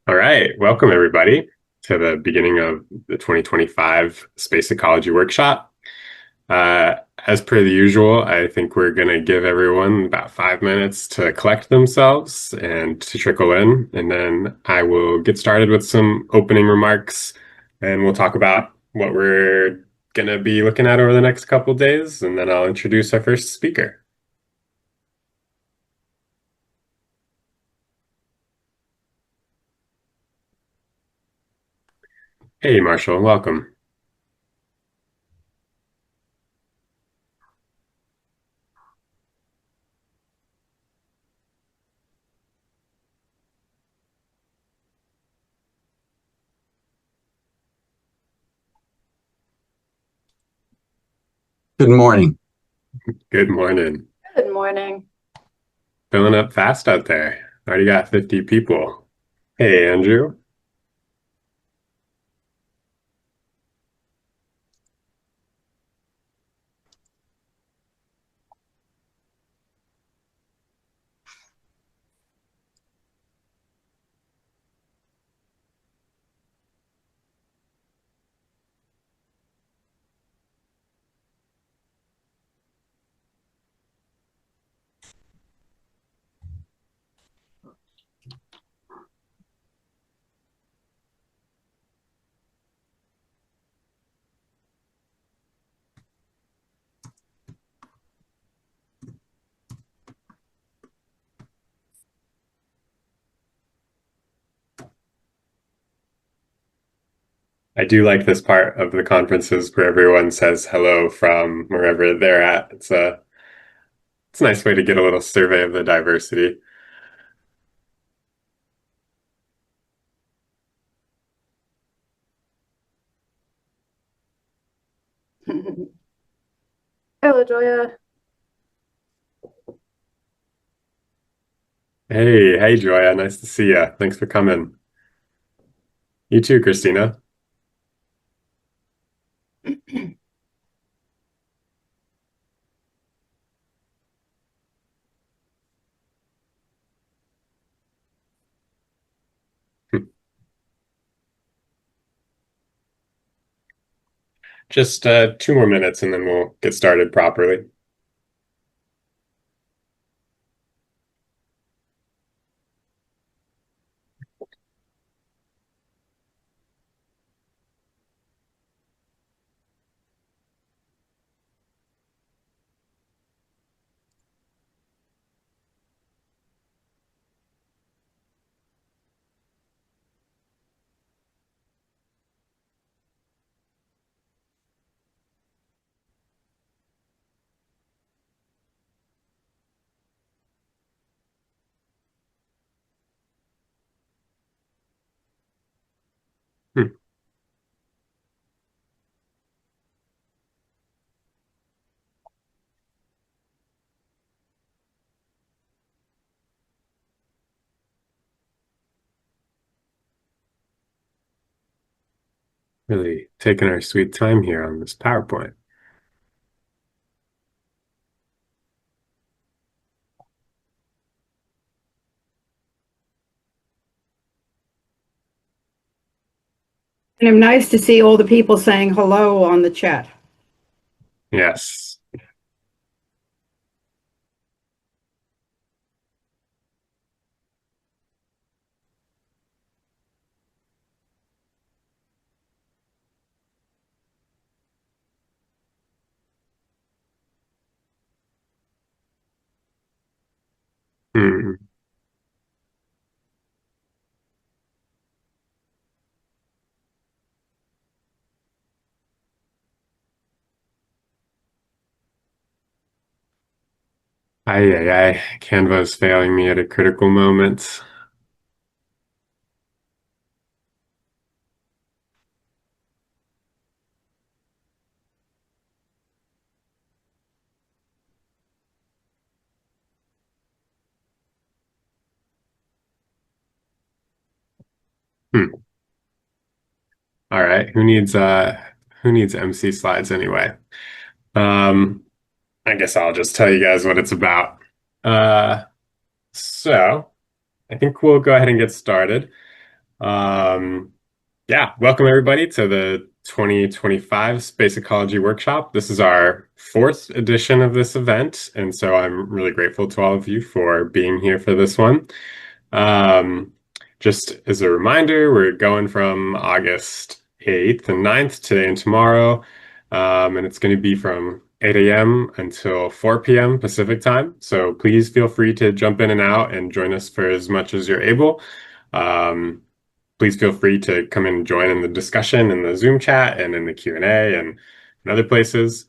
All right, welcome everybody to the beginning of the 2025 Space Ecology Workshop. As per the usual, I think we're going to give everyone about 5 minutes to collect themselves and to trickle in, and then I will get started with some opening remarks, and we'll talk about what we're going to be looking at over the next couple of days, and then I'll introduce our first speaker. Hey, Marshall, welcome. Good morning. Good morning. Good morning. Filling up fast out there. Already got 50 people. Hey, Andrew. I do like this part of the conferences where everyone says hello from wherever they're at. It's a nice way to get a little survey of the diversity. Hello, Joya. Hey, Joya, nice to see you. Thanks for coming. You too, Christina. Just 2 more minutes and then we'll get started properly. Hmm. Really taking our sweet time here on this PowerPoint. And it's nice to see all the people saying hello on the chat. Yes. Hmm. Ay. Canva is failing me at a critical moment. Hmm. All right. Who needs MC slides anyway? Um, I guess I'll just tell you guys what it's about. So I think we'll go ahead and get started. Um, yeah, welcome everybody to the 2025 Space Ecology Workshop. This is our fourth edition of this event, and so I'm really grateful to all of you for being here for this one. Um, just as a reminder, we're going from August 8th and 9th today and tomorrow, and it's going to be from 8 a.m. until 4 p.m. Pacific time. So please feel free to jump in and out and join us for as much as you're able. Um, Please feel free to come and join in the discussion in the Zoom chat and in the Q&A and other places.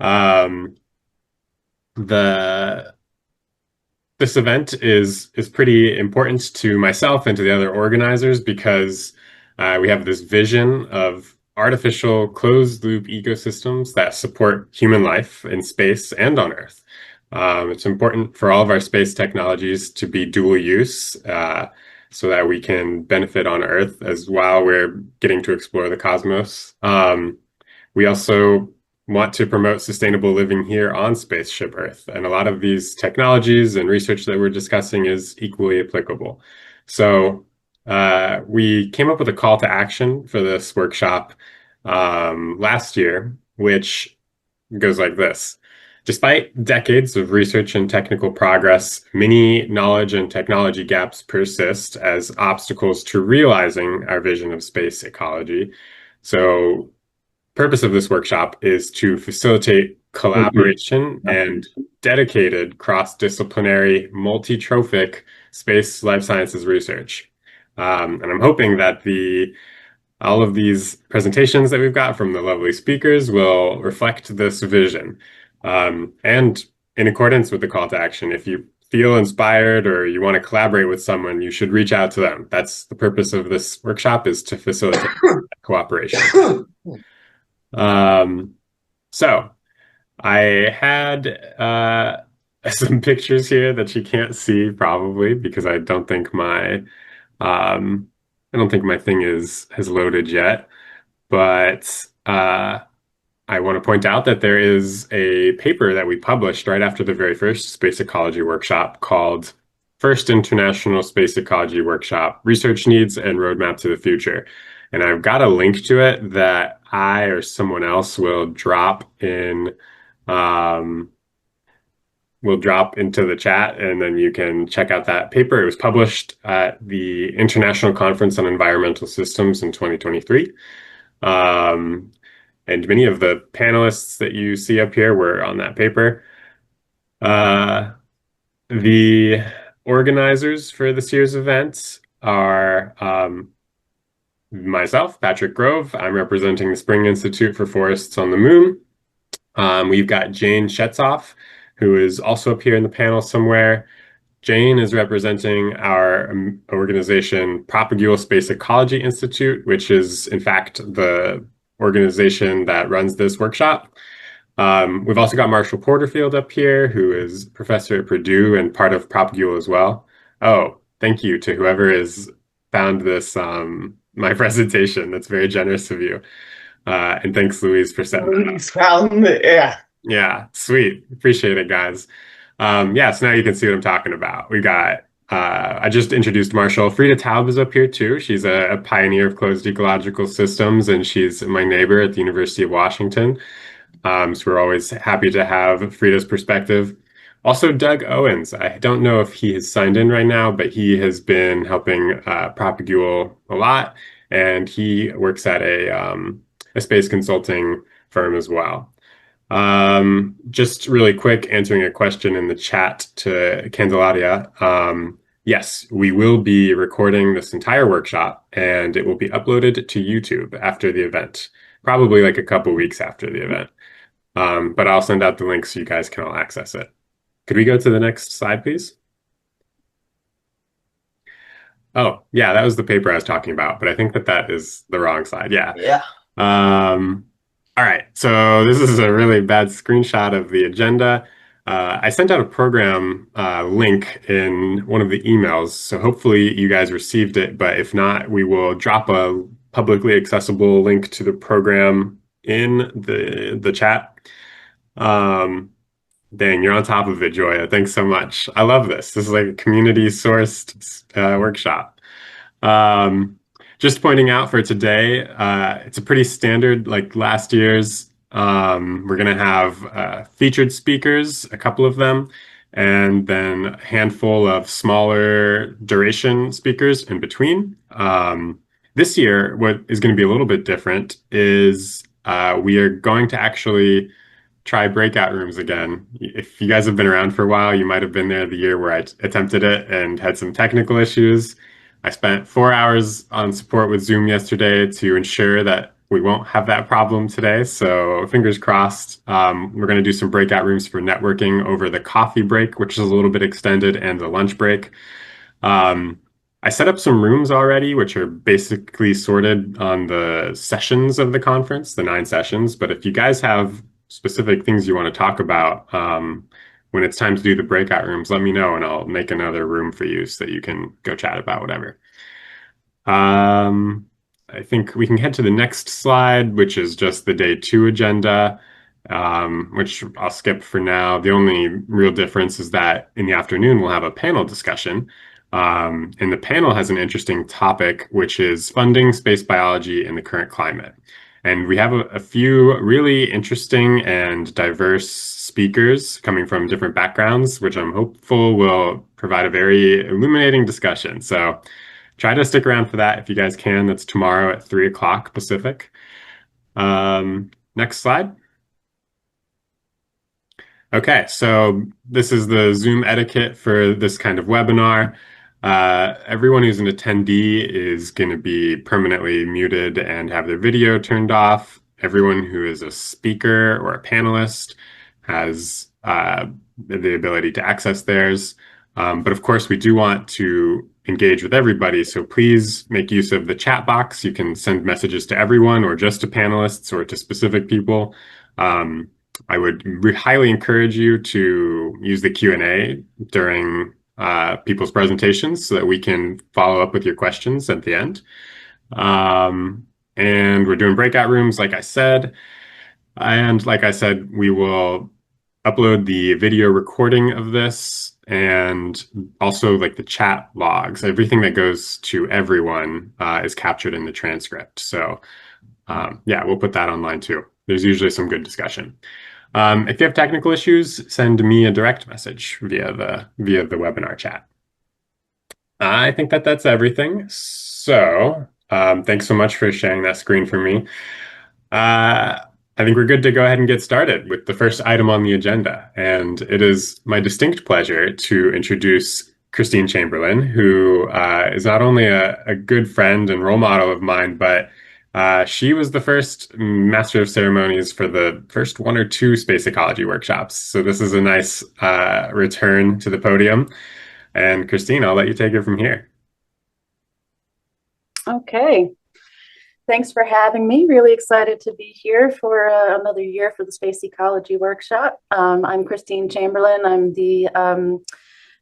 Um, the this event is pretty important to myself and to the other organizers because we have this vision of artificial closed loop ecosystems that support human life in space and on Earth. It's important for all of our space technologies to be dual use so that we can benefit on Earth as while we're getting to explore the cosmos. We also want to promote sustainable living here on Spaceship Earth. And a lot of these technologies and research that we're discussing is equally applicable. So we came up with a call to action for this workshop last year, which goes like this. Despite decades of research and technical progress, many knowledge and technology gaps persist as obstacles to realizing our vision of space ecology. So purpose of this workshop is to facilitate collaboration and dedicated cross-disciplinary, multi-trophic space life sciences research. And I'm hoping that all of these presentations that we've got from the lovely speakers will reflect this vision. And in accordance with the call to action, if you feel inspired or you want to collaborate with someone, you should reach out to them. That's the purpose of this workshop, is to facilitate cooperation. Um, so I had some pictures here that you can't see probably because um, I don't think my thing has loaded yet. But I want to point out that there is a paper that we published right after the very first Space Ecology Workshop called First International Space Ecology Workshop, Research Needs and Roadmap to the Future. And I've got a link to it that I or someone else um, will drop into the chat, and then you can check out that paper. It was published at the International Conference on Environmental Systems in 2023. And many of the panelists that you see up here were on that paper. The organizers for this year's event are myself, Patrick Grove. I'm representing the Spring Institute for Forests on the Moon. We've got Jane Shetzoff, who is also up here in the panel somewhere. Jane is representing our organization, Propagule Space Ecology Institute, which is, in fact, the organization that runs this workshop. We've also got Marshall Porterfield up here, who is professor at Purdue and part of Propagule as well. Oh, thank you to whoever has found this, my presentation. That's very generous of you. And thanks, Louise, for setting that up. Louise found it, yeah. Yeah, sweet. Appreciate it, guys. Yeah, so now you can see what I'm talking about. We got, I just introduced Marshall. Frida Taub is up here too. She's a pioneer of closed ecological systems, and she's my neighbor at the University of Washington. So we're always happy to have Frida's perspective. Also, Doug Owens. I don't know if he has signed in right now, but he has been helping Propagule a lot, and he works at a space consulting firm as well. Just really quick, answering a question in the chat to Candelaria. Yes, we will be recording this entire workshop, and it will be uploaded to YouTube after the event, probably like a couple weeks after the event. But I'll send out the link so you guys can all access it. Could we go to the next slide, please? Oh, yeah, that was the paper I was talking about, but I think that is the wrong slide. Yeah. Yeah. All right, so this is a really bad screenshot of the agenda. I sent out a program link in one of the emails, so hopefully you guys received it, but if not, we will drop a publicly accessible link to the program in the chat. Dang, you're on top of it, Joya. Thanks so much. I love this. This is like a community-sourced workshop. just pointing out for today, it's a pretty standard like last year's. We're going to have featured speakers, a couple of them, and then a handful of smaller duration speakers in between. This year, what is going to be a little bit different is we are going to actually try breakout rooms again. If you guys have been around for a while, you might have been there the year where I attempted it and had some technical issues. I spent 4 hours on support with Zoom yesterday to ensure that we won't have that problem today. So fingers crossed. We're going to do some breakout rooms for networking over the coffee break, which is a little bit extended, and the lunch break. Um, I set up some rooms already, which are basically sorted on the sessions of the conference, the 9 sessions. But if you guys have specific things you want to talk about, when it's time to do the breakout rooms, let me know and I'll make another room for you so that you can go chat about whatever. I think we can head to the next slide, which is just the day 2 agenda, which I'll skip for now. The only real difference is that in the afternoon, we'll have a panel discussion. And the panel has an interesting topic, which is funding space biology in the current climate. And we have a few really interesting and diverse speakers coming from different backgrounds, which I'm hopeful will provide a very illuminating discussion. So try to stick around for that if you guys can. That's tomorrow at 3 o'clock Pacific. Next slide. Okay, so this is the Zoom etiquette for this kind of webinar. Everyone who's an attendee is going to be permanently muted and have their video turned off. Everyone who is a speaker or a panelist has the ability to access theirs. But of course, we do want to engage with everybody, so please make use of the chat box. You can send messages to everyone or just to panelists or to specific people. I would highly encourage you to use the Q&A during people's presentations so that we can follow up with your questions at the end. And we're doing breakout rooms, like I said. And like I said, we will upload the video recording of this and also like the chat logs. Everything that goes to everyone is captured in the transcript. So yeah, we'll put that online too. There's usually some good discussion. If you have technical issues, send me a direct message via the webinar chat. I think that's everything. So thanks so much for sharing that screen for me. I think we're good to go ahead and get started with the first item on the agenda. And it is my distinct pleasure to introduce Christine Chamberlain, who is not only a good friend and role model of mine, but she was the first master of ceremonies for the first 1 or 2 space ecology workshops. So this is a nice return to the podium. And Christine, I'll let you take it from here. Okay. Thanks for having me. Really excited to be here for another year for the Space Ecology Workshop. I'm Christine Chamberlain. I'm the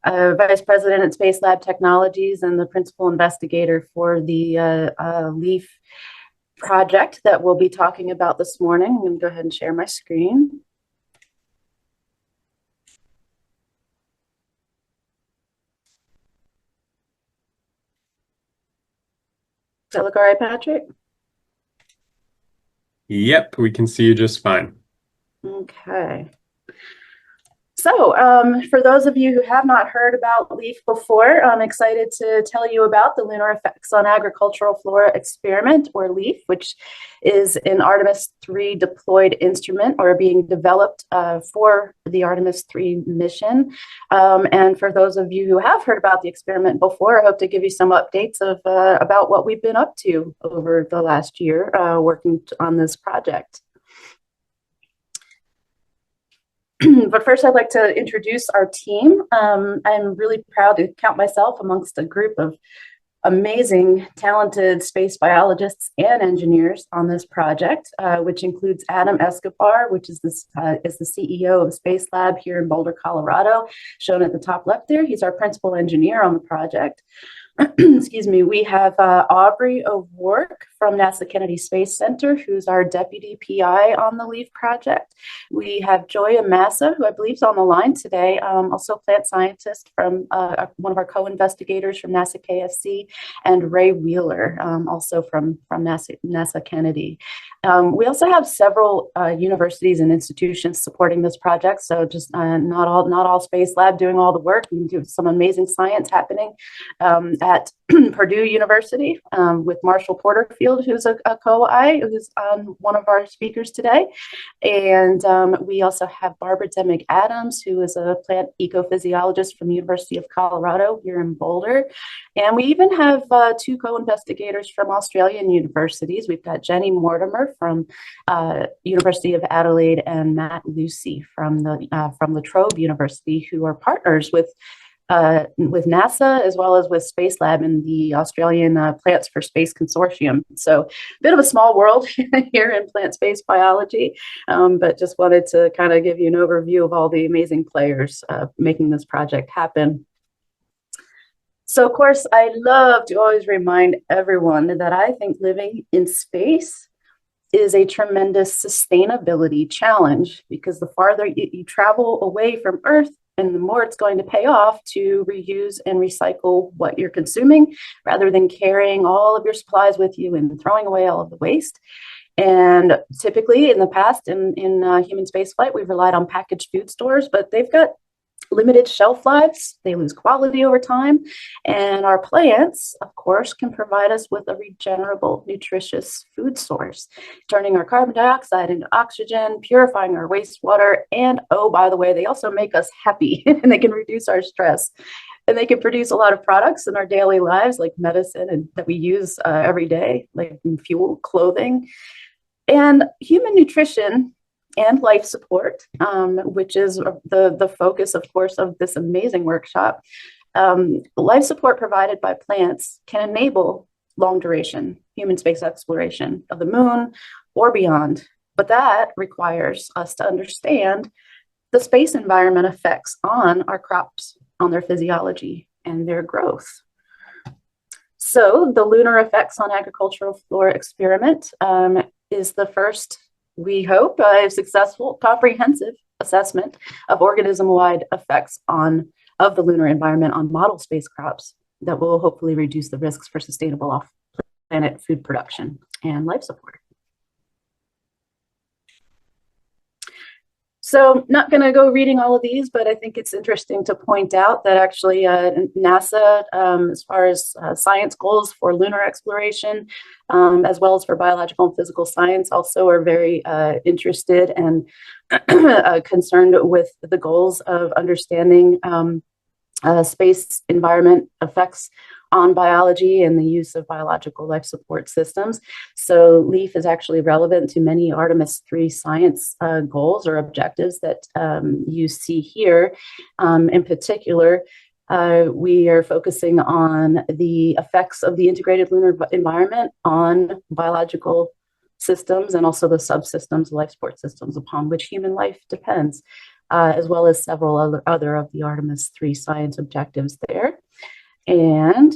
Vice President at Space Lab Technologies and the Principal Investigator for the LEAF project that we'll be talking about this morning. I'm going to go ahead and share my screen. Does that look all right, Patrick? Yep, we can see you just fine. Okay. So for those of you who have not heard about LEAF before, I'm excited to tell you about the Lunar Effects on Agricultural Flora Experiment, or LEAF, which is an Artemis 3 deployed instrument or being developed for the Artemis 3 mission. And for those of you who have heard about the experiment before, I hope to give you some updates of about what we've been up to over the last year working on this project. But first, I'd like to introduce our team. I'm really proud to count myself amongst a group of amazing, talented space biologists and engineers on this project, which includes Adam Escobar, which is the CEO of Space Lab here in Boulder, Colorado, shown at the top left there. He's our principal engineer on the project. excuse me, we have Aubrey O'Rourke from NASA Kennedy Space Center, who's our deputy PI on the LEAF project. We have Joya Massa, who I believe is on the line today, also plant scientist from one of our co-investigators from NASA KFC, and Ray Wheeler, also from NASA Kennedy. We also have several universities and institutions supporting this project, so just not all Space Lab doing all the work. We do some amazing science happening at Purdue University with Marshall Porterfield, who's a co-I, who's one of our speakers today. And we also have Barbara Demick Adams, who is a plant ecophysiologist from the University of Colorado here in Boulder. And we even have two co-investigators from Australian universities. We've got Jenny Mortimer from University of Adelaide and Matt Lucy from the La Trobe University, who are partners with NASA as well as with Space Lab in the Australian Plants for Space Consortium. So a bit of a small world here in plant space biology, but just wanted to kind of give you an overview of all the amazing players making this project happen. So of course, I love to always remind everyone that I think living in space is a tremendous sustainability challenge, because the farther you travel away from Earth, and the more it's going to pay off to reuse and recycle what you're consuming, rather than carrying all of your supplies with you and throwing away all of the waste. And typically in the past, in human spaceflight, we've relied on packaged food stores, but they've got limited shelf lives. They lose quality over time. And our plants, of course, can provide us with a regenerable, nutritious food source, turning our carbon dioxide into oxygen, purifying our wastewater. And oh, by the way, they also make us happy and they can reduce our stress. And they can produce a lot of products in our daily lives, like medicine and that we use every day, like fuel, clothing. And human nutrition and life support, which is the focus, of course, of this amazing workshop. Life support provided by plants can enable long duration human space exploration of the moon or beyond. But that requires us to understand the space environment effects on our crops, on their physiology and their growth. So the Lunar Effects on Agricultural Flora experiment is the first, we hope, a successful, comprehensive assessment of organism-wide effects of the lunar environment on model space crops that will hopefully reduce the risks for sustainable off-planet food production and life support. So not going to go reading all of these, but I think it's interesting to point out that actually NASA, as far as science goals for lunar exploration, as well as for biological and physical science, also are very interested and concerned with the goals of understanding space environment effects on biology and the use of biological life support systems. So LEAF is actually relevant to many Artemis 3 science goals or objectives that you see here. In particular, we are focusing on the effects of the integrated lunar environment on biological systems and also the subsystems, life support systems upon which human life depends, as well as several other of the Artemis 3 science objectives there. And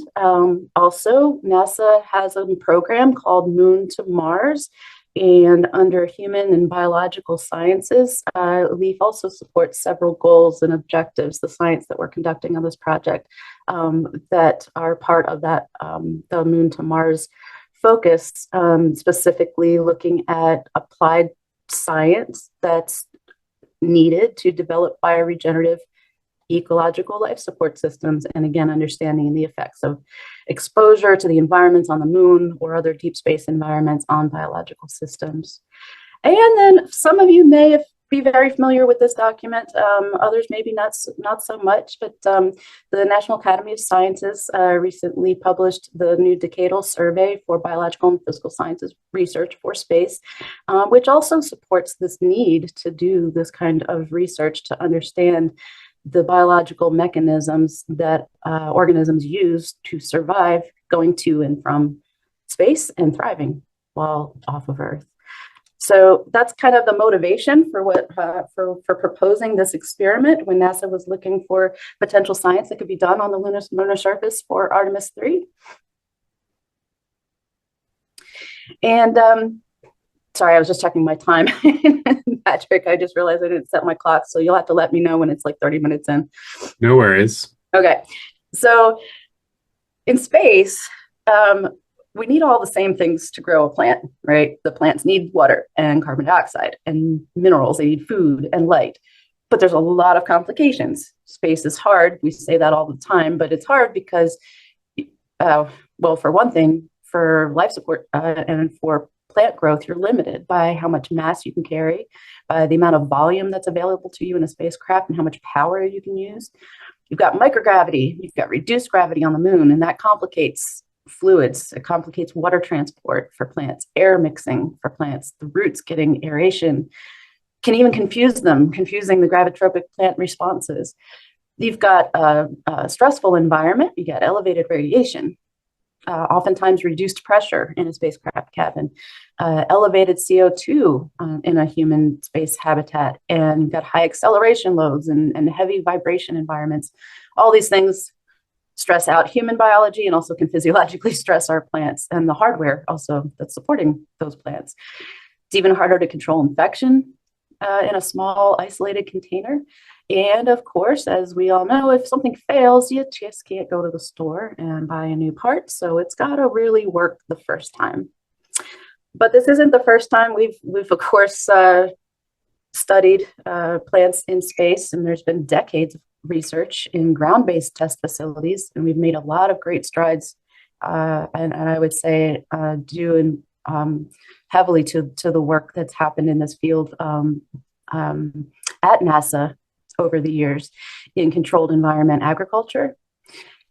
also NASA has a program called Moon to Mars, and under human and biological sciences, LEAF also supports several goals and objectives, the science that we're conducting on this project that are part of that, the Moon to Mars focus, specifically looking at applied science that's needed to develop bioregenerative ecological life support systems, and again, understanding the effects of exposure to the environments on the moon or other deep space environments on biological systems. And then some of you may be very familiar with this document, others maybe not so much, but the National Academy of Sciences recently published the new decadal survey for biological and physical sciences research for space, which also supports this need to do this kind of research to understand the biological mechanisms that organisms use to survive going to and from space and thriving while off of Earth. So that's kind of the motivation for for proposing this experiment when NASA was looking for potential science that could be done on the lunar surface for Artemis 3. And sorry, I was just checking my time. Patrick, I just realized I didn't set my clock, so you'll have to let me know when it's like 30 minutes in. No worries. Okay, so in space, we need all the same things to grow a plant, right? The plants need water and carbon dioxide and minerals. They need food and light. But there's a lot of complications. Space is hard. We say that all the time, but it's hard because, well, for one thing, for life support and for plant growth, you're limited by how much mass you can carry, by the amount of volume that's available to you in a spacecraft, and how much power you can use. You've got microgravity, you've got reduced gravity on the moon, and that complicates fluids. It complicates water transport for plants, air mixing for plants, the roots getting aeration, can even confuse them, confusing the gravitropic plant responses. You've got a stressful environment, you got elevated radiation, oftentimes reduced pressure in a spacecraft cabin, elevated CO2 in a human space habitat, and you've got high acceleration loads and heavy vibration environments. All these things stress out human biology and also can physiologically stress our plants and the hardware also that's supporting those plants. It's even harder to control infection in a small isolated container. And of course, as we all know, if something fails, you just can't go to the store and buy a new part. So it's got to really work the first time. But this isn't the first time. We've of course studied plants in space, and there's been decades of research in ground-based test facilities, and we've made a lot of great strides, and I would say due heavily to the work that's happened in this field at NASA over the years in controlled environment agriculture.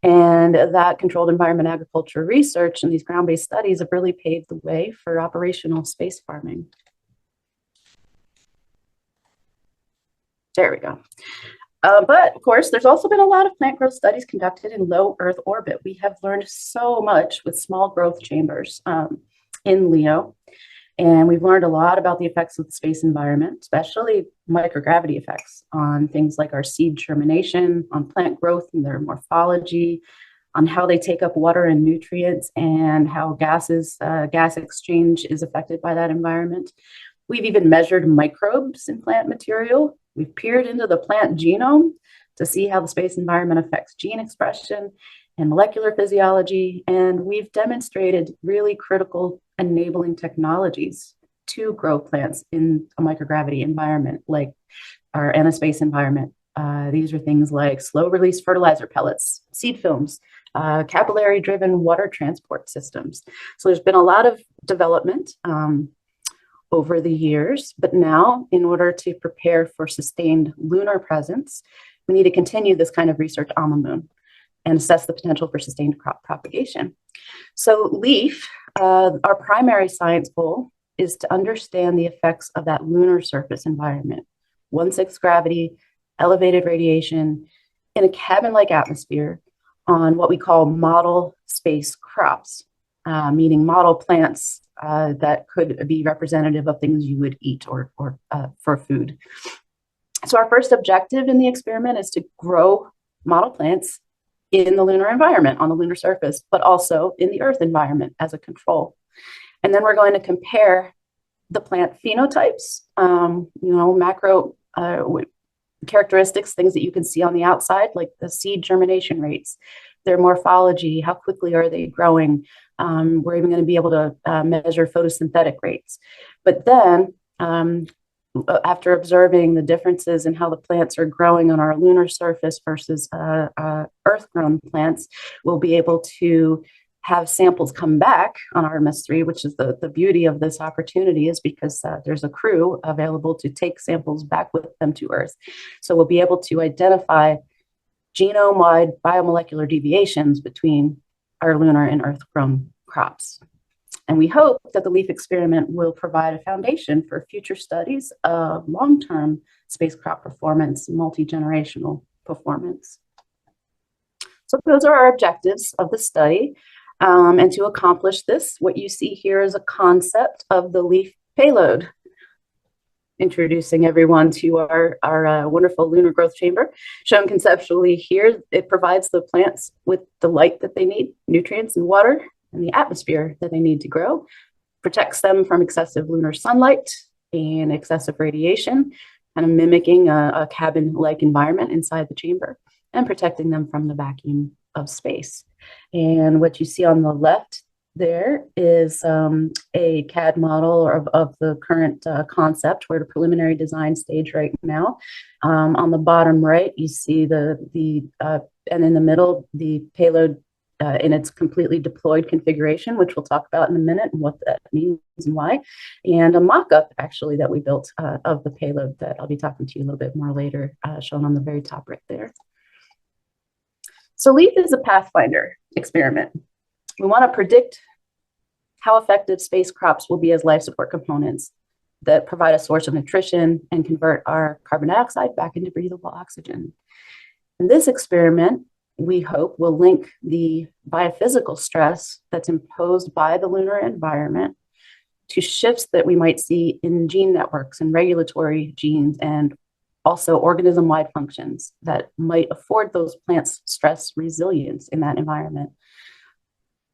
And that controlled environment agriculture research and these ground-based studies have really paved the way for operational space farming. There we go. But of course, there's also been a lot of plant growth studies conducted in low Earth orbit. We have learned so much with small growth chambers in LEO. And we've learned a lot about the effects of the space environment, especially microgravity effects on things like our seed germination, on plant growth and their morphology, on how they take up water and nutrients, and how gas exchange is affected by that environment. We've even measured microbes in plant material. We've peered into the plant genome to see how the space environment affects gene expression and molecular physiology. And we've demonstrated really critical enabling technologies to grow plants in a microgravity environment, like our in a space environment. These are things like slow release fertilizer pellets, seed films, capillary driven water transport systems. So there's been a lot of development over the years, but now in order to prepare for sustained lunar presence, we need to continue this kind of research on the moon and assess the potential for sustained crop propagation. So LEAF, our primary science goal is to understand the effects of that lunar surface environment, 1/6 gravity, elevated radiation in a cabin-like atmosphere on what we call model space crops, meaning model plants that could be representative of things you would eat or for food. So our first objective in the experiment is to grow model plants in the lunar environment, on the lunar surface, but also in the Earth environment as a control. And then we're going to compare the plant phenotypes, macro characteristics, things that you can see on the outside, like the seed germination rates, their morphology, how quickly are they growing. We're even going to be able to measure photosynthetic rates. But then after observing the differences in how the plants are growing on our lunar surface versus Earth-grown plants, we'll be able to have samples come back on Artemis 3, which is the beauty of this opportunity, is because there's a crew available to take samples back with them to Earth. So we'll be able to identify genome-wide biomolecular deviations between our lunar and Earth-grown crops. And we hope that the LEAF experiment will provide a foundation for future studies of long-term space crop performance, multi-generational performance. So those are our objectives of the study. And to accomplish this, what you see here is a concept of the LEAF payload. introducing everyone to our wonderful lunar growth chamber. Shown conceptually here, it provides the plants with the light that they need, nutrients and water, and the atmosphere that they need to grow, protects them from excessive lunar sunlight and excessive radiation, kind of mimicking a cabin-like environment inside the chamber, and protecting them from the vacuum of space. And what you see on the left there is a CAD model of the current concept. We're at a preliminary design stage right now. On the bottom right, you see and in the middle, the payload in its completely deployed configuration, which we'll talk about in a minute and what that means and why, and a mock-up actually that we built of the payload that I'll be talking to you a little bit more later, shown on the very top right there. So LEAF is a pathfinder experiment. We want to predict how effective space crops will be as life support components that provide a source of nutrition and convert our carbon dioxide back into breathable oxygen. In this experiment, we hope will link the biophysical stress that's imposed by the lunar environment to shifts that we might see in gene networks and regulatory genes and also organism-wide functions that might afford those plants stress resilience in that environment.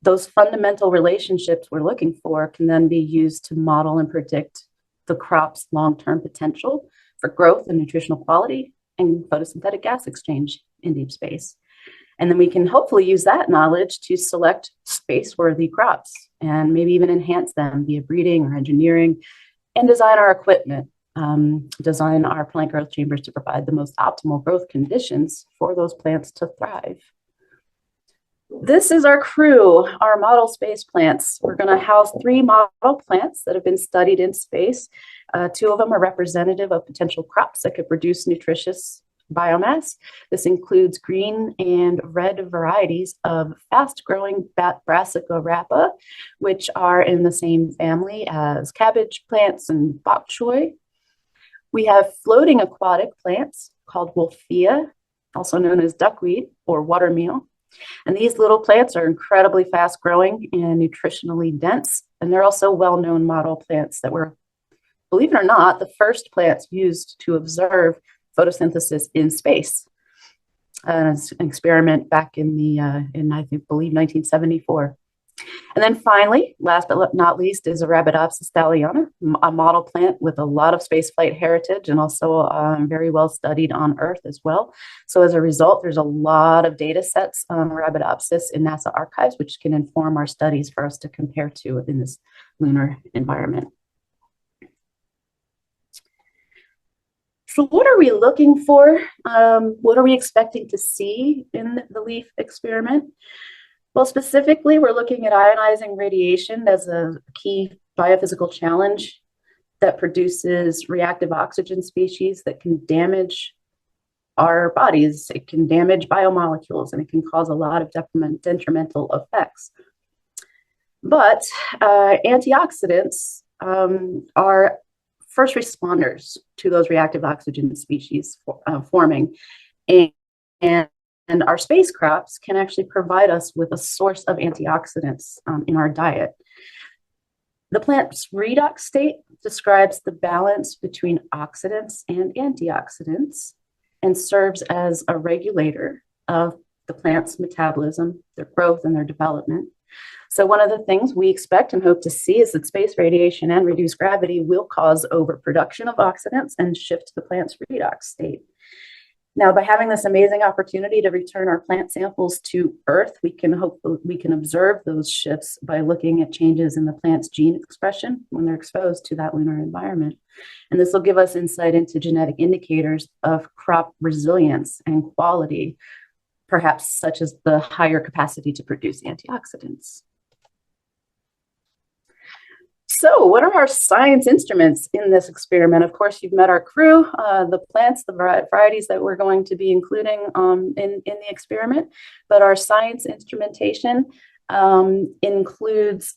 Those fundamental relationships we're looking for can then be used to model and predict the crop's long-term potential for growth and nutritional quality and photosynthetic gas exchange in deep space. And then we can hopefully use that knowledge to select space-worthy crops and maybe even enhance them via breeding or engineering, and design our equipment, design our plant growth chambers to provide the most optimal growth conditions for those plants to thrive. This is our crew, our model space plants. We're going to house 3 model plants that have been studied in space. 2 of them are representative of potential crops that could produce nutritious biomass. This includes green and red varieties of fast-growing Brassica rapa, which are in the same family as cabbage plants and bok choy. We have floating aquatic plants called Wolffia, also known as duckweed or watermeal. And these little plants are incredibly fast-growing and nutritionally dense, and they're also well-known model plants that were, believe it or not, the first plants used to observe photosynthesis in space. It's an experiment back in I believe 1974. And then finally, last but not least, is Arabidopsis thaliana, a model plant with a lot of spaceflight heritage and also very well studied on Earth as well. So as a result, there's a lot of data sets on Arabidopsis in NASA archives, which can inform our studies for us to compare to in this lunar environment. So what are we looking for? What are we expecting to see in the LEAF experiment? Well, specifically, we're looking at ionizing radiation as a key biophysical challenge that produces reactive oxygen species that can damage our bodies. It can damage biomolecules, and it can cause a lot of detrimental effects. But antioxidants are first responders to those reactive oxygen species forming. And our space crops can actually provide us with a source of antioxidants in our diet. The plant's redox state describes the balance between oxidants and antioxidants and serves as a regulator of the plant's metabolism, their growth, and their development. So one of the things we expect and hope to see is that space radiation and reduced gravity will cause overproduction of oxidants and shift the plant's redox state. Now, by having this amazing opportunity to return our plant samples to Earth, we can observe those shifts by looking at changes in the plant's gene expression when they're exposed to that lunar environment. And this will give us insight into genetic indicators of crop resilience and quality, perhaps such as the higher capacity to produce antioxidants. So what are our science instruments in this experiment? Of course, you've met our crew, the plants, the varieties that we're going to be including in the experiment. But our science instrumentation includes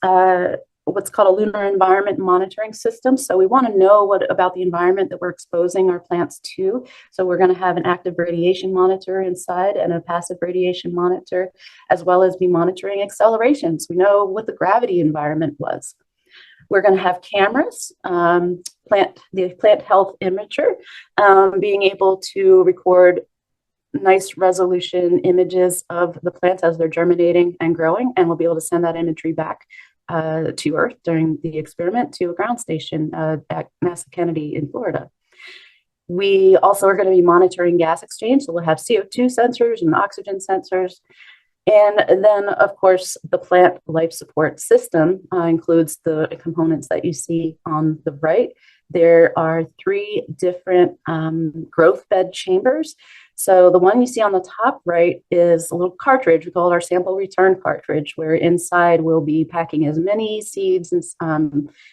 what's called a lunar environment monitoring system. So we want to know about the environment that we're exposing our plants to. So we're going to have an active radiation monitor inside and a passive radiation monitor, as well as be monitoring accelerations. We know what the gravity environment was. We're going to have cameras, the plant health imager, being able to record nice resolution images of the plants as they're germinating and growing, and we'll be able to send that imagery back to Earth during the experiment to a ground station at NASA Kennedy in Florida. We also are going to be monitoring gas exchange, so we'll have CO2 sensors and oxygen sensors. And then, of course, the plant life support system includes the components that you see on the right. There are 3 different growth bed chambers. So the one you see on the top right is a little cartridge. We call it our sample return cartridge, where inside we'll be packing as many seeds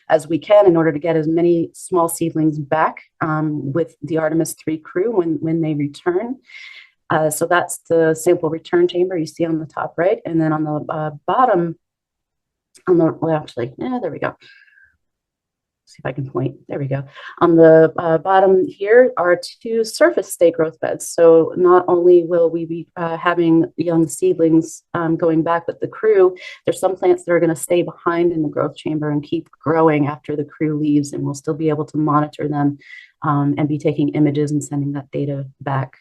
as we can in order to get as many small seedlings back with the Artemis 3 crew when they return. So that's the sample return chamber you see on the top right. And then on the bottom, there we go. See if I can point. There we go. On the bottom here are 2 surface stay growth beds. So not only will we be having young seedlings going back with the crew, there's some plants that are going to stay behind in the growth chamber and keep growing after the crew leaves, and we'll still be able to monitor them and be taking images and sending that data back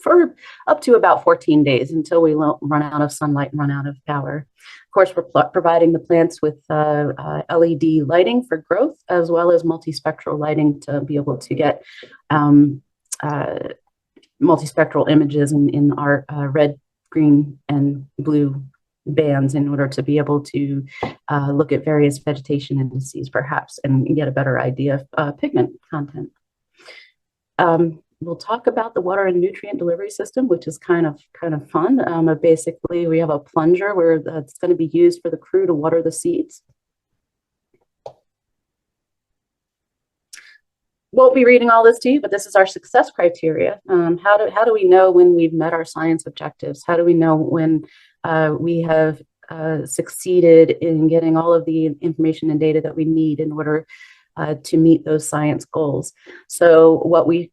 for up to about 14 days until we run out of sunlight and run out of power. Of course, we're providing the plants with LED lighting for growth, as well as multispectral lighting to be able to get multispectral images in our red, green, and blue bands in order to be able to look at various vegetation indices, perhaps, and get a better idea of pigment content. We'll talk about the water and nutrient delivery system, which is kind of fun. Basically, we have a plunger where it's going to be used for the crew to water the seeds. Won't be reading all this to you, but this is our success criteria. How do we know when we've met our science objectives? How do we know when we have succeeded in getting all of the information and data that we need in order to meet those science goals? So what we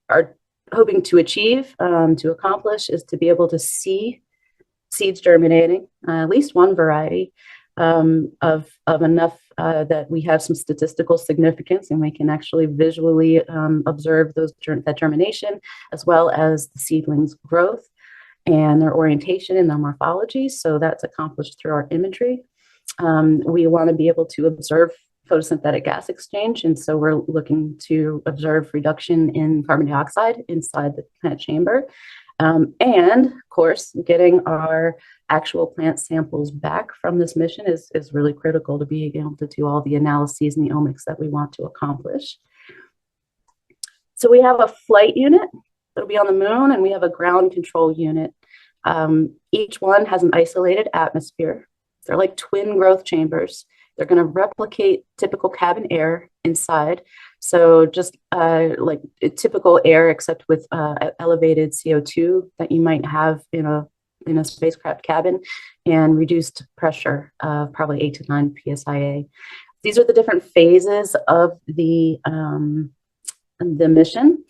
are hoping to achieve, to accomplish, is to be able to see seeds germinating, at least one variety, of enough that we have some statistical significance, and we can actually visually observe that germination, as well as the seedlings' growth and their orientation and their morphology. So that's accomplished through our imagery. We want to be able to observe photosynthetic gas exchange, and so we're looking to observe reduction in carbon dioxide inside the plant chamber. And of course, getting our actual plant samples back from this mission is really critical to being able to do all the analyses and the omics that we want to accomplish. So we have a flight unit that'll be on the moon, and we have a ground control unit. Each one has an isolated atmosphere. They're like twin growth chambers. They're going to replicate typical cabin air inside. So just like typical air, except with elevated CO2 that you might have in a spacecraft cabin, and reduced pressure of probably 8 to 9 psia. These are the different phases of the mission,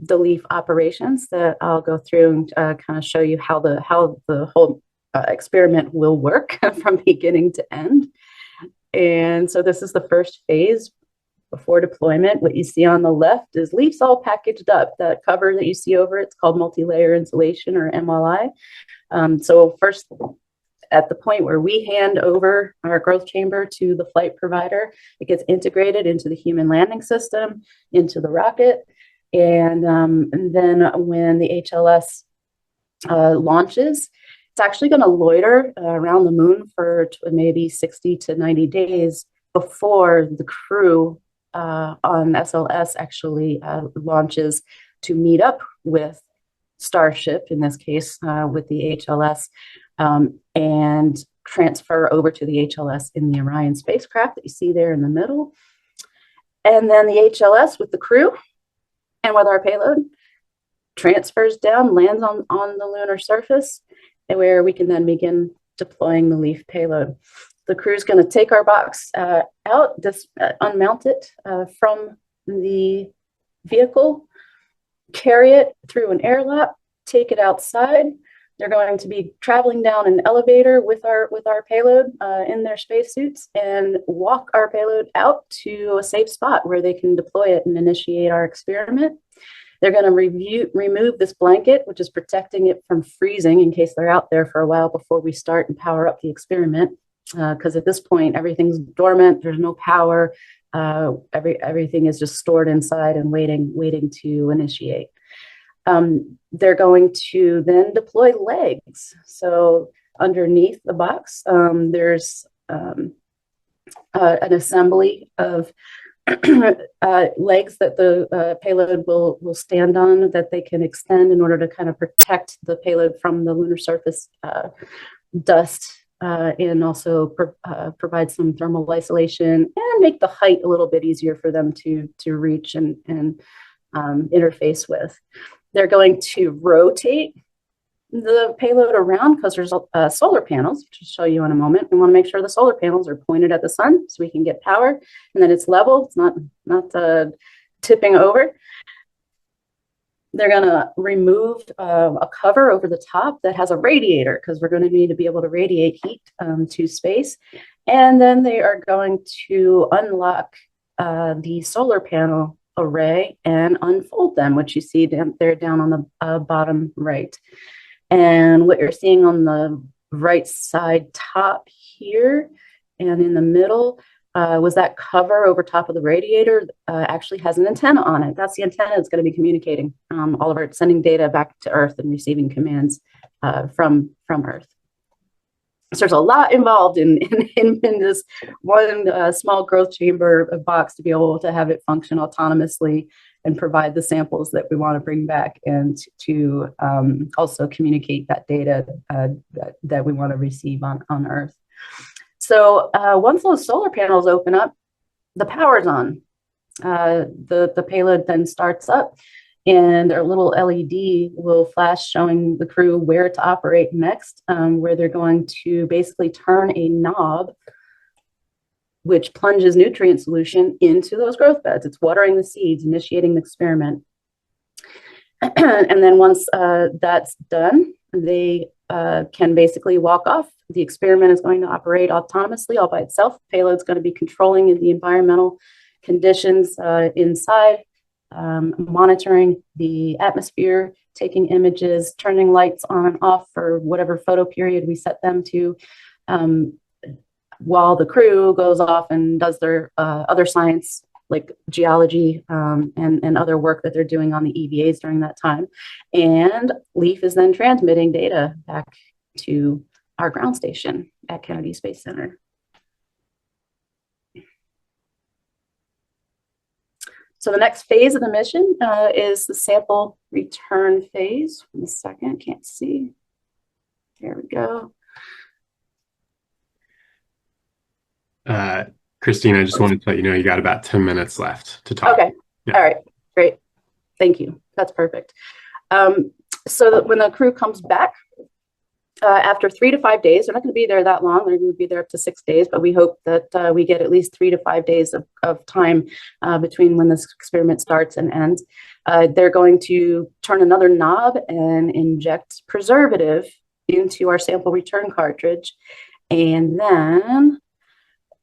the LEAF operations that I'll go through and kind of show you how the whole experiment will work from beginning to end. And so this is the first phase before deployment. What you see on the left is leaves all packaged up. That cover that you see over it's called multi-layer insulation, or MLI. So first, at the point where we hand over our growth chamber to the flight provider, it gets integrated into the human landing system, into the rocket. And then when the HLS launches, it's actually going to loiter around the moon for maybe 60 to 90 days before the crew on SLS actually launches to meet up with Starship, in this case, with the HLS, and transfer over to the HLS in the Orion spacecraft that you see there in the middle. And then the HLS with the crew and with our payload transfers down, lands on the lunar surface, and where we can then begin deploying the LEAF payload. The crew is going to take our box out, unmount it from the vehicle, carry it through an airlock, take it outside, They're going to be traveling down an elevator with our payload in their spacesuits and walk our payload out to a safe spot where they can deploy it and initiate our experiment. They're going to remove this blanket, which is protecting it from freezing in case they're out there for a while before we start and power up the experiment. Because at this point, everything's dormant. There's no power. Everything is just stored inside and waiting to initiate. They're going to then deploy legs. So underneath the box, there's an assembly of legs that the payload will stand on, that they can extend in order to kind of protect the payload from the lunar surface dust, and also provide some thermal isolation and make the height a little bit easier for them to reach and interface with. They're going to rotate the payload around because there's solar panels, which I'll show you in a moment. We want to make sure the solar panels are pointed at the sun so we can get power, and then it's level. It's not tipping over. They're going to remove a cover over the top that has a radiator because we're going to need to be able to radiate heat to space. And then they are going to unlock the solar panel array and unfold them, which you see there down on the bottom right. And what you're seeing on the right side top here and in the middle was that cover over top of the radiator actually has an antenna on it. That's the antenna that's going to be communicating all of our sending data back to Earth and receiving commands from Earth. So there's a lot involved in this one small growth chamber box to be able to have it function autonomously and provide the samples that we want to bring back, and to also communicate that data that we want to receive on Earth. So once those solar panels open up, the power's on. The payload then starts up, and their little LED will flash showing the crew where to operate next, where they're going to basically turn a knob which plunges nutrient solution into those growth beds. It's watering the seeds, initiating the experiment. And then once that's done, they can basically walk off. The experiment is going to operate autonomously all by itself. Payload's going to be controlling the environmental conditions inside, monitoring the atmosphere, taking images, turning lights on and off for whatever photo period we set them to, while the crew goes off and does their other science like geology and other work that they're doing on the EVAs during that time. And LEAF is then transmitting data back to our ground station at Kennedy Space Center. So the next phase of the mission is the sample return phase. 1 second, can't see. There we go. Christine, I just wanted to let you know you got about 10 minutes left to talk. Okay. Yeah. All right. Great. Thank you. That's perfect. So that when the crew comes back after 3 to 5 days, they're not going to be there that long. They're going to be there up to 6 days, but we hope that we get at least 3 to 5 days of time between when this experiment starts and ends. They're going to turn another knob and inject preservative into our sample return cartridge, and then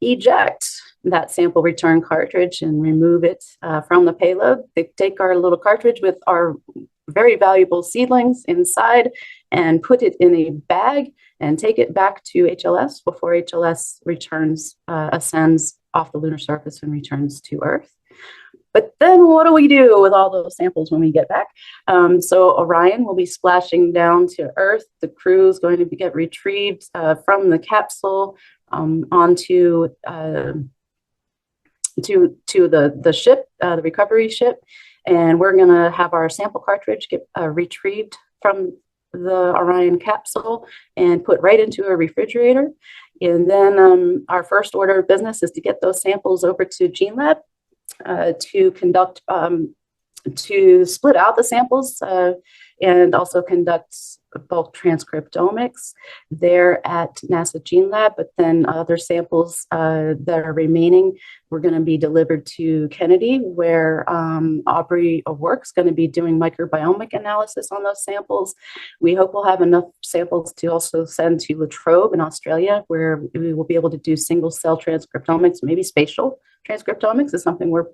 eject that sample return cartridge and remove it from the payload. They take our little cartridge with our very valuable seedlings inside and put it in a bag and take it back to HLS before HLS ascends off the lunar surface and returns to Earth. But then what do we do with all those samples when we get back? So Orion will be splashing down to Earth. The crew is going to get retrieved from the capsule onto to the ship, the recovery ship, and we're going to have our sample cartridge get retrieved from the Orion capsule and put right into a refrigerator. And then our first order of business is to get those samples over to GeneLab to conduct, to split out the samples and also conduct bulk transcriptomics there at NASA Gene Lab, but then other samples that are remaining, we're going to be delivered to Kennedy, where Aubrey O'Rourke's going to be doing microbiomic analysis on those samples. We hope we'll have enough samples to also send to La Trobe in Australia, where we will be able to do single cell transcriptomics, maybe spatial transcriptomics is something we're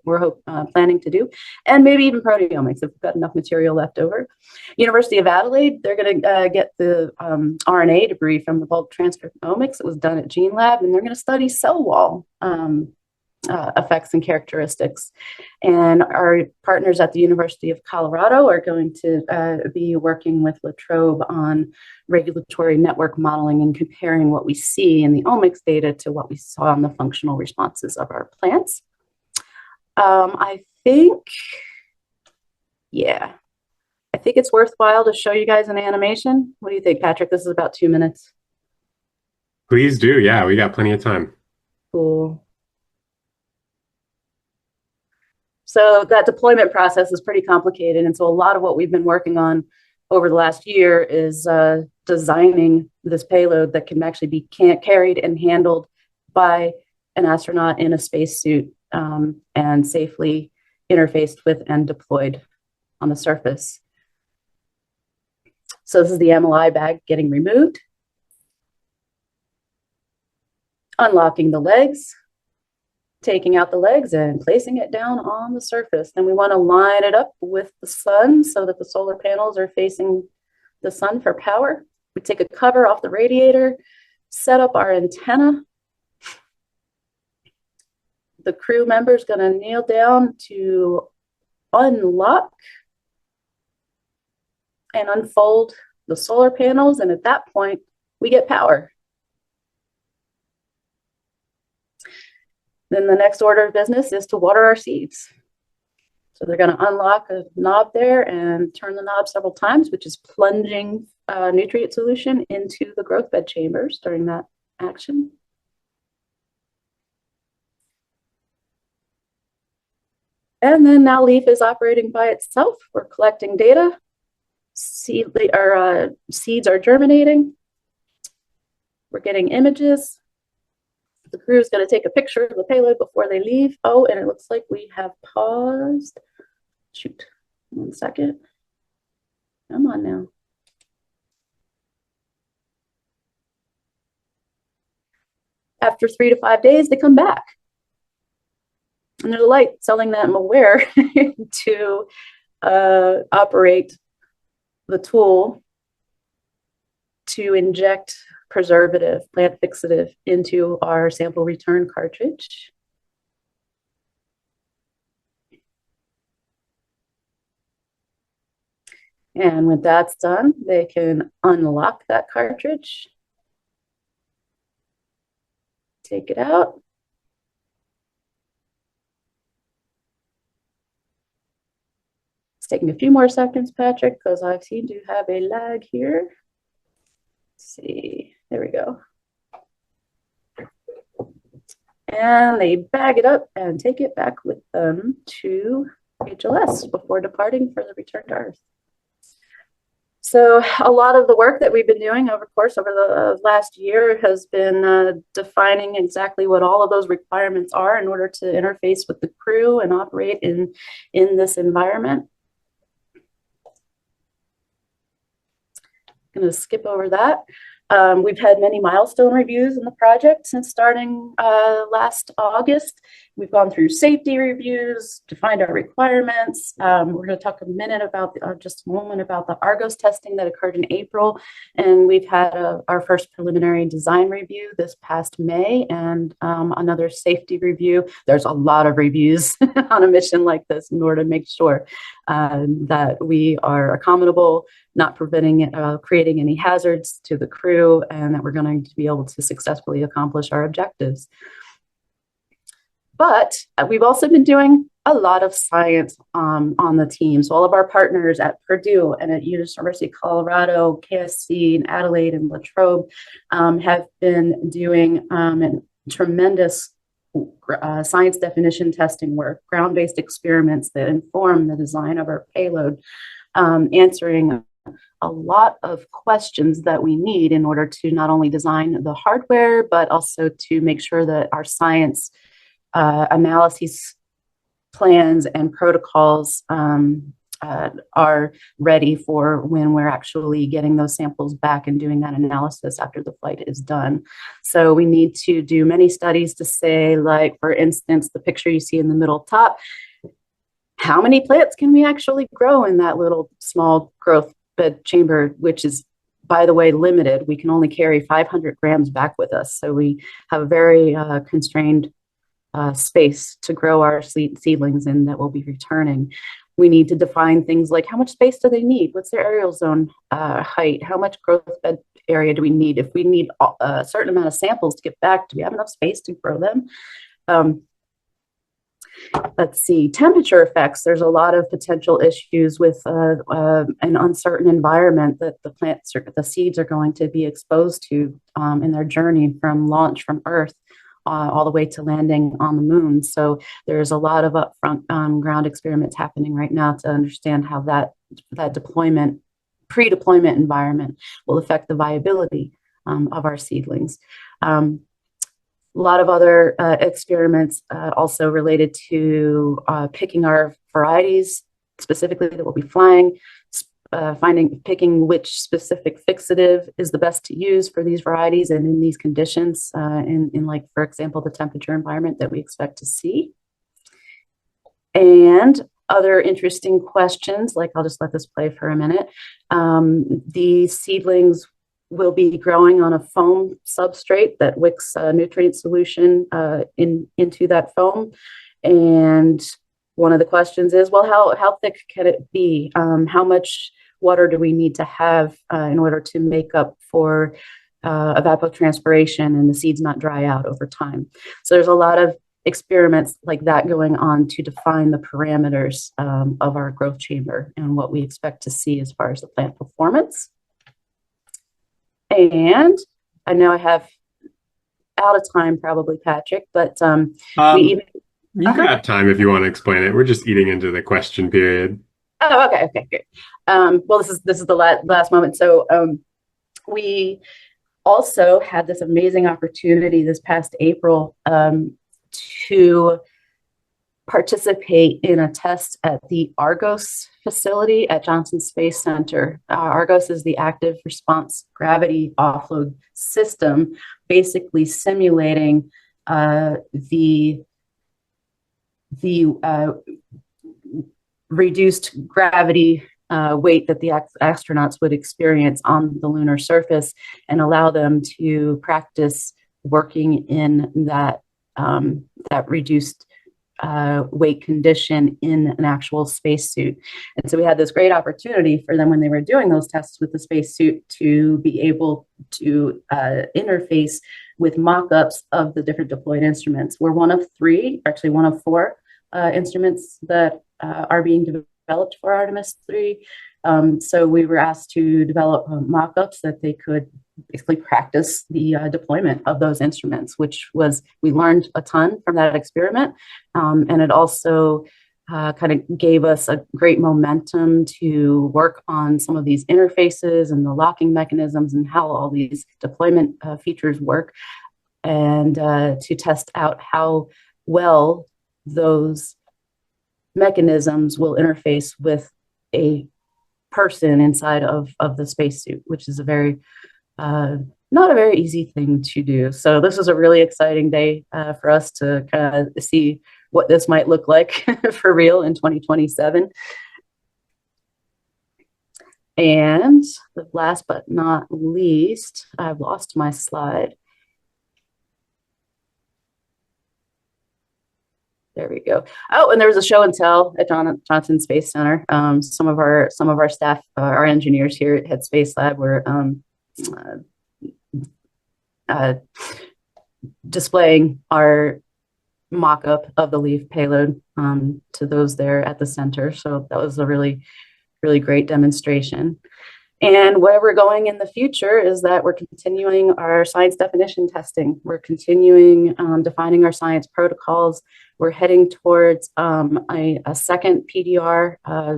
planning to do, and maybe even proteomics if we've got enough material left over. University of Adelaide, they're going to get the RNA debris from the bulk transcriptomics that was done at Gene Lab, and they're going to study cell wall effects and characteristics. And our partners at the University of Colorado are going to be working with La Trobe on regulatory network modeling and comparing what we see in the omics data to what we saw in the functional responses of our plants. I think it's worthwhile to show you guys an animation. What do you think, Patrick? This is about 2 minutes. Please do. Yeah, we got plenty of time. Cool. So that deployment process is pretty complicated. And so a lot of what we've been working on over the last year is designing this payload that can actually be carried and handled by an astronaut in a spacesuit and safely interfaced with and deployed on the surface. So this is the MLI bag getting removed, unlocking the legs, taking out the legs and placing it down on the surface. Then we want to line it up with the sun so that the solar panels are facing the sun for power. We take a cover off the radiator, set up our antenna. The crew member is going to kneel down to unlock and unfold the solar panels, and at that point, we get power. Then the next order of business is to water our seeds. So they're going to unlock a knob there and turn the knob several times, which is plunging nutrient solution into the growth bed chambers during that action. And then now Leaf is operating by itself. We're collecting data. Seeds are germinating. We're getting images. The crew is going to take a picture of the payload before they leave. Oh, and it looks like we have paused. Shoot, 1 second. Come on now. After 3 to 5 days, they come back. And there's a light telling them where to operate the tool to inject preservative, plant fixative, into our sample return cartridge. And when that's done, they can unlock that cartridge, take it out. It's taking a few more seconds, Patrick, because I seem to have a lag here. Let's see, there we go. And they bag it up and take it back with them to HLS before departing for the return to Earth. So a lot of the work that we've been doing over the last year has been defining exactly what all of those requirements are in order to interface with the crew and operate in this environment. I'm going to skip over that. We've had many milestone reviews in the project since starting last August. We've gone through safety reviews, defined our requirements. We're going to talk a minute about, just a moment, about the Argos testing that occurred in April. And we've had our first preliminary design review this past May, and another safety review. There's a lot of reviews on a mission like this in order to make sure that we are accommodable, not creating any hazards to the crew, and that we're going to be able to successfully accomplish our objectives. But we've also been doing a lot of science on the team. So all of our partners at Purdue and at University of Colorado, KSC, and Adelaide and La Trobe have been doing tremendous science definition testing work, ground-based experiments that inform the design of our payload, answering a lot of questions that we need in order to not only design the hardware, but also to make sure that our science analyses, plans, and protocols are ready for when we're actually getting those samples back and doing that analysis after the flight is done. So we need to do many studies to say, like, for instance, the picture you see in the middle top, how many plants can we actually grow in that little small growth bed chamber, which is, by the way, limited. We can only carry 500 grams back with us. So we have a very constrained space to grow our seedlings in that will be returning. We need to define things like how much space do they need? What's their aerial zone height? How much growth bed area do we need? If we need a certain amount of samples to get back, do we have enough space to grow them? Let's see, temperature effects. There's a lot of potential issues with an uncertain environment that the plants or the seeds are going to be exposed to in their journey from launch from Earth all the way to landing on the moon. So there's a lot of upfront ground experiments happening right now to understand how that deployment, pre-deployment environment will affect the viability of our seedlings. A lot of other experiments also related to picking our varieties specifically that will be flying, picking which specific fixative is the best to use for these varieties and in these conditions, in like, for example, the temperature environment that we expect to see. And other interesting questions, like I'll just let this play for a minute. The seedlings will be growing on a foam substrate that wicks nutrient solution into that foam. And one of the questions is, well, how thick can it be? How much water do we need to have in order to make up for evapotranspiration and the seeds not dry out over time? So there's a lot of experiments like that going on to define the parameters of our growth chamber and what we expect to see as far as the plant performance. And I know I have out of time probably, Patrick, but you can have time if you want to explain it. We're just eating into the question period. Oh, okay, great. Well, this is the last moment. So we also had this amazing opportunity this past April to participate in a test at the Argos facility at Johnson Space Center. Argos is the active response gravity offload system, basically simulating the reduced gravity weight that the astronauts would experience on the lunar surface and allow them to practice working in that reduced weight condition in an actual spacesuit. And so we had this great opportunity for them when they were doing those tests with the spacesuit to be able to interface with mock-ups of the different deployed instruments. We're one of four instruments that are being developed for Artemis 3. So we were asked to develop mock-ups that they could basically practice the deployment of those instruments, which was, we learned a ton from that experiment. And it also kind of gave us a great momentum to work on some of these interfaces and the locking mechanisms and how all these deployment features work, and to test out how well those mechanisms will interface with a person inside of the spacesuit, which is a very not a very easy thing to do. So this was a really exciting day for us to kind of see what this might look like for real in 2027. And the last but not least, I've lost my slide. There we go. Oh, and there was a show and tell at Johnson Space Center. Some of our staff, our engineers here at Head Space Lab were displaying our mock-up of the LEAF payload to those there at the center. So that was a really, really great demonstration. And where we're going in the future is that we're continuing our science definition testing. We're continuing defining our science protocols. We're heading towards a second PDR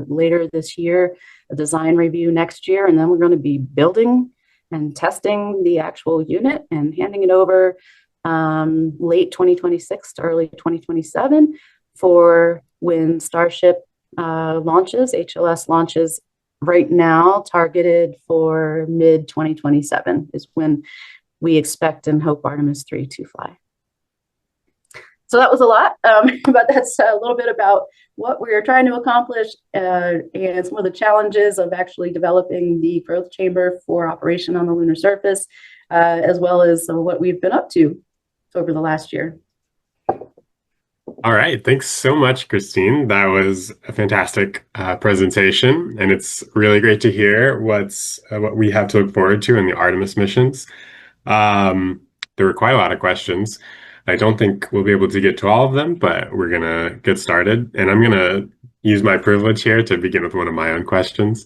later this year, a design review next year, and then we're going to be building and testing the actual unit and handing it over late 2026 to early 2027 for when Starship launches, HLS launches right now, targeted for mid 2027 is when we expect and hope Artemis 3 to fly. So that was a lot, but that's a little bit about what we're trying to accomplish and some of the challenges of actually developing the growth chamber for operation on the lunar surface, as well as what we've been up to over the last year. All right. Thanks so much, Christine. That was a fantastic presentation, and it's really great to hear what we have to look forward to in the Artemis missions. There were quite a lot of questions. I don't think we'll be able to get to all of them, but we're going to get started. And I'm going to use my privilege here to begin with one of my own questions.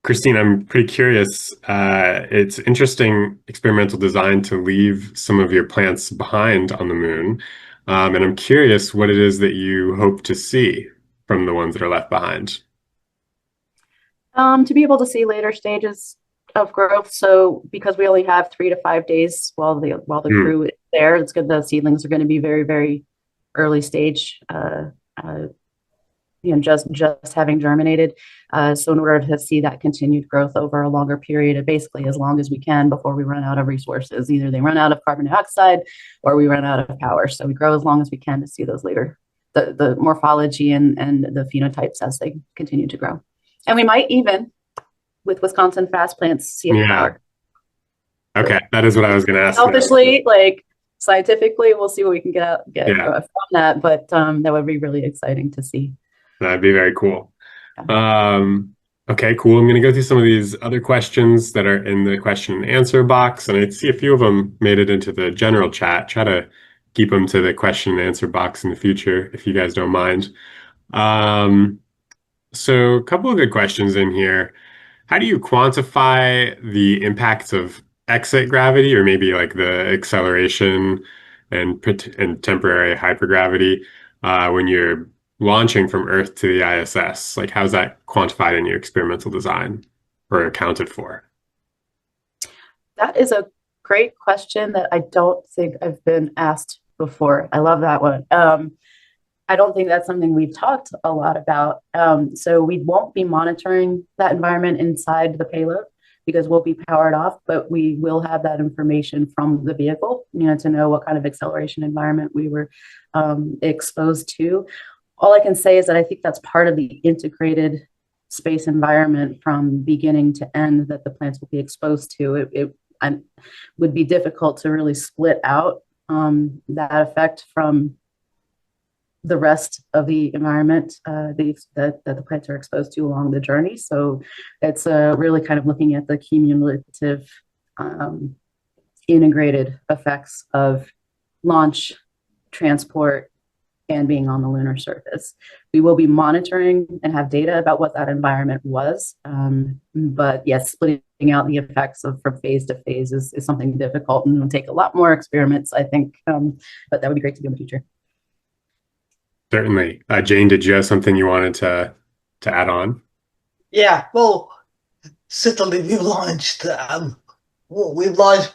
Christine, I'm pretty curious. It's interesting experimental design to leave some of your plants behind on the moon. And I'm curious what it is that you hope to see from the ones that are left behind. To be able to see later stages of growth. So because we only have 3 to 5 days while the crew is there, it's good. The seedlings are going to be very, very early stage, just having germinated. So in order to see that continued growth over a longer period, basically as long as we can before we run out of resources, either they run out of carbon dioxide or we run out of power. So we grow as long as we can to see those later, the morphology and the phenotypes as they continue to grow. And we might even, with Wisconsin fast plants, see it power. Okay, that is what I was going to ask. Selfishly, like scientifically, we'll see what we can get from that. But that would be really exciting to see. That'd be very cool. Okay, cool. I'm going to go through some of these other questions that are in the question and answer box, and I see a few of them made it into the general chat. Try to keep them to the question and answer box in the future, if you guys don't mind. So a couple of good questions in here. How do you quantify the impacts of exit gravity, or maybe like the acceleration and temporary hypergravity when you're launching from Earth to the ISS? Like, how's that quantified in your experimental design or accounted for? That is a great question that I don't think I've been asked before. I love that one. I don't think that's something we've talked a lot about. So we won't be monitoring that environment inside the payload because we'll be powered off, but we will have that information from the vehicle, to know what kind of acceleration environment we were exposed to. All I can say is that I think that's part of the integrated space environment from beginning to end that the plants will be exposed to. It would be difficult to really split out that effect from the rest of the environment that the plants are exposed to along the journey. So it's really kind of looking at the cumulative integrated effects of launch, transport, and being on the lunar surface. We will be monitoring and have data about what that environment was. But yes, splitting out the effects from phase to phase is something difficult and will take a lot more experiments, I think. But that would be great to do in the future. Certainly. Jane, did you have something you wanted to add on? Yeah, well, certainly we've launched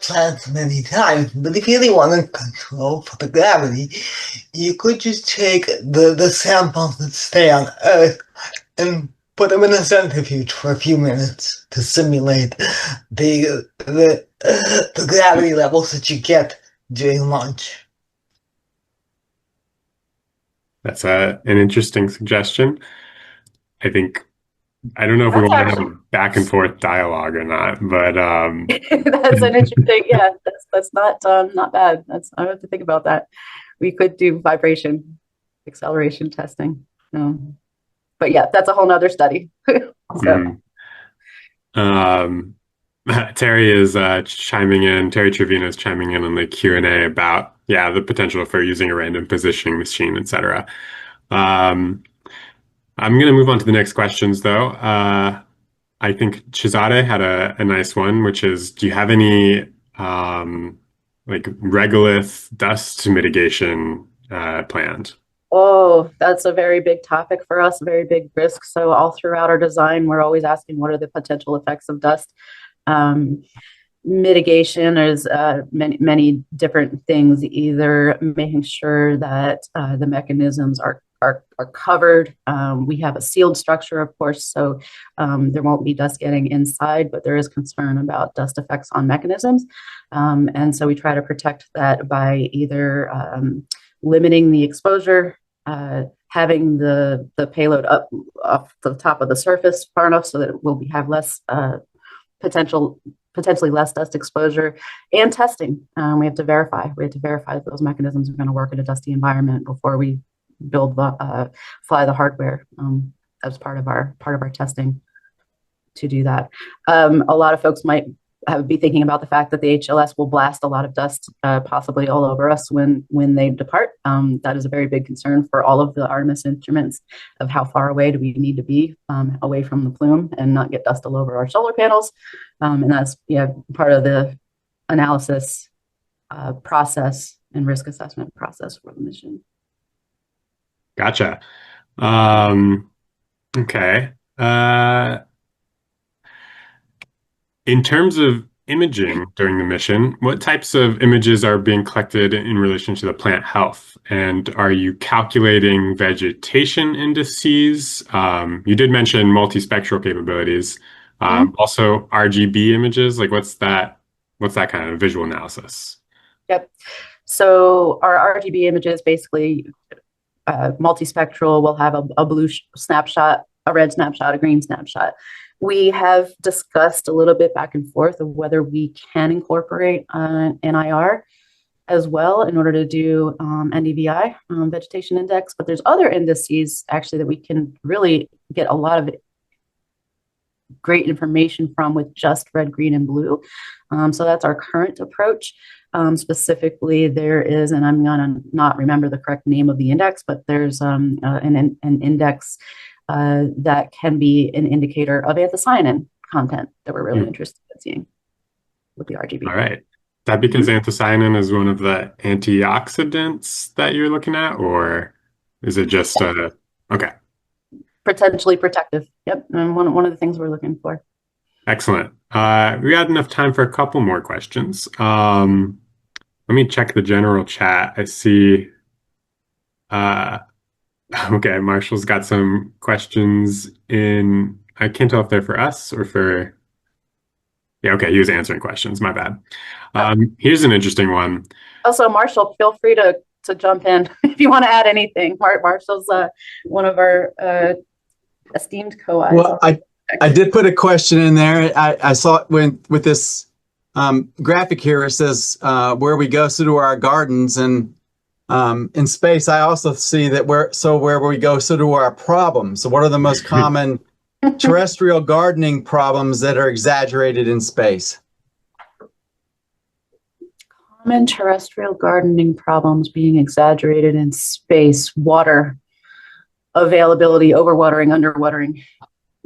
plants many times, but if you really want to control for the gravity, you could just take the samples that stay on Earth and put them in a centrifuge for a few minutes to simulate the gravity levels that you get during launch. That's an interesting suggestion. I don't know if we want to have a back and forth dialogue or not, but that's an interesting. Yeah, that's not bad. I have to think about that. We could do vibration acceleration testing. But yeah, that's a whole nother study. Terry is chiming in. Terry Trevino is chiming in on the Q&A about the potential for using a random positioning machine, etc. I'm going to move on to the next questions, though. I think Shizade had a nice one, which is, do you have any like regolith dust mitigation planned? Oh, that's a very big topic for us, a very big risk. So all throughout our design, we're always asking what are the potential effects of dust. Um, Mitigation is many different things, either making sure that the mechanisms are covered. We have a sealed structure, of course, so there won't be dust getting inside, but there is concern about dust effects on mechanisms. And so we try to protect that by either limiting the exposure, having the payload up off the top of the surface far enough so that it will have less potentially less dust exposure, and testing. We have to verify. We have to verify that those mechanisms are going to work in a dusty environment before we fly the hardware as part of our testing to do that. A lot of folks might be thinking about the fact that the HLS will blast a lot of dust, possibly all over us when they depart. That is a very big concern for all of the Artemis instruments of how far away do we need to be away from the plume and not get dust all over our solar panels. And that's part of the analysis process and risk assessment process for the mission. Gotcha. Okay. In terms of imaging during the mission, what types of images are being collected in relation to the plant health? And are you calculating vegetation indices? You did mention multispectral capabilities. Also RGB images, like what's that kind of visual analysis? Yep. So our RGB images basically multispectral will have a blue snapshot, a red snapshot, a green snapshot. We have discussed a little bit back and forth of whether we can incorporate NIR as well in order to do NDVI, vegetation index, but there's other indices actually that we can really get a lot of great information from with just red, green, and blue. So that's our current approach. Specifically, there is, and I'm going to not remember the correct name of the index, but there's an index that can be an indicator of anthocyanin content that we're really interested in seeing with the RGB. All right. Is that because anthocyanin is one of the antioxidants that you're looking at, or is it just okay? Potentially protective. Yep. And one of the things we're looking for. Excellent. We got enough time for a couple more questions. Let me check the general chat. I see. Okay, Marshall's got some questions in. I can't tell if they're for us or for. Yeah, okay, he was answering questions. My bad. Here's an interesting one. Also, Marshall, feel free to jump in if you want to add anything. Marshall's one of our esteemed co-authors. Well, I did put a question in there. I saw it with this graphic here. It says where we go, so do our gardens. And in space, I also see that where we go, so do our problems. So what are the most common terrestrial gardening problems that are exaggerated in space? Common terrestrial gardening problems being exaggerated in space: water availability, overwatering, underwatering,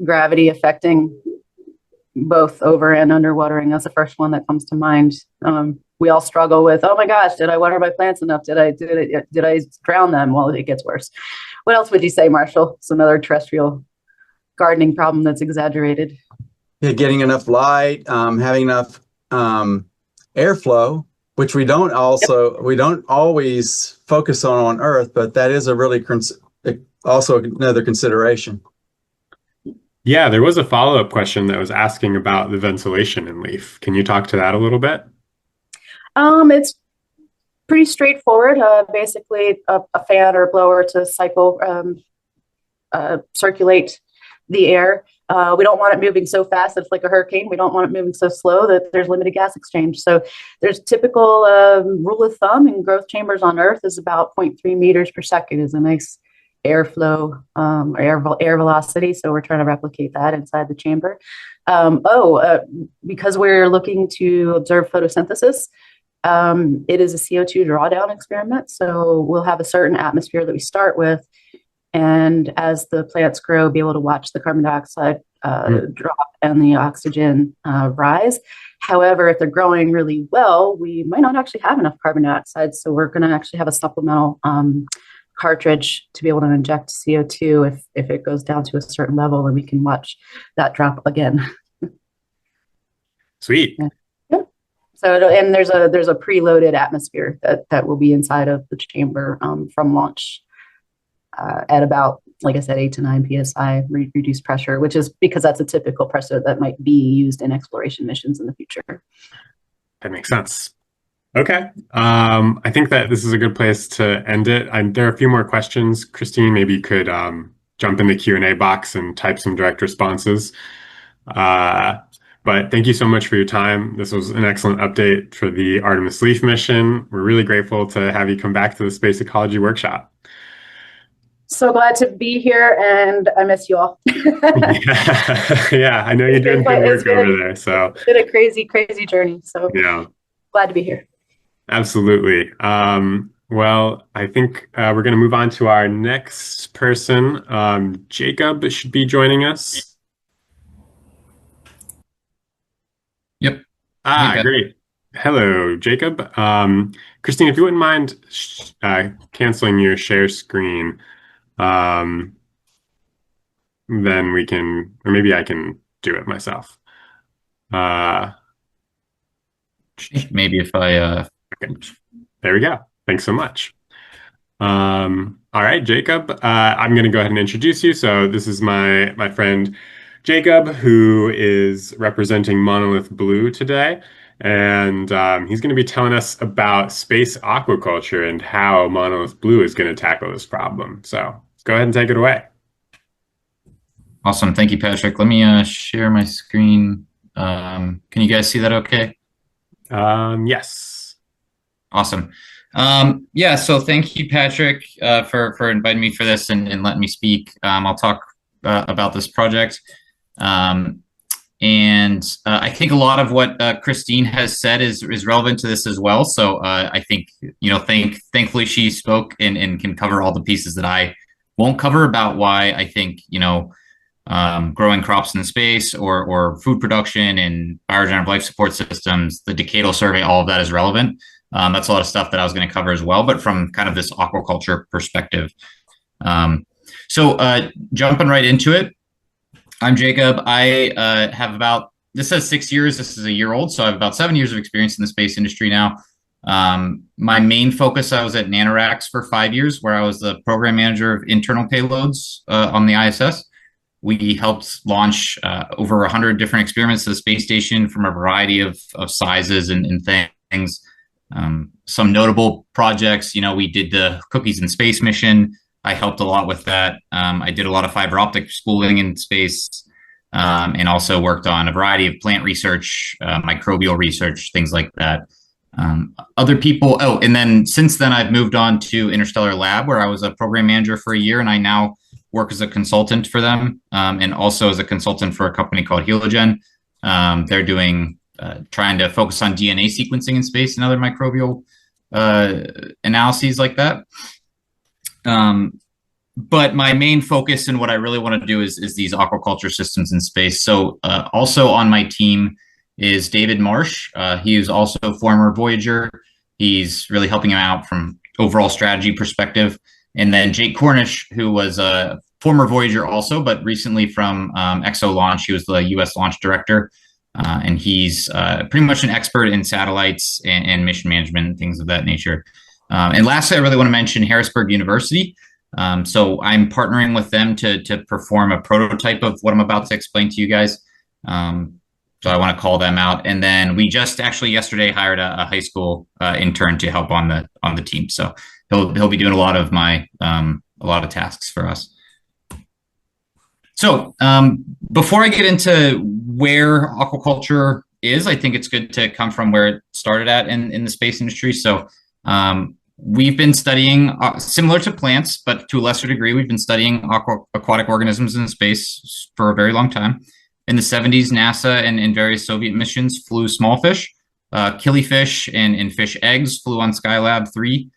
gravity affecting both over and underwatering. That's the first one that comes to mind. We all struggle with, oh my gosh, did I water my plants enough? Did I drown them? Well, it gets worse. What else would you say, Marshall? It's another terrestrial gardening problem that's exaggerated. Yeah, getting enough light, having enough airflow, which we don't always focus on Earth, but that is a really also another consideration. Yeah, there was a follow-up question that was asking about the ventilation in LEAF. Can you talk to that a little bit? It's pretty straightforward. Basically, a fan or a blower to circulate the air. We don't want it moving so fast it's like a hurricane. We don't want it moving so slow that there's limited gas exchange. So there's typical rule of thumb in growth chambers on Earth is about 0.3 meters per second is a nice airflow or air velocity. So we're trying to replicate that inside the chamber. Because we're looking to observe photosynthesis, it is a CO2 drawdown experiment. So we'll have a certain atmosphere that we start with. and as the plants grow, be able to watch the carbon dioxide drop and the oxygen rise. However, if they're growing really well, we might not actually have enough carbon dioxide. So we're going to actually have a supplemental cartridge to be able to inject CO2 if it goes down to a certain level, and we can watch that drop again. Sweet. Yeah. So, and there's a preloaded atmosphere that will be inside of the chamber from launch at about, like I said, 8 to 9 psi reduced pressure, which is because that's a typical pressure that might be used in exploration missions in the future. That makes sense. Okay. I think that this is a good place to end it. There are a few more questions. Christine, maybe you could jump in the Q&A box and type some direct responses. But thank you so much for your time. This was an excellent update for the Artemis Leaf mission. We're really grateful to have you come back to the Space Ecology Workshop. So glad to be here, and I miss you all. Yeah, I know you're doing good work over there. So it's been a crazy, crazy journey. So yeah, glad to be here. Absolutely. Well, I think we're going to move on to our next person. Jacob should be joining us. Yep. Great. Hello, Jacob. Christine, if you wouldn't mind canceling your share screen, then we can, or maybe I can do it myself. Maybe if I okay. There we go. Thanks so much. All right, Jacob, I'm going to go ahead and introduce you. So this is my friend Jacob, who is representing Monolith Blue today. And he's going to be telling us about space aquaculture and how Monolith Blue is going to tackle this problem. So go ahead and take it away. Awesome. Thank you, Patrick. Let me share my screen. Can you guys see that okay? Yes. Awesome. Yeah, so thank you, Patrick, for inviting me for this and letting me speak. I'll talk about this project. And I think a lot of what Christine has said is relevant to this as well. So I think, thankfully she spoke and can cover all the pieces that I won't cover about why I think, growing crops in space or food production and bioregenerative life support systems, the decadal survey, all of that is relevant. That's a lot of stuff that I was going to cover as well, but from kind of this aquaculture perspective. So jumping right into it, I'm Jacob. I have this says 6 years. This is a year old. So I have about 7 years of experience in the space industry now. My main focus, I was at NanoRacks for 5 years, where I was the program manager of internal payloads on the ISS. We helped launch over 100 different experiments to the space station from a variety of sizes and things. Some notable projects, we did the Cookies in Space mission. I helped a lot with that. I did a lot of fiber optic spooling in space, and also worked on a variety of plant research, microbial research, things like that. Other people, and then since then I've moved on to Interstellar Lab, where I was a program manager for a year, and I now work as a consultant for them, and also as a consultant for a company called Helogen. They're doing trying to focus on DNA sequencing in space and other microbial analyses like that. But my main focus and what I really want to do is these aquaculture systems in space. So also on my team is David Marsh. He is also a former Voyager. He's really helping him out from overall strategy perspective. And then Jake Cornish, who was a former Voyager also, but recently from EXO Launch. He was the US launch director. And he's pretty much an expert in satellites and mission management and things of that nature. And lastly, I really want to mention Harrisburg University. So I'm partnering with them to perform a prototype of what I'm about to explain to you guys. So I want to call them out. And then we just actually yesterday hired a high school intern to help on the team. So he'll be doing a lot of tasks for us. So before I get into where aquaculture is, I think it's good to come from where it started at in the space industry. So we've been studying, similar to plants, but to a lesser degree, we've been studying aquatic organisms in space for a very long time. In the 70s, NASA and various Soviet missions flew small fish. Killifish and fish eggs flew on Skylab 3.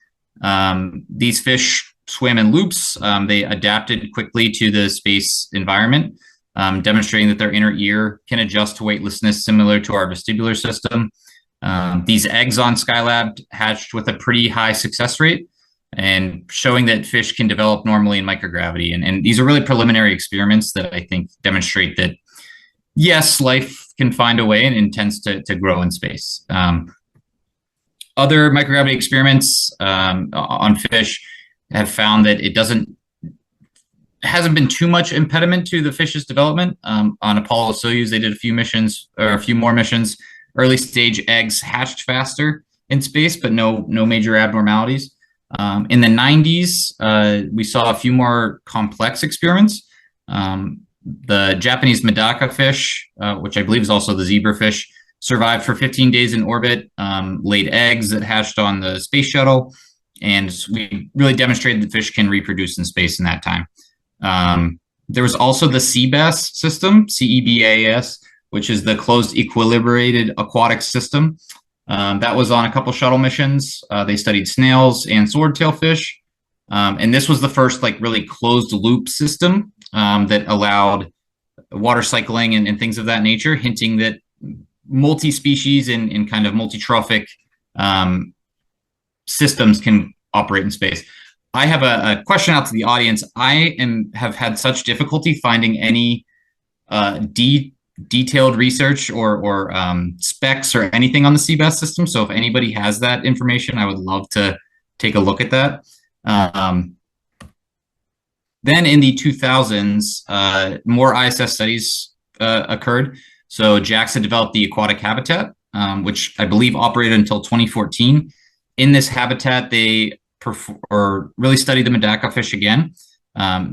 These fish swim in loops. They adapted quickly to the space environment, demonstrating that their inner ear can adjust to weightlessness similar to our vestibular system. These eggs on Skylab hatched with a pretty high success rate and showing that fish can develop normally in microgravity. And these are really preliminary experiments that I think demonstrate that, yes, life can find a way and tends to grow in space. Other microgravity experiments on fish have found that it hasn't been too much impediment to the fish's development. On Apollo Soyuz, they did a few missions or a few more missions. Early stage eggs hatched faster in space, but no major abnormalities. In the 90s, we saw a few more complex experiments. The Japanese Medaka fish, which I believe is also the zebrafish, survived for 15 days in orbit, laid eggs that hatched on the space shuttle, and we really demonstrated that fish can reproduce in space in that time. There was also the CBAS system, CEBAS, which is the closed equilibrated aquatic system. That was on a couple shuttle missions. They studied snails and swordtail fish. And this was the first really closed loop system that allowed water cycling and things of that nature, hinting that multi-species and kind of multi-trophic systems can operate in space. I have a question out to the audience. I have had such difficulty finding any detailed research or specs or anything on the CBAS system. So if anybody has that information, I would love to take a look at that. Then in the 2000s, more ISS studies occurred. So JAXA developed the aquatic habitat, which I believe operated until 2014. In this habitat, they really studied the Medaka fish again.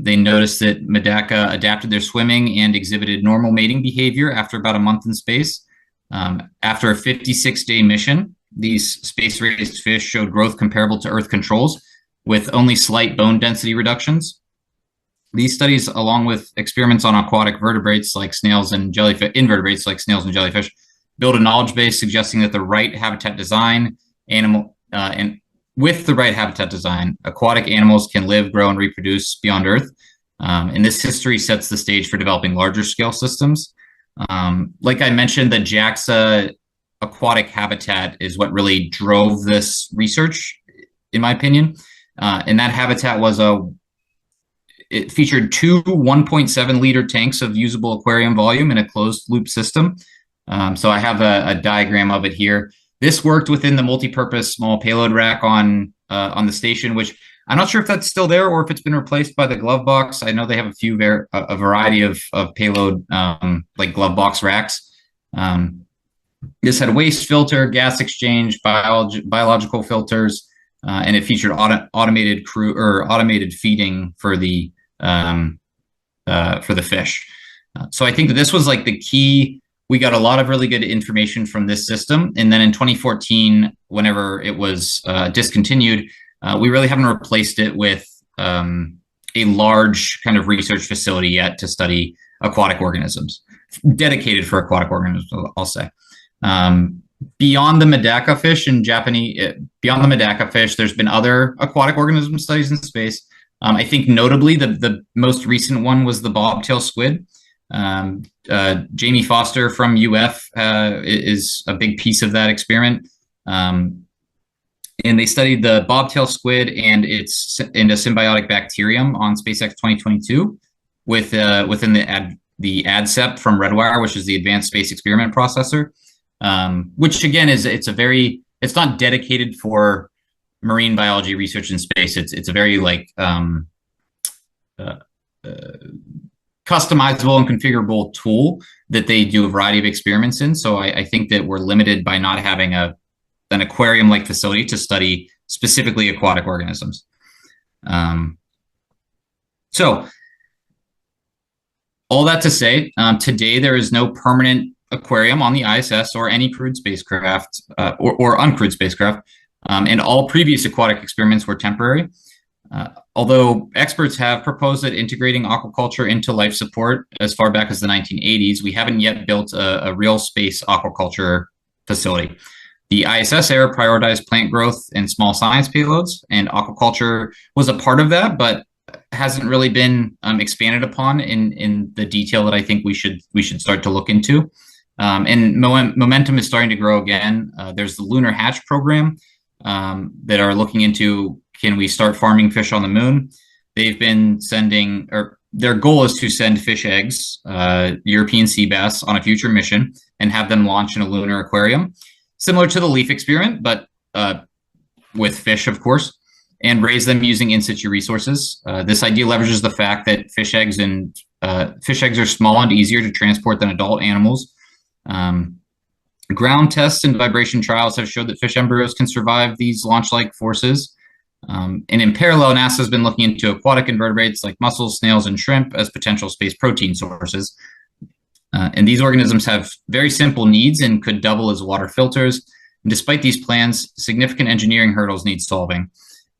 They noticed that Medaka adapted their swimming and exhibited normal mating behavior after about a month in space. After a 56-day mission, these space-raised fish showed growth comparable to Earth controls with only slight bone density reductions. These studies, along with experiments on aquatic vertebrates like snails and jellyfish, invertebrates like snails and jellyfish, build a knowledge base suggesting that the right habitat design, with the right habitat design, aquatic animals can live, grow, and reproduce beyond Earth. And this history sets the stage for developing larger scale systems. Like I mentioned, the JAXA aquatic habitat is what really drove this research, in my opinion. And that habitat it featured two 1.7 liter tanks of usable aquarium volume in a closed loop system. So I have a diagram of it here. This worked within the multi-purpose small payload rack on the station, which I'm not sure if that's still there or if it's been replaced by the glove box. I know they have a variety of payload like glove box racks. This had a waste filter, gas exchange, biological filters, and it featured automated feeding for the fish. So I think that this was the key. We got a lot of really good information from this system. And then in 2014, whenever it was discontinued, we really haven't replaced it with a large kind of research facility yet to study aquatic organisms, dedicated for aquatic organisms, I'll say. Beyond the Medaka fish beyond the Medaka fish, there's been other aquatic organism studies in space. I think notably the most recent one was the bobtail squid. Jamie Foster from UF is a big piece of that experiment. And they studied the bobtail squid and a symbiotic bacterium on SpaceX 2022 within the ADSEP from Redwire, which is the Advanced Space Experiment Processor, which again it's not dedicated for marine biology research in space. It's a very customizable and configurable tool that they do a variety of experiments in. So I think that we're limited by not having an aquarium-like facility to study specifically aquatic organisms. So all that to say, today there is no permanent aquarium on the ISS or any crewed spacecraft or uncrewed spacecraft, and all previous aquatic experiments were temporary. Although experts have proposed that integrating aquaculture into life support as far back as the 1980s, we haven't yet built a real space aquaculture facility. The ISS era prioritized plant growth and small science payloads, and aquaculture was a part of that, but hasn't really been expanded upon in the detail that I think we should start to look into. And momentum is starting to grow again. There's the Lunar Hatch program that are looking into, can we start farming fish on the moon? They've been sending, or their goal is to send fish eggs, European sea bass, on a future mission and have them launch in a lunar aquarium, similar to the LEAF experiment, but with fish, of course, and raise them using in situ resources. This idea leverages the fact that fish eggs are small and easier to transport than adult animals. Ground tests and vibration trials have showed that fish embryos can survive these launch-like forces. And in parallel, NASA has been looking into aquatic invertebrates like mussels, snails, and shrimp as potential space protein sources. And these organisms have very simple needs and could double as water filters. And despite these plans, significant engineering hurdles need solving.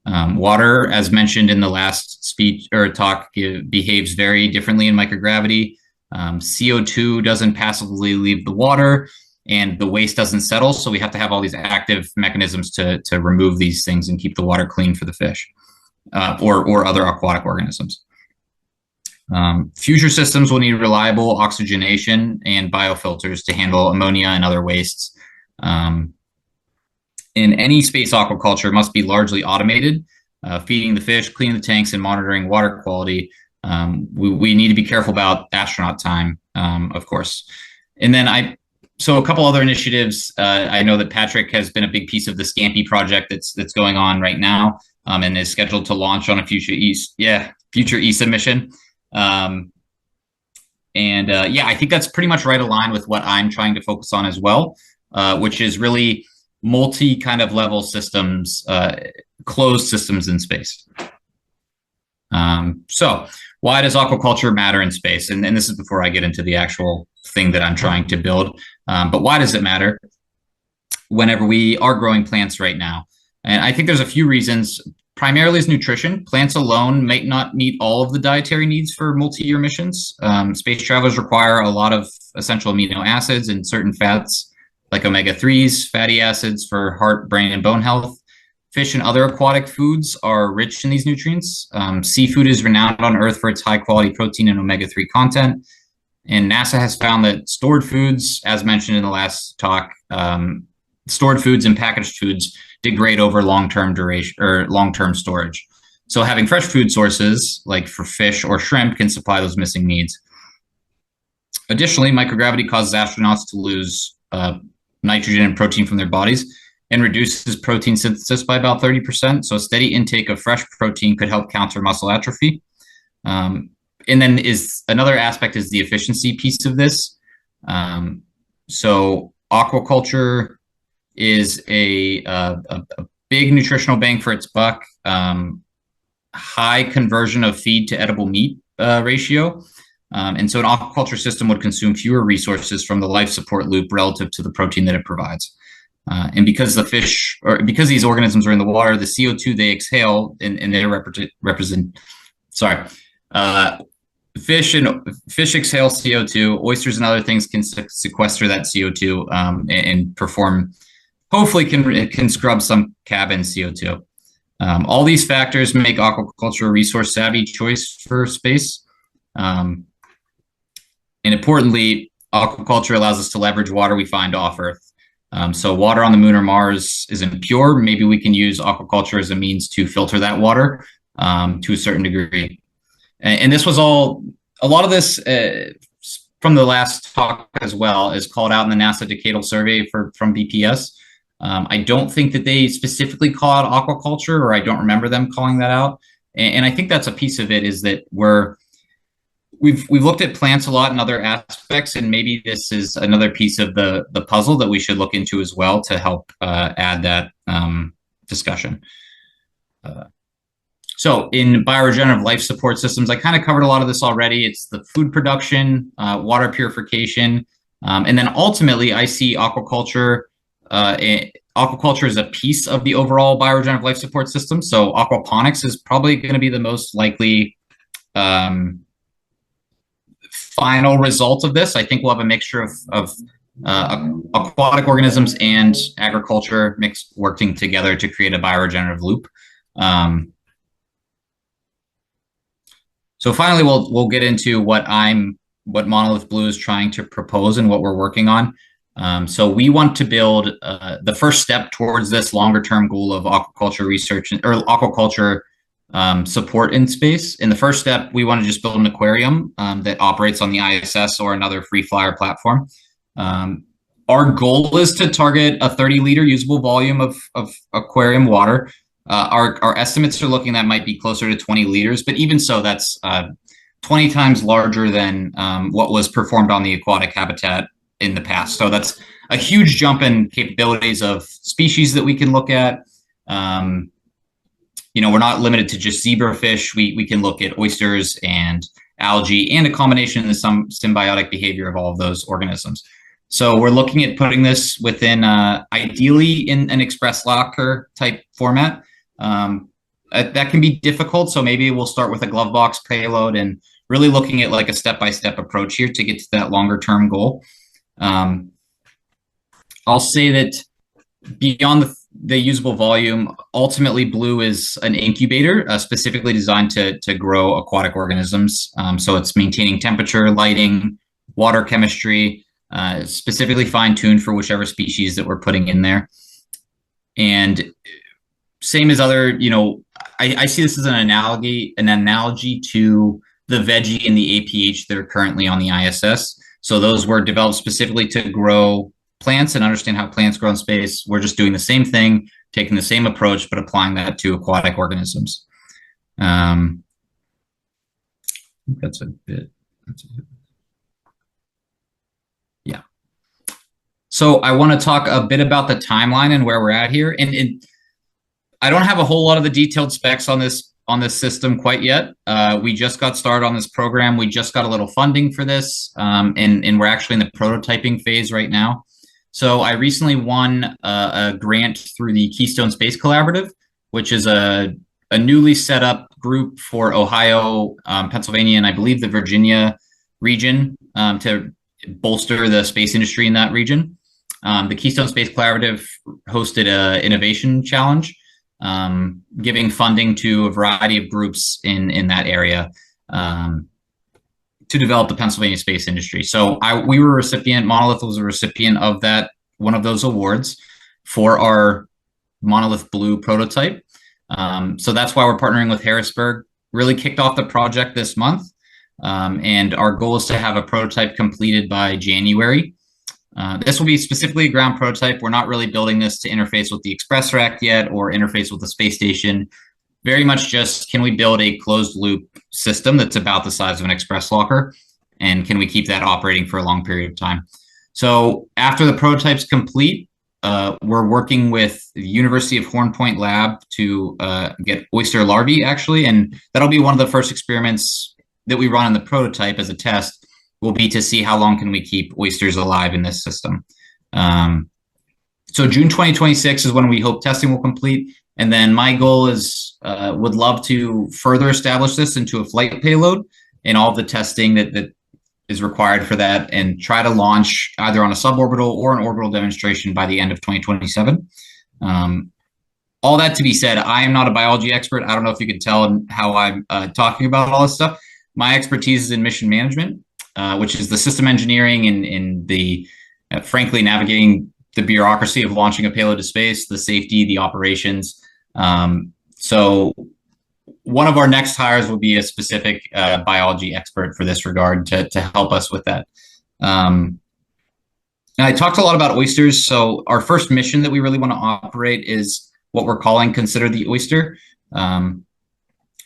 Water, as mentioned in the last speech or talk, behaves very differently in microgravity. CO2 doesn't passively leave the water, and the waste doesn't settle. So we have to have all these active mechanisms to remove these things and keep the water clean for the fish or other aquatic organisms. Future systems will need reliable oxygenation and biofilters to handle ammonia and other wastes. In any space aquaculture must be largely automated, feeding the fish, cleaning the tanks, and monitoring water quality. We need to be careful about astronaut time, of course. And then so a couple other initiatives. I know that Patrick has been a big piece of the Scampi project that's going on right now, and is scheduled to launch on a future ESA mission. I think that's pretty much right aligned with what I'm trying to focus on as well, which is really multi kind of level systems, closed systems in space. So why does aquaculture matter in space? And this is before I get into the actual thing that I'm trying to build. But why does it matter whenever we are growing plants right now? And I think there's a few reasons. Primarily is nutrition. Plants alone might not meet all of the dietary needs for multi-year missions. Space travelers require a lot of essential amino acids and certain fats like omega-3s, fatty acids for heart, brain, and bone health. Fish and other aquatic foods are rich in these nutrients. Seafood is renowned on Earth for its high-quality protein and omega-3 content. And NASA has found that stored foods, as mentioned in the last talk, stored foods and packaged foods degrade over long-term duration or long-term storage. So having fresh food sources, like for fish or shrimp, can supply those missing needs. Additionally, microgravity causes astronauts to lose nitrogen and protein from their bodies and reduces protein synthesis by about 30%. So a steady intake of fresh protein could help counter muscle atrophy. And then another aspect is the efficiency piece of this. So aquaculture is a big nutritional bang for its buck, high conversion of feed to edible meat ratio. And so an aquaculture system would consume fewer resources from the life support loop relative to the protein that it provides. And because because these organisms are in the water, the CO2 they exhale and they fish exhale CO2. Oysters and other things can sequester that CO2 and perform. Hopefully, can scrub some cabin CO2. All these factors make aquaculture a resource savvy choice for space. And importantly, aquaculture allows us to leverage water we find off Earth. So water on the moon or Mars isn't pure. Maybe we can use aquaculture as a means to filter that water to a certain degree. And this was a lot of this from the last talk as well is called out in the NASA Decadal Survey from BPS. I don't think that they specifically call out aquaculture, or I don't remember them calling that out. And I think that's a piece of it, is that we've looked at plants a lot in other aspects, and maybe this is another piece of the puzzle that we should look into as well to help add that discussion. So in bioregenerative life support systems, I kind of covered a lot of this already. It's the food production, water purification, and then ultimately I see aquaculture. Aquaculture is a piece of the overall bioregenerative life support system. So aquaponics is probably going to be the most likely final result of this. I think we'll have a mixture of aquatic organisms and agriculture working together to create a bioregenerative loop. So finally, we'll get into what Monolith Blue is trying to propose and what we're working on. So we want to build the first step towards this longer term goal of aquaculture research or aquaculture support in space. In the first step, we want to just build an aquarium that operates on the ISS or another free flyer platform. Our goal is to target a 30-liter usable volume of aquarium water. Our estimates are looking that might be closer to 20 liters, but even so, that's 20 times larger than what was performed on the aquatic habitat in the past. So that's a huge jump in capabilities of species that we can look at. We're not limited to just zebrafish. We can look at oysters and algae and a combination of some symbiotic behavior of all of those organisms. So we're looking at putting this within, ideally in an express locker type format. That can be difficult. So maybe we'll start with a glove box payload and really looking at like a step-by-step approach here to get to that longer term goal. I'll say that beyond the usable volume, ultimately Blue is an incubator specifically designed to grow aquatic organisms. So it's maintaining temperature, lighting, water chemistry, specifically fine-tuned for whichever species that we're putting in there. And same as other, I see this as an analogy to the veggie and the APH that are currently on the ISS. So those were developed specifically to grow plants and understand how plants grow in space. We're just doing the same thing, taking the same approach, but applying that to aquatic organisms. That's a bit. Yeah. So I want to talk a bit about the timeline and where we're at here. And I don't have a whole lot of the detailed specs on this system quite yet. We just got started on this program. We just got a little funding for this, and we're actually in the prototyping phase right now. So I recently won a grant through the Keystone Space Collaborative, which is a newly set up group for Ohio, Pennsylvania, and I believe the Virginia region to bolster the space industry in that region. The Keystone Space Collaborative hosted an innovation challenge, giving funding to a variety of groups in that area to develop the Pennsylvania space industry. So we were a recipient, Monolith was a recipient of one of those awards for our Monolith Blue prototype. So that's why we're partnering with Harrisburg, really kicked off the project this month. And our goal is to have a prototype completed by January. This will be specifically a ground prototype. We're not really building this to interface with the Express Rack yet or interface with the space station. Very much just, can we build a closed loop system that's about the size of an Express locker? And can we keep that operating for a long period of time? So after the prototype's complete, we're working with the University of Horn Point Lab to get oyster larvae, actually. And that'll be one of the first experiments that we run in the prototype as a test, will be to see how long can we keep oysters alive in this system. So June 2026 is when we hope testing will complete. And then my goal is, would love to further establish this into a flight payload and all of the testing that is required for that, and try to launch either on a suborbital or an orbital demonstration by the end of 2027. All that to be said, I am not a biology expert. I don't know if you can tell how I'm talking about all this stuff. My expertise is in mission management, which is the system engineering and the, frankly, navigating the bureaucracy of launching a payload to space, the safety, the operations. So one of our next hires will be a specific biology expert for this regard to help us with that. And I talked a lot about oysters. So our first mission that we really want to operate is what we're calling Consider the Oyster.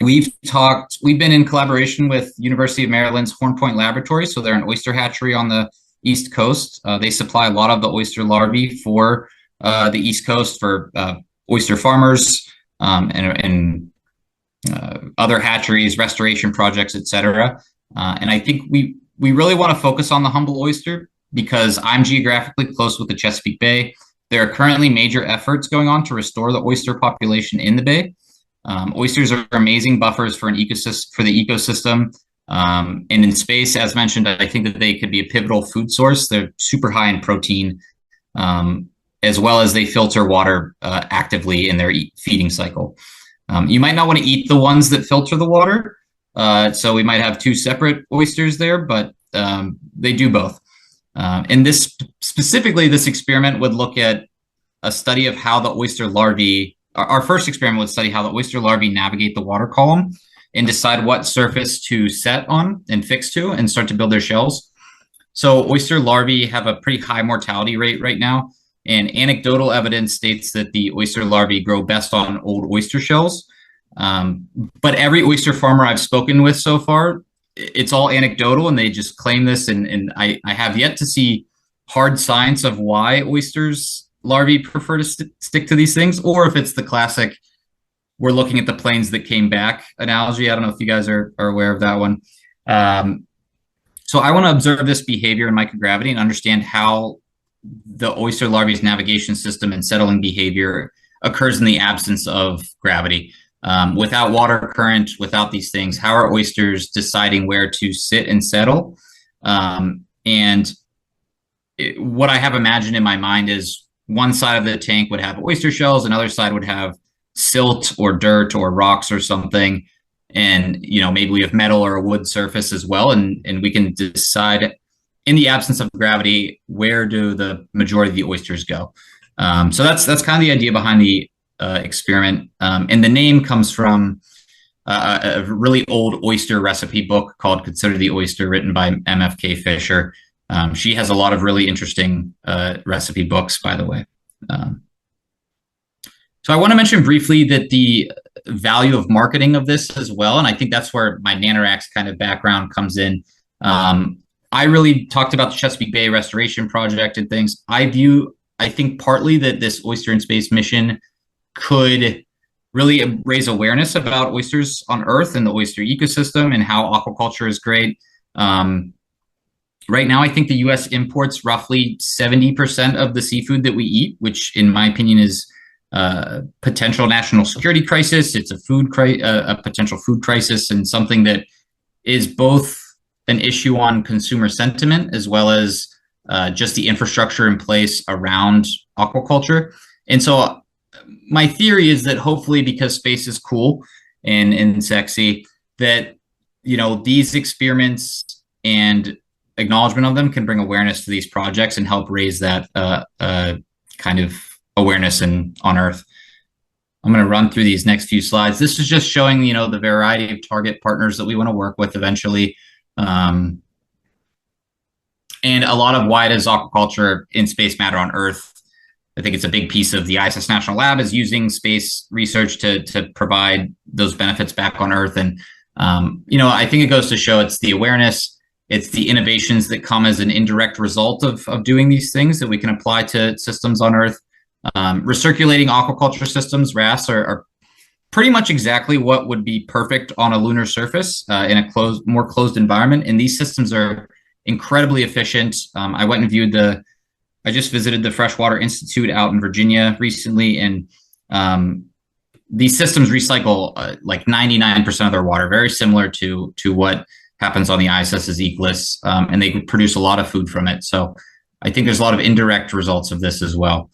We've been in collaboration with University of Maryland's Horn Point Laboratory. So they're an oyster hatchery on the East Coast. They supply a lot of the oyster larvae for the East Coast for oyster farmers and other hatcheries, restoration projects, etc. And I think we really want to focus on the humble oyster because I'm geographically close with the Chesapeake Bay. There are currently major efforts going on to restore the oyster population in the bay. Oysters are amazing buffers for the ecosystem. And in space, as mentioned, I think that they could be a pivotal food source. They're super high in protein, as well as they filter water actively in their feeding cycle. You might not want to eat the ones that filter the water. So we might have two separate oysters there, but they do both. And this specifically, this experiment would look at a study of how the oyster larvae, our first experiment would study how the oyster larvae navigate the water column and decide what surface to set on and fix to and start to build their shells. So oyster larvae have a pretty high mortality rate right now. And anecdotal evidence states that the oyster larvae grow best on old oyster shells. But every oyster farmer I've spoken with so far, it's all anecdotal and they just claim this. And I have yet to see hard science of why oysters larvae prefer to stick to these things, or if it's the classic, we're looking at the planes that came back analogy. I don't know if you guys are aware of that one. So I want to observe this behavior in microgravity and understand how the oyster larvae's navigation system and settling behavior occurs in the absence of gravity. Without water current, without these things, how are oysters deciding where to sit and settle? What I have imagined in my mind is one side of the tank would have oyster shells, another side would have silt or dirt or rocks or something. And, maybe we have metal or a wood surface as well. And we can decide in the absence of gravity, where do the majority of the oysters go? So that's kind of the idea behind the experiment. And the name comes from a really old oyster recipe book called Consider the Oyster, written by MFK Fisher. She has a lot of really interesting recipe books, by the way. So I want to mention briefly that the value of marketing of this as well, and I think that's where my NanoRacks kind of background comes in. I really talked about the Chesapeake Bay Restoration Project and things. I think partly that this Oyster in Space mission could really raise awareness about oysters on Earth and the oyster ecosystem and how aquaculture is great. Right now, I think the U.S. imports roughly 70% of the seafood that we eat, which in my opinion is a potential national security crisis. It's a potential food crisis, and something that is both an issue on consumer sentiment as well as just the infrastructure in place around aquaculture. And so my theory is that hopefully, because space is cool and sexy, that these experiments and acknowledgement of them can bring awareness to these projects and help raise that kind of awareness on Earth. I'm going to run through these next few slides. This is just showing, the variety of target partners that we want to work with eventually. And a lot of why does aquaculture in space matter on Earth? I think it's a big piece of the ISS National Lab is using space research to provide those benefits back on Earth. And, I think it goes to show it's the awareness, it's the innovations that come as an indirect result of doing these things that we can apply to systems on Earth. Recirculating aquaculture systems, RAS, are pretty much exactly what would be perfect on a lunar surface in a more closed environment. And these systems are incredibly efficient. I just visited the Freshwater Institute out in Virginia recently, and these systems recycle like 99% of their water, very similar to what happens on the ISS's Eclipse, and they produce a lot of food from it. So I think there's a lot of indirect results of this as well.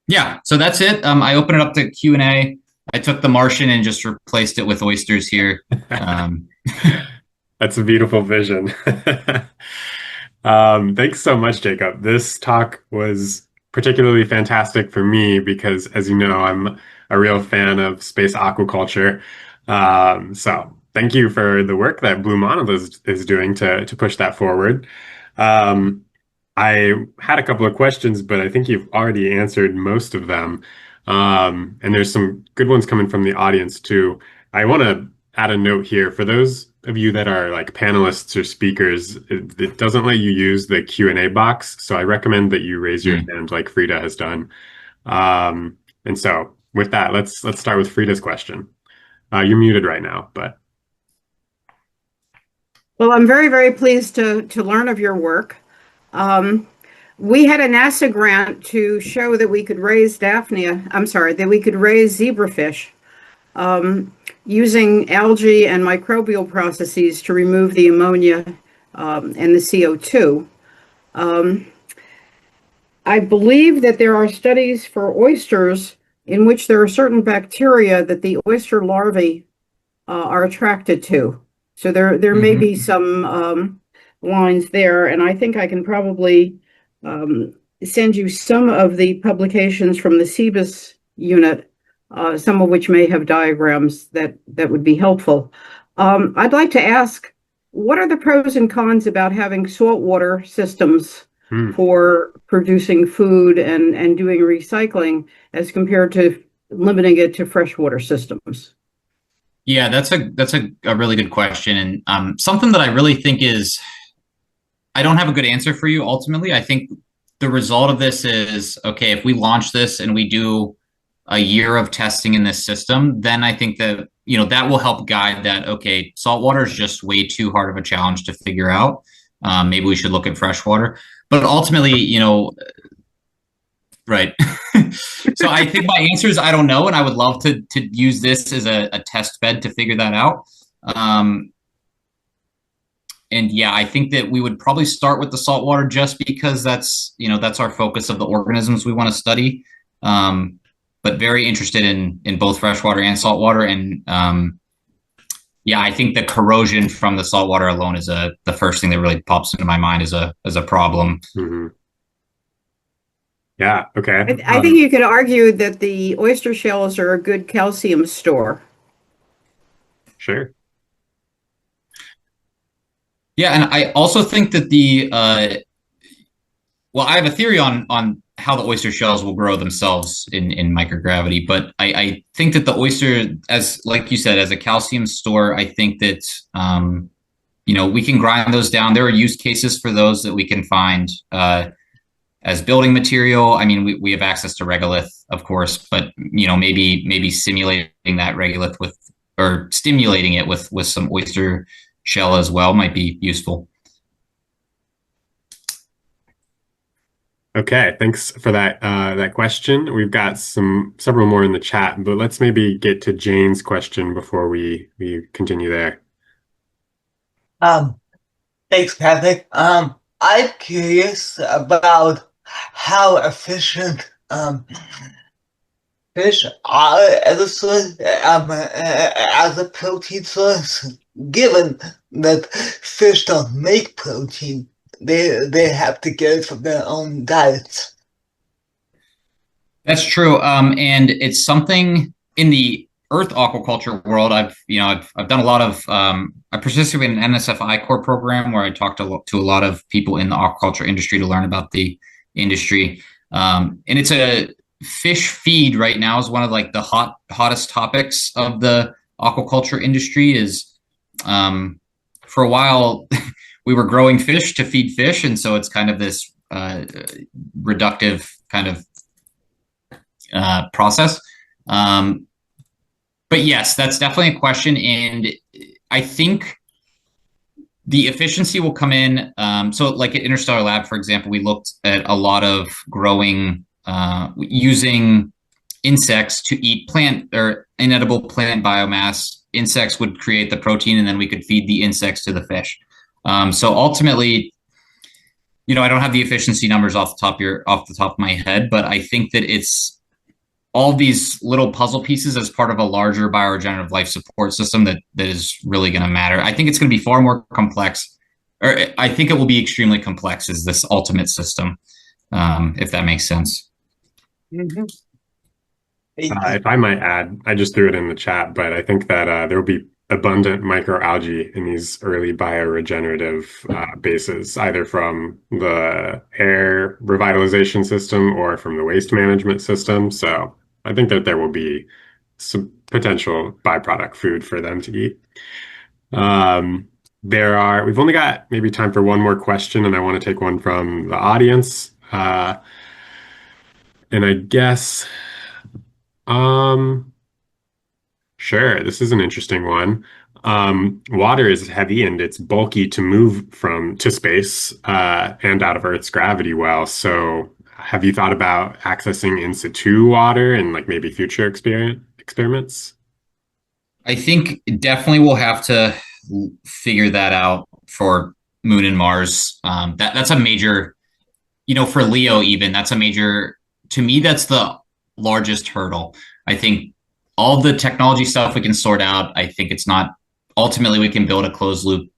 Yeah, so that's it. I open it up to Q&A. I took the Martian and just replaced it with oysters here. That's a beautiful vision. Thanks so much, Jacob. This talk was particularly fantastic for me because, as you know, I'm a real fan of space aquaculture. So thank you for the work that Blue Monolith is doing to push that forward. I had a couple of questions, but I think you've already answered most of them. And there's some good ones coming from the audience too. I want to add a note here for those of you that are like panelists or speakers. It doesn't let you use the Q&A box, so I recommend that you raise your hand like Frida has done. And so with that, let's start with Frida's question. You're muted right now, but. Well, I'm very, very pleased to learn of your work. We had a NASA grant to show that we could raise zebrafish. using algae and microbial processes to remove the ammonia and the CO2. I believe that there are studies for oysters in which there are certain bacteria that the oyster larvae are attracted to. So there may be some lines there, and I think I can probably send you some of the publications from the CBIS unit, some of which may have diagrams that would be helpful. I'd like to ask, what are the pros and cons about having saltwater systems for producing food and doing recycling as compared to limiting it to freshwater systems? Yeah, that's a really good question, and something that I really think is I don't have a good answer for you. Ultimately, I think the result of this is okay. If we launch this and we do a year of testing in this system, then I think that that will help guide that. Okay, saltwater is just way too hard of a challenge to figure out. Maybe we should look at freshwater. But ultimately, right. So I think my answer is I don't know, and I would love to use this as a test bed to figure that out. And yeah, I think that we would probably start with the saltwater just because that's our focus of the organisms we want to study. But very interested in both freshwater and saltwater, and yeah, I think the corrosion from the saltwater alone is the first thing that really pops into my mind as a problem. Mm-hmm. Yeah. Okay. I think you could argue that the oyster shells are a good calcium store. Sure. Yeah, and I also think that well, I have a theory on how the oyster shells will grow themselves in microgravity, but I think that the oyster, as like you said, as a calcium store, I think that we can grind those down. There are use cases for those that we can find as building material. I mean, we have access to regolith, of course, but maybe simulating that regolith or stimulating it with some oyster shell as well might be useful. Okay, thanks for that question. We've got several more in the chat, but let's maybe get to Jane's question before we continue there. Thanks, Patrick. I'm curious about how efficient fish are as a source, as a protein source, given that fish don't make protein. They have to get it from their own diets. That's true, and it's something in the earth aquaculture world. I've done a lot of. I participated in an NSF Corps program where I talked to a lot of people in the aquaculture industry to learn about the industry, and it's a fish feed right now is one of like the hottest topics of the aquaculture industry. Is for a while. We were growing fish to feed fish, and so it's kind of this reductive kind of process. But yes, that's definitely a question, and I think the efficiency will come in. So like at Interstellar Lab, for example, we looked at a lot of growing using insects to eat plant or inedible plant biomass. Insects would create the protein, and then we could feed the insects to the fish. So ultimately, I don't have the efficiency numbers off the top of my head, but I think that it's all these little puzzle pieces as part of a larger bioregenerative life support system that is really going to matter. I think it's going to be far more complex, or I think it will be extremely complex as this ultimate system, if that makes sense. Mm-hmm. If I might add, I just threw it in the chat, but I think that there will be abundant microalgae in these early bioregenerative bases, either from the air revitalization system or from the waste management system. So I think that there will be some potential byproduct food for them to eat. We've only got maybe time for one more question, and I want to take one from the audience. And I guess, sure, this is an interesting one. Water is heavy and it's bulky to move to space and out of Earth's gravity well. So have you thought about accessing in situ water and like maybe future experiments? I think definitely we'll have to figure that out for Moon and Mars. That's a major, for Leo even, that's a major, to me, that's the largest hurdle. I think all the technology stuff we can sort out. I think it's not, ultimately we can build a closed loop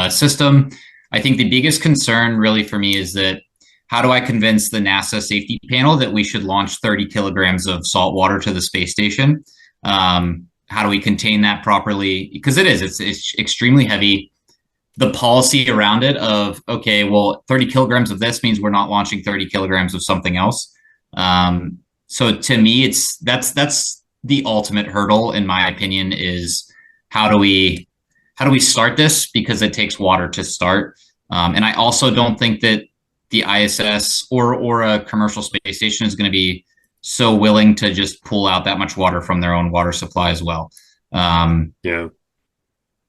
system. I think the biggest concern really for me is that how do I convince the NASA safety panel that we should launch 30 kilograms of salt water to the space station? How do we contain that properly? Because it's extremely heavy. The policy around it of, okay, well, 30 kilograms of this means we're not launching 30 kilograms of something else. So to me, that's the ultimate hurdle, in my opinion, is how do we start this, because it takes water to start. And I also don't think that the ISS or a commercial space station is going to be so willing to just pull out that much water from their own water supply as well. Yeah.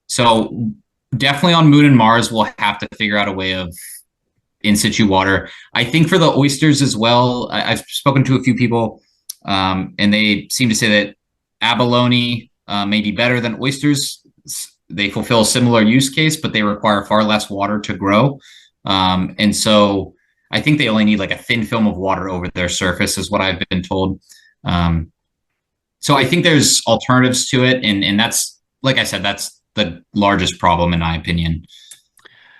So definitely on Moon and Mars, we'll have to figure out a way of in situ water. I think for the oysters as well, I've spoken to a few people, and they seem to say that abalone may be better than oysters. They fulfill a similar use case, but they require far less water to grow. And so I think they only need like a thin film of water over their surface, is what I've been told. So I think there's alternatives to it. And that's, like I said, that's the largest problem in my opinion.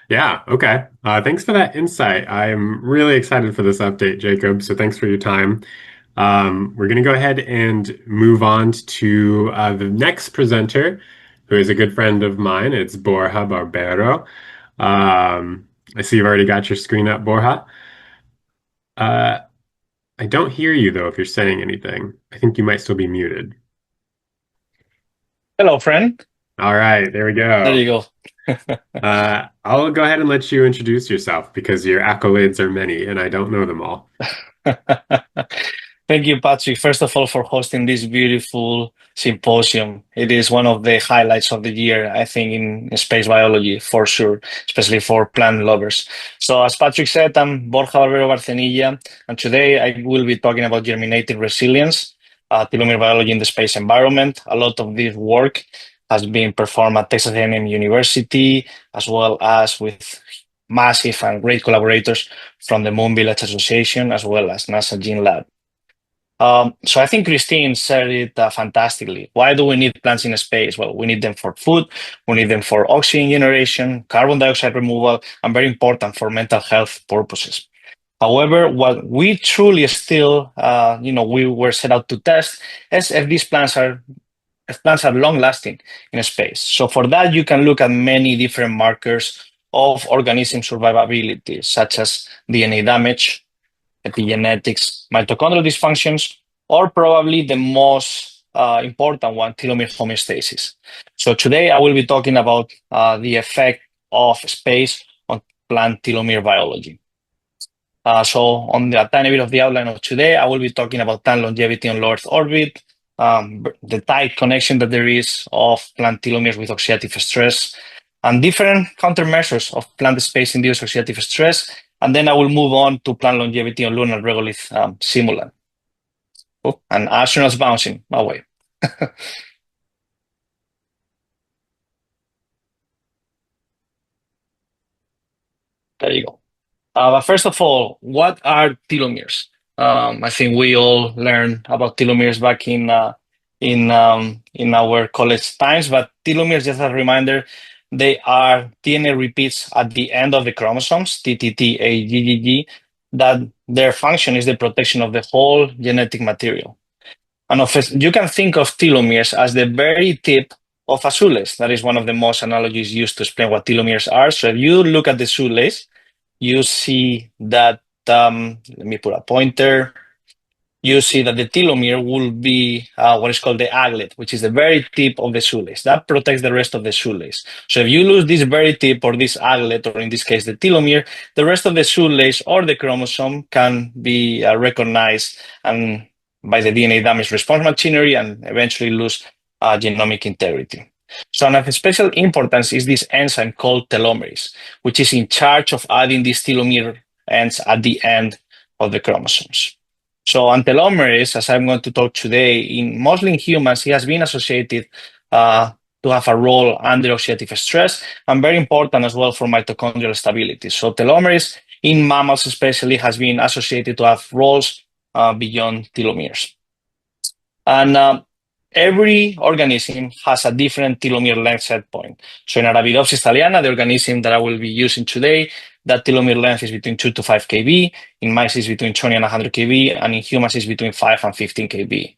Yeah. Okay. Thanks for that insight. I'm really excited for this update, Jacob. So thanks for your time. We're going to go ahead and move on to the next presenter, who is a good friend of mine. It's Borja Barbero. I see you've already got your screen up, Borja. I don't hear you, though, if you're saying anything. I think you might still be muted. Hello, friend. All right, there we go. There you go. I'll go ahead and let you introduce yourself because your accolades are many and I don't know them all. Thank you, Patrick, first of all, for hosting this beautiful symposium. It is one of the highlights of the year, I think, in space biology, for sure, especially for plant lovers. So, as Patrick said, I'm Borja Barbero Barcenilla, and today I will be talking about germinating resilience, telomere biology in the space environment. A lot of this work has been performed at Texas A&M University, as well as with massive and great collaborators from the Moon Village Association, as well as NASA Gene Lab. So I think Christine said it fantastically. Why do we need plants in space? Well, we need them for food, we need them for oxygen generation, carbon dioxide removal, and very important for mental health purposes. However, what we truly still, we were set out to test is if plants are long-lasting in space. So for that, you can look at many different markers of organism survivability, such as DNA damage, epigenetics, mitochondrial dysfunctions, or probably the most important one, telomere homeostasis. So today I will be talking about the effect of space on plant telomere biology. So on the tiny bit of the outline of today, I will be talking about plant longevity on low Earth orbit, the tight connection that there is of plant telomeres with oxidative stress, and different countermeasures of plant space-induced oxidative stress. And then I will move on to plant longevity on lunar regolith simulant. Oh, and astronauts bouncing my way. There you go. But first of all, what are telomeres? I think we all learned about telomeres back in our college times, but telomeres, just a reminder, they are DNA repeats at the end of the chromosomes, TTT-AGGG, that their function is the protection of the whole genetic material. And you can think of telomeres as the very tip of a shoelace. That is one of the most analogies used to explain what telomeres are. So if you look at the shoelace, you see that, let me put a pointer. You see that the telomere will be what is called the aglet, which is the very tip of the shoelace. That protects the rest of the shoelace. So if you lose this very tip or this aglet, or in this case, the telomere, the rest of the shoelace or the chromosome can be recognized and by the DNA damage response machinery and eventually lose genomic integrity. So of special importance is this enzyme called telomerase, which is in charge of adding these telomere ends at the end of the chromosomes. So telomerase, as I'm going to talk today, mostly in humans, it has been associated to have a role under oxidative stress, and very important as well for mitochondrial stability. So telomerase in mammals especially has been associated to have roles beyond telomeres. And every organism has a different telomere length set point. So in Arabidopsis thaliana, the organism that I will be using today, that telomere length is between 2 to 5 kb. In mice is between 20 and 100 kb, and in humans is between 5 and 15 kb.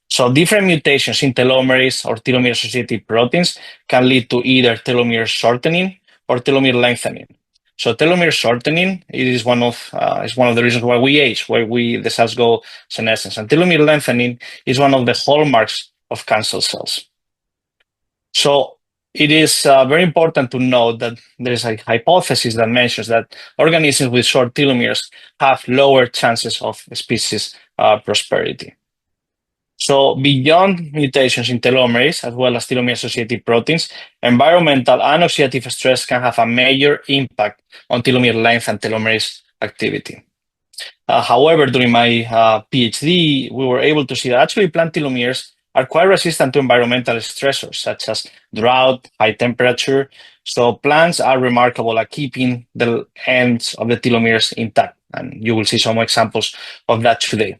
So different mutations in telomerase or telomere-associated proteins can lead to either telomere shortening or telomere lengthening. So telomere shortening is one of the reasons why we age, why the cells go senescence, and telomere lengthening is one of the hallmarks of cancer cells. So it is very important to note that there is a hypothesis that mentions that organisms with short telomeres have lower chances of species prosperity. So beyond mutations in telomerase, as well as telomere-associated proteins, environmental and oxidative stress can have a major impact on telomere length and telomerase activity. However, during my PhD, we were able to see that actually plant telomeres are quite resistant to environmental stressors, such as drought, high temperature. So plants are remarkable at keeping the ends of the telomeres intact, and you will see some examples of that today.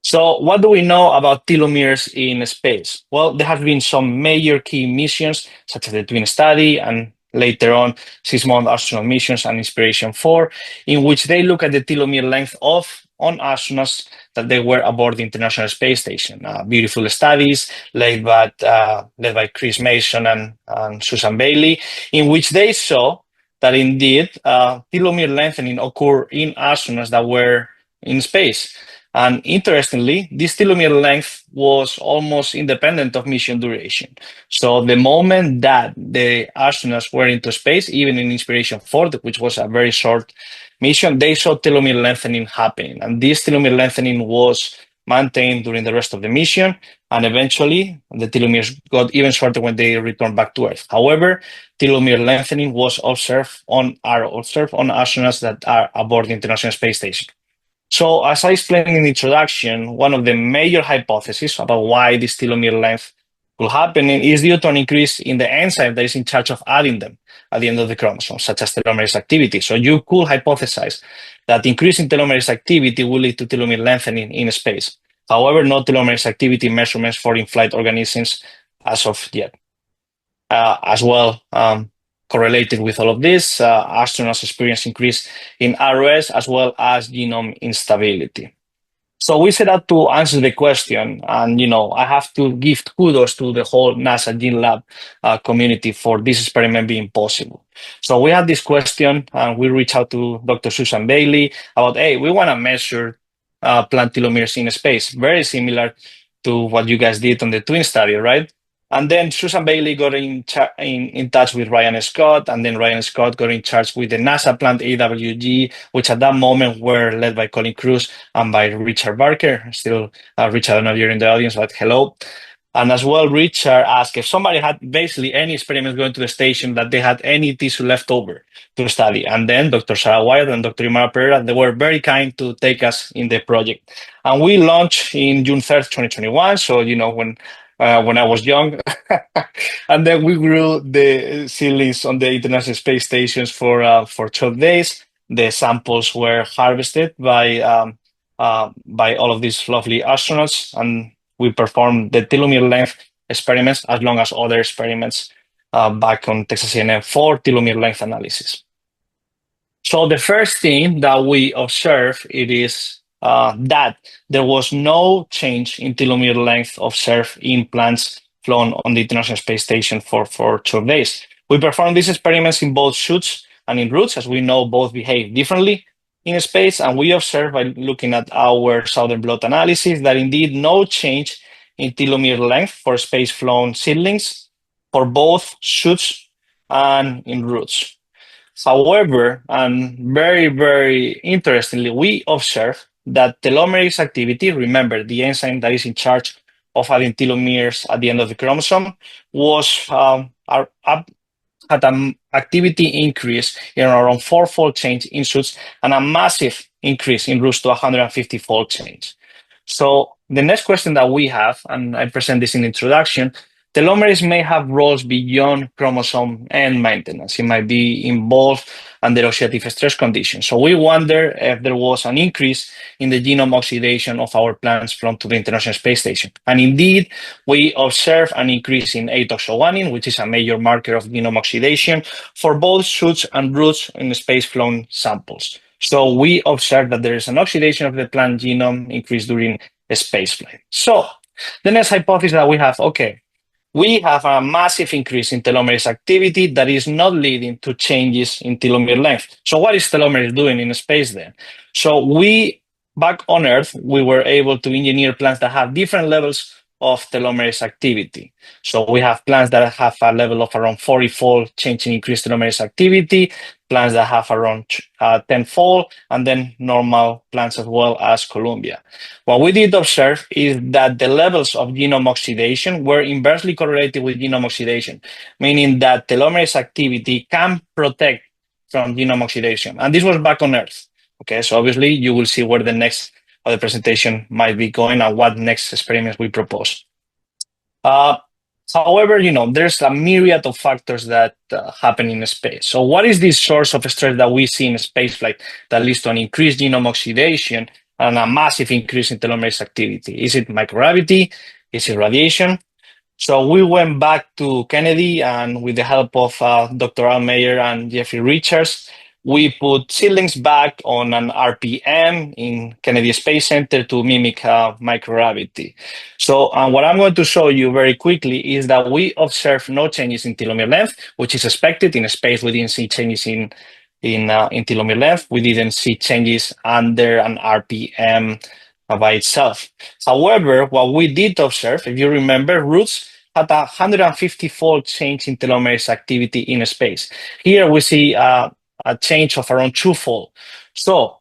So what do we know about telomeres in space? Well, there have been some major key missions, such as the Twin Study and later on 6-month astronaut missions and Inspiration 4, in which they look at the telomere length on astronauts that they were aboard the International Space Station. Beautiful studies led by Chris Mason and Susan Bailey, in which they saw that indeed telomere lengthening occurred in astronauts that were in space. And interestingly, this telomere length was almost independent of mission duration. So the moment that the astronauts were into space, even in Inspiration 4, which was a very short mission, they saw telomere lengthening happening. And this telomere lengthening was maintained during the rest of the mission. And eventually, the telomeres got even shorter when they returned back to Earth. However, telomere lengthening was observed on astronauts that are aboard the International Space Station. So as I explained in the introduction, one of the major hypotheses about why this telomere length will happen is due to an increase in the enzyme that is in charge of adding them at the end of the chromosome, such as telomerase activity. So you could hypothesize that increasing telomerase activity will lead to telomere lengthening in space. However, no telomerase activity measurements for in-flight organisms as of yet. As well, correlated with all of this, astronauts experience increase in ROS as well as genome instability. So we set out to answer the question, and I have to give kudos to the whole NASA Gene Lab community for this experiment being possible. So we had this question, and we reached out to Dr. Susan Bailey about, hey, we want to measure plant telomeres in space, very similar to what you guys did on the Twin Study, right? And then Susan Bailey got in touch with Ryan Scott, and then Ryan Scott got in charge with the NASA plant AWG, which at that moment were led by Colin Cruz and by Richard Barker. Still, Richard, I don't know if you're in the audience, but hello. And as well, Richard asked if somebody had basically any experiments going to the station that they had any tissue left over to study. And then Dr. Sarah Wyatt and Dr. Imara Pereira, they were very kind to take us in the project. And we launched in June 3rd, 2021. So, when I was young. And then we grew the seedlings on the International Space Stations for 12 days. The samples were harvested by all of these lovely astronauts, and we performed the telomere length experiments as long as other experiments back on Texas A&M for telomere length analysis. So the first thing that we observed is that there was no change in telomere length observed in plants flown on the International Space Station for 12 days. We performed these experiments in both shoots and in roots, as we know both behave differently in space, and we observed by looking at our southern blot analysis that indeed no change in telomere length for space-flown seedlings for both shoots and in roots. However, and very, very interestingly, we observed that telomerase activity, remember the enzyme that is in charge of adding telomeres at the end of the chromosome, was had an activity increase in around 4-fold change in shoots and a massive increase in roots to 150-fold change. So the next question that we have, and I present this in the introduction, telomerase may have roles beyond chromosome end maintenance. It might be involved under oxidative stress conditions. So we wonder if there was an increase in the genome oxidation of our plants flown to the International Space Station. And indeed, we observe an increase in atoxoguanine, which is a major marker of genome oxidation for both shoots and roots in space-flown samples. So we observe that there is an oxidation of the plant genome increase during spaceflight. So the next hypothesis that we have, okay, we have a massive increase in telomerase activity that is not leading to changes in telomere length. So what is telomerase doing in space then? So back on Earth, we were able to engineer plants that have different levels of telomerase activity. So we have plants that have a level of around 40-fold change in increased telomerase activity, plants that have around 10-fold, and then normal plants as well as Columbia. What we did observe is that the levels of genome oxidation were inversely correlated with genome oxidation, meaning that telomerase activity can protect from genome oxidation. And this was back on Earth. Okay, so obviously you will see where the next of the presentation might be going and what next experiments we propose. However, there's a myriad of factors that happen in space. So what is this source of stress that we see in spaceflight that leads to an increased genome oxidation and a massive increase in telomerase activity? Is it microgravity? Is it radiation? So we went back to Kennedy, and with the help of Dr. Al Mayer and Jeffrey Richards, we put seedlings back on an RPM in Kennedy Space Center to mimic microgravity. So what I'm going to show you very quickly is that we observe no changes in telomere length, which is expected. In space, we didn't see changes in telomere length. We didn't see changes under an RPM by itself. However, what we did observe, if you remember, roots had a 150-fold change in telomerase activity in space. Here we see a change of around 2-fold. So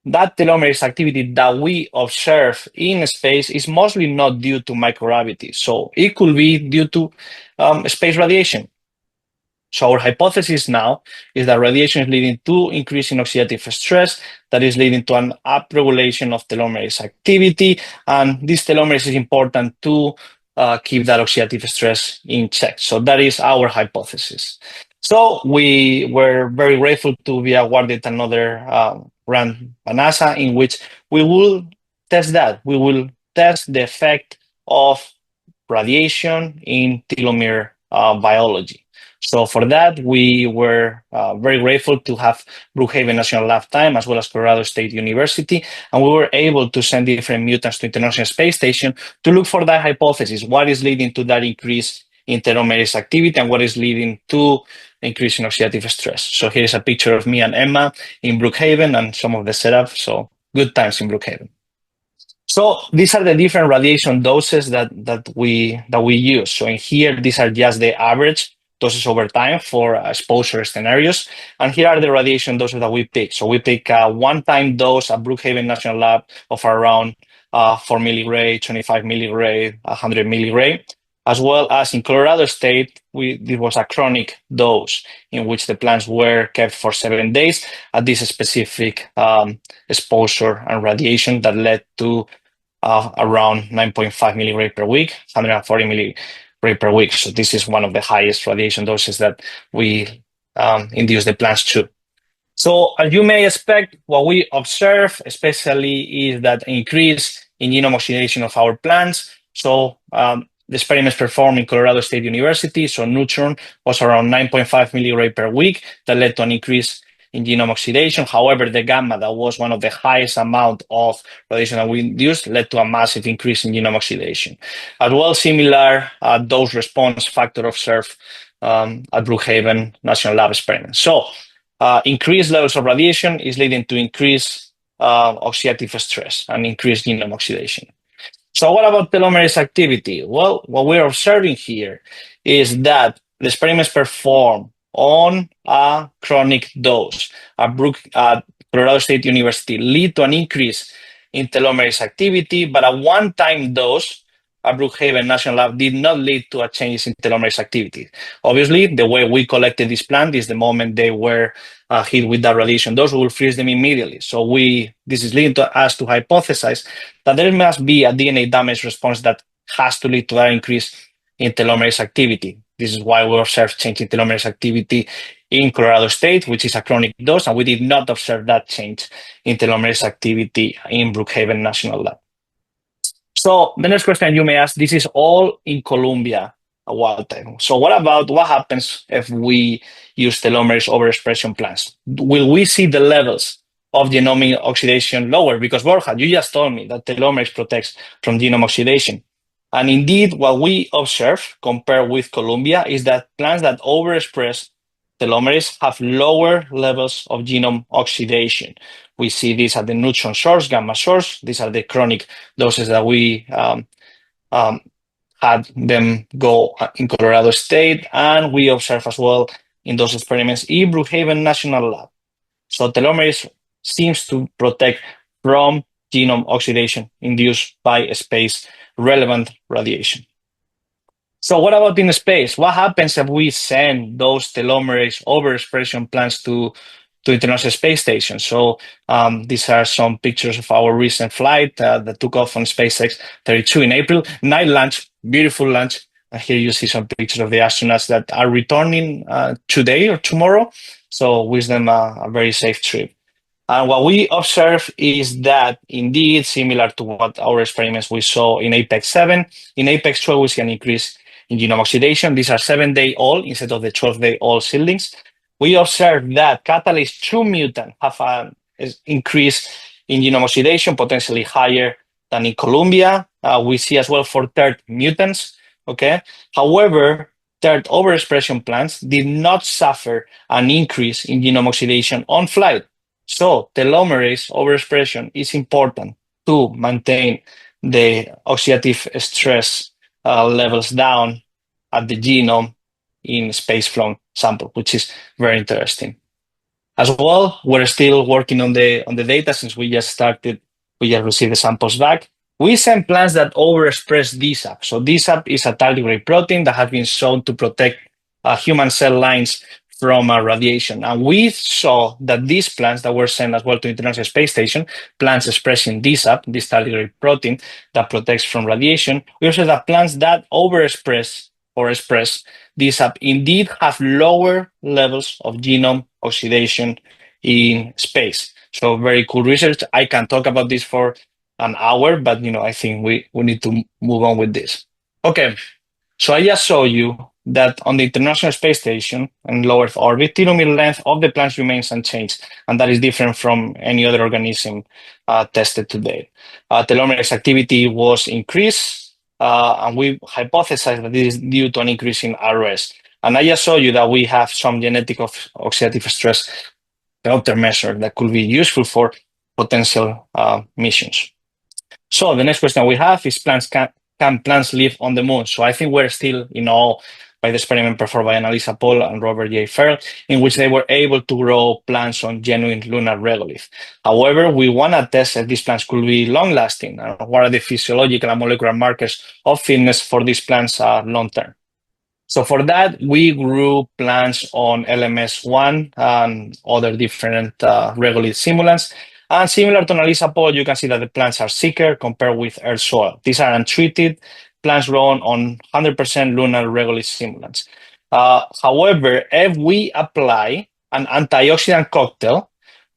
that telomerase activity that we observe in space is mostly not due to microgravity. So it could be due to space radiation. So our hypothesis now is that radiation is leading to increasing oxidative stress that is leading to an upregulation of telomerase activity. And this telomerase is important to keep that oxidative stress in check. So that is our hypothesis. So we were very grateful to be awarded another grant by NASA in which we will test that. We will test the effect of radiation in telomere biology. So for that, we were very grateful to have Brookhaven National Lab time as well as Colorado State University. And we were able to send different mutants to International Space Station to look for that hypothesis. What is leading to that increase in telomerase activity and what is leading to increase in oxidative stress. So here's a picture of me and Emma in Brookhaven and some of the setup. So good times in Brookhaven. So these are the different radiation doses that we use. So in here, these are just the average doses over time for exposure scenarios. And here are the radiation doses that we pick. So we pick a one-time dose at Brookhaven National Lab of around 4 milligray, 25 milligray, 100 milligray, as well as in Colorado State, this was a chronic dose in which the plants were kept for 7 days at this specific exposure and radiation that led to around 9.5 milligray per week, 140 milligray per week. So this is one of the highest radiation doses that we induce the plants to. So as you may expect, what we observe especially is that increase in genome oxidation of our plants. So the experiments performed in Colorado State University, so neutron was around 9.5 milligray per week that led to an increase in genome oxidation. However, the gamma, that was one of the highest amount of radiation that we induced, led to a massive increase in genome oxidation. As well, similar dose response factor observed at Brookhaven National Lab experiment. So increased levels of radiation is leading to increased oxidative stress and increased genome oxidation. So what about telomerase activity? Well, what we're observing here is that the experiments performed on a chronic dose at Colorado State University lead to an increase in telomerase activity, but a one-time dose at Brookhaven National Lab did not lead to a change in telomerase activity. Obviously, the way we collected this plant is the moment they were hit with that radiation dose, we will freeze them immediately. So this is leading to us to hypothesize that there must be a DNA damage response that has to lead to that increase in telomerase activity. This is why we observed change in telomerase activity in Colorado State, which is a chronic dose, and we did not observe that change in telomerase activity in Brookhaven National Lab. So the next question you may ask, this is all in Columbia wild type. So what happens if we use telomerase overexpression plants? Will we see the levels of genomic oxidation lower? Because Borja, you just told me that telomerase protects from genome oxidation. And indeed, what we observe compared with Columbia is that plants that overexpress telomerase have lower levels of genome oxidation. We see this at the neutron source, gamma source. These are the chronic doses that we had them go in Colorado State, and we observe as well in those experiments in Brookhaven National Lab. So telomerase seems to protect from genome oxidation induced by space-relevant radiation. So what about in space? What happens if we send those telomerase overexpression plants to International Space Station? So these are some pictures of our recent flight that took off on SpaceX 32 in April. Night launch, beautiful launch. Here you see some pictures of the astronauts that are returning today or tomorrow. So wish them a very safe trip. And what we observe is that indeed, similar to what our experiments we saw in Apex 7, in Apex 12 we see an increase in genome oxidation. These are 7-day-old instead of the 12-day-old seedlings. We observe that catalase 2 mutant have an increase in genome oxidation, potentially higher than in Columbia. We see as well for TERT mutants. Okay. However, TERT overexpression plants did not suffer an increase in genome oxidation on flight. So telomerase overexpression is important to maintain the oxidative stress levels down at the genome in space-flown sample, which is very interesting. As well, we're still working on the data since we just started, we just received the samples back. We send plants that overexpress DSAP. So DSAP is a tardigrade protein that has been shown to protect human cell lines from radiation. And we saw that these plants that were sent as well to International Space Station, plants expressing DSAP, this tardigrade protein that protects from radiation, we also that plants that overexpress or express DSAP indeed have lower levels of genome oxidation in space. So very cool research. I can talk about this for an hour, but I think we need to move on with this. Okay, so I just showed you that on the International Space Station and low Earth orbit, telomere length of the plants remains unchanged, and that is different from any other organism tested to date. Telomerase activity was increased, and we hypothesized that this is due to an increase in ROS. And I just showed you that we have some genetic oxidative stress countermeasure that could be useful for potential missions. So the next question we have is can plants live on the moon? So I think we're still in awe by the experiment performed by Annalisa Paul and Robert J. Farrell, in which they were able to grow plants on genuine lunar regolith. However, we want to test if these plants could be long-lasting, and what are the physiological and molecular markers of fitness for these plants long-term. So for that, we grew plants on LMS1 and other different regolith simulants. And similar to Annalisa Paul, you can see that the plants are sicker compared with Earth soil. These are untreated plants grown on 100% lunar regolith simulants. However, if we apply an antioxidant cocktail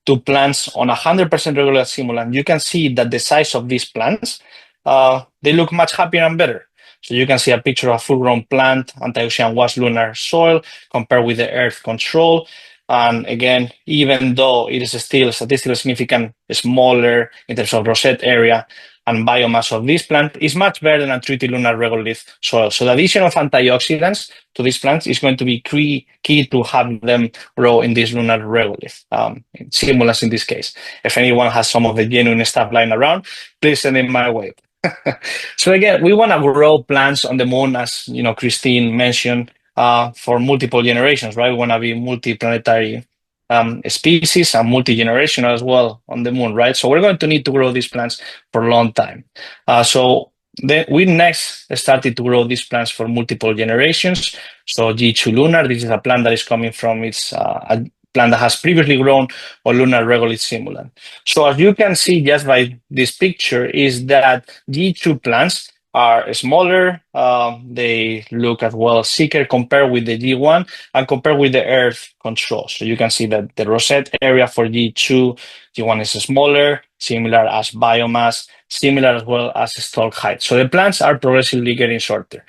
to plants on 100% regolith simulant, you can see that the size of these plants, they look much happier and better. So you can see a picture of a full-grown plant, antioxidant was lunar soil, compared with the Earth control. And again, even though it is still statistically significant, smaller in terms of rosette area and biomass of this plant, is much better than untreated lunar regolith soil. So the addition of antioxidants to these plants is going to be key to have them grow in this lunar regolith, simulants in this case. If anyone has some of the genuine stuff lying around, please send it my way. So again, we want to grow plants on the moon, as Christine mentioned, for multiple generations, right? We want to be multi-planetary species and multi-generational as well on the moon, right? So we're going to need to grow these plants for a long time. So then we next started to grow these plants for multiple generations. So G2 lunar, this is a plant that is coming from its a plant that has previously grown on lunar regolith simulant. So as you can see just by this picture is that G2 plants are smaller. They look as well thicker compared with the G1 and compared with the Earth control. So you can see that the rosette area for G2, G1 is smaller, similar as biomass, similar as well as stalk height. So the plants are progressively getting shorter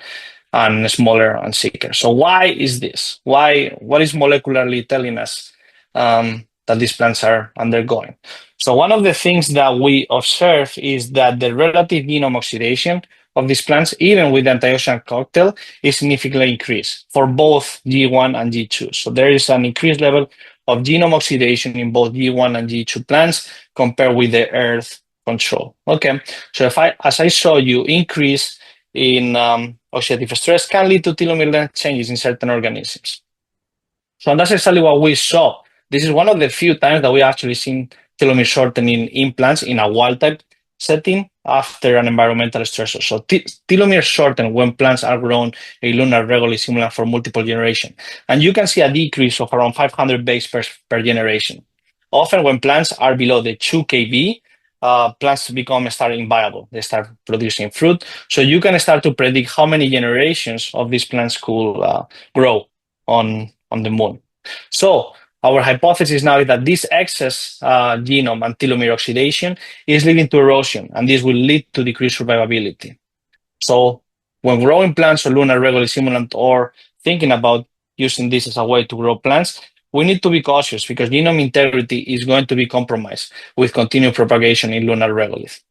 and smaller and thicker. So why is this? What is molecularly telling us that these plants are undergoing? So one of the things that we observe is that the relative genome oxidation of these plants, even with the antioxidant cocktail, is significantly increased for both G1 and G2. So there is an increased level of genome oxidation in both G1 and G2 plants compared with the Earth control. Okay, so if as I show you, increase in oxidative stress can lead to telomere length changes in certain organisms. So that's exactly what we saw. This is one of the few times that we actually seen telomere shortening in plants in a wild type setting after an environmental stressor. So telomere shorten when plants are grown a lunar regolith simulant for multiple generations. And you can see a decrease of around 500 base per generation. Often when plants are below the 2 kb, plants start inviable. They start producing fruit. So you can start to predict how many generations of these plants could grow on the moon. So our hypothesis now is that this excess genome and telomere oxidation is leading to erosion, and this will lead to decreased survivability. So when growing plants or lunar regolith simulant or thinking about using this as a way to grow plants, we need to be cautious because genome integrity is going to be compromised with continued propagation in lunar regolith.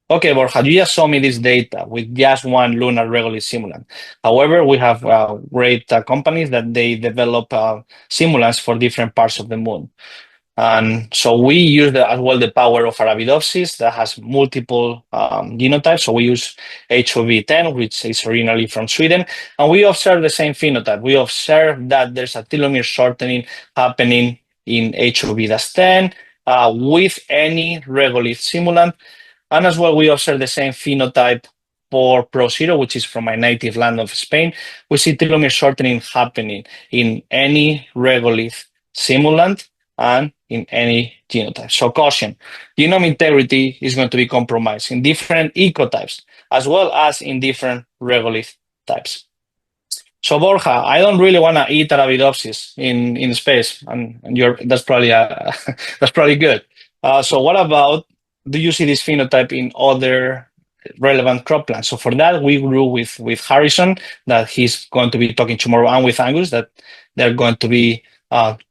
Okay, Borja, you just saw me this data with just one lunar regolith simulant. However, we have great companies that they develop simulants for different parts of the moon. And so we use as well the power of Arabidopsis that has multiple genotypes. So we use HOV10, which is originally from Sweden, and we observe the same phenotype. We observe that there's a telomere shortening happening in HOV-10 with any regolith simulant. And as well, we observe the same phenotype for Pro0, which is from my native land of Spain. We see telomere shortening happening in any regolith simulant and in any genotype. So caution, genome integrity is going to be compromised in different ecotypes as well as in different regolith types. So Borja, I don't really want to eat Arabidopsis in space, and that's probably that's probably good. So what about, do you see this phenotype in other relevant crop plants? So for that, we grew with Harrison, that he's going to be talking tomorrow, and with Angus, that they're going to be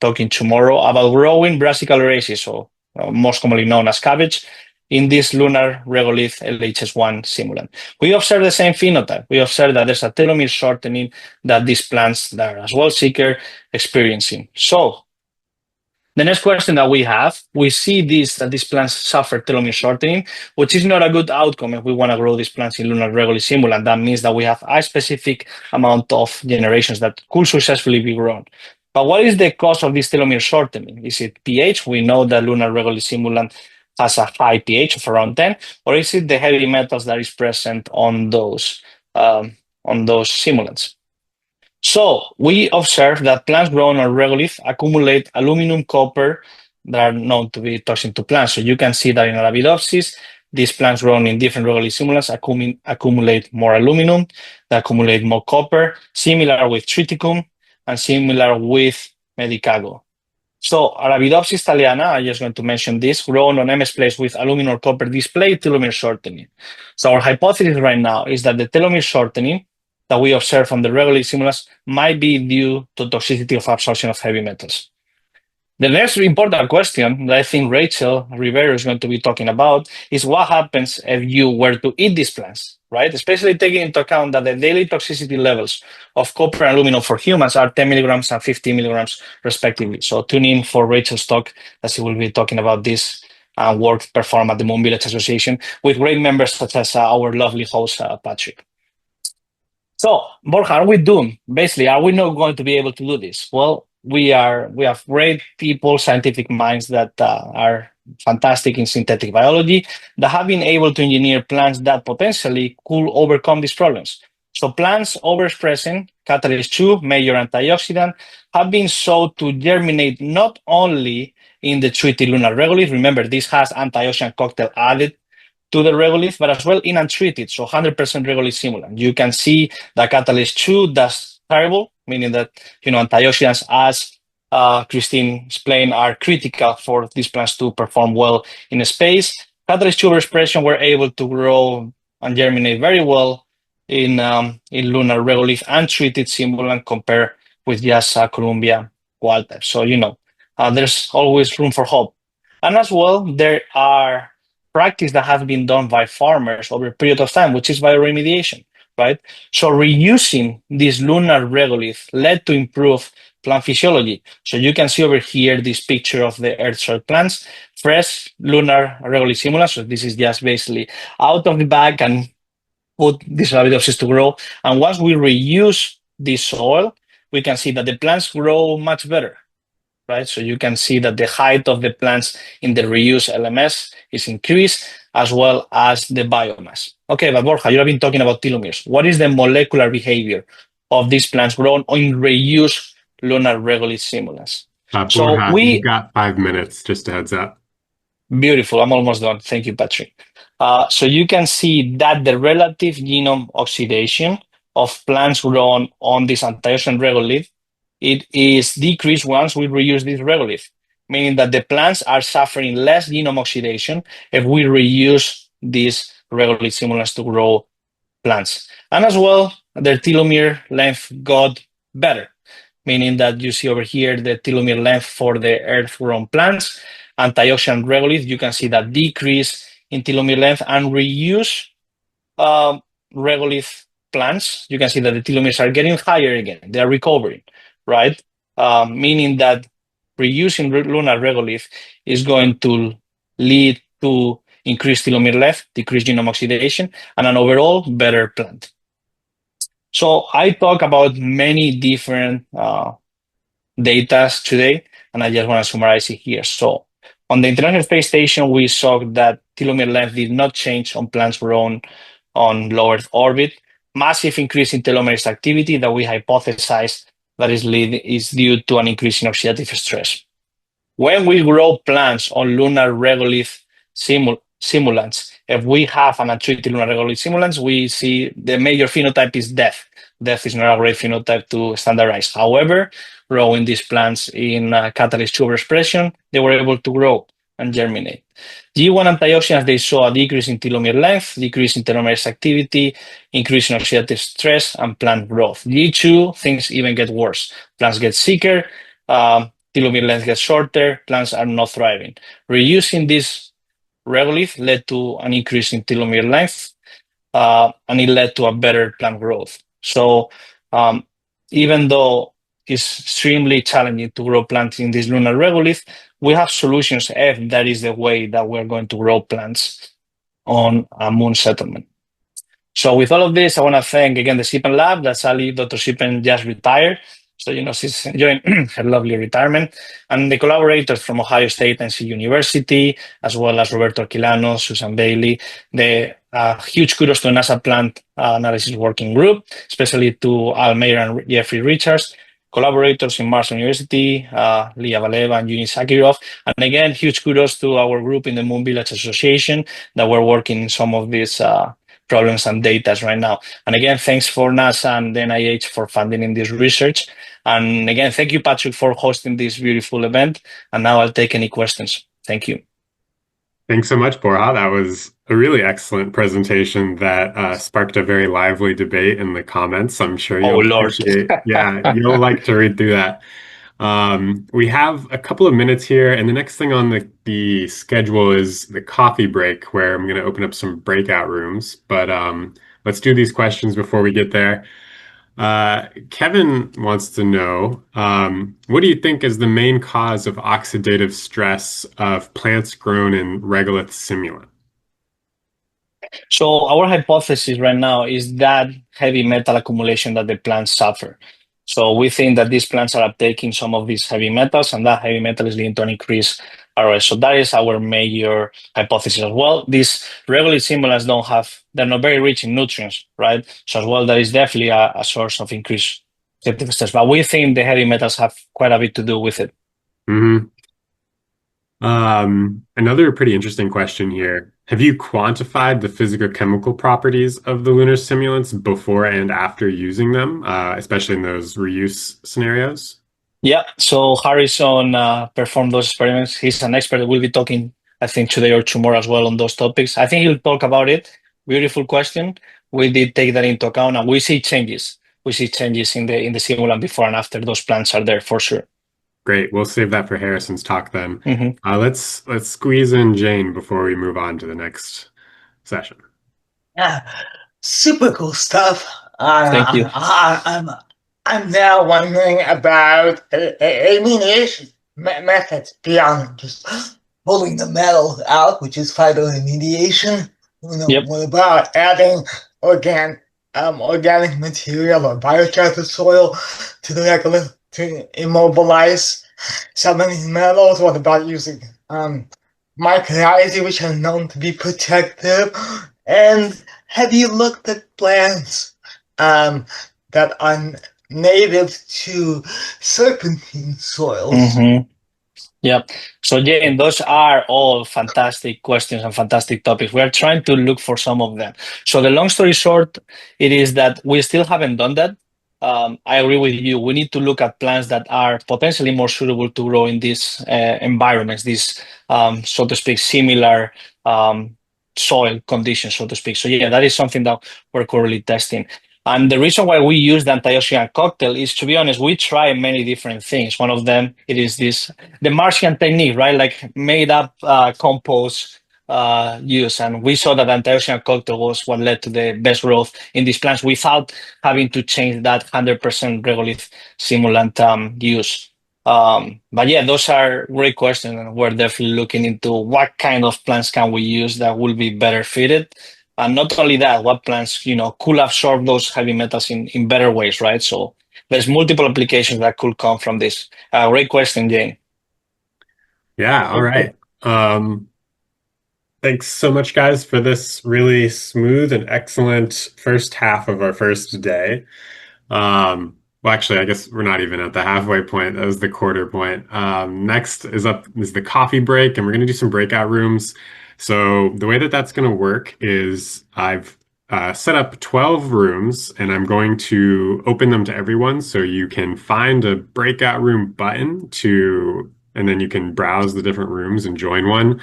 talking tomorrow about growing brassica oleracea, so most commonly known as cabbage, in this lunar regolith LHS1 simulant. We observe the same phenotype. We observe that there's a telomere shortening that these plants that are as well seeker experiencing. So the next question that we have, we see that these plants suffer telomere shortening, which is not a good outcome if we want to grow these plants in lunar regolith simulant. That means that we have a specific amount of generations that could successfully be grown. But what is the cause of this telomere shortening? Is it pH? We know that lunar regolith simulant has a high pH of around 10, or is it the heavy metals that is present on those simulants? So we observe that plants grown on regolith accumulate aluminum, copper that are known to be toxic to plants. So you can see that in Arabidopsis, these plants grown in different regolith simulants accumulate more aluminum, they accumulate more copper, similar with Triticum and similar with Medicago. So Arabidopsis thaliana, I'm just going to mention this, grown on MS plates with aluminum or copper display telomere shortening. So our hypothesis right now is that the telomere shortening that we observe from the regolith simulants might be due to toxicity of absorption of heavy metals. The next important question that I think Rachel Rivero is going to be talking about is what happens if you were to eat these plants, right? Especially taking into account that the daily toxicity levels of copper and aluminum for humans are 10 milligrams and 15 milligrams respectively. So tune in for Rachel's talk, as he will be talking about this work performed at the Moon Village Association with great members such as our lovely host, Patrick. So, Borja, are we doomed? Basically, are we not going to be able to do this? Well, we have great people, scientific minds that are fantastic in synthetic biology that have been able to engineer plants that potentially could overcome these problems. So plants overexpressing catalyst 2, major antioxidant, have been shown to germinate not only in the treated lunar regolith. Remember, this has antioxidant cocktail added to the regolith, but as well in untreated, so 100% regolith simulant. You can see that catalyst 2 does terrible, meaning that, antioxidants, as Christine explained, are critical for these plants to perform well in space. Catalyst 2 overexpression were able to grow and germinate very well in lunar regolith untreated simulant compared with just Columbia wild type. So, there's always room for hope. And as well, there are practice that has been done by farmers over a period of time, which is bioremediation, right? So reusing this lunar regolith led to improve plant physiology. So you can see over here this picture of the earth soil plants, fresh lunar regolith simulants. So this is just basically out of the bag and put these Arabidopsis to grow. And once we reuse this soil, we can see that the plants grow much better, right? So you can see that the height of the plants in the reuse LMS is increased, as well as the biomass. Okay, but Borja, you have been talking about telomeres. What is the molecular behavior of these plants grown in reuse lunar regolith simulants? So Borja, you've got 5 minutes, just a heads up. Beautiful. I'm almost done. Thank you, Patrick. So you can see that the relative genome oxidation of plants grown on this antioxidant regolith, it is decreased once we reuse this regolith, meaning that the plants are suffering less genome oxidation if we reuse these regolith simulants to grow plants. And as well, their telomere length got better, meaning that you see over here the telomere length for the earth-grown plants. Antioxidant regolith, you can see that decrease in telomere length, and reuse regolith plants, you can see that the telomeres are getting higher again. They are recovering, right? Meaning that reusing lunar regolith is going to lead to increased telomere length, decreased genome oxidation, and an overall better plant. So I talk about many different data today, and I just want to summarize it here. So on the International Space Station, we saw that telomere length did not change on plants grown on low Earth orbit. Massive increase in telomerase activity that we hypothesized that is due to an increase in oxidative stress. When we grow plants on lunar regolith simulants, if we have an untreated lunar regolith simulants, we see the major phenotype is death. Death is not a great phenotype to standardize. However, growing these plants in catalyst 2 overexpression, they were able to grow and germinate. G1 antioxidants, they saw a decrease in telomere length, decrease in telomerase activity, increase in oxidative stress, and plant growth. G2, things even get worse. Plants get sicker, telomere length gets shorter, plants are not thriving. Reusing this regolith led to an increase in telomere length, and it led to a better plant growth. So even though it's extremely challenging to grow plants in this lunar regolith, we have solutions if that is the way that we're going to grow plants on a moon settlement. So with all of this, I want to thank again the Sipen Lab. That sadly Dr. Sipen just retired. So, she's enjoying her lovely retirement. And the collaborators from Ohio State and NC University, as well as Roberto Aquilano, Susan Bailey, the huge kudos to NASA Plant Analysis Working Group, especially to Al Mayer and Jeffrey Richards, collaborators in Mars University, Leah Valeva and Yuni Sakirov. And again, huge kudos to our group in the Moon Village Association that we're working in some of these problems and data right now. And again, thanks for NASA and the NIH for funding in this research. And again, thank you, Patrick, for hosting this beautiful event. And now I'll take any questions. Thank you. Thanks so much, Borja. That was a really excellent presentation that sparked a very lively debate in the comments. I'm sure you'll appreciate. Yeah, you'll like to read through that. We have a couple of minutes here, and the next thing on the schedule is the coffee break, where I'm going to open up some breakout rooms. But let's do these questions before we get there. Kevin wants to know, what do you think is the main cause of oxidative stress of plants grown in regolith simulant? So our hypothesis right now is that heavy metal accumulation that the plants suffer. So we think that these plants are uptaking some of these heavy metals, and that heavy metal is leading to an increase ROS. So that is our major hypothesis as well. These regolith simulants they're not very rich in nutrients, right? So as well, that is definitely a source of increased oxidative stress. But we think the heavy metals have quite a bit to do with it. Mm-hmm. Another pretty interesting question here. Have you quantified the physicochemical properties of the lunar simulants before and after using them, especially in those reuse scenarios? Yeah, so Harrison performed those experiments. He's an expert that will be talking, I think, today or tomorrow as well on those topics. I think he'll talk about it. Beautiful question. We did take that into account, and we see changes. We see changes in the simulant before and after those plants are there for sure. Great. We'll save that for Harrison's talk then. Mhm. Let's squeeze in Jane before we move on to the next session. Yeah, super cool stuff. Thank you. I'm now wondering about remediation methods beyond just pulling the metal out, which is phytoremediation. Yep. What about adding organic material or biochar to soil to the regular to immobilize some of these metals? What about using mycorrhizae, which are known to be protective? And have you looked at plants that are native to serpentine soils? Mhm. Yeah. So, Jane, those are all fantastic questions and fantastic topics. We are trying to look for some of them. So, the long story short, it is that we still haven't done that. I agree with you. We need to look at plants that are potentially more suitable to grow in these environments, these, so to speak, similar um, soil conditions, so to speak. So, yeah, that is something that we're currently testing. And the reason why we use the antioxidant cocktail is, to be honest, we try many different things. One of them, it is this the Martian technique, right? Like made up compost use. And we saw that antioxidant cocktail was what led to the best growth in these plants without having to change that 100% regolith simulant use. But yeah, those are great questions. And we're definitely looking into what kind of plants can we use that will be better fitted. And not only that, what plants, could absorb those heavy metals in better ways, right? So there's multiple applications that could come from this. Great question, Jane. Yeah, all right. Thanks so much, guys, for this really smooth and excellent first half of our first day. Well, actually, I guess we're not even at the halfway point. That was the quarter point. Next is the coffee break, and we're going to do some breakout rooms. So the way that that's going to work is I've set up 12 rooms, and I'm going to open them to everyone. So you can find a breakout room button and then you can browse the different rooms and join one.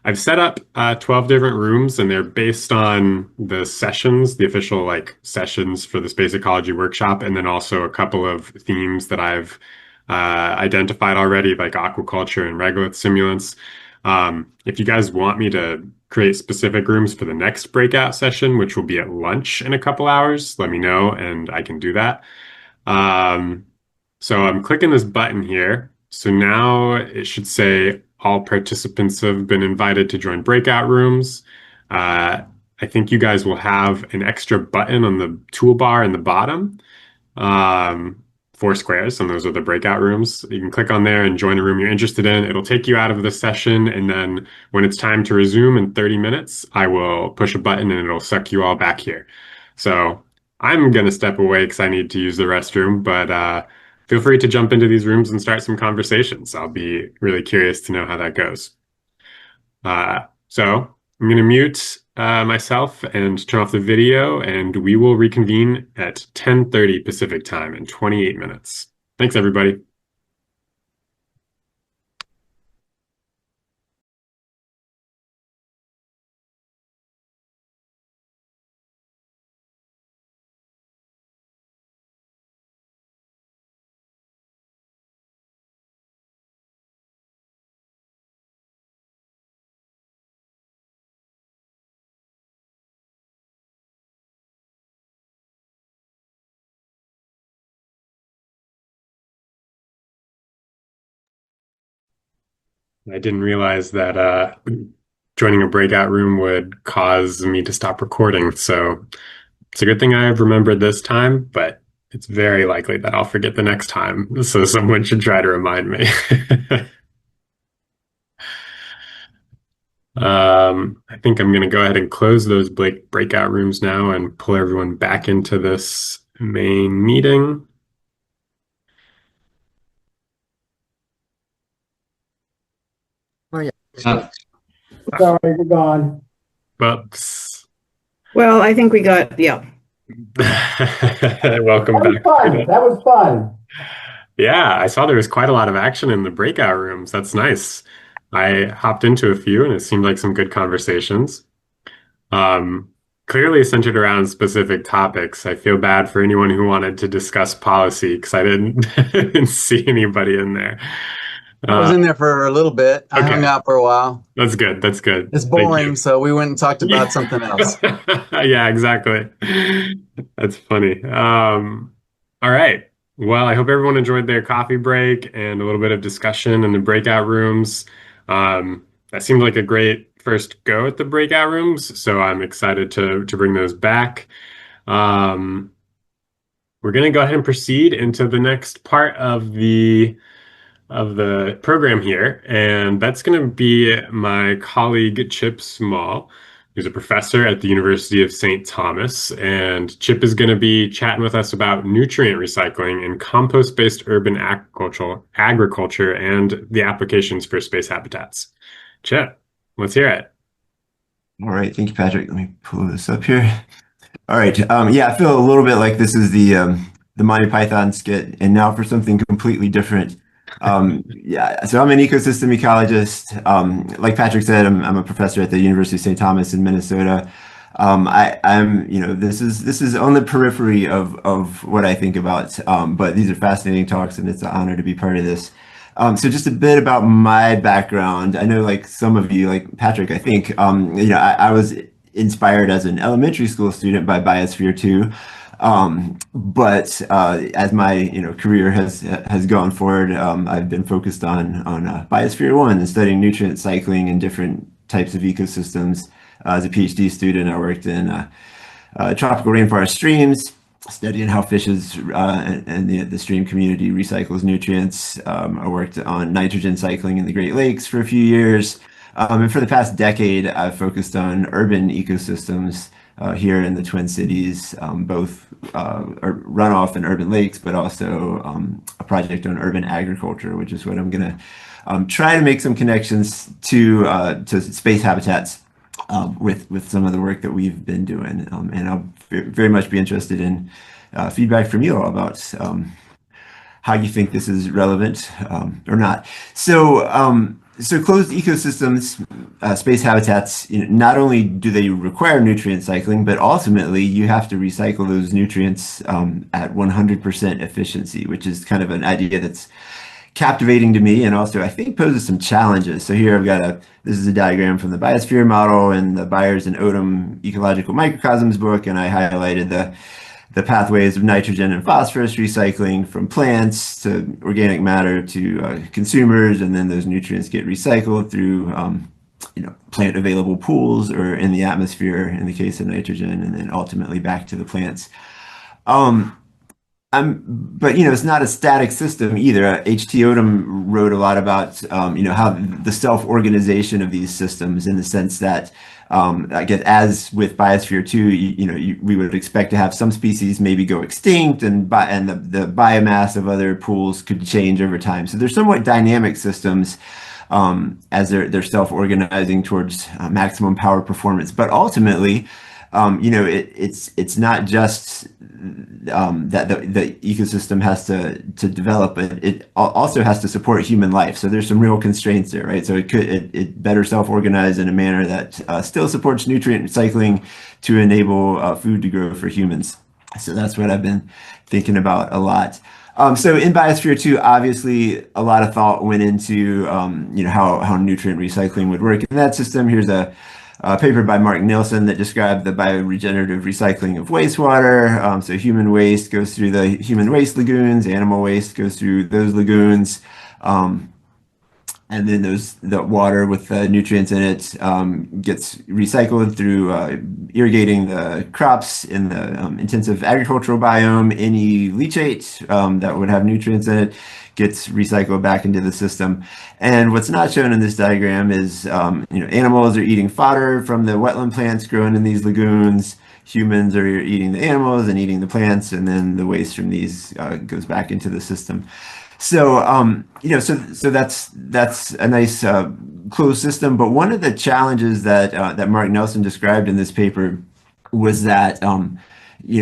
I've set up 12 different rooms, and they're based on the sessions, the official sessions for the Space Ecology Workshop, and then also a couple of themes that I've identified already, like aquaculture and regolith simulants. If you guys want me to create specific rooms for the next breakout session, which will be at lunch in a couple hours, let me know, and I can do that. So I'm clicking this button here. So now it should say all participants have been invited to join breakout rooms. I think you guys will have an extra button on the toolbar in the bottom, um, 4 squares, and those are the breakout rooms. You can click on there and join a room you're interested in. It'll take you out of the session, and then when it's time to resume in 30 minutes, I will push a button and it'll suck you all back here. So I'm gonna step away because I need to use the restroom, but feel free to jump into these rooms and start some conversations. I'll be really curious to know how that goes. So I'm going to mute myself and turn off the video, and we will reconvene at 10:30 Pacific time in 28 minutes. Thanks, everybody. I didn't realize that joining a breakout room would cause me to stop recording. So it's a good thing I've remembered this time, but it's very likely that I'll forget the next time. So someone should try to remind me. I think I'm going to go ahead and close those breakout rooms now and pull everyone back into this main meeting. Sorry, we're gone. Books. Well, I think we got, yeah. Welcome back. That was fun. Yeah, I saw there was quite a lot of action in the breakout rooms. That's nice. I hopped into a few and it seemed like some good conversations. Um, Clearly centered around specific topics. I feel bad for anyone who wanted to discuss policy because I didn't, didn't see anybody in there. I was in there for a little bit. I hung Okay, out for a while. that's good. That's good. It's Thank boring, you. so we went and talked about something else. Yeah, exactly. That's funny. All right. Well, I hope everyone enjoyed their coffee break and a little bit of discussion in the breakout rooms. That seemed like a great first go at the breakout rooms, so I'm excited to bring those back. Um, we're going to go ahead and proceed into the next part of the program here, and that's going to be my colleague Chip Small, who's a professor at the University of St. Thomas. And Chip is going to be chatting with us about nutrient recycling and compost-based urban agriculture and the applications for space habitats. Chip, let's hear it. All right, thank you, Patrick. Let me pull this up here. All right, yeah, I feel a little bit like this is the Monty Python skit, and now for something completely different. Yeah, so I'm an ecosystem ecologist. Like Patrick said, I'm a professor at the University of St. Thomas in Minnesota. I'm, this is on the periphery of what I think about, but these are fascinating talks, and it's an honor to be part of this. So just a bit about my background. I know, like some of you, like Patrick, I think, I was inspired as an elementary school student by Biosphere 2. But as my career has gone forward, I've been focused on Biosphere 1 and studying nutrient cycling in different types of ecosystems. As a PhD student, I worked in tropical rainforest streams, studying how fishes and the stream community recycles nutrients. I worked on nitrogen cycling in the Great Lakes for a few years. And for the past decade, I've focused on urban ecosystems here in the Twin Cities, both runoff and urban lakes, but also a project on urban agriculture, which is what I'm going to try to make some connections to space habitats with some of the work that we've been doing. And I'll very much be interested in feedback from you all about how you think this is relevant or not. So closed ecosystems, space habitats, not only do they require nutrient cycling, but ultimately you have to recycle those nutrients at 100% efficiency, which is kind of an idea that's captivating to me and also I think poses some challenges. So here I've got this is a diagram from the biosphere model and the Byers and Odom ecological microcosms book, and I highlighted the pathways of nitrogen and phosphorus recycling from plants to organic matter to consumers, and then those nutrients get recycled through plant available pools or in the atmosphere in the case of nitrogen, and then ultimately back to the plants. But it's not a static system either. H.T. Odom wrote a lot about how the self-organization of these systems, in the sense that I guess as with Biosphere 2, we would expect to have some species maybe go extinct, and the biomass of other pools could change over time. So they're somewhat dynamic systems as they're self-organizing towards maximum power performance. But ultimately, it's not just that the ecosystem has to develop, but it also has to support human life. So there's some real constraints there, right? So it better self-organize in a manner that still supports nutrient recycling to enable food to grow for humans. So that's what I've been thinking about a lot. So in Biosphere 2, obviously a lot of thought went into how nutrient recycling would work in that system. Here's a paper by Mark Nilsson that described the bioregenerative recycling of wastewater. So human waste goes through the human waste lagoons, animal waste goes through those lagoons, and then the water with the nutrients in it gets recycled through irrigating the crops in the intensive agricultural biome. Any leachate that would have nutrients in it gets recycled back into the system. And what's not shown in this diagram is, animals are eating fodder from the wetland plants growing in these lagoons. Humans are eating the animals and eating the plants, and then the waste from these goes back into the system. So, so that's a nice closed system. But one of the challenges that Mark Nelson described in this paper was that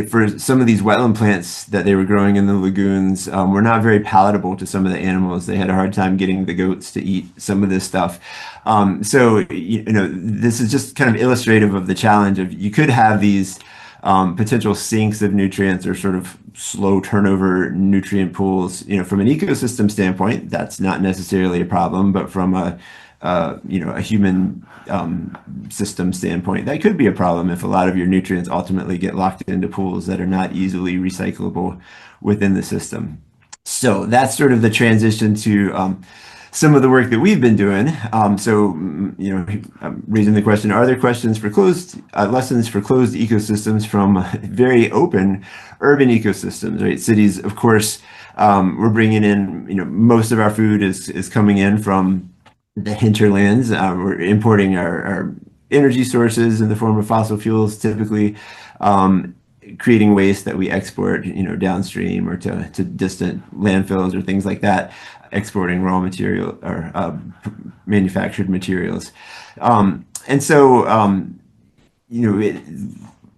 for some of these wetland plants that they were growing in the lagoons were not very palatable to some of the animals. They had a hard time getting the goats to eat some of this stuff. So, this is just kind of illustrative of the challenge of you could have these potential sinks of nutrients or sort of slow turnover nutrient pools. From an ecosystem standpoint, that's not necessarily a problem, but from a human system standpoint, that could be a problem if a lot of your nutrients ultimately get locked into pools that are not easily recyclable within the system. So that's sort of the transition to some of the work that we've been doing. Raising the question, are there questions for lessons for closed ecosystems from very open urban ecosystems, right? Cities, of course, we're bringing in, most of our food is coming in from the hinterlands. We're importing our energy sources in the form of fossil fuels, typically, creating waste that we export, downstream or to distant landfills or things like that, exporting raw material or manufactured materials.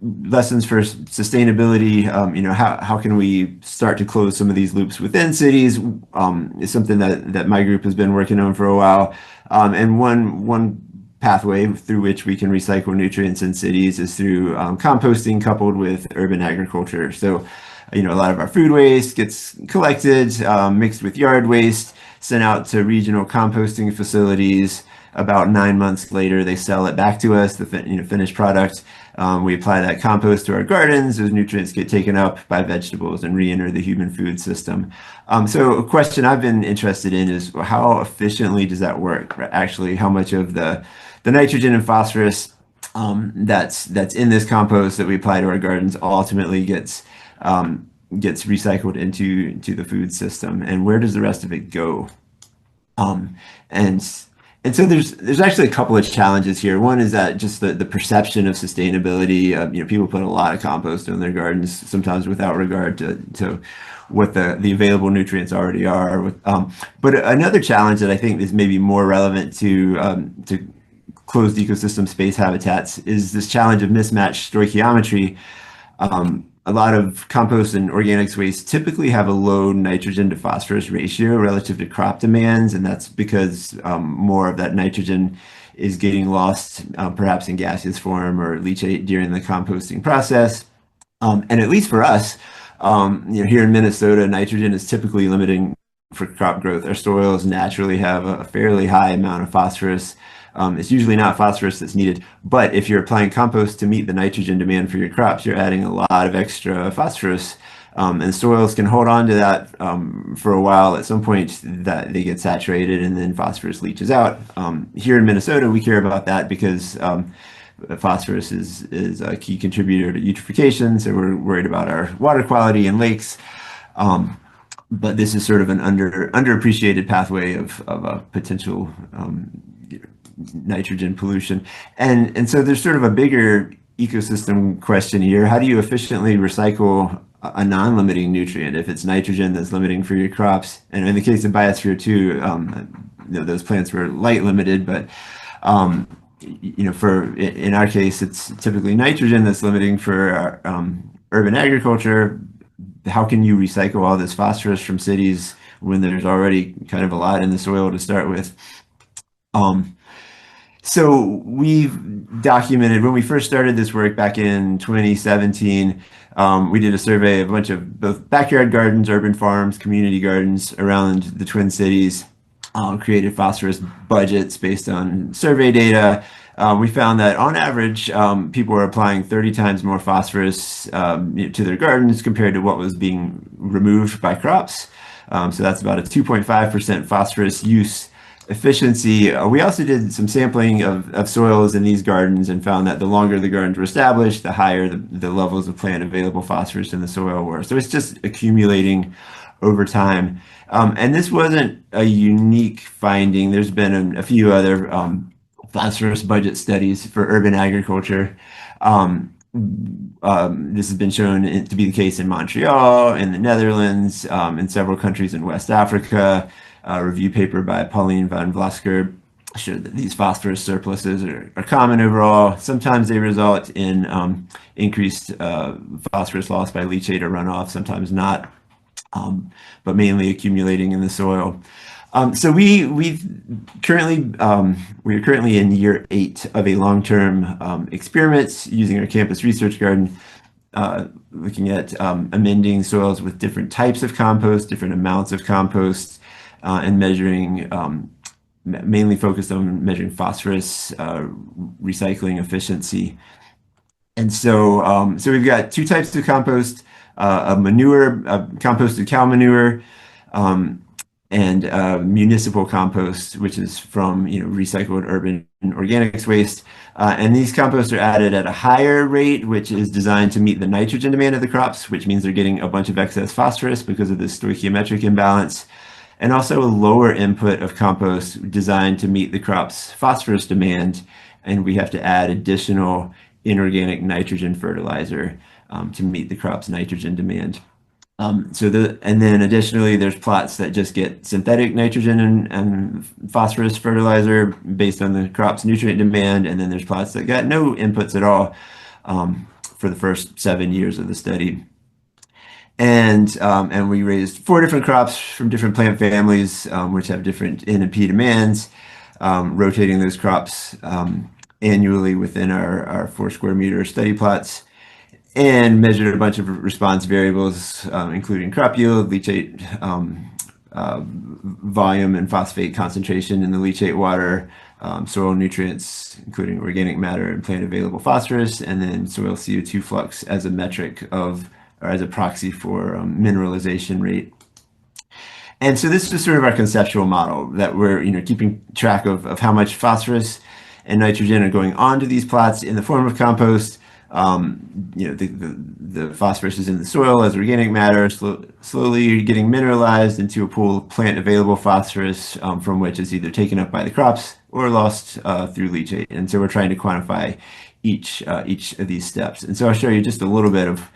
Lessons for sustainability, how can we start to close some of these loops within cities is something that my group has been working on for a while. And one pathway through which we can recycle nutrients in cities is through composting coupled with urban agriculture. So, a lot of our food waste gets collected, mixed with yard waste, sent out to regional composting facilities. About 9 months later, they sell it back to us, the finished product. We apply that compost to our gardens. Those nutrients get taken up by vegetables and re-enter the human food system. So a question I've been interested in is how efficiently does that work? Actually, how much of the nitrogen and phosphorus that's in this compost that we apply to our gardens ultimately gets recycled into the food system, and where does the rest of it go? And so there's actually a couple of challenges here. One is that just the perception of sustainability. People put a lot of compost in their gardens, sometimes without regard to what the available nutrients already are. But another challenge that I think is maybe more relevant to closed ecosystem space habitats is this challenge of mismatched stoichiometry. A lot of compost and organics waste typically have a low nitrogen to phosphorus ratio relative to crop demands, and that's because more of that nitrogen is getting lost, perhaps in gaseous form or leachate during the composting process. And at least for us, here in Minnesota, nitrogen is typically limiting for crop growth. Our soils naturally have a fairly high amount of phosphorus. It's usually not phosphorus that's needed, but if you're applying compost to meet the nitrogen demand for your crops, you're adding a lot of extra phosphorus, and soils can hold on to that for a while. At some point, that they get saturated, and then phosphorus leaches out. Here in Minnesota, we care about that because phosphorus is a key contributor to eutrophication, so we're worried about our water quality in lakes. But this is sort of an underappreciated pathway of a potential nitrogen pollution. And so there's sort of a bigger ecosystem question here. How do you efficiently recycle a non-limiting nutrient if it's nitrogen that's limiting for your crops? And in the case of biosphere 2, those plants were light limited, but in our case, it's typically nitrogen that's limiting for urban agriculture. How can you recycle all this phosphorus from cities when there's already kind of a lot in the soil to start with? So we've documented, when we first started this work back in 2017, we did a survey of a bunch of both backyard gardens, urban farms, community gardens around the Twin Cities, created phosphorus budgets based on survey data. We found that on average, people were applying 30 times more phosphorus to their gardens compared to what was being removed by crops. So that's about a 2.5% phosphorus use efficiency. We also did some sampling of soils in these gardens and found that the longer the gardens were established, the higher the levels of plant available phosphorus in the soil were. So it's just accumulating over time. And this wasn't a unique finding. There's been a few other phosphorus budget studies for urban agriculture. This has been shown to be the case in Montreal, in the Netherlands, in several countries in West Africa. A review paper by Pauline van Vlasker showed that these phosphorus surpluses are common overall. Sometimes they result in increased phosphorus loss by leachate or runoff, sometimes not, but mainly accumulating in the soil. So we're currently in year 8 of a long-term experiment using our campus research garden, looking at amending soils with different types of compost, different amounts of compost, and measuring, mainly focused on measuring phosphorus recycling efficiency. And so, so we've got 2 types of compost: a manure, composted cow manure, and municipal compost, which is from recycled urban organics waste. And these composts are added at a higher rate, which is designed to meet the nitrogen demand of the crops, which means they're getting a bunch of excess phosphorus because of this stoichiometric imbalance, and also a lower input of compost designed to meet the crop's phosphorus demand. And we have to add additional inorganic nitrogen fertilizer to meet the crop's nitrogen demand. And then additionally, there's plots that just get synthetic nitrogen and phosphorus fertilizer based on the crop's nutrient demand. And then there's plots that got no inputs at all for the first 7 years of the study. And we raised 4 different crops from different plant families, which have different N and P demands, rotating those crops annually within our 4 square meter study plots, and measured a bunch of response variables, including crop yield, leachate volume, and phosphate concentration in the leachate water, soil nutrients, including organic matter and plant available phosphorus, and then soil CO2 flux as a metric of, or as a proxy for mineralization rate. And so this is sort of our conceptual model, that we're keeping track of how much phosphorus and nitrogen are going onto these plots in the form of compost. The phosphorus is in the soil as organic matter, slowly getting mineralized into a pool of plant available phosphorus, from which is either taken up by the crops or lost through leachate. And so we're trying to quantify each of these steps. And so I'll show you just a little bit of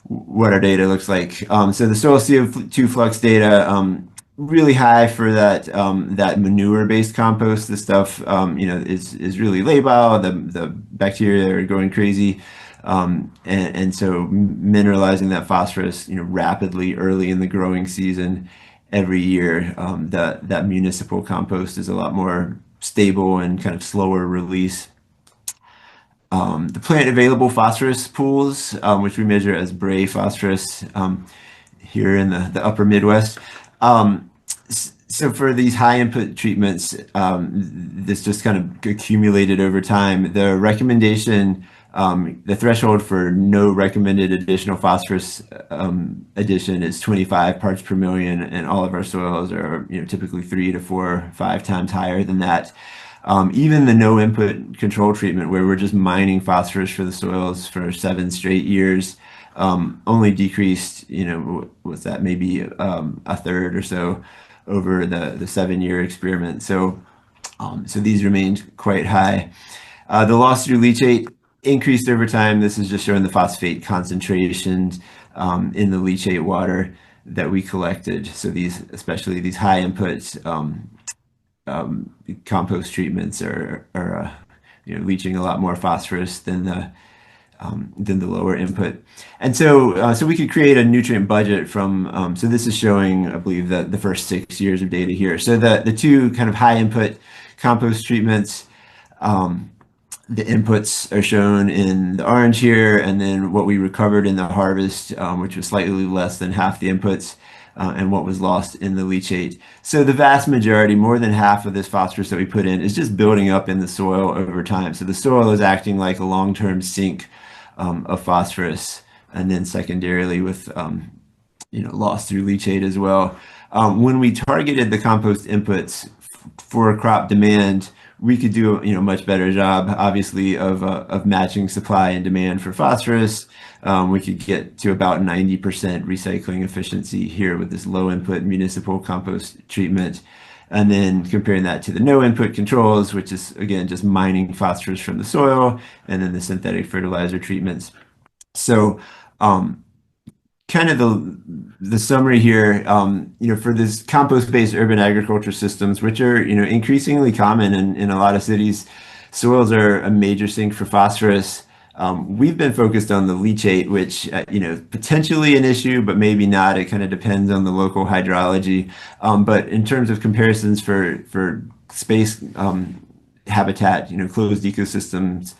what our data looks like. So the soil CO2 flux data, really high for that manure-based compost. This stuff, is really labile. The bacteria are going crazy, and so mineralizing that phosphorus, rapidly early in the growing season every year. That municipal compost is a lot more stable and kind of slower release. The plant available phosphorus pools, which we measure as Bray phosphorus here in the upper Midwest. So for these high input treatments, this just kind of accumulated over time. The recommendation, the threshold for no recommended additional phosphorus addition is 25 parts per million, and all of our soils are typically 3 to 4, 5 times higher than that. Even the no input control treatment, where we're just mining phosphorus for the soils for 7 straight years, only decreased, what's that, maybe a third or so over the 7-year experiment. So these remained quite high. The loss through leachate increased over time. This is just showing the phosphate concentrations in the leachate water that we collected. So especially these high inputs, compost treatments are leaching a lot more phosphorus than the lower input. And so we could create a nutrient budget from, so this is showing, I believe, the first 6 years of data here. So the 2 kind of high input compost treatments, the inputs are shown in the orange here, and then what we recovered in the harvest, which was slightly less than half the inputs, and what was lost in the leachate. So the vast majority, more than half of this phosphorus that we put in, is just building up in the soil over time. So the soil is acting like a long-term sink of phosphorus, and then secondarily with loss through leachate as well. When we targeted the compost inputs for crop demand, we could do a much better job, obviously, of matching supply and demand for phosphorus. We could get to about 90% recycling efficiency here with this low input municipal compost treatment. and then comparing that to the no input controls, which is again just mining phosphorus from the soil, and then the synthetic fertilizer treatments. So kind of the summary here, for this compost-based urban agriculture systems, which are, increasingly common in a lot of cities, soils are a major sink for phosphorus. We've been focused on the leachate, which, potentially an issue, but maybe not. It kind of depends on the local hydrology. But in terms of comparisons for space habitat, closed ecosystems,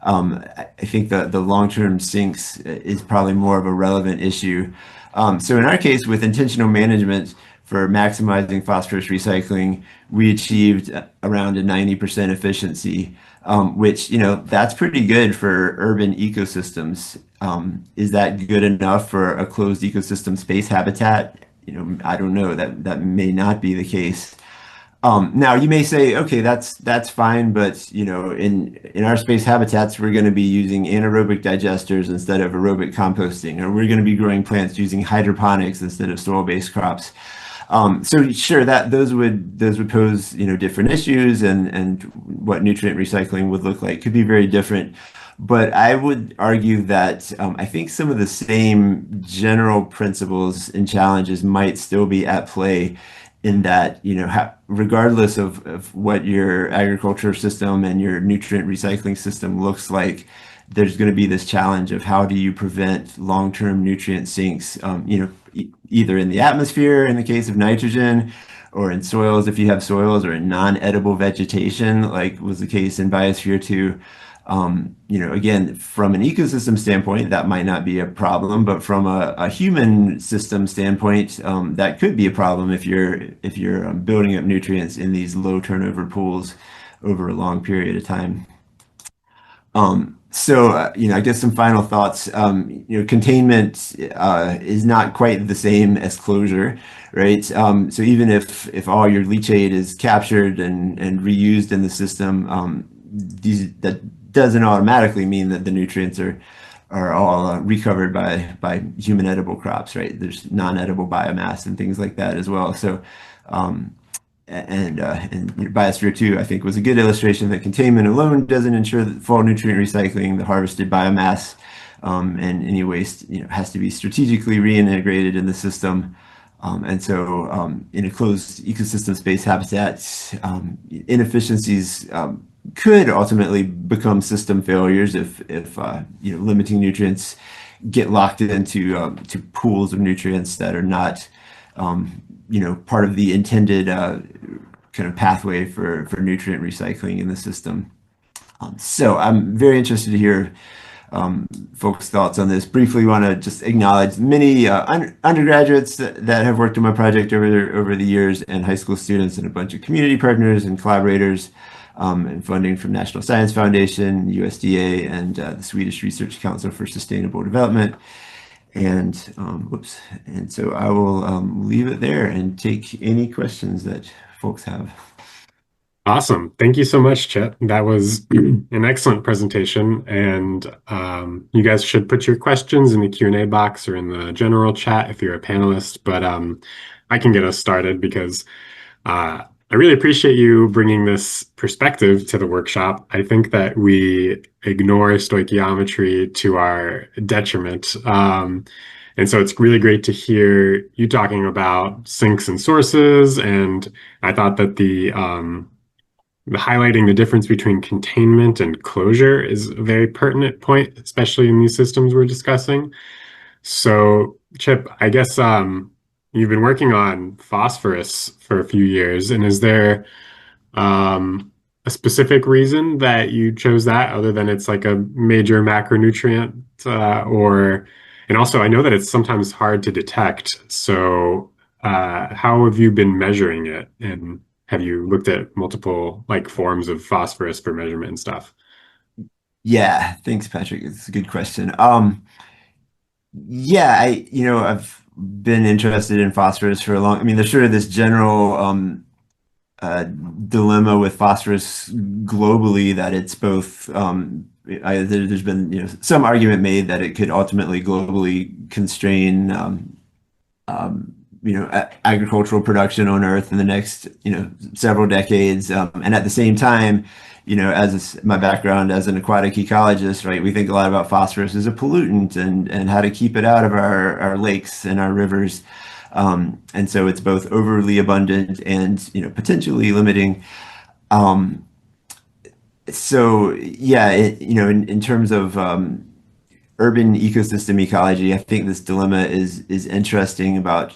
I think the long-term sinks is probably more of a relevant issue. So in our case, with intentional management for maximizing phosphorus recycling, we achieved around a 90% efficiency, which, that's pretty good for urban ecosystems. Is that good enough for a closed ecosystem space habitat? I don't know. That may not be the case. Now you may say, okay, that's fine, but in our space habitats, we're going to be using anaerobic digesters instead of aerobic composting, or we're going to be growing plants using hydroponics instead of soil-based crops. So sure, that those would pose different issues, and what nutrient recycling would look like could be very different. But I would argue that I think some of the same general principles and challenges might still be at play, in that, regardless of what your agriculture system and your nutrient recycling system looks like, there's going to be this challenge of how do you prevent long-term nutrient sinks, either in the atmosphere in the case of nitrogen, or in soils if you have soils, or in non-edible vegetation, like was the case in Biosphere 2. Again, from an ecosystem standpoint, that might not be a problem, but from a human system standpoint, that could be a problem if you're building up nutrients in these low turnover pools over a long period of time. I guess some final thoughts. Containment is not quite the same as closure, right? So even if all your leachate is captured and reused in the system, that doesn't automatically mean that the nutrients are all recovered by human edible crops, right? There's non-edible biomass and things like that as well. So, and Biosphere 2, I think, was a good illustration that containment alone doesn't ensure that full nutrient recycling. The harvested biomass and any waste, has to be strategically reintegrated in the system. In a closed ecosystem space habitat, inefficiencies could ultimately become system failures if limiting nutrients get locked into to pools of nutrients that are not part of the intended kind of pathway for nutrient recycling in the system. So I'm very interested to hear folks' thoughts on this. Briefly want to just acknowledge many undergraduates that have worked on my project over the years, and high school students, and a bunch of community partners and collaborators, and funding from National Science Foundation, USDA, and the Swedish Research Council for Sustainable Development. And so I will leave it there and take any questions that folks have. Awesome. Thank you so much, Chet. That was an excellent presentation. And you guys should put your questions in the Q&A box or in the general chat if you're a panelist. But I can get us started, because I really appreciate you bringing this perspective to the workshop. I think that we ignore stoichiometry to our detriment. And so it's really great to hear you talking about sinks and sources. And I thought that the highlighting the difference between containment and closure is a very pertinent point, especially in these systems we're discussing. So, Chip, I guess you've been working on phosphorus for a few years, and is there a specific reason that you chose that, other than it's like a major macronutrient, and also I know that it's sometimes hard to detect. So how have you been measuring it, and have you looked at multiple forms of phosphorus for measurement and stuff? Yeah, thanks, Patrick. It's a good question. Yeah, I've been interested in phosphorus for a long. I mean, there's sort of this general dilemma with phosphorus globally, that it's both. There's been some argument made that it could ultimately globally constrain agricultural production on Earth in the next, several decades. And at the same time, as my background as an aquatic ecologist, right, we think a lot about phosphorus as a pollutant and how to keep it out of our lakes and our rivers. And so it's both overly abundant and, potentially limiting. So yeah, in terms of urban ecosystem ecology, I think this dilemma is interesting about,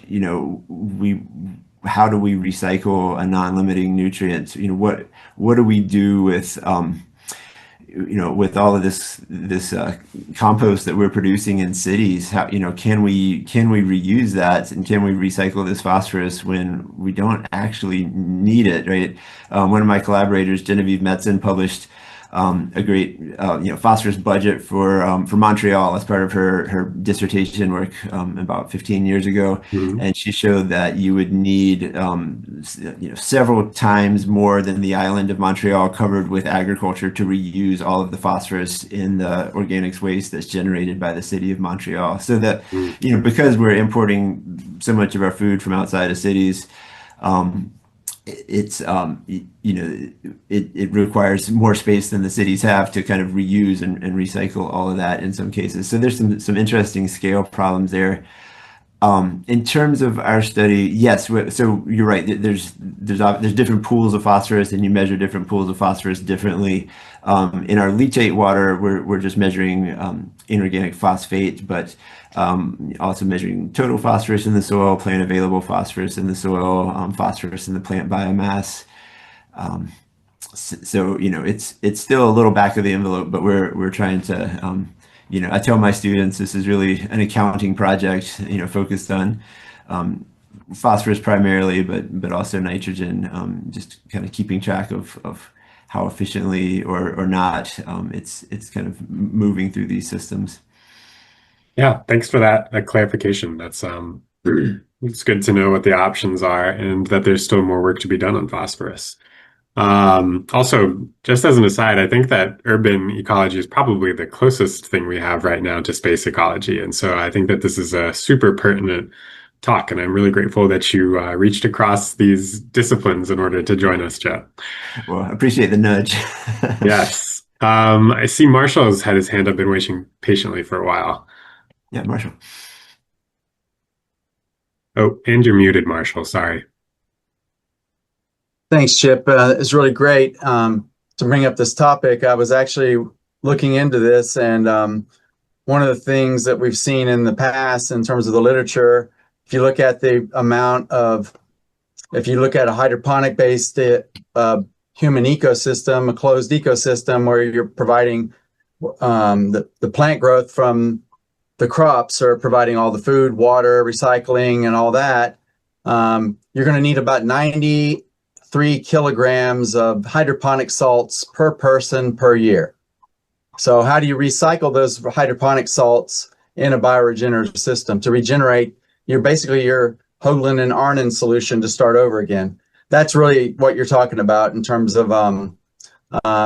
how do we recycle a non-limiting nutrient? What do we do with with all of this compost that we're producing in cities? How, can we reuse that, and can we recycle this phosphorus when we don't actually need it, right? One of my collaborators, Genevieve Metzen, published a great phosphorus budget for Montreal as part of her dissertation work about 15 years ago. Mhm. And she showed that you would need several times more than the island of Montreal covered with agriculture to reuse all of the phosphorus in the organics waste that's generated by the city of Montreal. So that because we're importing so much of our food from outside of cities, it's it requires more space than the cities have to kind of reuse and recycle all of that in some cases. So there's some interesting scale problems there. In terms of our study, yes, so you're right. There's different pools of phosphorus, and you measure different pools of phosphorus differently. In our leachate water, we're just measuring inorganic phosphate, but also measuring total phosphorus in the soil, plant available phosphorus in the soil, phosphorus in the plant biomass. So it's still a little back of the envelope, but we're trying to I tell my students this is really an accounting project, focused on phosphorus primarily, but also nitrogen, just kind of keeping track of how efficiently or not it's kind of moving through these systems. Yeah, thanks for that clarification. That's it's good to know what the options are and that there's still more work to be done on phosphorus. Also, just as an aside, I think that urban ecology is probably the closest thing we have right now to space ecology. And so I think that this is a super pertinent talk, and I'm really grateful that you reached across these disciplines in order to join us, Jet. Well, I appreciate the nudge. Yes. I see Marshall has had his hand up, been waiting patiently for a while. Yeah, Marshall. Oh, and you're muted, Marshall. Sorry. Thanks, Chip. It's really great to bring up this topic. I was actually looking into this, and one of the things that we've seen in the past in terms of the literature, if you look at a hydroponic-based human ecosystem, a closed ecosystem where you're providing the plant growth from the crops or providing all the food, water, recycling, and all that, you're going to need about 93 kilograms of hydroponic salts per person per year. So how do you recycle those hydroponic salts in a bioregenerative system to regenerate your Hoagland and Arnon solution to start over again? That's really what you're talking about in terms of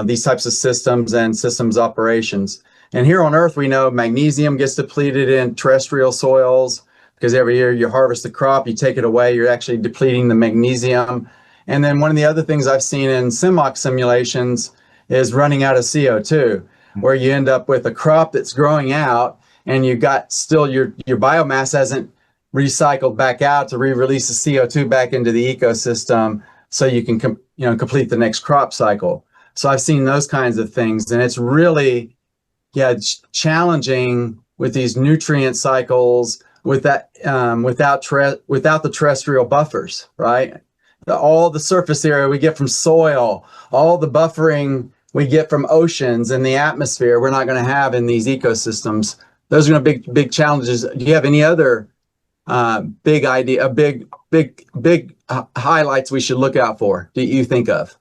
these types of systems and systems operations. And here on Earth, we know magnesium gets depleted in terrestrial soils because every year you harvest the crop, you take it away, you're actually depleting the magnesium. And then one of the other things I've seen in CIMOC simulations is running out of CO2, where you end up with a crop that's growing out and you got still your biomass hasn't recycled back out to re-release the CO2 back into the ecosystem so you can complete the next crop cycle. So I've seen those kinds of things, and it's really challenging with these nutrient cycles with that without the terrestrial buffers, right? All the surface area we get from soil, all the buffering we get from oceans and the atmosphere, we're not going to have in these ecosystems. Those are going to be big challenges. Do you have any other big highlights we should look out for? Do you think of?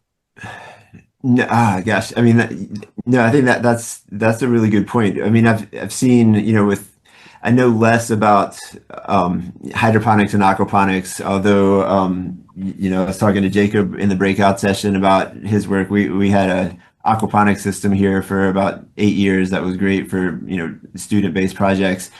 No, gosh, I mean, no, I think that's a really good point. I mean, I've seen, I know less about hydroponics and aquaponics, although I was talking to Jacob in the breakout session about his work. We had a aquaponics system here for about 8 years that was great for student-based projects.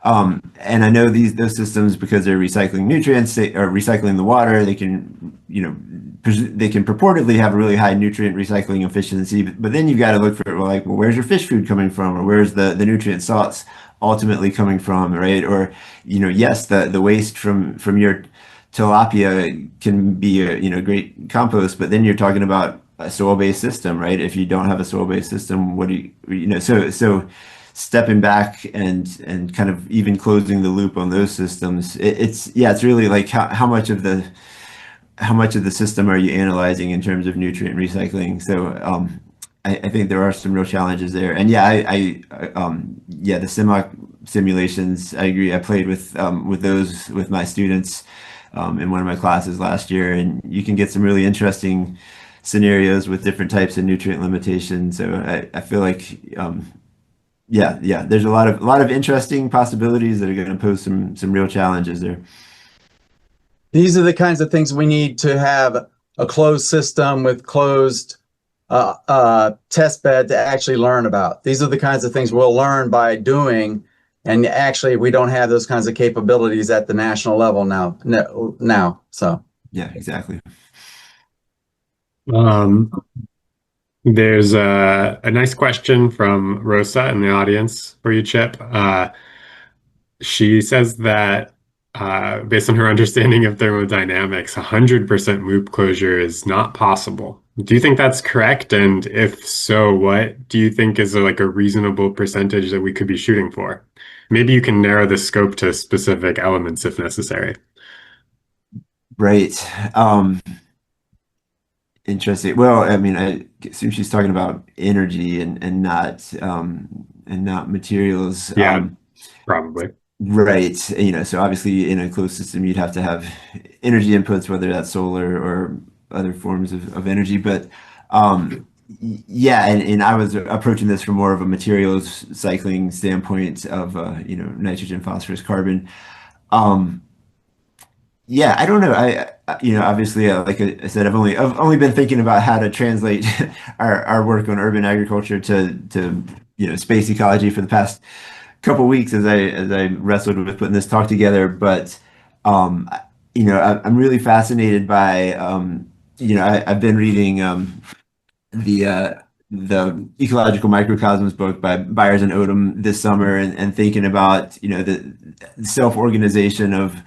And I know those systems, because they're recycling nutrients or recycling the water, they can, they can purportedly have a really high nutrient recycling efficiency. But then you've got to look for, well, where's your fish food coming from, or where's the nutrient salts ultimately coming from, right? Or, yes, the waste from your tilapia can be a great compost, but then you're talking about a soil-based system, right? If you don't have a soil-based system, what do so stepping back and kind of even closing the loop on those systems, it's really like how much of the system are you analyzing in terms of nutrient recycling? So I think there are some real challenges there. And yeah, the simulations, I agree. I played with those with my students in one of my classes last year, and you can get some really interesting scenarios with different types of nutrient limitations. So I feel like there's a lot of interesting possibilities that are going to pose some real challenges there. These are the kinds of things we need to have a closed system with closed test bed to actually learn about. These are the kinds of things we'll learn by doing. And actually, we don't have those kinds of capabilities at the national level now. So yeah, exactly. There's a nice question from Rosa in the audience for you, Chip. She says that based on her understanding of thermodynamics, 100% loop closure is not possible. Do you think that's correct? And if so, what do you think is like a reasonable percentage that we could be shooting for? Maybe you can narrow the scope to specific elements if necessary. Right. Interesting. Well, I mean, I assume she's talking about energy and not materials. Yeah, probably. Right. So obviously in a closed system, you'd have to have energy inputs, whether that's solar or other forms of energy. But yeah, and I was approaching this from more of a materials cycling standpoint of nitrogen, phosphorus, carbon. Yeah, I don't know. Obviously, like I said, I've only been thinking about how to translate our work on urban agriculture to space ecology for the past couple weeks as I wrestled with putting this talk together. But I'm really fascinated by I've been reading the Ecological Microcosms book by Byers and Odom this summer, and thinking about the self-organization of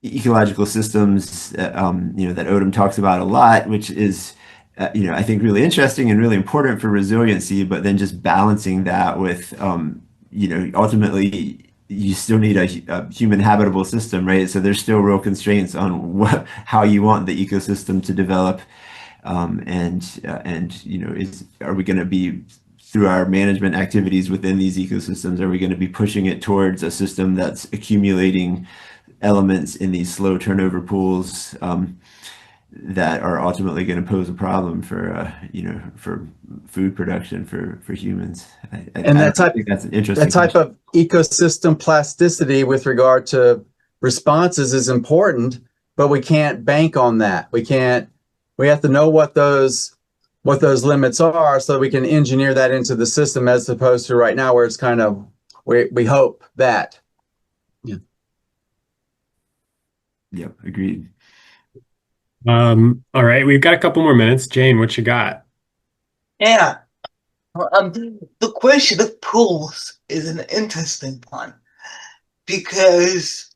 ecological systems that Odom talks about a lot, which is I think really interesting and really important for resiliency, but then just balancing that with ultimately you still need a human habitable system, right? So there's still real constraints on how you want the ecosystem to develop, are we going to be, through our management activities within these ecosystems, are we going to be pushing it towards a system that's accumulating elements in these slow turnover pools that are ultimately going to pose a problem for food production for humans? I think that's an interesting. That type of ecosystem plasticity with regard to responses is important, but we can't bank on that. We have to know what those limits are so we can engineer that into the system, as opposed to right now where it's kind of we hope that. Yeah. Yep, agreed. All right, we've got a couple more minutes. Jane, what you got? Yeah. The question of pools is an interesting one, because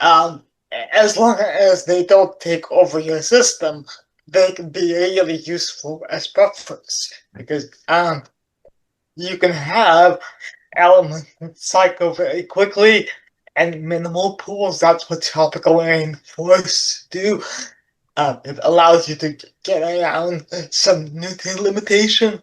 as long as they don't take over your system, they can be really useful as buffers, because you can have elements that cycle very quickly, and minimal pools, that's what tropical rainforests do. It allows you to get around some nutrient limitation.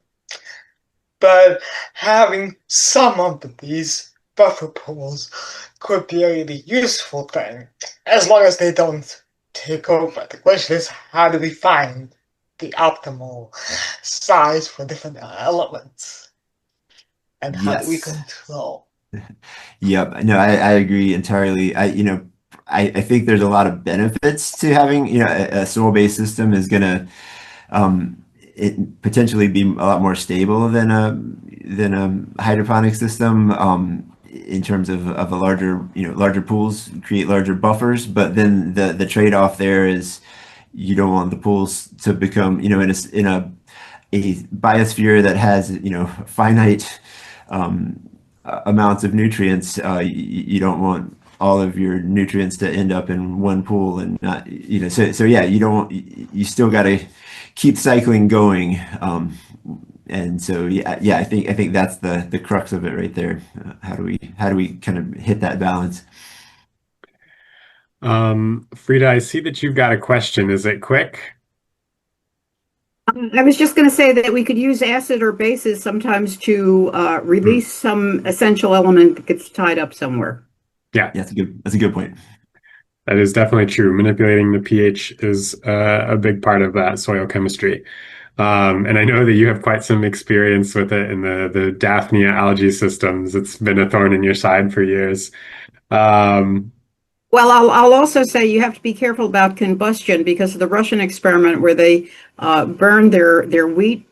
But having some of these buffer pools could be a really useful thing, as long as they don't take over. The question is, how do we find the optimal size for different elements? And how do we control? Yep. No, I agree entirely. I think there's a lot of benefits to having, a soil-based system is gonna, it potentially be a lot more stable than a hydroponic system, in terms of a larger, larger pools create larger buffers. But then the trade-off there is you don't want the pools to become, in a biosphere that has, finite amounts of nutrients. You don't want all of your nutrients to end up in one pool and not, so yeah, you still got to keep cycling going. And so I think that's the crux of it right there. How do we kind of hit that balance? Frida, I see that you've got a question. Is it quick? I was just going to say that we could use acid or bases sometimes to release some essential element that gets tied up somewhere. Yeah, that's a good point. That is definitely true. Manipulating the pH is a big part of that soil chemistry. And I know that you have quite some experience with it in the Daphnia algae systems. It's been a thorn in your side for years. Well, I'll also say you have to be careful about combustion because of the Russian experiment where they burned their wheat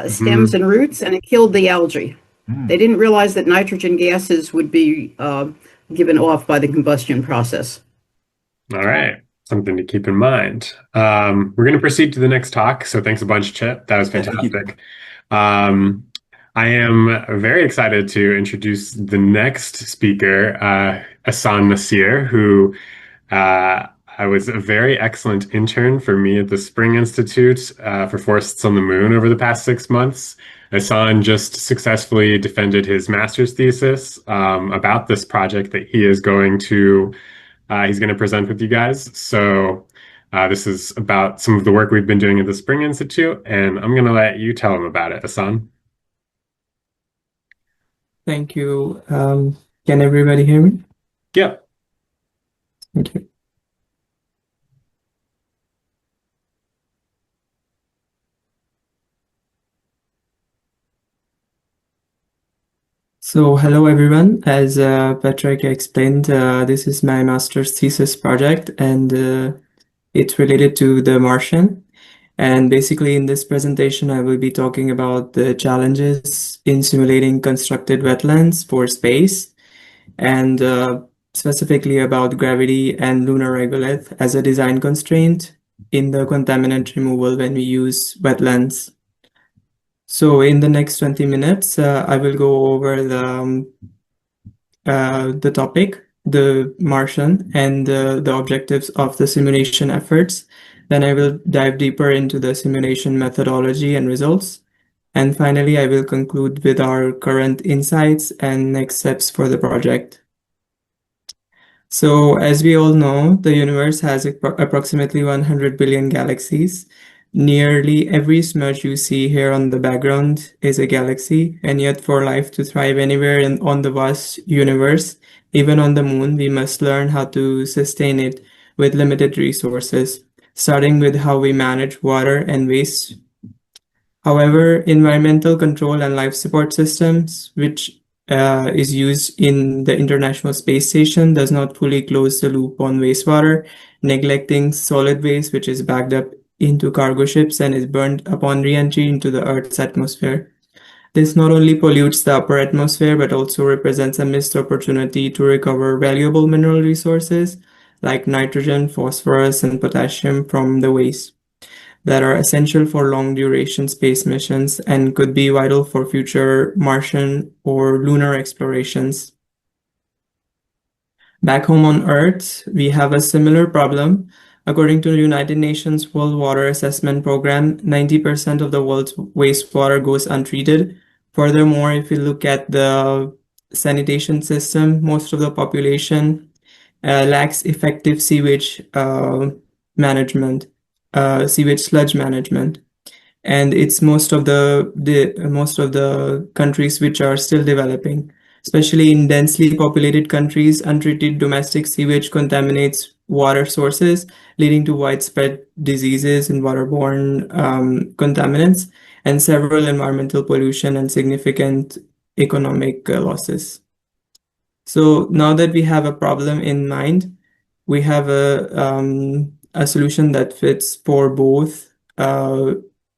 stems and roots, and it killed the algae. They didn't realize that nitrogen gases would be given off by the combustion process. All right. Something to keep in mind. We're going to proceed to the next talk. So thanks a bunch, Chip. That was fantastic. I am very excited to introduce the next speaker, Asan Nasir, who I was a very excellent intern for me at the Spring Institute for Forests on the Moon over the past 6 months. Asan just successfully defended his master's thesis about this project that he's going to present with you guys. So this is about some of the work we've been doing at the Spring Institute, and I'm going to let you tell him about it, Asan. Thank you. Can everybody hear me? Yep. Thank you. So hello everyone. As Patrick explained, this is my master's thesis project, and it's related to the Martian. And basically in this presentation, I will be talking about the challenges in simulating constructed wetlands for space, and specifically about gravity and lunar regolith as a design constraint in the contaminant removal when we use wetlands. So in the next 20 minutes, I will go over the topic, the Martian, and the objectives of the simulation efforts. Then I will dive deeper into the simulation methodology and results. And finally, I will conclude with our current insights and next steps for the project. So as we all know, the universe has approximately 100 billion galaxies. Nearly every smudge you see here on the background is a galaxy, and yet for life to thrive anywhere on the vast universe, even on the moon, we must learn how to sustain it with limited resources, starting with how we manage water and waste. However, environmental control and life support systems, which is used in the International Space Station, does not fully close the loop on wastewater, neglecting solid waste, which is backed up into cargo ships and is burned upon re-entry into the Earth's atmosphere. This not only pollutes the upper atmosphere, but also represents a missed opportunity to recover valuable mineral resources like nitrogen, phosphorus, and potassium from the waste that are essential for long-duration space missions and could be vital for future Martian or lunar explorations. Back home on Earth, we have a similar problem. According to the United Nations World Water Assessment Program, 90% of the world's wastewater goes untreated. Furthermore, if we look at the sanitation system, most of the population lacks effective sewage management, sewage sludge management. And it's most of the countries which are still developing. Especially in densely populated countries, untreated domestic sewage contaminates water sources, leading to widespread diseases and waterborne contaminants, and several environmental pollution and significant economic losses. So now that we have a problem in mind, we have a solution that fits for both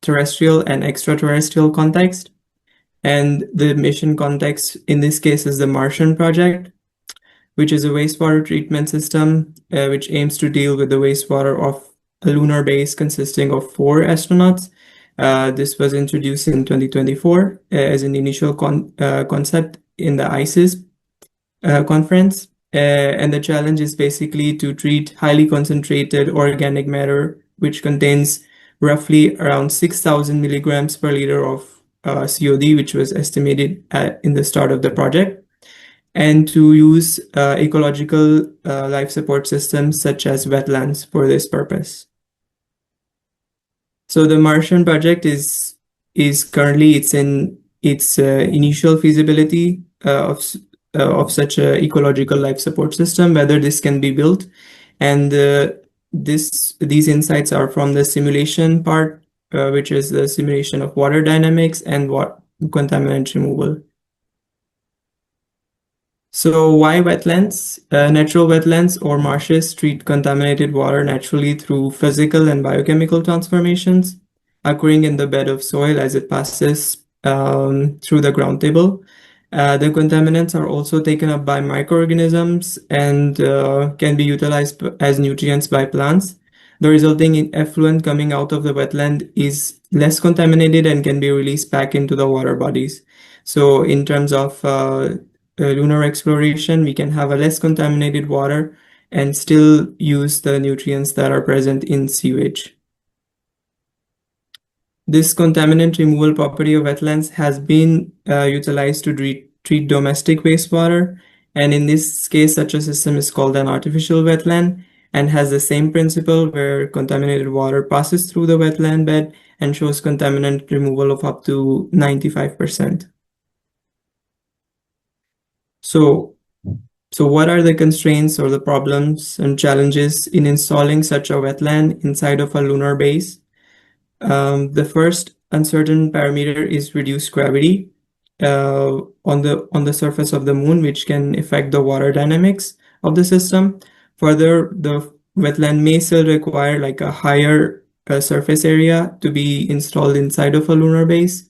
terrestrial and extraterrestrial context. And the mission context in this case is the Martian project, which is a wastewater treatment system which aims to deal with the wastewater of a lunar base consisting of 4 astronauts. This was introduced in 2024 as an initial concept in the ICES conference. And the challenge is basically to treat highly concentrated organic matter, which contains roughly around 6,000 milligrams per liter of COD, which was estimated in the start of the project, and to use ecological life support systems such as wetlands for this purpose. So the Martian project is currently in its initial feasibility of such a ecological life support system, whether this can be built, and these insights are from the simulation part, which is the simulation of water dynamics and contaminant removal. So why wetlands? Natural wetlands or marshes treat contaminated water naturally through physical and biochemical transformations occurring in the bed of soil as it passes through the ground table. The contaminants are also taken up by microorganisms and can be utilized as nutrients by plants. The resulting effluent coming out of the wetland is less contaminated and can be released back into the water bodies. So in terms of lunar exploration, we can have a less contaminated water and still use the nutrients that are present in sewage. This contaminant removal property of wetlands has been utilized to treat domestic wastewater, and in this case, such a system is called an artificial wetland and has the same principle where contaminated water passes through the wetland bed and shows contaminant removal of up to 95%. So what are the constraints or the problems and challenges in installing such a wetland inside of a lunar base? The first uncertain parameter is reduced gravity on the surface of the moon, which can affect the water dynamics of the system. Further, the wetland may still require like a higher surface area to be installed inside of a lunar base,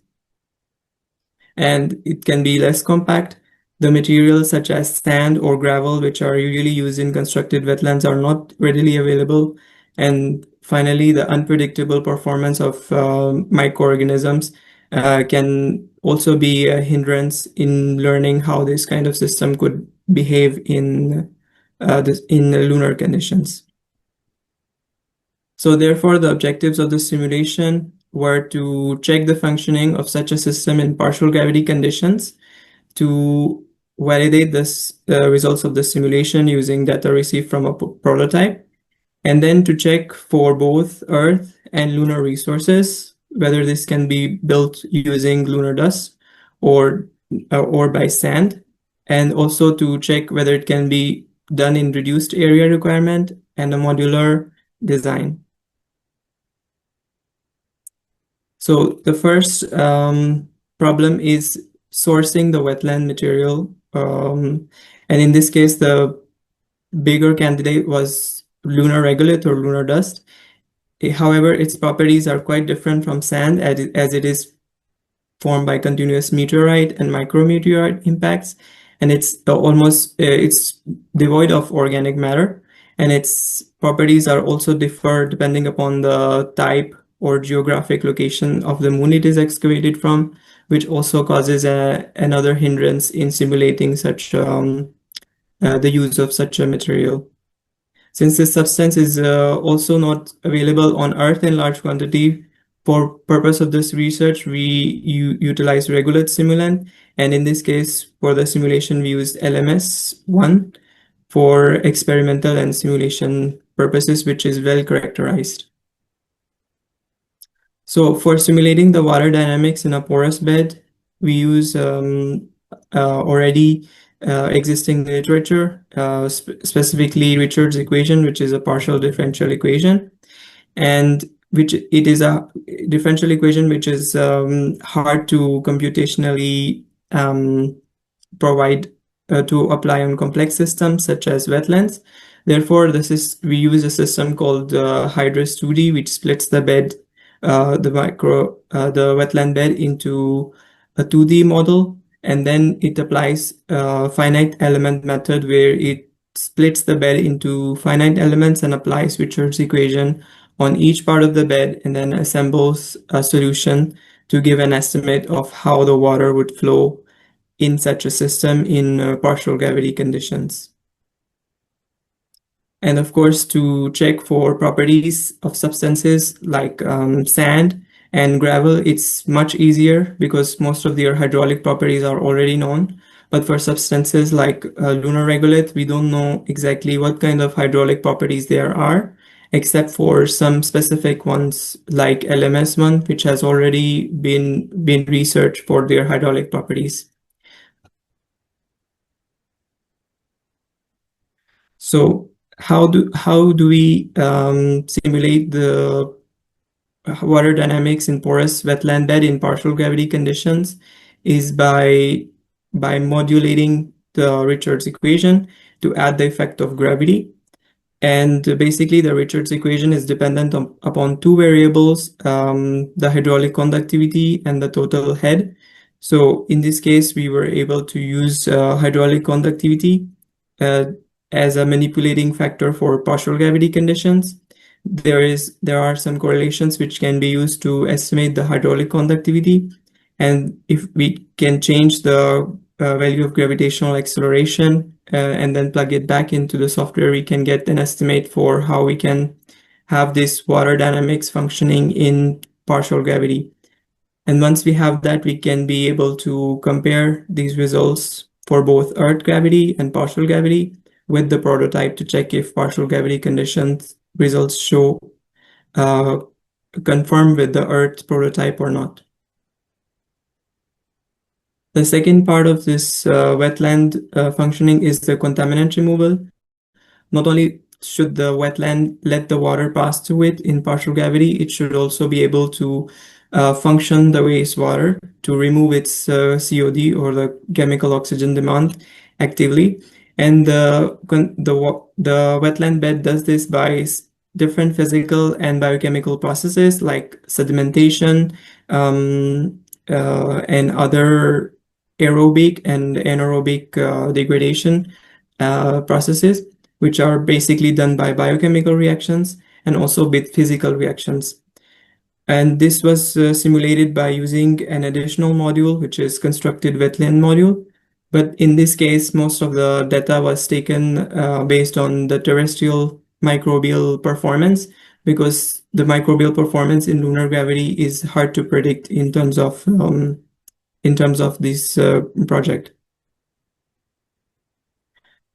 and it can be less compact. The materials such as sand or gravel, which are usually used in constructed wetlands, are not readily available. And finally, the unpredictable performance of microorganisms can also be a hindrance in learning how this kind of system could behave in lunar conditions. So therefore, the objectives of the simulation were to check the functioning of such a system in partial gravity conditions, to validate the results of the simulation using data received from a prototype, and then to check for both Earth and lunar resources, whether this can be built using lunar dust or by sand, and also to check whether it can be done in reduced area requirement and a modular design. So the first problem is sourcing the wetland material. And in this case, the bigger candidate was lunar regolith or lunar dust. However, its properties are quite different from sand as it is formed by continuous meteorite and micrometeorite impacts, and it's it's devoid of organic matter, and its properties are also differ depending upon the type or geographic location of the moon it is excavated from, which also causes another hindrance in simulating such the use of such a material. Since this substance is also not available on Earth in large quantity, for purpose of this research, we utilize regolith simulant, and in this case, for the simulation, we used LMS1 for experimental and simulation purposes, which is well characterized. So for simulating the water dynamics in a porous bed, we use already existing literature, specifically Richard's equation, which is a partial differential equation, and which it is a differential equation which is hard to computationally provide to apply on complex systems such as wetlands. Therefore, we use a system called Hydrus 2D, which splits the bed the wetland bed into a 2D model, and then it applies a finite element method where it splits the bed into finite elements and applies Richard's equation on each part of the bed, and then assembles a solution to give an estimate of how the water would flow in such a system in partial gravity conditions. And of course, to check for properties of substances like sand and gravel, it's much easier because most of their hydraulic properties are already known. But for substances like lunar regolith, we don't know exactly what kind of hydraulic properties there are, except for some specific ones like LMS1, which has already been researched for their hydraulic properties. So how do we simulate the water dynamics in porous wetland bed in partial gravity conditions is by modulating the Richards equation to add the effect of gravity. And basically, the Richards equation is dependent upon two variables, the hydraulic conductivity and the total head. So in this case, we were able to use hydraulic conductivity as a manipulating factor for partial gravity conditions. There are some correlations which can be used to estimate the hydraulic conductivity. And if we can change the value of gravitational acceleration and then plug it back into the software, we can get an estimate for how we can have this water dynamics functioning in partial gravity. And once we have that, we can be able to compare these results for both Earth gravity and partial gravity with the prototype to check if partial gravity conditions results show confirm with the Earth prototype or not. The second part of this wetland functioning is the contaminant removal. Not only should the wetland let the water pass through it in partial gravity, it should also be able to function the wastewater to remove its COD or the chemical oxygen demand actively. And the wetland bed does this by different physical and biochemical processes like sedimentation and other aerobic and anaerobic degradation processes, which are basically done by biochemical reactions and also with physical reactions. And this was simulated by using an additional module, which is constructed wetland module. But in this case, most of the data was taken based on the terrestrial microbial performance, because the microbial performance in lunar gravity is hard to predict in terms of this project.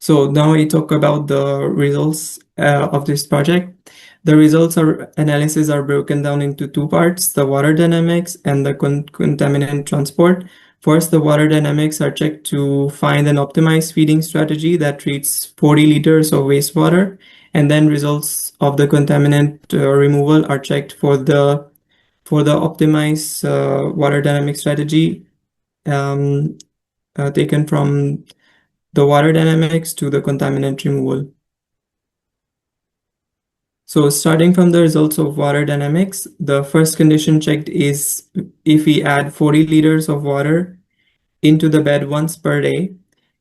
So now I talk about the results of this project. The results analysis are broken down into two parts, the water dynamics and the contaminant transport. First, the water dynamics are checked to find an optimized feeding strategy that treats 40 liters of wastewater, and then results of the contaminant removal are checked for the optimized water dynamic strategy taken from the water dynamics to the contaminant removal. So starting from the results of water dynamics, the first condition checked is if we add 40 liters of water into the bed once per day.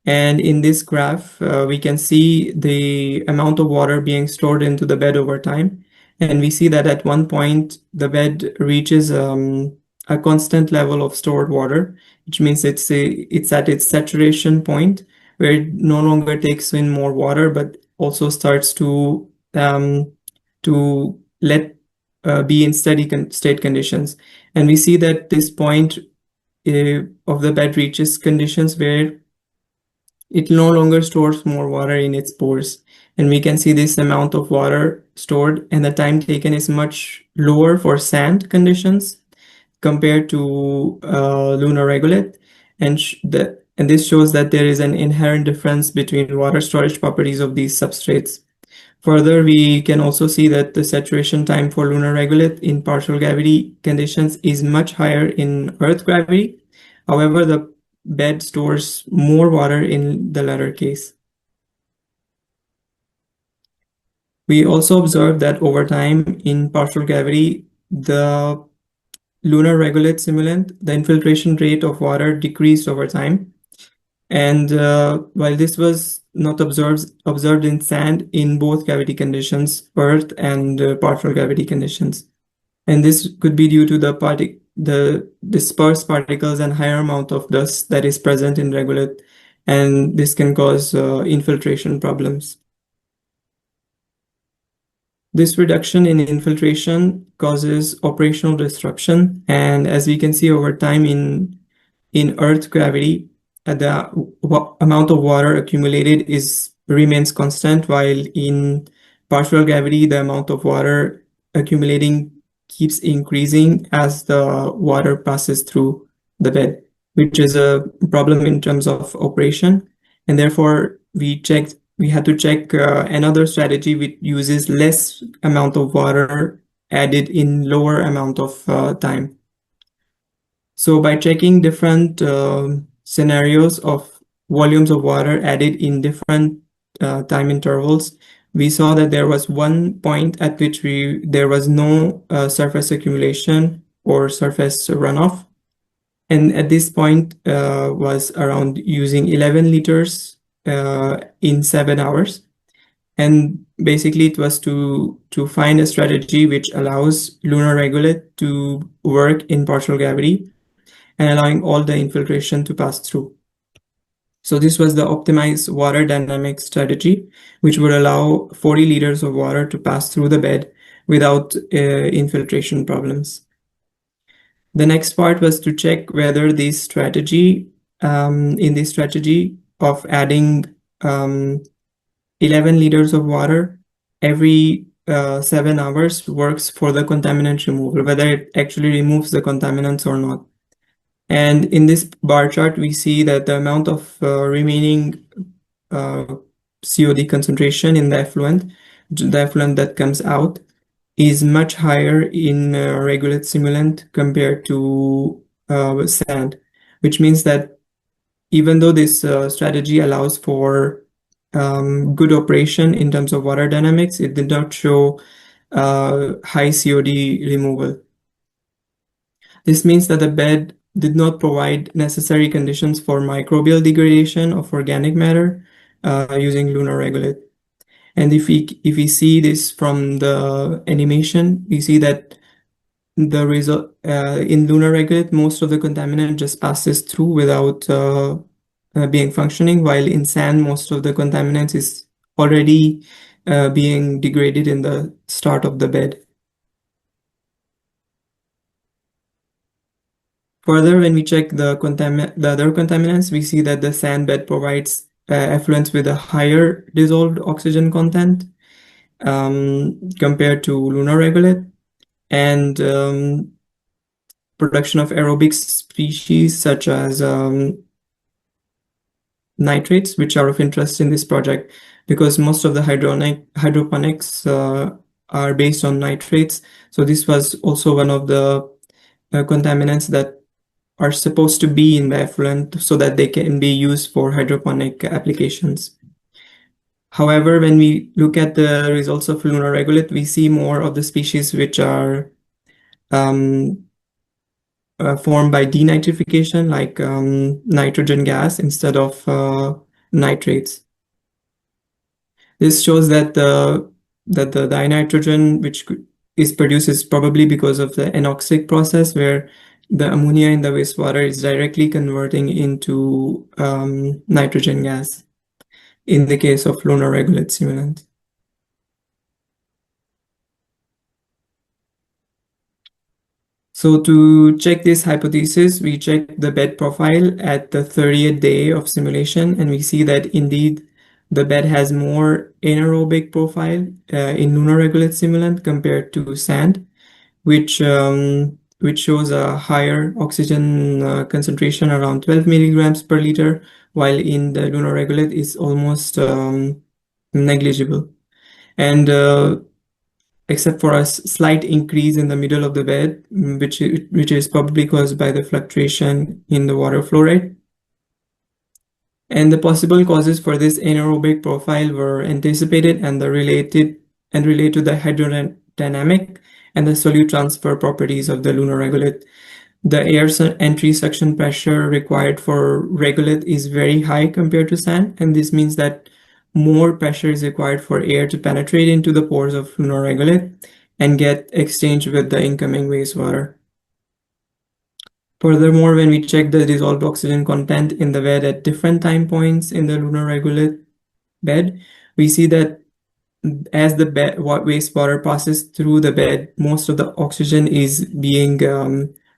And in this graph, we can see the amount of water being stored into the bed over time. And we see that at one point, the bed reaches a constant level of stored water, which means it's at its saturation point, where it no longer takes in more water, but also starts to let be in steady state conditions. And we see that this point of the bed reaches conditions where it no longer stores more water in its pores. And we can see this amount of water stored, and the time taken is much lower for sand conditions compared to lunar regolith. And this shows that there is an inherent difference between water storage properties of these substrates. Further, we can also see that the saturation time for lunar regolith in partial gravity conditions is much higher in Earth gravity. However, the bed stores more water in the latter case. We also observed that over time in partial gravity, the lunar regolith simulant, the infiltration rate of water decreased over time. And while this was not observed in sand in both gravity conditions, Earth and partial gravity conditions. And this could be due to the dispersed particles and higher amount of dust that is present in regolith, and this can cause infiltration problems. This reduction in infiltration causes operational disruption, and as we can see over time in Earth gravity, the amount of water accumulated remains constant, while in partial gravity, the amount of water accumulating keeps increasing as the water passes through the bed, which is a problem in terms of operation. And therefore, we had to check another strategy which uses less amount of water added in lower amount of time. So by checking different scenarios of volumes of water added in different time intervals, we saw that there was one point at which there was no surface accumulation or surface runoff. And at this point was around using 11 liters in 7 hours. And basically it was to find a strategy which allows lunar regolith to work in partial gravity and allowing all the infiltration to pass through. So this was the optimized water dynamic strategy, which would allow 40 liters of water to pass through the bed without infiltration problems. The next part was to check whether this strategy, in this strategy of adding 11 liters of water every 7 hours works for the contaminant removal, whether it actually removes the contaminants or not. And in this bar chart, we see that the amount of remaining COD concentration in the effluent that comes out, is much higher in regolith simulant compared to sand, which means that even though this strategy allows for good operation in terms of water dynamics, it did not show high COD removal. This means that the bed did not provide necessary conditions for microbial degradation of organic matter using lunar regolith. And if we see this from the animation, we see that the result in lunar regolith, most of the contaminant just passes through without being functioning, while in sand, most of the contaminants is already being degraded in the start of the bed. Further, when we check the other contaminants, we see that the sand bed provides effluents with a higher dissolved oxygen content compared to lunar regolith, and production of aerobic species such as nitrates, which are of interest in this project because most of the hydroponics are based on nitrates. So this was also one of the contaminants that are supposed to be in the effluent so that they can be used for hydroponic applications. However, when we look at the results of lunar regolith, we see more of the species which are formed by denitrification, like nitrogen gas instead of nitrates. This shows that the dinitrogen which is produced is probably because of the anoxic process, where the ammonia in the wastewater is directly converting into nitrogen gas in the case of lunar regolith simulant. So to check this hypothesis, we check the bed profile at the 30th day of simulation, and we see that indeed the bed has more anaerobic profile in lunar regolith simulant compared to sand, which shows a higher oxygen concentration around 12 milligrams per liter, while in the lunar regolith is almost negligible. And except for a slight increase in the middle of the bed, which is probably caused by the fluctuation in the water flow rate. And the possible causes for this anaerobic profile were anticipated and relate to the hydrodynamic and the solute transfer properties of the lunar regolith. The air entry suction pressure required for regolith is very high compared to sand, and this means that more pressure is required for air to penetrate into the pores of lunar regolith and get exchanged with the incoming wastewater. Furthermore, when we check the dissolved oxygen content in the bed at different time points in the lunar regolith bed, we see that as the wastewater passes through the bed, most of the oxygen is being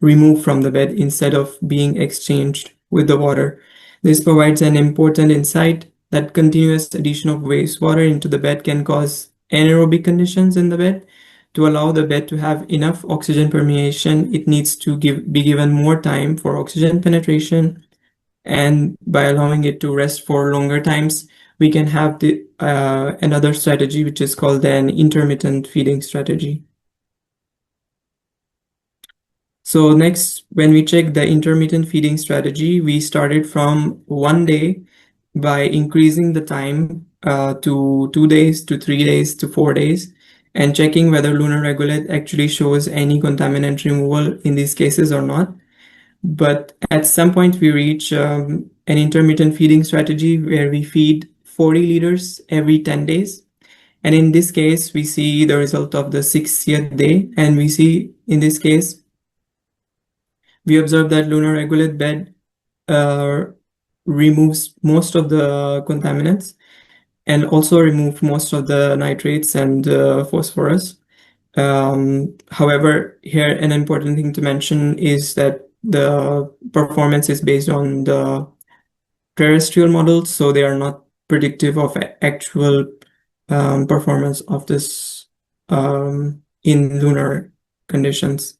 removed from the bed instead of being exchanged with the water. This provides an important insight that continuous addition of wastewater into the bed can cause anaerobic conditions in the bed. To allow the bed to have enough oxygen permeation, it needs to be given more time for oxygen penetration, and by allowing it to rest for longer times, we can have another strategy, which is called an intermittent feeding strategy. So next, when we check the intermittent feeding strategy, we started from 1 day by increasing the time to 2 days, to 3 days, to 4 days, and checking whether lunar regolith actually shows any contaminant removal in these cases or not. But at some point, we reach an intermittent feeding strategy where we feed 40 liters every 10 days. And in this case, we see the result of the 60th day. And we see, in this case, we observe that lunar regolith bed removes most of the contaminants and also remove most of the nitrates and phosphorus. However, here an important thing to mention is that the performance is based on the terrestrial models, so they are not predictive of actual performance of this in lunar conditions.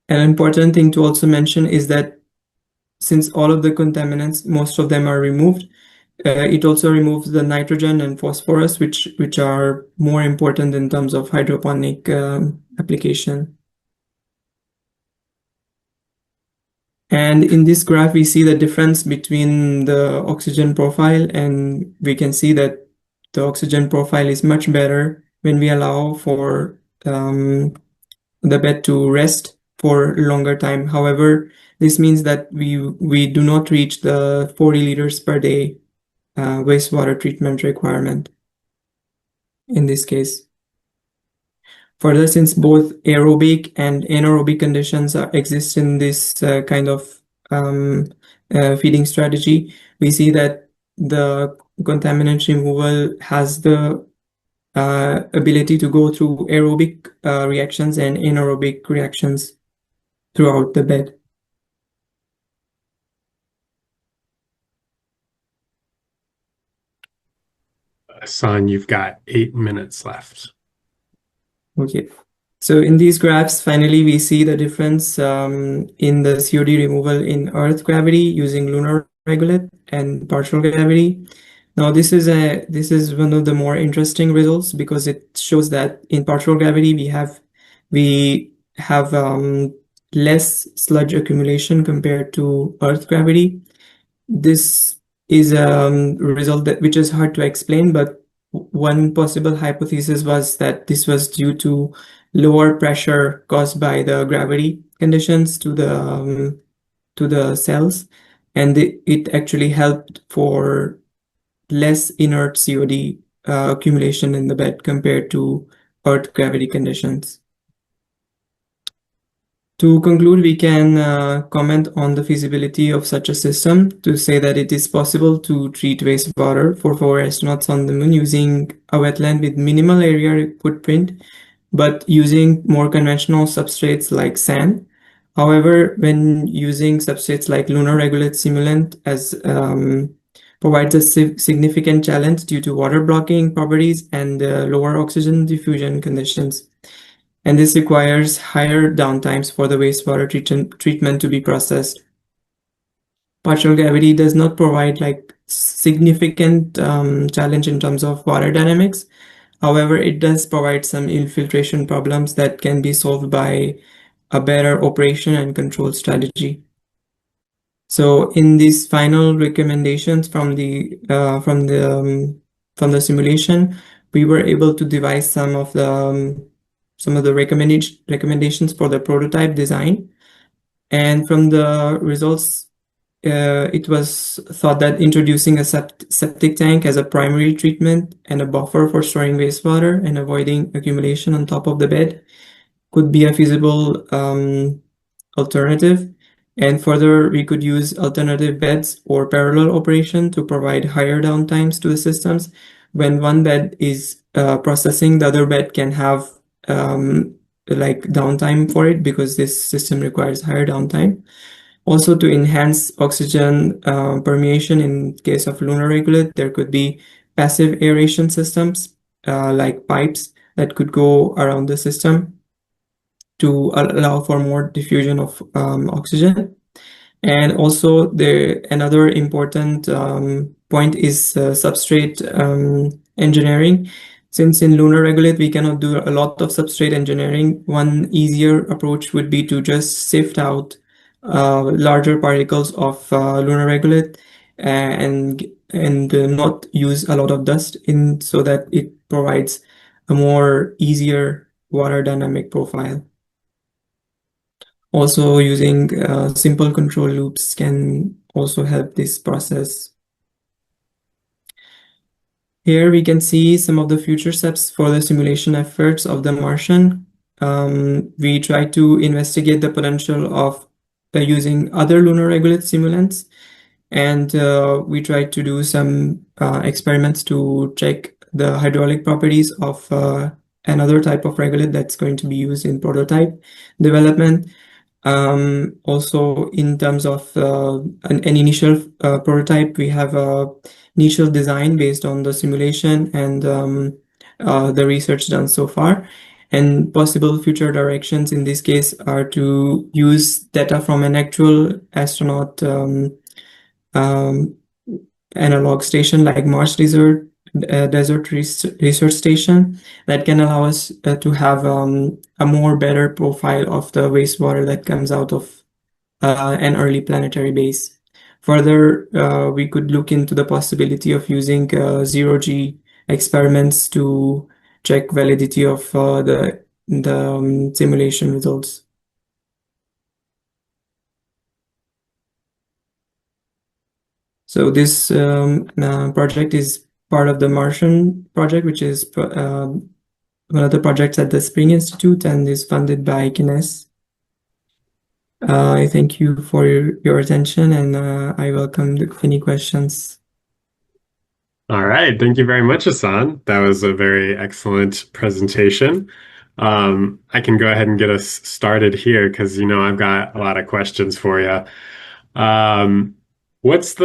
An important thing to also mention is that since all of the contaminants, most of them are removed, it also removes the nitrogen and phosphorus, which are more important in terms of hydroponic application. And in this graph, we see the difference between the oxygen profile, and we can see that the oxygen profile is much better when we allow for the bed to rest for longer time. However, this means that we do not reach the 40 liters per day wastewater treatment requirement in this case. Further, since both aerobic and anaerobic conditions exist in this kind of feeding strategy, we see that the contaminant removal has the ability to go through aerobic reactions and anaerobic reactions throughout the bed. Son, you've got 8 minutes left. Okay. So in these graphs, finally, we see the difference in the COD removal in Earth gravity using lunar regolith and partial gravity. Now, this is one of the more interesting results because it shows that in partial gravity we have less sludge accumulation compared to Earth gravity. This is a result which is hard to explain, but one possible hypothesis was that this was due to lower pressure caused by the gravity conditions to the cells, and it actually helped for less inert COD accumulation in the bed compared to Earth gravity conditions. To conclude, we can comment on the feasibility of such a system to say that it is possible to treat wastewater for 4 astronauts on the moon using a wetland with minimal area footprint, but using more conventional substrates like sand. However, when using substrates like lunar regolith simulant as provides a significant challenge due to water blocking properties and lower oxygen diffusion conditions. And this requires higher downtimes for the wastewater treatment to be processed. Partial gravity does not provide like significant challenge in terms of water dynamics. However, it does provide some infiltration problems that can be solved by a better operation and control strategy. So in these final recommendations from the simulation, we were able to devise some of the some of the recommendations for the prototype design. And from the results, it was thought that introducing a septic tank as a primary treatment and a buffer for storing wastewater and avoiding accumulation on top of the bed could be a feasible alternative. And further, we could use alternative beds or parallel operation to provide higher downtimes to the systems. When one bed is processing, the other bed can have like downtime for it because this system requires higher downtime. Also, to enhance oxygen permeation in case of lunar regolith, there could be passive aeration systems like pipes that could go around the system to allow for more diffusion of oxygen. And also, another important point is substrate engineering. Since in lunar regolith we cannot do a lot of substrate engineering, one easier approach would be to just sift out larger particles of lunar regolith and not use a lot of dust in, so that it provides a more easier water dynamic profile. Also, using simple control loops can also help this process. Here we can see some of the future steps for the simulation efforts of the Martian. We try to investigate the potential of using other lunar regolith simulants, and we try to do some experiments to check the hydraulic properties of another type of regolith that's going to be used in prototype development. Also, in terms of an initial prototype, we have a initial design based on the simulation and the research done so far. And possible future directions in this case are to use data from an actual astronaut analog station like Mars Desert Research Station that can allow us to have a more better profile of the wastewater that comes out of an early planetary base. Further, we could look into the possibility of using zero-G experiments to check validity of the simulation results. So this project is part of the Martian project, which is one of the projects at the Spring Institute and is funded by Kines. I thank you for your attention, and I welcome any questions. All right. Thank you very much, Hassan. That was a very excellent presentation. I can go ahead and get us started here because, I've got a lot of questions for you. What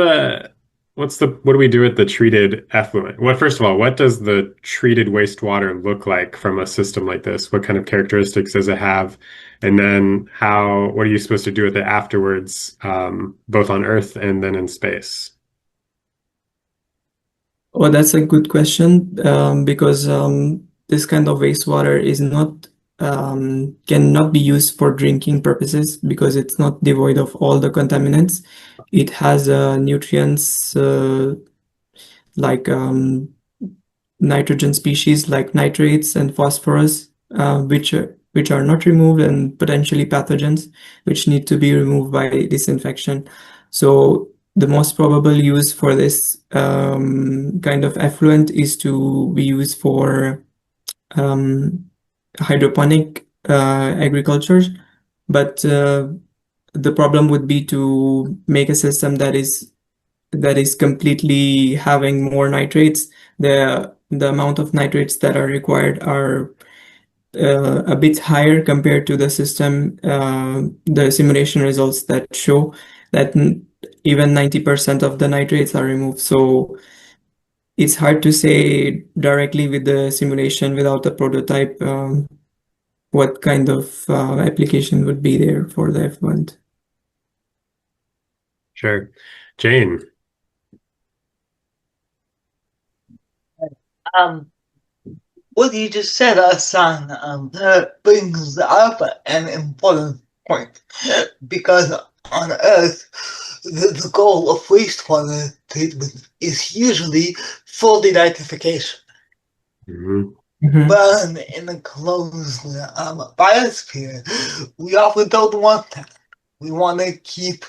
do we do with the treated effluent? Well, first of all, what does the treated wastewater look like from a system like this? What kind of characteristics does it have? And then what are you supposed to do with it afterwards, both on Earth and then in space? Well, that's a good question, because this kind of wastewater is not cannot be used for drinking purposes because it's not devoid of all the contaminants. It has nutrients like nitrogen species like nitrates and phosphorus, which are not removed, and potentially pathogens which need to be removed by disinfection. So the most probable use for this kind of effluent is to be used for hydroponic agriculture, but the problem would be to make a system that is completely having more nitrates. The amount of nitrates that are required are a bit higher compared to the system, the simulation results that show that even 90% of the nitrates are removed. So it's hard to say directly with the simulation without a prototype what kind of application would be there for the effluent. Sure. Jane. What you just said, Hassan, brings up an important point, because on Earth, the goal of wastewater treatment is usually full denitrification. Mm-hmm. But in a closed biosphere, we often don't want that. We want to keep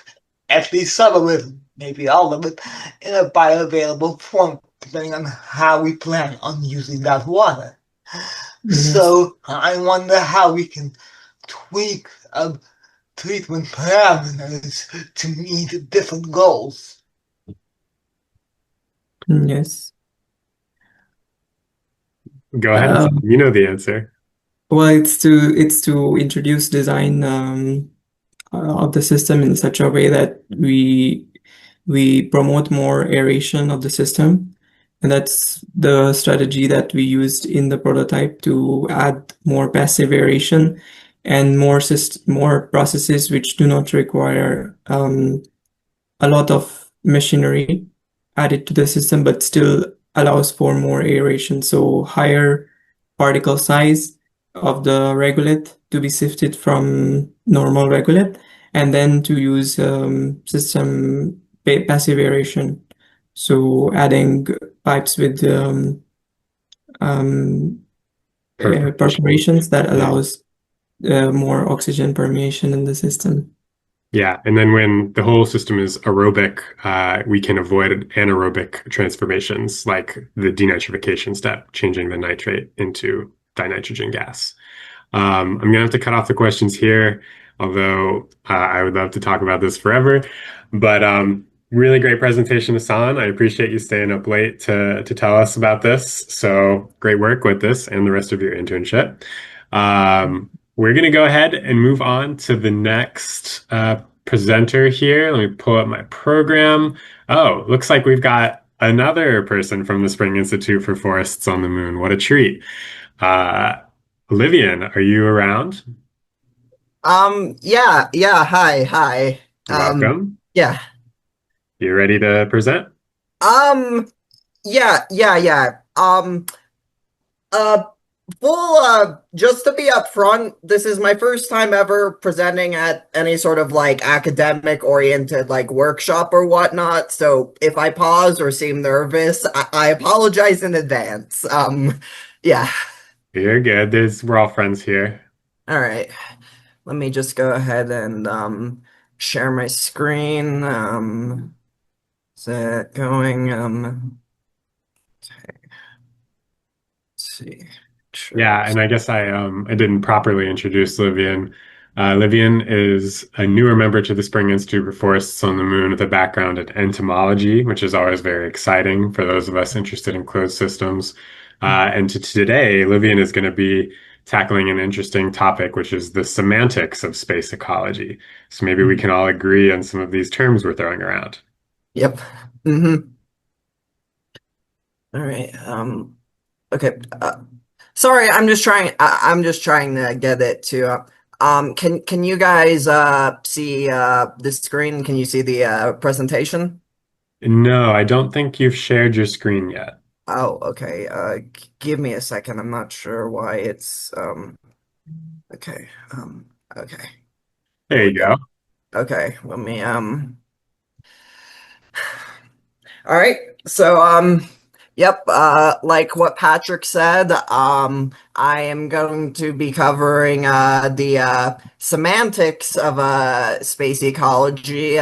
at least some of it, maybe all of it, in a bioavailable form, depending on how we plan on using that water. Yes. So I wonder how we can tweak treatment parameters to meet different goals. Yes. Go ahead. You know the answer. Well, it's to introduce design of the system in such a way that we promote more aeration of the system, and that's the strategy that we used in the prototype to add more passive aeration and more processes which do not require a lot of machinery added to the system, but still allows for more aeration. So higher particle size of the regolith to be sifted from normal regolith, and then to use system passive aeration. So adding pipes with perforations that allows more oxygen permeation in the system. Yeah, and then when the whole system is aerobic, we can avoid anaerobic transformations like the denitrification step, changing the nitrate into dinitrogen gas. I'm going to have to cut off the questions here, although I would love to talk about this forever. But really great presentation, Hassan. I appreciate you staying up late to tell us about this. So great work with this and the rest of your internship. We're going to go ahead and move on to the next presenter here. Let me pull up my program. Oh, looks like we've got another person from the Spring Institute for Forests on the Moon. What a treat. Livian, are you around? Yeah, hi. Welcome. Yeah. You ready to present? Yeah. Just to be upfront, this is my first time ever presenting at any sort of like academic oriented like workshop or whatnot. So if I pause or seem nervous, I apologize in advance. Yeah. You're good. We're all friends here. All right. Let me just go ahead and share my screen. Is it going? Okay. Let's see. Sure. Yeah, and I guess I didn't properly introduce Livian. Livian is a newer member to the Spring Institute for Forests on the Moon with a background in entomology, which is always very exciting for those of us interested in closed systems. And today, Livian is going to be tackling an interesting topic, which is the semantics of space ecology. So maybe we can all agree on some of these terms we're throwing around. Yep. All right. Okay. Sorry, I'm just trying. I'm just trying to get it to. Can you guys see the screen? Can you see the presentation? No, I don't think you've shared your screen yet. Oh, okay. Give me a second. I'm not sure why it's okay. Okay. There you go. Okay, let me all right. So yep, like what Patrick said, I am going to be covering the semantics of space ecology.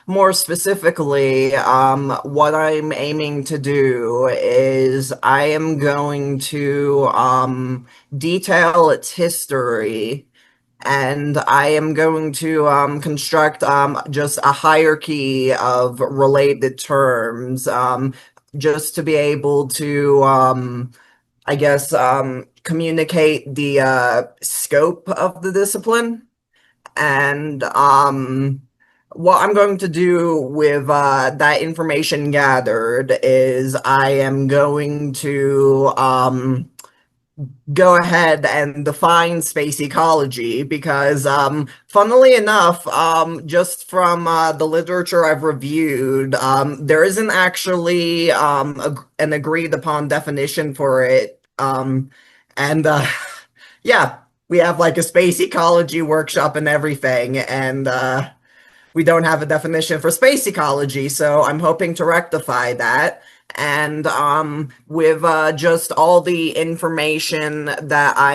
More specifically, what I'm aiming to do is I am going to detail its history, and I am going to construct just a hierarchy of related terms, just to be able to, I guess, communicate the scope of the discipline. And what I'm going to do with that information gathered is I am going to go ahead and define space ecology because, funnily enough, just from the literature I've reviewed, there isn't actually an agreed upon definition for it. And yeah, we have like a space ecology workshop and everything, and we don't have a definition for space ecology, so I'm hoping to rectify that. and with just all the information that I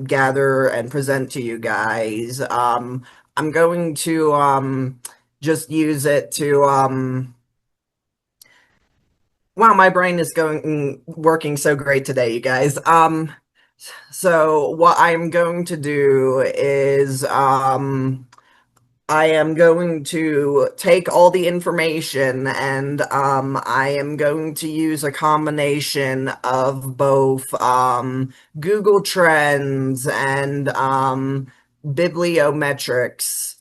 gather and present to you guys, I'm going to just use it to wow, my brain is working so great today, you guys. So what I'm going to do is I am going to take all the information and I am going to use a combination of both Google Trends and bibliometrics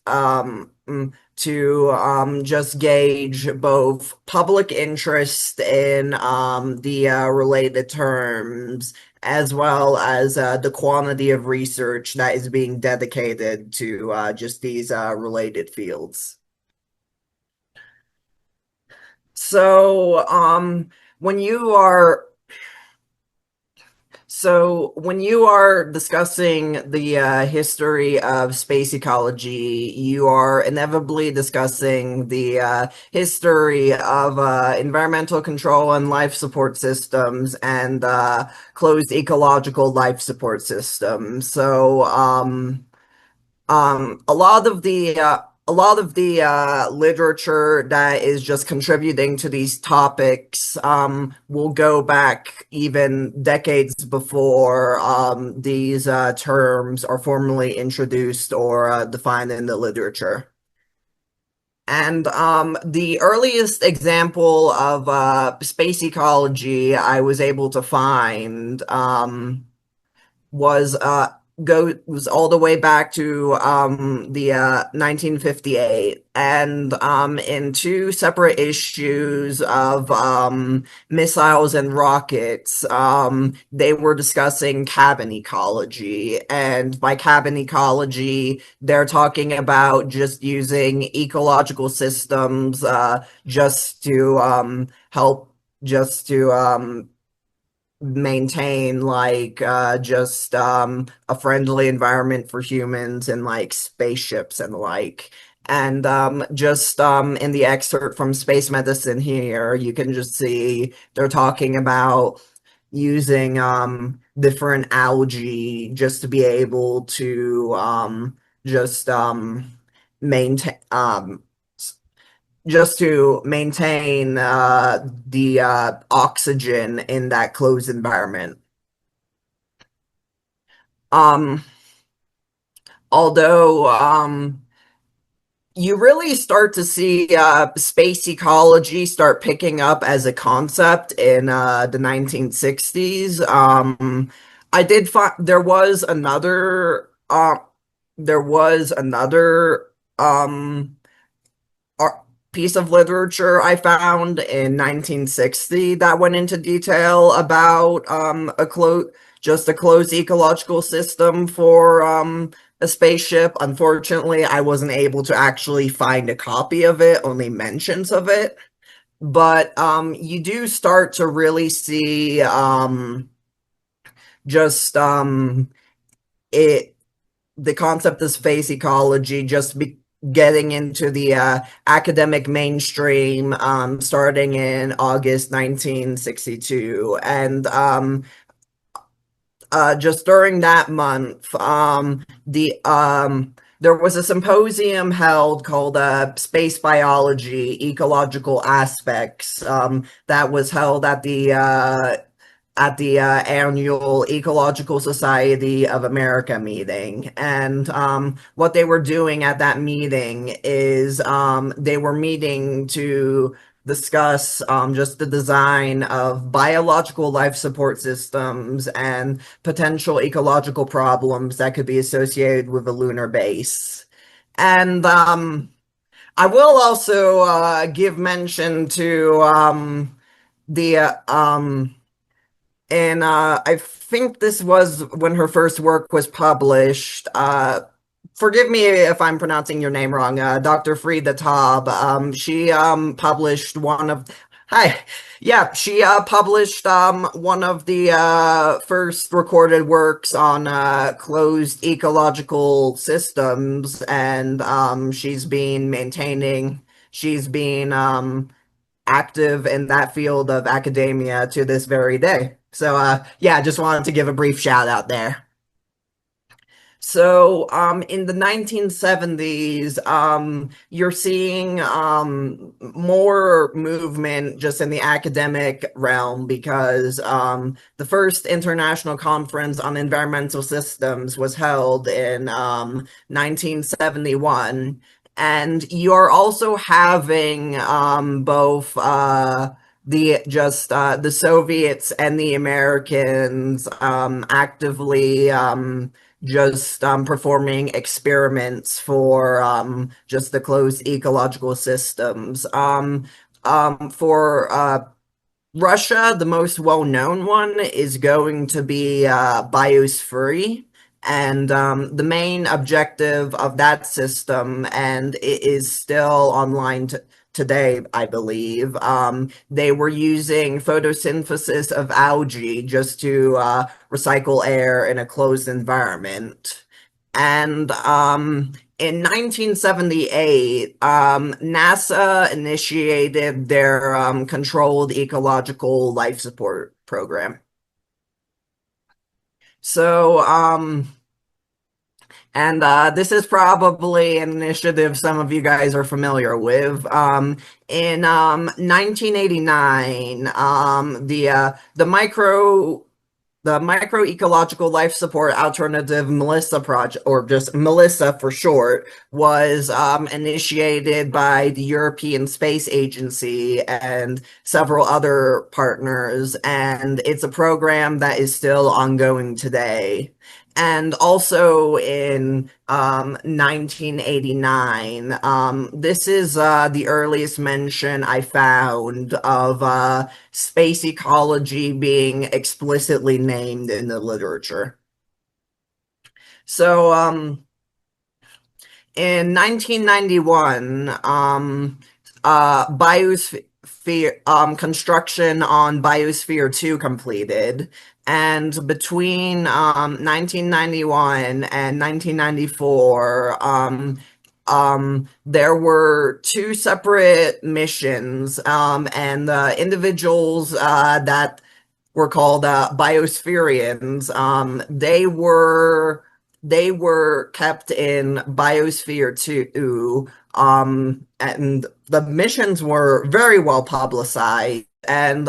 to just gauge both public interest in the related terms as well as the quantity of research that is being dedicated to just these related fields. So, when you are discussing the history of space ecology, you are inevitably discussing the history of environmental control and life support systems and closed ecological life support systems. So, a lot of the literature that is just contributing to these topics will go back even decades before these terms are formally introduced or defined in the literature. And the earliest example of space ecology I was able to find was all the way back to the 1958, and in two separate issues of missiles and rockets, they were discussing cabin ecology, and by cabin ecology they're talking about just using ecological systems just to help just to maintain like just a friendly environment for humans and like spaceships and the like. And just in the excerpt from Space Medicine here, you can just see they're talking about using different algae just to be able to just maintain the oxygen in that closed environment. Although you really start to see space ecology start picking up as a concept in the 1960s. I did find there was another piece of literature I found in 1960 that went into detail about a closed ecological system for a spaceship. Unfortunately, I wasn't able to actually find a copy of it, only mentions of it. But you do start to really see just the concept of space ecology just getting into the academic mainstream starting in August 1962. And just during that month, there was a symposium held called Space Biology, Ecological Aspects, that was held at the annual Ecological Society of America meeting. And what they were doing at that meeting is they were meeting to discuss just the design of biological life support systems and potential ecological problems that could be associated with a lunar base. And I will also give mention to the and I think this was when her first work was published. Forgive me if I'm pronouncing your name wrong. Dr. Frida Taub. She published one of. Hi. Yeah, she published one of the first recorded works on closed ecological systems, and she's been active in that field of academia to this very day. So yeah, just wanted to give a brief shout out there. So, in the 1970s, you're seeing more movement just in the academic realm because the first international conference on environmental systems was held in 1971. And you're also having both the Soviets and the Americans actively just performing experiments for just the closed ecological systems. For Russia, the most well-known one is going to be Biosphere. And the main objective of that system, and it is still online today, I believe, they were using photosynthesis of algae just to recycle air in a closed environment. And in 1978, NASA initiated their controlled ecological life support program. So, this is probably an initiative some of you guys are familiar with. In 1989, the Microecological Life Support Alternative Melissa project, or just Melissa for short, was initiated by the European Space Agency and several other partners, and it's a program that is still ongoing today. And also in 1989, this is the earliest mention I found of space ecology being explicitly named in the literature. So in 1991, biosphere construction on Biosphere 2 completed. And between 1991 and 1994, there were two separate missions, and the individuals that were called Biospherians, they were kept in Biosphere 2, and the missions were very well publicized. And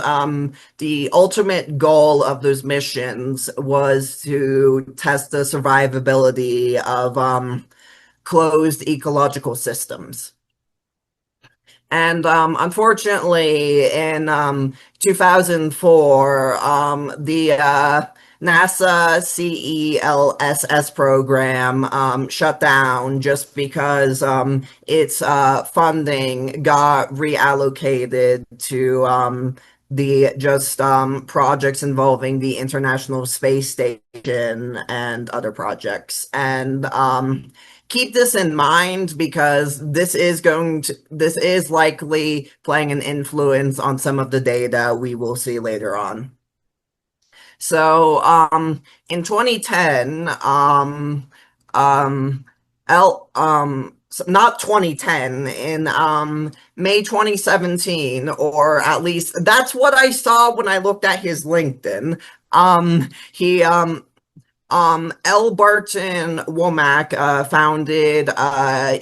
the ultimate goal of those missions was to test the survivability of closed ecological systems. And unfortunately, in 2004, the NASA CELSS program shut down just because its funding got reallocated to the projects involving the International Space Station and other projects. And keep this in mind because this is likely playing an influence on some of the data we will see later on. So, in 2010, not 2010, in May 2017, or at least that's what I saw when I looked at his LinkedIn. L. Barton Womack founded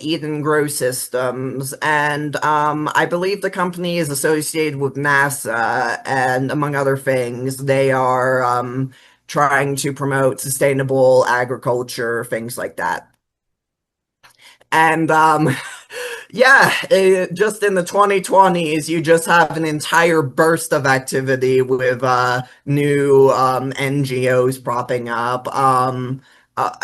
Eden Grow Systems, and I believe the company is associated with NASA, and among other things, they are trying to promote sustainable agriculture, things like that. And yeah, just in the 2020s, you just have an entire burst of activity with new NGOs propping up. I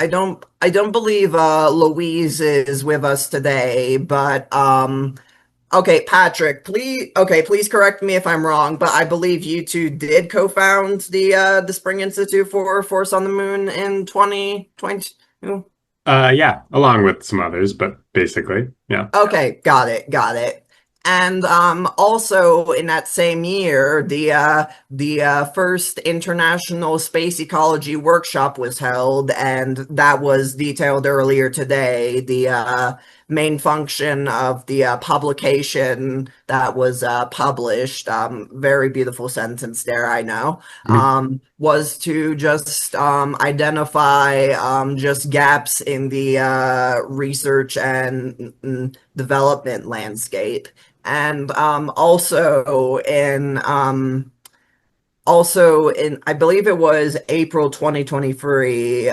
don't believe Louise is with us today, but okay, Patrick, please correct me if I'm wrong, but I believe you two did co-found the Spring Institute for Force on the Moon in 2022. Yeah, along with some others, but basically, yeah. Okay, got it. And also in that same year, the first International Space Ecology Workshop was held, and that was detailed earlier today. main function of the publication that was published, very beautiful sentence there, I know, was to just identify just gaps in the research and development landscape. And also in, I believe it was April 2023,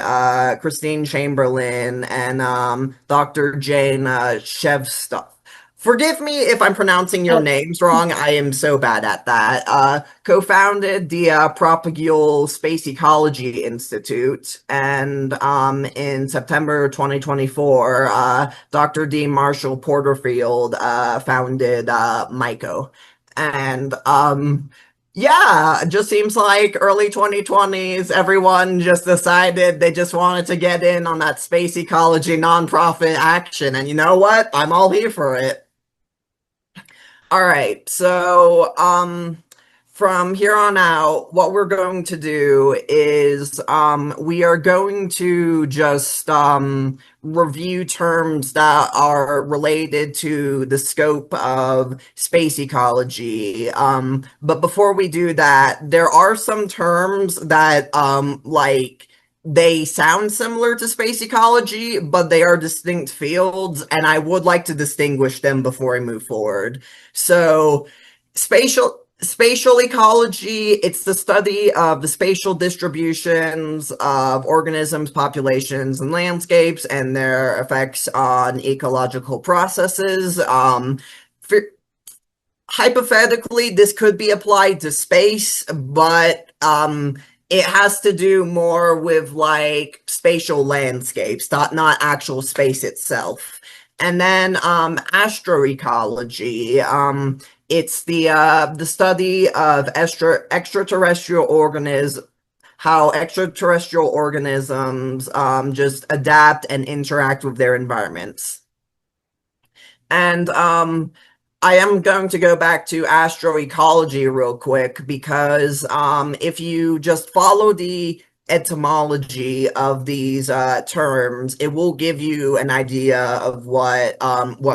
Christine Chamberlain and Dr. Jane Shevstov. Forgive me if I'm pronouncing your names wrong. I am so bad at that. Co-founded the Propagule Space Ecology Institute, and in September 2024, Dr. D. Marshall Porterfield founded MICO. And yeah, it just seems like early 2020s, everyone just decided they just wanted to get in on that space ecology nonprofit action. And you know what? I'm all here for it. All right, so from here on out, what we're going to do is we are going to just review terms that are related to the scope of space ecology. But before we do that, there are some terms that like they sound similar to space ecology, but they are distinct fields, and I would like to distinguish them before I move forward. So, spatial ecology, it's the study of the spatial distributions of organisms, populations, and landscapes, and their effects on ecological processes. Hypothetically, this could be applied to space, but it has to do more with like spatial landscapes, not actual space itself. And then astroecology, it's the study of extraterrestrial organisms, how extraterrestrial organisms just adapt and interact with their environments. And I am going to go back to astroecology real quick because if you just follow the etymology of these terms, it will give you an idea of what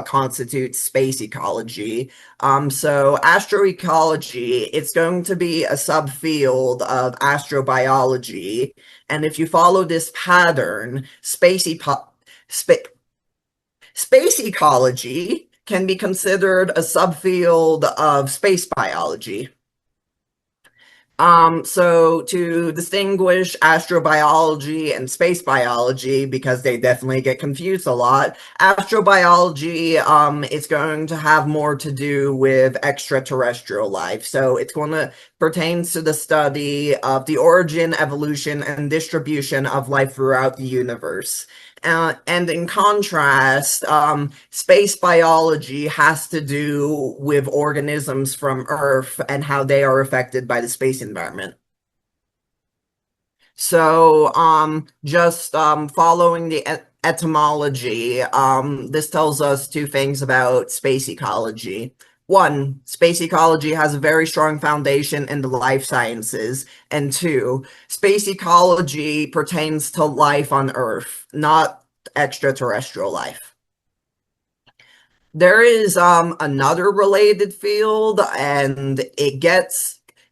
constitutes space ecology. So astroecology, it's going to be a subfield of astrobiology, and if you follow this pattern, space ecology can be considered a subfield of space biology. So to distinguish astrobiology and space biology, because they definitely get confused a lot, astrobiology is going to have more to do with extraterrestrial life. So it's going to pertains to the study of the origin, evolution, and distribution of life throughout the universe. And in contrast, space biology has to do with organisms from Earth and how they are affected by the space environment. So, just following the etymology, this tells us two things about space ecology. One, space ecology has a very strong foundation in the life sciences. And two, space ecology pertains to life on Earth, not extraterrestrial life. There is another related field, and it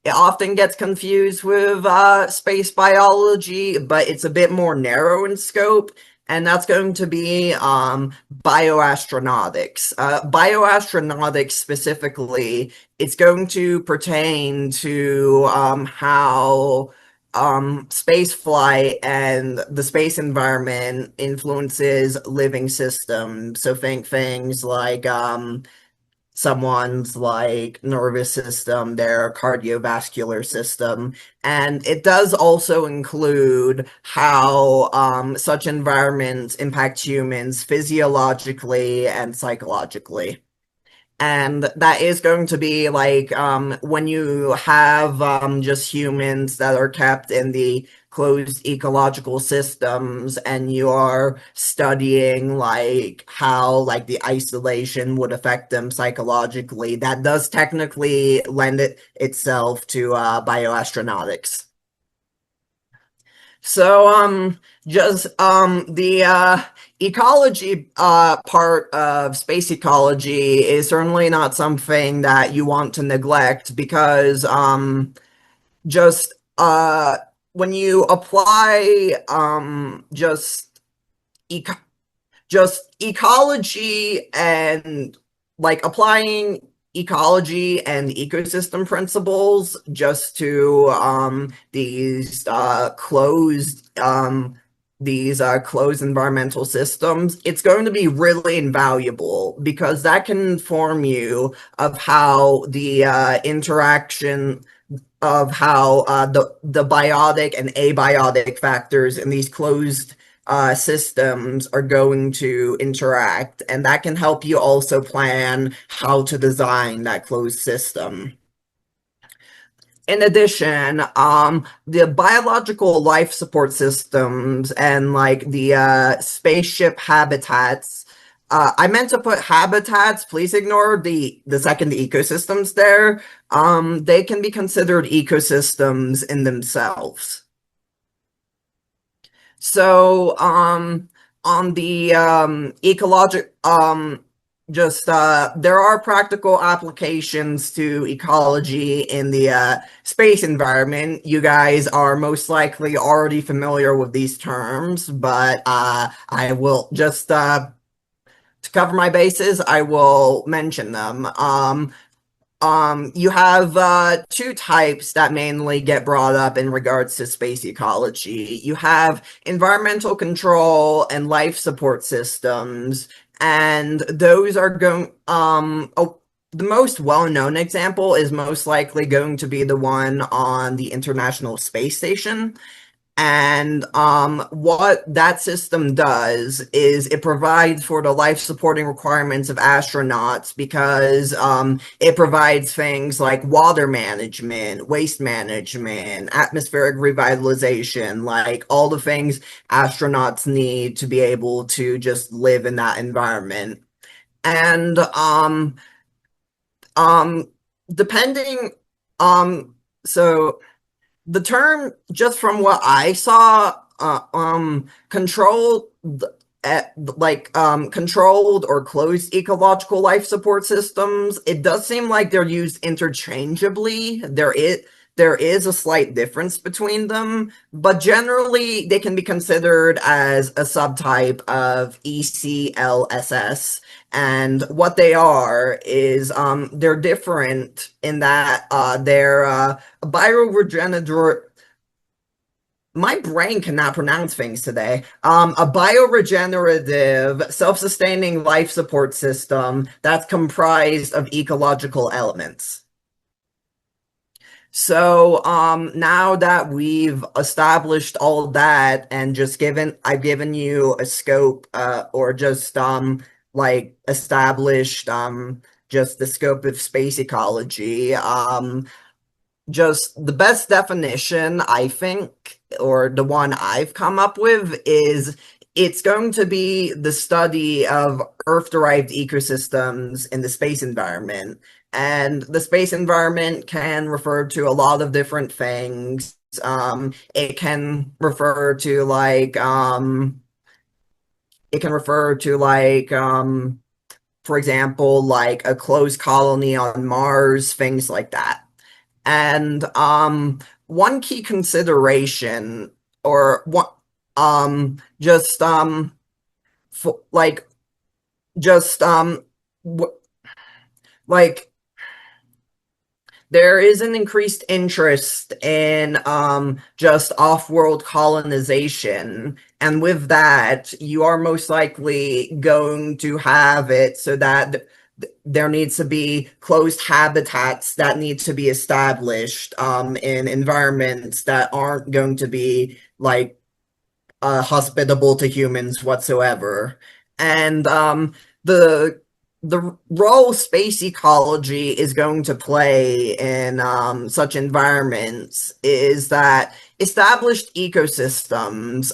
often gets confused with space biology, but it's a bit more narrow in scope, and that's going to be bioastronautics. Bioastronautics specifically, it's going to pertain to how space flight and the space environment influences living systems. So think things like someone's like nervous system, their cardiovascular system, and it does also include how such environments impact humans physiologically and psychologically. And that is going to be like when you have just humans that are kept in the closed ecological systems, and you are studying like how like the isolation would affect them psychologically, that does technically lend itself to bioastronautics. So just the ecology part of space ecology is certainly not something that you want to neglect, because just when you apply eco just ecology, and like applying ecology and ecosystem principles just to these closed environmental systems, it's going to be really invaluable, because that can inform you of how the interaction of how the biotic and abiotic factors in these closed systems are going to interact, and that can help you also plan how to design that closed system. In addition, the biological life support systems and like the spaceship habitats. I meant to put habitats. Please ignore the second ecosystems there. They can be considered ecosystems in themselves. So, on the ecologic, there are practical applications to ecology in the space environment. You guys are most likely already familiar with these terms, but I will just to cover my bases, I will mention them. You have two types that mainly get brought up in regards to space ecology. You have environmental control and life support systems, and those are going the most well-known example is most likely going to be the one on the International Space Station. And what that system does is it provides for the life supporting requirements of astronauts, because it provides things like water management, waste management, atmospheric revitalization, like all the things astronauts need to be able to just live in that environment. And depending so the term, just from what I saw, controlled controlled or closed ecological life support systems, it does seem like they're used interchangeably. There is a slight difference between them, but generally they can be considered as a subtype of ECLSS. And what they are is they're different in that they're bioregenerative. My brain cannot pronounce things today. A bioregenerative, self-sustaining life support system that's comprised of ecological elements. So now that we've established all of that and I've given you a scope or just like established just the scope of space ecology, just the best definition, I think, or the one I've come up with, is it's going to be the study of Earth-derived ecosystems in the space environment. And the space environment can refer to a lot of different things. It can refer to for example, like a closed colony on Mars, things like that. And one key consideration, or what just for, like there is an increased interest in just off-world colonization, and with that, you are most likely going to have it so that there needs to be closed habitats that need to be established in environments that aren't going to be like hospitable to humans whatsoever. And the role space ecology is going to play in such environments is that established ecosystems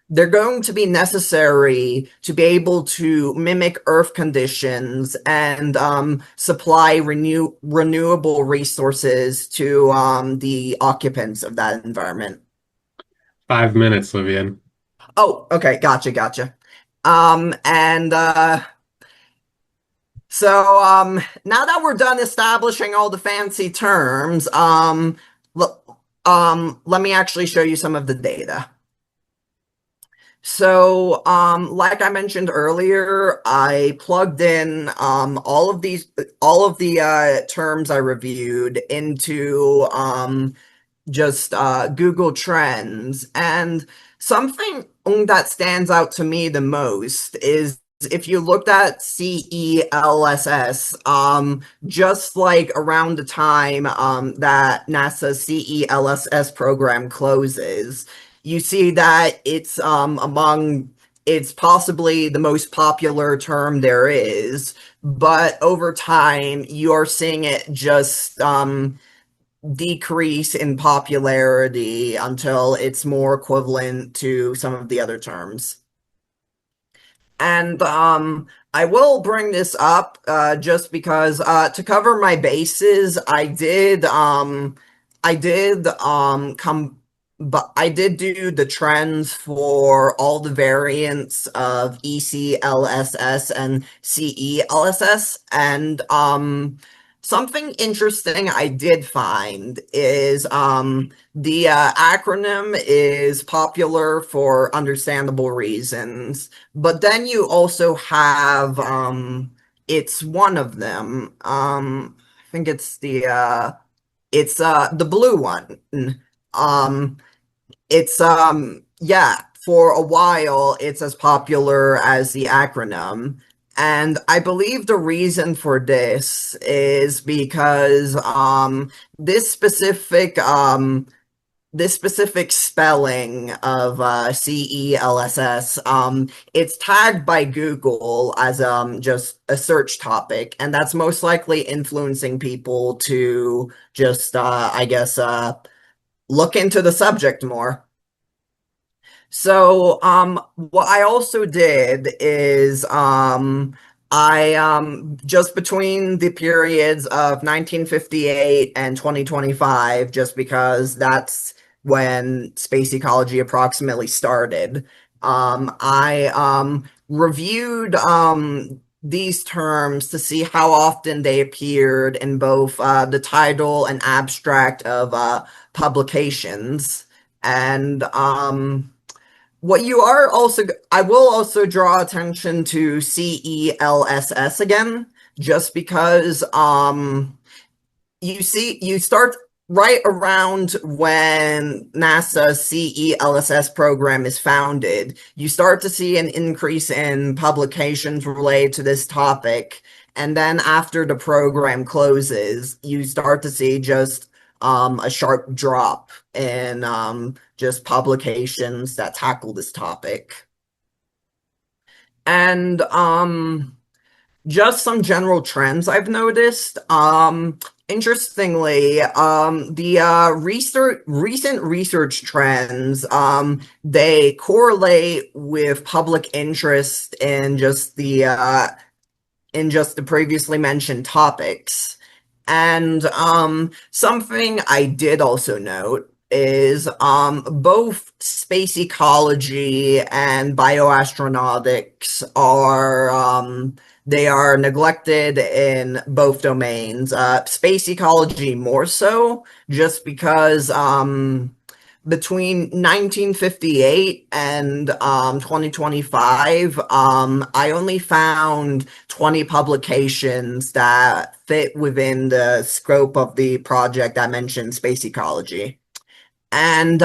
they're going to be necessary to be able to mimic Earth conditions and supply renewable resources to the occupants of that environment. 5 minutes, Livian. Oh, okay, gotcha. And so now that we're done establishing all the fancy terms, let me actually show you some of the data. So, like I mentioned earlier, I plugged in all of the terms I reviewed into just Google Trends. And something that stands out to me the most is if you looked at CELSS, just like around the time that NASA's CELSS program closes, you see that it's possibly the most popular term there is, but over time you're seeing it just decrease in popularity until it's more equivalent to some of the other terms. And I will bring this up just because to cover my bases, I did do the trends for all the variants of ECLSS and CELSS, and something interesting I did find is the acronym is popular for understandable reasons, but then you also have it's one of them. I think it's the blue one. Um it's yeah, for a while it's as popular as the acronym. And I believe the reason for this is because this specific this specific spelling of CELSS, it's tagged by Google as just a search topic, and that's most likely influencing people to just I guess look into the subject more. So, what I also did is, I, just between the periods of 1958 and 2025, just because that's when space ecology approximately started, I, reviewed, these terms to see how often they appeared in both, the title and abstract of, publications. And, what you are also, I will also draw attention to CELSS again, just because you start right around when NASA's CELSS program is founded. You start to see an increase in publications related to this topic, and then after the program closes, you start to see just a sharp drop in just publications that tackle this topic. And just some general trends I've noticed. Interestingly, the recent research trends, they correlate with public interest in just the previously mentioned topics. And something I did also note is both space ecology and bioastronautics are they are neglected in both domains. Space ecology more so, just because between 1958 and 2025, I only found 20 publications that fit within the scope of the project I mentioned, space ecology. And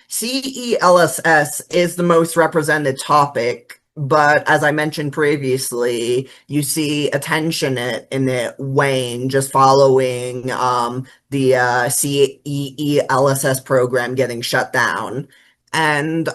CELSS is the most represented topic, but as I mentioned previously, you see attention in it wane just following the CELSS program getting shut down. And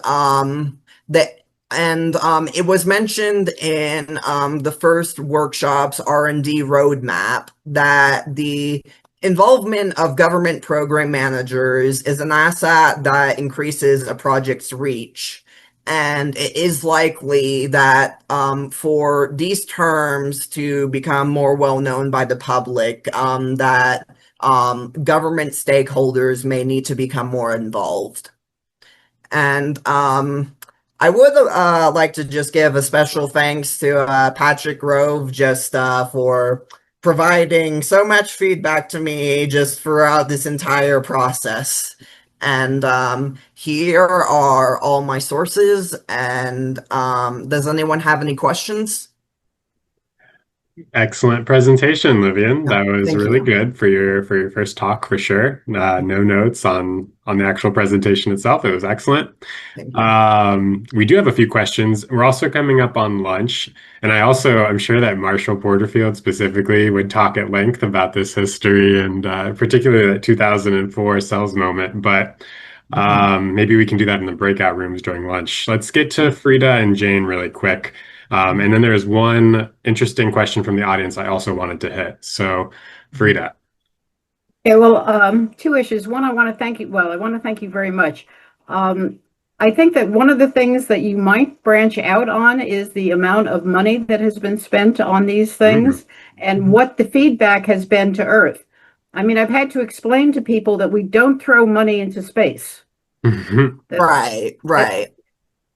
it was mentioned in the first workshop's R&D roadmap that the involvement of government program managers is an asset that increases a project's reach. And it is likely that for these terms to become more well known by the public, that government stakeholders may need to become more involved. And I would like to just give a special thanks to Patrick Grove just for providing so much feedback to me just throughout this entire process. And here are all my sources. And does anyone have any questions? Excellent presentation, Livian. That was Thank really you. good for your first talk for sure. No notes on the actual presentation itself. It was excellent. Thank you. We do have a few questions. We're also coming up on lunch, and I'm sure that Marshall Porterfield specifically would talk at length about this history and particularly that 2004 cells moment. But maybe we can do that in the breakout rooms during lunch. Let's get to Frida and Jane really quick. And then there's one interesting question from the audience I also wanted to hit. So, Frida. Yeah, well, two issues. One, I want to thank you. Well, I want to thank you very much. I think that one of the things that you might branch out on is the amount of money that has been spent on these things and what the feedback has been to Earth. I mean, I've had to explain to people that we don't throw money into space. Right.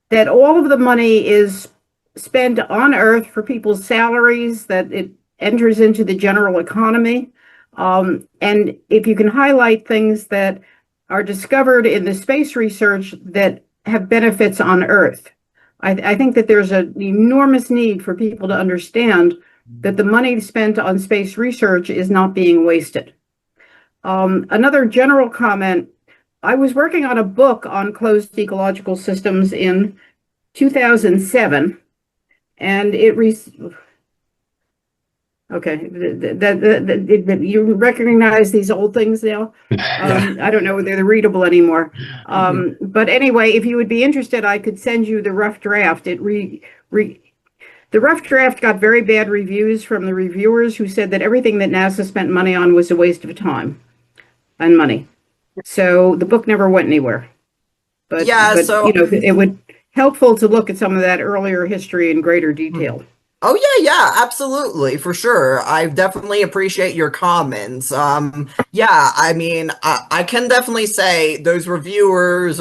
That all of the money is spent on Earth for people's salaries, that it enters into the general economy. And if you can highlight things that are discovered in the space research that have benefits on Earth, I think that there's an enormous need for people to understand that the money spent on space research is not being wasted. Another general comment, I was working on a book on closed ecological systems in 2007. And okay, you recognize these old things now? I don't know whether they're readable anymore. But anyway, if you would be interested, I could send you the rough draft. The rough draft got very bad reviews from the reviewers who said that everything that NASA spent money on was a waste of time and money. So the book never went anywhere. But So you know, it would helpful to look at some of that earlier history in greater detail. Oh yeah, absolutely, for sure. I definitely appreciate your comments. I mean, I can definitely say those reviewers,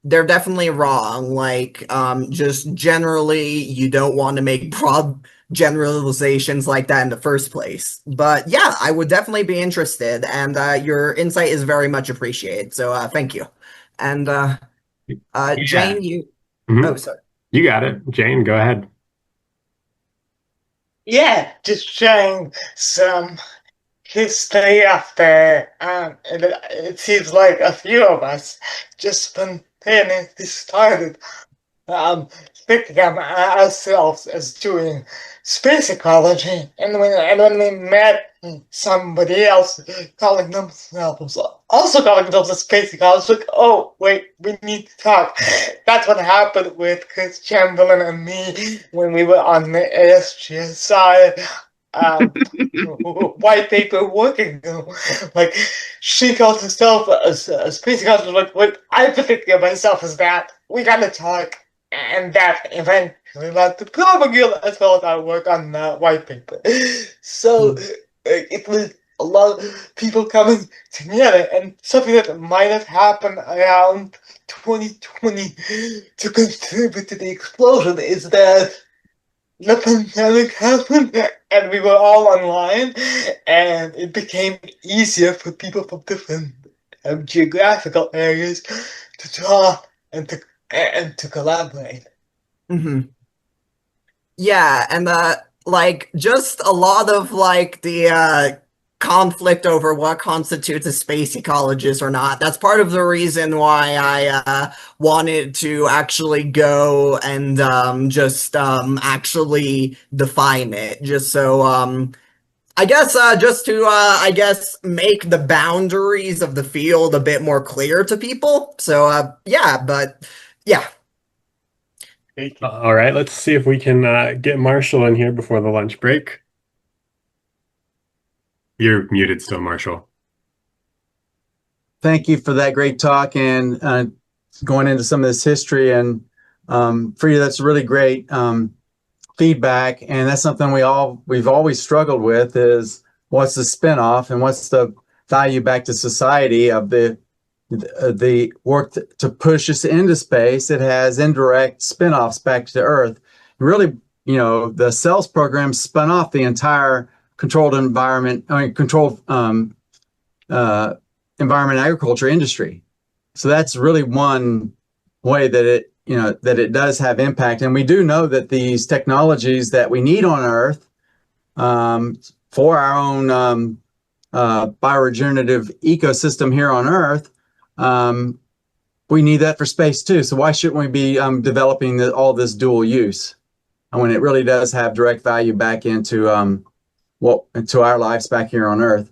they're definitely wrong. Like, just generally, you don't want to make broad generalizations like that in the first place. But yeah, I would definitely be interested, and your insight is very much appreciated. So, thank you. And Jane, you. Oh, sorry. You got it. Jane, go ahead. Yeah, just sharing some history after it seems like a few of us just spontaneously started thinking of ourselves as doing space ecology, and when we met somebody else calling themselves a space ecologist, like, oh wait, we need to talk. That's what happened with Chris Chamberlain and me when we were on the ASGSI white paper working group. Like, she called herself a space ecologist. Like, what I thinking of myself as that. We gotta talk. And that eventually led to Probagil as well as our work on the white paper. So it was a lot of people coming together, and something that might have happened around 2020 to contribute to the explosion is that the pandemic happened and we were all online, and it became easier for people from different geographical areas to talk and to collaborate. Yeah, and like just a lot of like the conflict over what constitutes a space ecologist or not. That's part of the reason why I wanted to actually go and just actually define it, just so I guess just to I guess make the boundaries of the field a bit more clear to people. So yeah, but yeah. All right, let's see if we can get Marshall in here before the lunch break. You're muted still, Marshall. Thank you for that great talk and going into some of this history. And Frida, that's really great feedback. And that's something we've always struggled with, is what's the spinoff and what's the value back to society of the the work to push us into space. It has indirect spin-offs back to Earth. Really, the CELS program spun off the entire controlled environment, controlled environment agriculture industry. So that's really one way that it does have impact. And we do know that these technologies that we need on Earth for our own bioregenerative ecosystem here on Earth, we need that for space too. So why shouldn't we be developing all this dual use? And when it really does have direct value back into into our lives back here on Earth.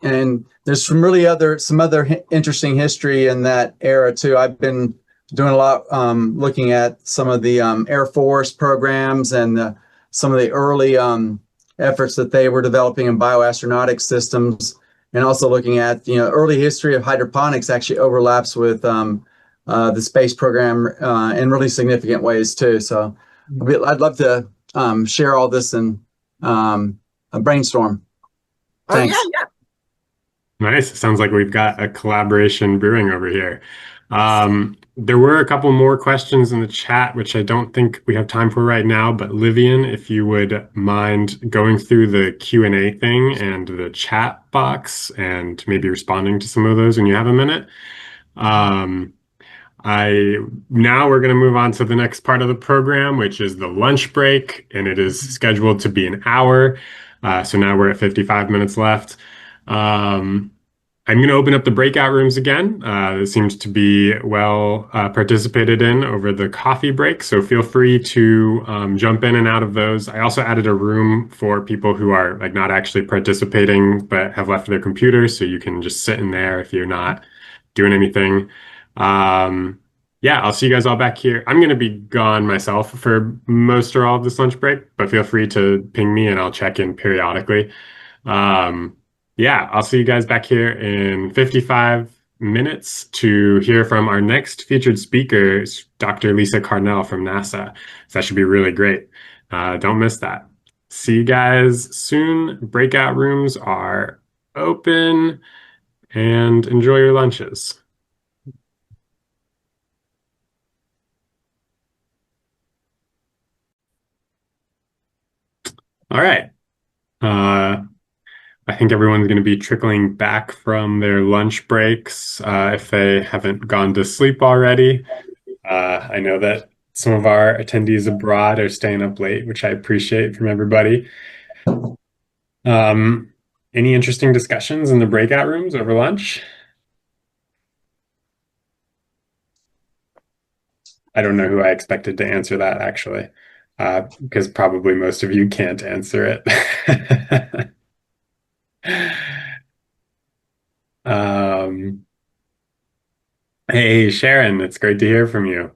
And there's some other interesting history in that era too. I've been doing a lot looking at some of the Air Force programs and some of the early efforts that they were developing in bioastronautics systems, and also looking at early history of hydroponics actually overlaps with the space program in really significant ways too. So I'd love to share all this and a brainstorm. Thanks. Oh, yeah. Nice. It sounds like we've got a collaboration brewing over here. There were a couple more questions in the chat, which I don't think we have time for right now, but Livian, if you would mind going through the Q&A thing and the chat box and maybe responding to some of those when you have a minute. Now we're going to move on to the next part of the program, which is the lunch break, and it is scheduled to be an hour. So now we're at 55 minutes left. I'm going to open up the breakout rooms again. It seems to be well participated in over the coffee break, so feel free to jump in and out of those. I also added a room for people who are not actually participating but have left their computers, so you can just sit in there if you're not doing anything. Yeah, I'll see you guys all back here. I'm going to be gone myself for most or all of this lunch break, but feel free to ping me and I'll check in periodically. Yeah, I'll see you guys back here in 55 minutes to hear from our next featured speaker, Dr. Lisa Carnell from NASA. So that should be really great. Don't miss that. See you guys soon. Breakout rooms are open, and enjoy your lunches. All right. I think everyone's going to be trickling back from their lunch breaks if they haven't gone to sleep already. I know that some of our attendees abroad are staying up late, which I appreciate from everybody. Any interesting discussions in the breakout rooms over lunch? I don't know who I expected to answer that, actually, because probably most of you can't answer it. Hey, Sharon, it's great to hear from you.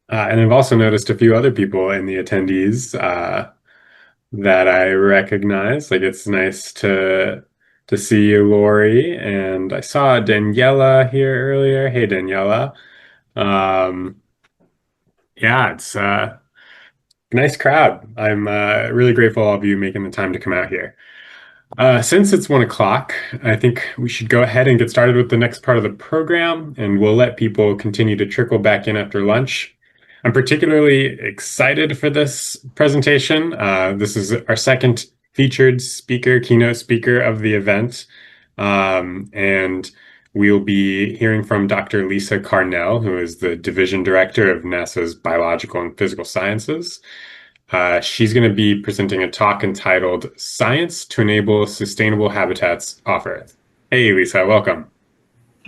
And I've also noticed a few other people in the attendees that I recognize. It's nice to see you, Lori, and I saw Daniela here earlier. Hey, Daniela. Yeah, it's a nice crowd. I'm really grateful all of you making the time to come out here. Since it's 1 o'clock, I think we should go ahead and get started with the next part of the program, and we'll let people continue to trickle back in after lunch. I'm particularly excited for this presentation. This is our second featured speaker, keynote speaker of the event. And we'll be hearing from Dr. Lisa Carnell, who is the Division Director of NASA's Biological and Physical Sciences. She's going to be presenting a talk entitled Science to Enable Sustainable Habitats Off Earth. Hey, Lisa, welcome.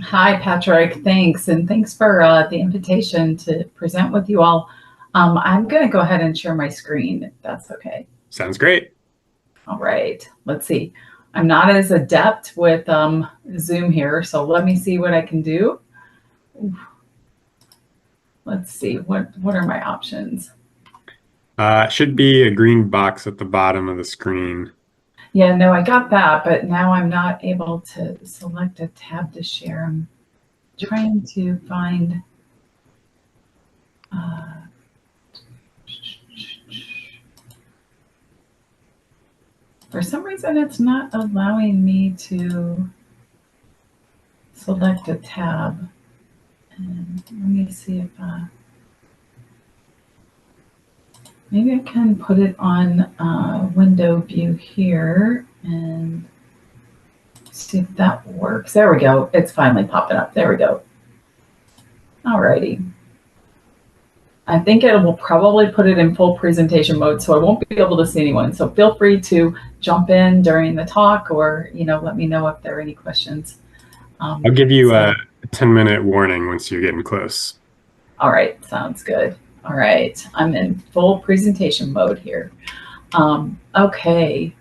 Hi, Patrick. Thanks. And thanks for the invitation to present with you all. I'm going to go ahead and share my screen, if that's okay. Sounds great. All right. Let's see. I'm not as adept with Zoom here, so let me see what I can do. Let's see. What are my options? Should be a green box at the bottom of the screen. Yeah, no, I got that, but now I'm not able to select a tab to share. I'm trying to find. For some reason, it's not allowing me to select a tab. And let me see if maybe I can put it on window view here and see if that works. There we go. It's finally popping up. There we go. Alrighty. I think it will probably put it in full presentation mode, so I won't be able to see anyone. So feel free to jump in during the talk, or let me know if there are any questions. I'll give you a 10-minute warning once you're getting close. All right, sounds good. All right, I'm in full presentation mode here. Okay.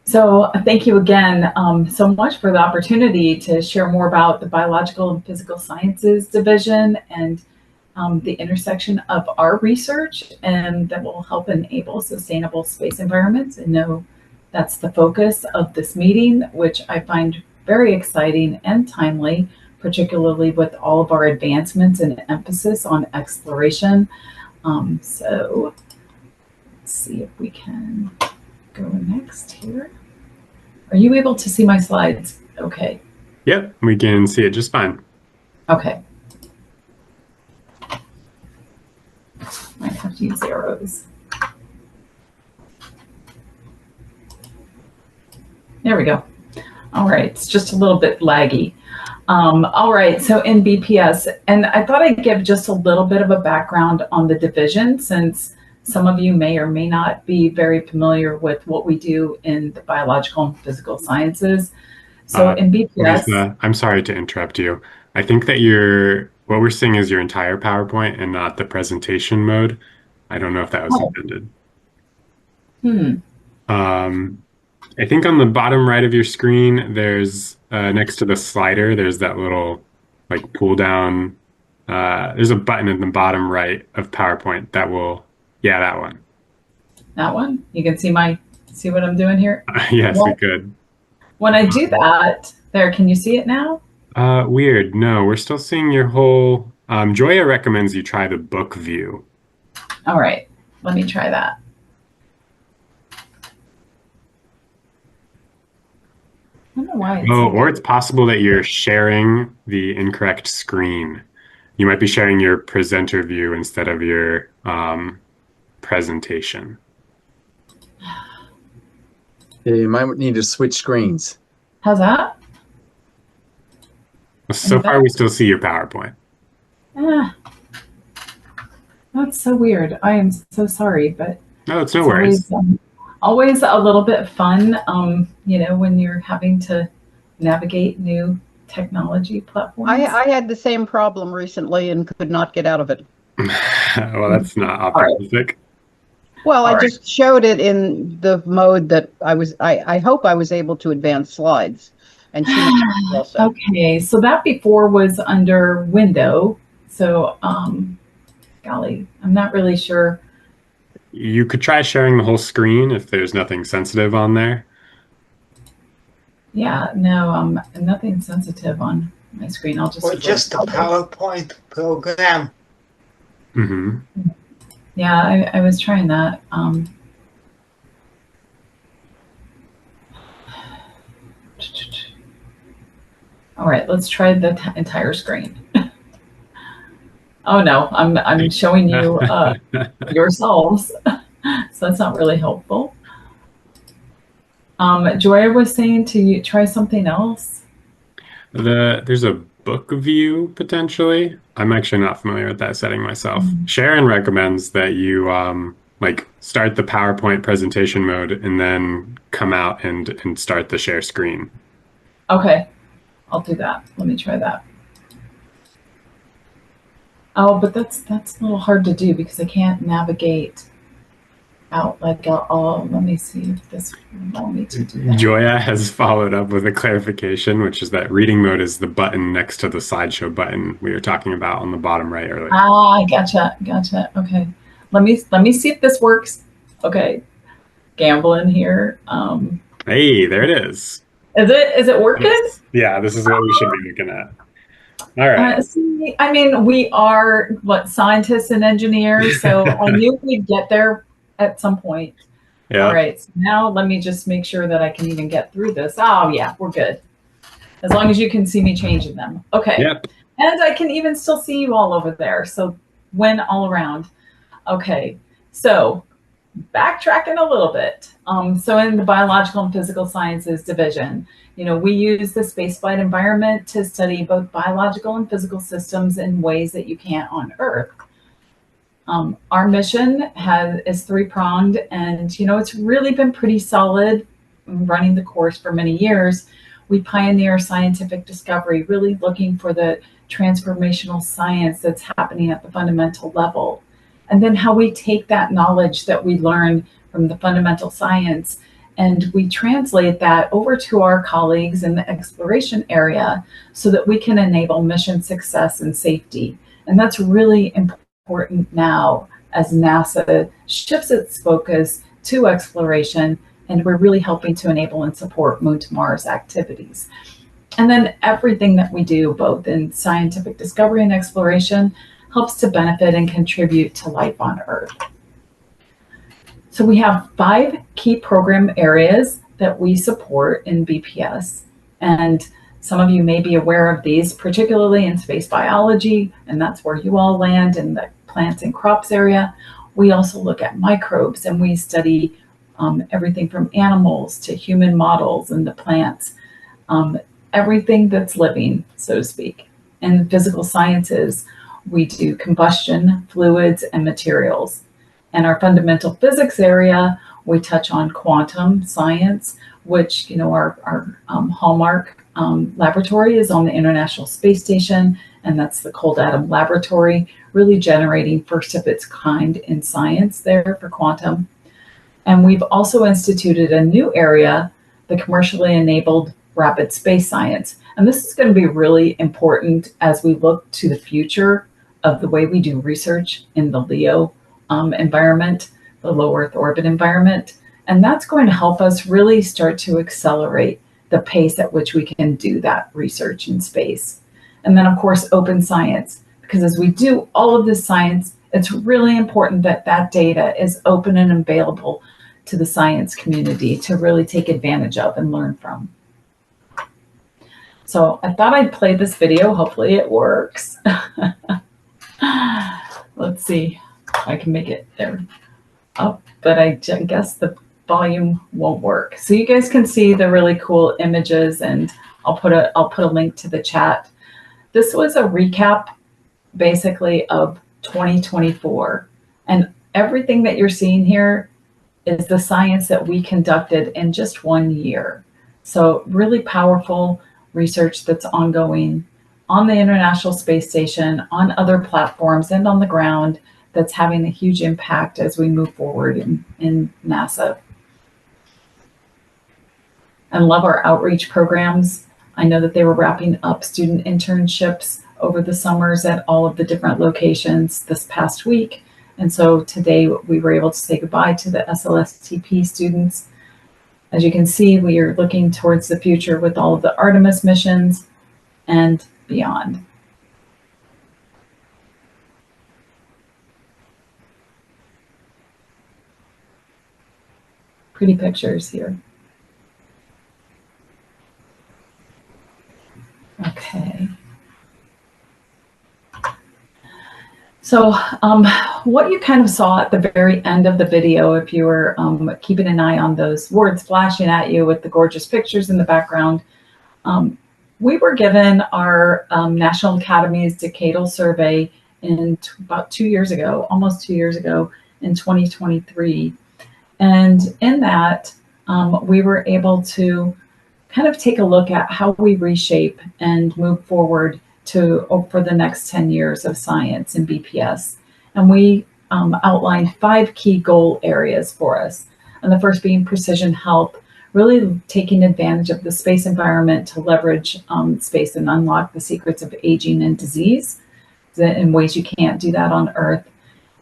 So thank you again so much for the opportunity to share more about the Biological and Physical Sciences Division and the intersection of our research, and that will help enable sustainable space environments. And know that's the focus of this meeting, which I find very exciting and timely, particularly with all of our advancements and emphasis on exploration. So let's see if we can go next here. Are you able to see my slides? Okay. Yep, we can see it just fine. Okay. Might have to use arrows. There we go. All right, it's just a little bit laggy. All right, so in BPS, and I thought I'd give just a little bit of a background on the division, since some of you may or may not be very familiar with what we do in the biological and physical sciences. So in BPS... Lisa, I'm sorry to interrupt you. I think that what we're seeing is your entire PowerPoint and not the presentation mode. I don't know if that was intended. I think on the bottom right of your screen, there's next to the slider, there's that little like pull down. There's a button in the bottom right of PowerPoint that will, yeah, that one. That one? You can see what I'm doing here? Yes, we could. When I do that, there, can you see it now? Weird. No, we're still seeing your whole. Joya recommends you try the book view. All right, let me try that. I don't know why. Or it's possible that you're sharing the incorrect screen. You might be sharing your presenter view instead of your presentation. Yeah, you might need to switch screens. How's that? So far, we still see your PowerPoint. That's so weird. I am so sorry, but no, it's no worries. Always a little bit fun, when you're having to navigate new technology platforms. I had the same problem recently and could not get out of it. Well, that's not optimistic. Well, I just showed it in the mode that I hope I was able to advance slides. And she also. Okay, so that before was under window. So, golly, I'm not really sure. You could try sharing the whole screen if there's nothing sensitive on there. Yeah, no, nothing sensitive on my screen. I'll just. Or just the PowerPoint program. Mm-hmm. Yeah, I was trying that. All right, let's try the entire screen. Oh no, I'm showing you yourselves, so that's not really helpful. Joya was saying to try something else. There's a book view potentially. I'm actually not familiar with that setting myself. Sharon recommends that you start the PowerPoint presentation mode and then come out and start the share screen. Okay, I'll do that. Let me try that. Oh, but that's a little hard to do because I can't navigate out like let me see if this will allow me to do that. Joya has followed up with a clarification, which is that reading mode is the button next to the slideshow button we were talking about on the bottom right earlier. Ah, gotcha. Okay. Let me see if this works. Okay. Gambling here. Hey, there it is. Is it working? Yes. Yeah, this is what we should be looking at. All right. I mean, we are scientists and engineers, so I knew we'd get there at some point. Yeah. All right, so now let me just make sure that I can even get through this. Oh yeah, we're good. As long as you can see me changing them. Okay. Yep. And I can even still see you all over there. So win all around. Okay, so backtracking a little bit. So in the biological and physical sciences division, we use the spaceflight environment to study both biological and physical systems in ways that you can't on Earth. Our mission is three-pronged, and it's really been pretty solid running the course for many years. We pioneer scientific discovery, really looking for the transformational science that's happening at the fundamental level. And then how we take that knowledge that we learn from the fundamental science and we translate that over to our colleagues in the exploration area so that we can enable mission success and safety. And that's really important now as NASA shifts its focus to exploration, and we're really helping to enable and support Moon to Mars activities. And then everything that we do, both in scientific discovery and exploration, helps to benefit and contribute to life on Earth. So we have 5 key program areas that we support in BPS. And some of you may be aware of these, particularly in space biology, and that's where you all land in the plants and crops area. We also look at microbes, and we study everything from animals to human models and the plants, everything that's living, so to speak. In physical sciences, we do combustion, fluids, and materials. And our fundamental physics area, we touch on quantum science, which, our hallmark laboratory is on the International Space Station, and that's the Cold Atom Laboratory, really generating first of its kind in science there for quantum. And we've also instituted a new area, the commercially enabled rapid space science. And this is going to be really important as we look to the future of the way we do research in the LEO environment, the low Earth orbit environment. And that's going to help us really start to accelerate the pace at which we can do that research in space. And then, of course, open science, because as we do all of this science, it's really important that that data is open and available to the science community to really take advantage of and learn from. So I thought I'd play this video. Hopefully it works. Let's see if I can make it there up, but I guess the volume won't work. So you guys can see the really cool images, and I'll put a link to the chat. This was a recap basically of 2024, and everything that you're seeing here is the science that we conducted in just 1 year. So really powerful research that's ongoing on the International Space Station, on other platforms, and on the ground that's having a huge impact as we move forward in NASA. I love our outreach programs. I know that they were wrapping up student internships over the summers at all of the different locations this past week. And so today we were able to say goodbye to the SLSTP students. As you can see, we are looking towards the future with all of the Artemis missions and beyond. Pretty pictures here. Okay. So what you kind of saw at the very end of the video, if you were keeping an eye on those words flashing at you with the gorgeous pictures in the background, we were given our National Academy's Decadal Survey about 2 years ago, almost 2 years ago, in 2023. And in that, we were able to kind of take a look at how we reshape and move forward for the next 10 years of science in BPS. And we outlined 5 key goal areas for us. And the first being precision health, really taking advantage of the space environment to leverage space and unlock the secrets of aging and disease in ways you can't do that on Earth.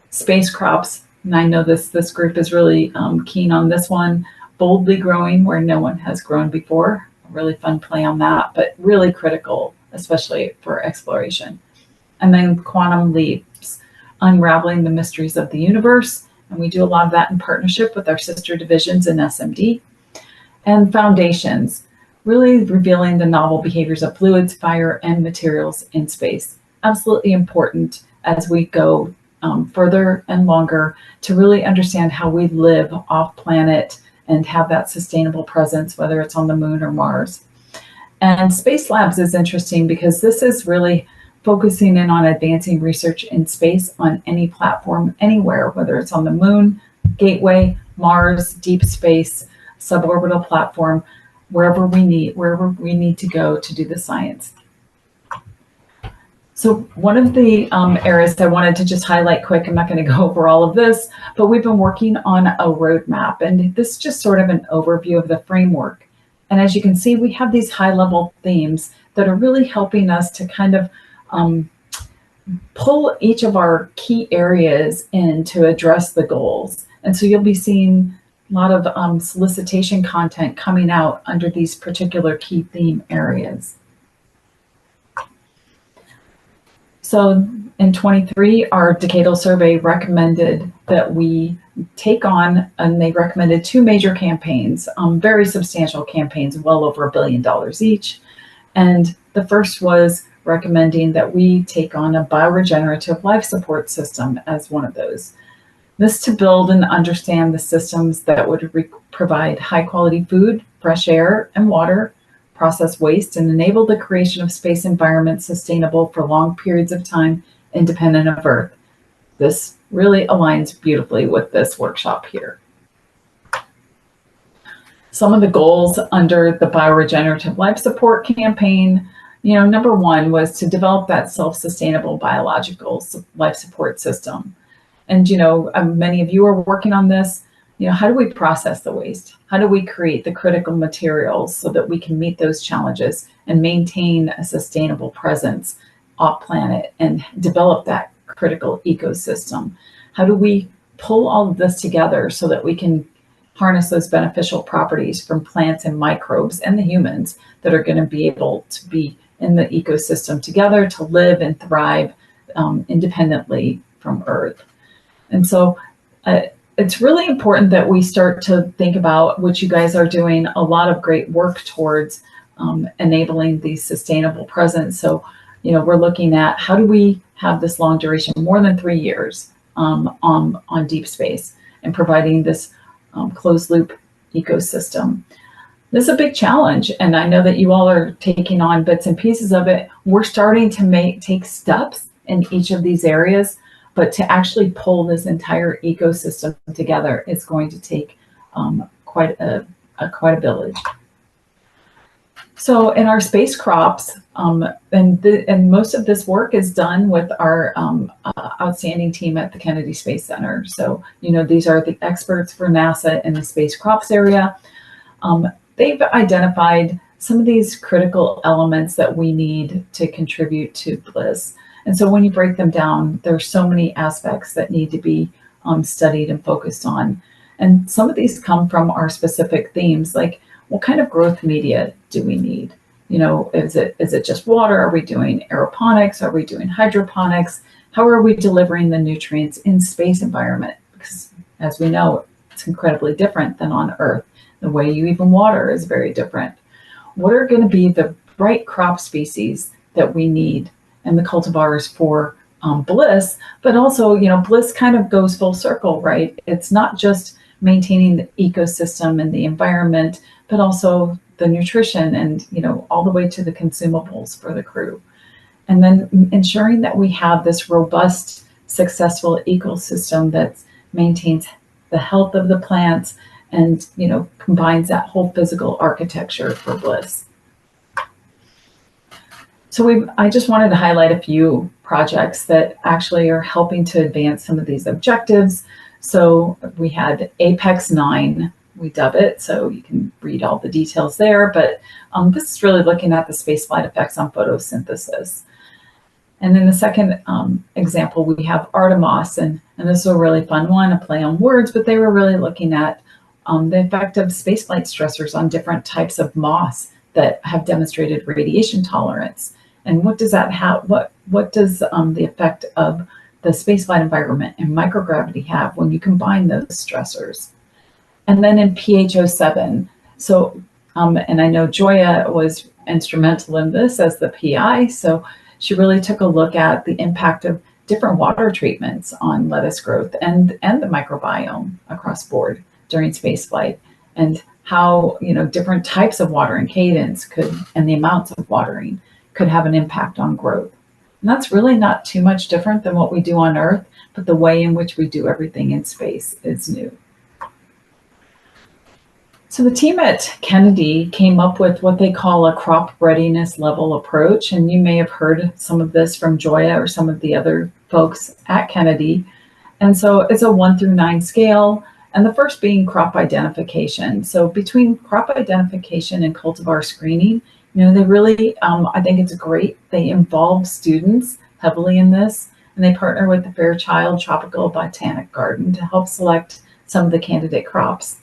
Space crops, and I know this group is really keen on this one, boldly growing where no one has grown before. A really fun play on that, but really critical, especially for exploration. And then quantum leaps, unraveling the mysteries of the universe And we do a lot of that in partnership with our sister divisions in SMD. And foundations, really revealing the novel behaviors of fluids, fire, and materials in space. Absolutely important as we go further and longer to really understand how we live off planet and have that sustainable presence, whether it's on the moon or Mars. And Space Labs is interesting because this is really focusing in on advancing research in space on any platform, anywhere, whether it's on the moon, Gateway, Mars, deep space, suborbital platform, wherever we need to go to do the science. So one of the areas I wanted to just highlight quick, I'm not going to go over all of this, but we've been working on a roadmap, and this is just sort of an overview of the framework. And as you can see, we have these high-level themes that are really helping us to kind of pull each of our key areas in to address the goals. And so you'll be seeing a lot of solicitation content coming out under these particular key theme areas. So in 23, our decadal survey recommended that we take on, and they recommended 2 major campaigns, very substantial campaigns, well over $1 billion each. And the first was recommending that we take on a bioregenerative life support system as one of those. This to build and understand the systems that would provide high quality food, fresh air and water, process waste, and enable the creation of space environments sustainable for long periods of time, independent of Earth. This really aligns beautifully with this workshop here. Some of the goals under the bioregenerative life support campaign, number 1 was to develop that self-sustainable biological life support system. And, many of you are working on this. How do we process the waste? How do we create the critical materials so that we can meet those challenges and maintain a sustainable presence off planet and develop that critical ecosystem? How do we pull all of this together so that we can harness those beneficial properties from plants and microbes and the humans that are going to be able to be in the ecosystem together to live and thrive independently from Earth? And so it's really important that we start to think about, which you guys are doing a lot of great work towards, enabling the sustainable presence. So, we're looking at how do we have this long duration, more than 3 years, on deep space, and providing this closed loop ecosystem. This is a big challenge, and I know that you all are taking on bits and pieces of it. We're starting to take steps in each of these areas, but to actually pull this entire ecosystem together is going to take quite a village. So in our space crops, and most of this work is done with our outstanding team at the Kennedy Space Center. So, these are the experts for NASA in the space crops area. They've identified some of these critical elements that we need to contribute to bliss. And so when you break them down, there's so many aspects that need to be studied and focused on. And some of these come from our specific themes, like what kind of growth media do we need? Is it just water? Are we doing aeroponics? Are we doing hydroponics? How are we delivering the nutrients in space environment? Because as we know, it's incredibly different than on Earth. The way you even water is very different. What are going to be the right crop species that we need and the cultivars for bliss? But also, bliss kind of goes full circle, right? It's not just maintaining the ecosystem and the environment, but also the nutrition and, all the way to the consumables for the crew. And then ensuring that we have this robust, successful ecosystem that maintains the health of the plants and, combines that whole physical architecture for bliss. So I just wanted to highlight a few projects that actually are helping to advance some of these objectives. So we had Apex 9, we dub it, so you can read all the details there, but this is really looking at the spaceflight effects on photosynthesis. And then the second example, we have Artemis, and this is a really fun one, a play on words, but they were really looking at the effect of spaceflight stressors on different types of moss that have demonstrated radiation tolerance. And what does that have? What does the effect of the spaceflight environment and microgravity have when you combine those stressors. And then in PHO7, so, and I know Joya was instrumental in this as the PI, so she really took a look at the impact of different water treatments on lettuce growth and the microbiome across board during spaceflight, and how, you know, different types of water and cadence could, and the amounts of watering could have an impact on growth. And that's really not too much different than what we do on Earth, but the way in which we do everything in space is new. So the team at Kennedy came up with what they call a crop readiness level approach. And you may have heard some of this from Joya or some of the other folks at Kennedy. And so it's a 1 through 9 scale. And the first being crop identification. So between crop identification and cultivar screening, you know, they really, I think it's great. They involve students heavily in this, and they partner with the Fairchild Tropical Botanic Garden to help select some of the candidate crops.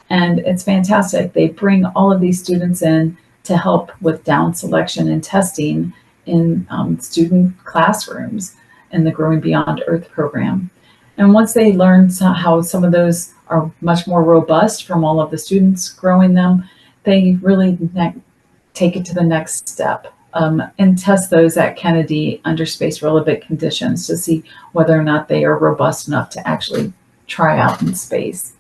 And it's fantastic. They bring all of these students in to help with down selection and testing in student classrooms in the Growing Beyond Earth program. And once they learn how some of those are much more robust from all of the students growing them, they really take it to the next step and test those at Kennedy under space relevant conditions to see whether or not they are robust enough to actually try out in space.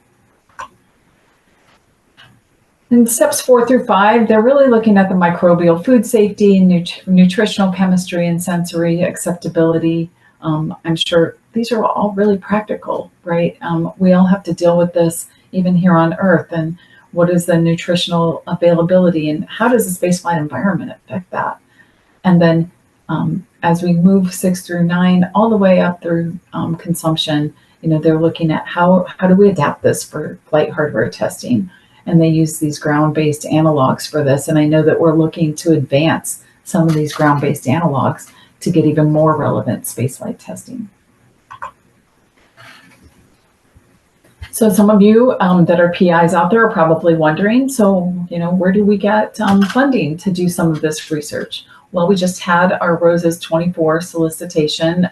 In steps 4 through 5, they're really looking at the microbial food safety, nutritional chemistry, and sensory acceptability. I'm sure these are all really practical, right? We all have to deal with this even here on Earth. And what is the nutritional availability, and how does the spaceflight environment affect that? And then as we move 6 through 9, all the way up through consumption, you know, they're looking at how do we adapt this for flight hardware testing? And they use these ground-based analogs for this. And I know that we're looking to advance some of these ground-based analogs to get even more relevant spaceflight testing. So some of you that are PIs out there are probably wondering, so, you know, where do we get funding to do some of this research? Well, we just had our Roses 24 solicitation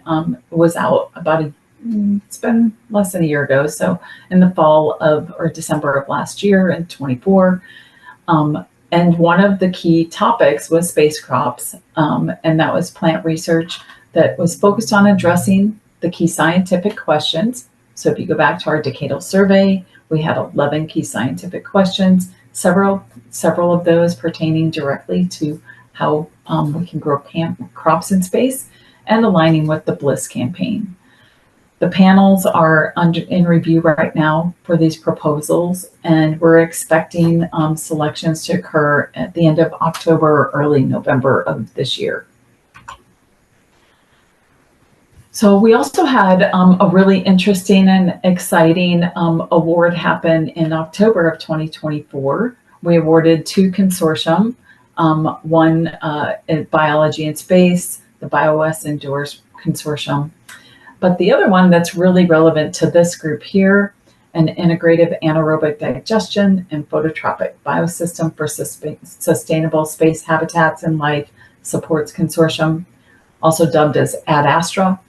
was out about it's been less than a year ago. So in the fall of, or December of last year in 24. And one of the key topics was space crops. And that was plant research that was focused on addressing the key scientific questions. So if you go back to our decadal survey, we had 11 key scientific questions, several of those pertaining directly to how we can grow crops in space and aligning with the BLISS campaign. The panels are in review right now for these proposals, and we're expecting selections to occur at the end of October or early November of this year. So we also had a really interesting and exciting award happen in October of 2024. We awarded 2 consortium, one in biology and space, the BioS Endures Consortium. But the other one that's really relevant to this group here, an integrative anaerobic digestion and phototropic biosystem for sustainable space habitats and life supports consortium, also dubbed as Ad Astra.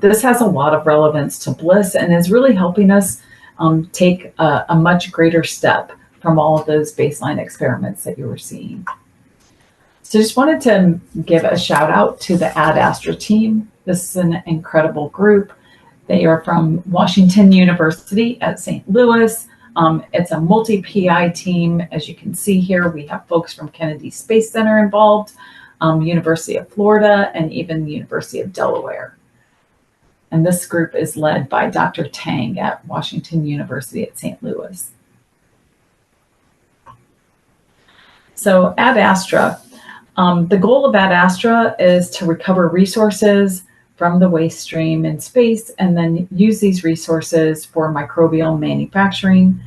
This has a lot of relevance to BLISS and is really helping us take a much greater step from all of those baseline experiments that you were seeing. So just wanted to give a shout out to the Ad Astra team. This is an incredible group. They are from Washington University at St. Louis. It's a multi-PI team. As you can see here, we have folks from Kennedy Space Center involved, University of Florida, and even the University of Delaware. And this group is led by Dr. Tang at Washington University at St. Louis. So Ad Astra, the goal of Ad Astra is to recover resources from the waste stream in space and then use these resources for microbial manufacturing,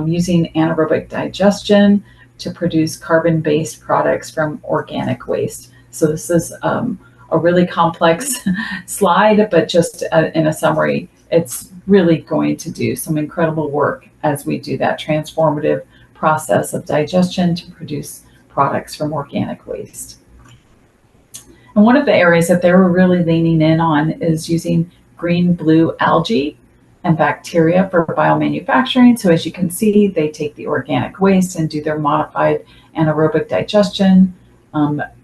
using anaerobic digestion to produce carbon-based products from organic waste. So this is a really complex slide, but just in a summary, it's really going to do some incredible work as we do that transformative process of digestion to produce products from organic waste. And one of the areas that they were really leaning in on is using green-blue algae and bacteria for biomanufacturing. So as you can see, they take the organic waste and do their modified anaerobic digestion,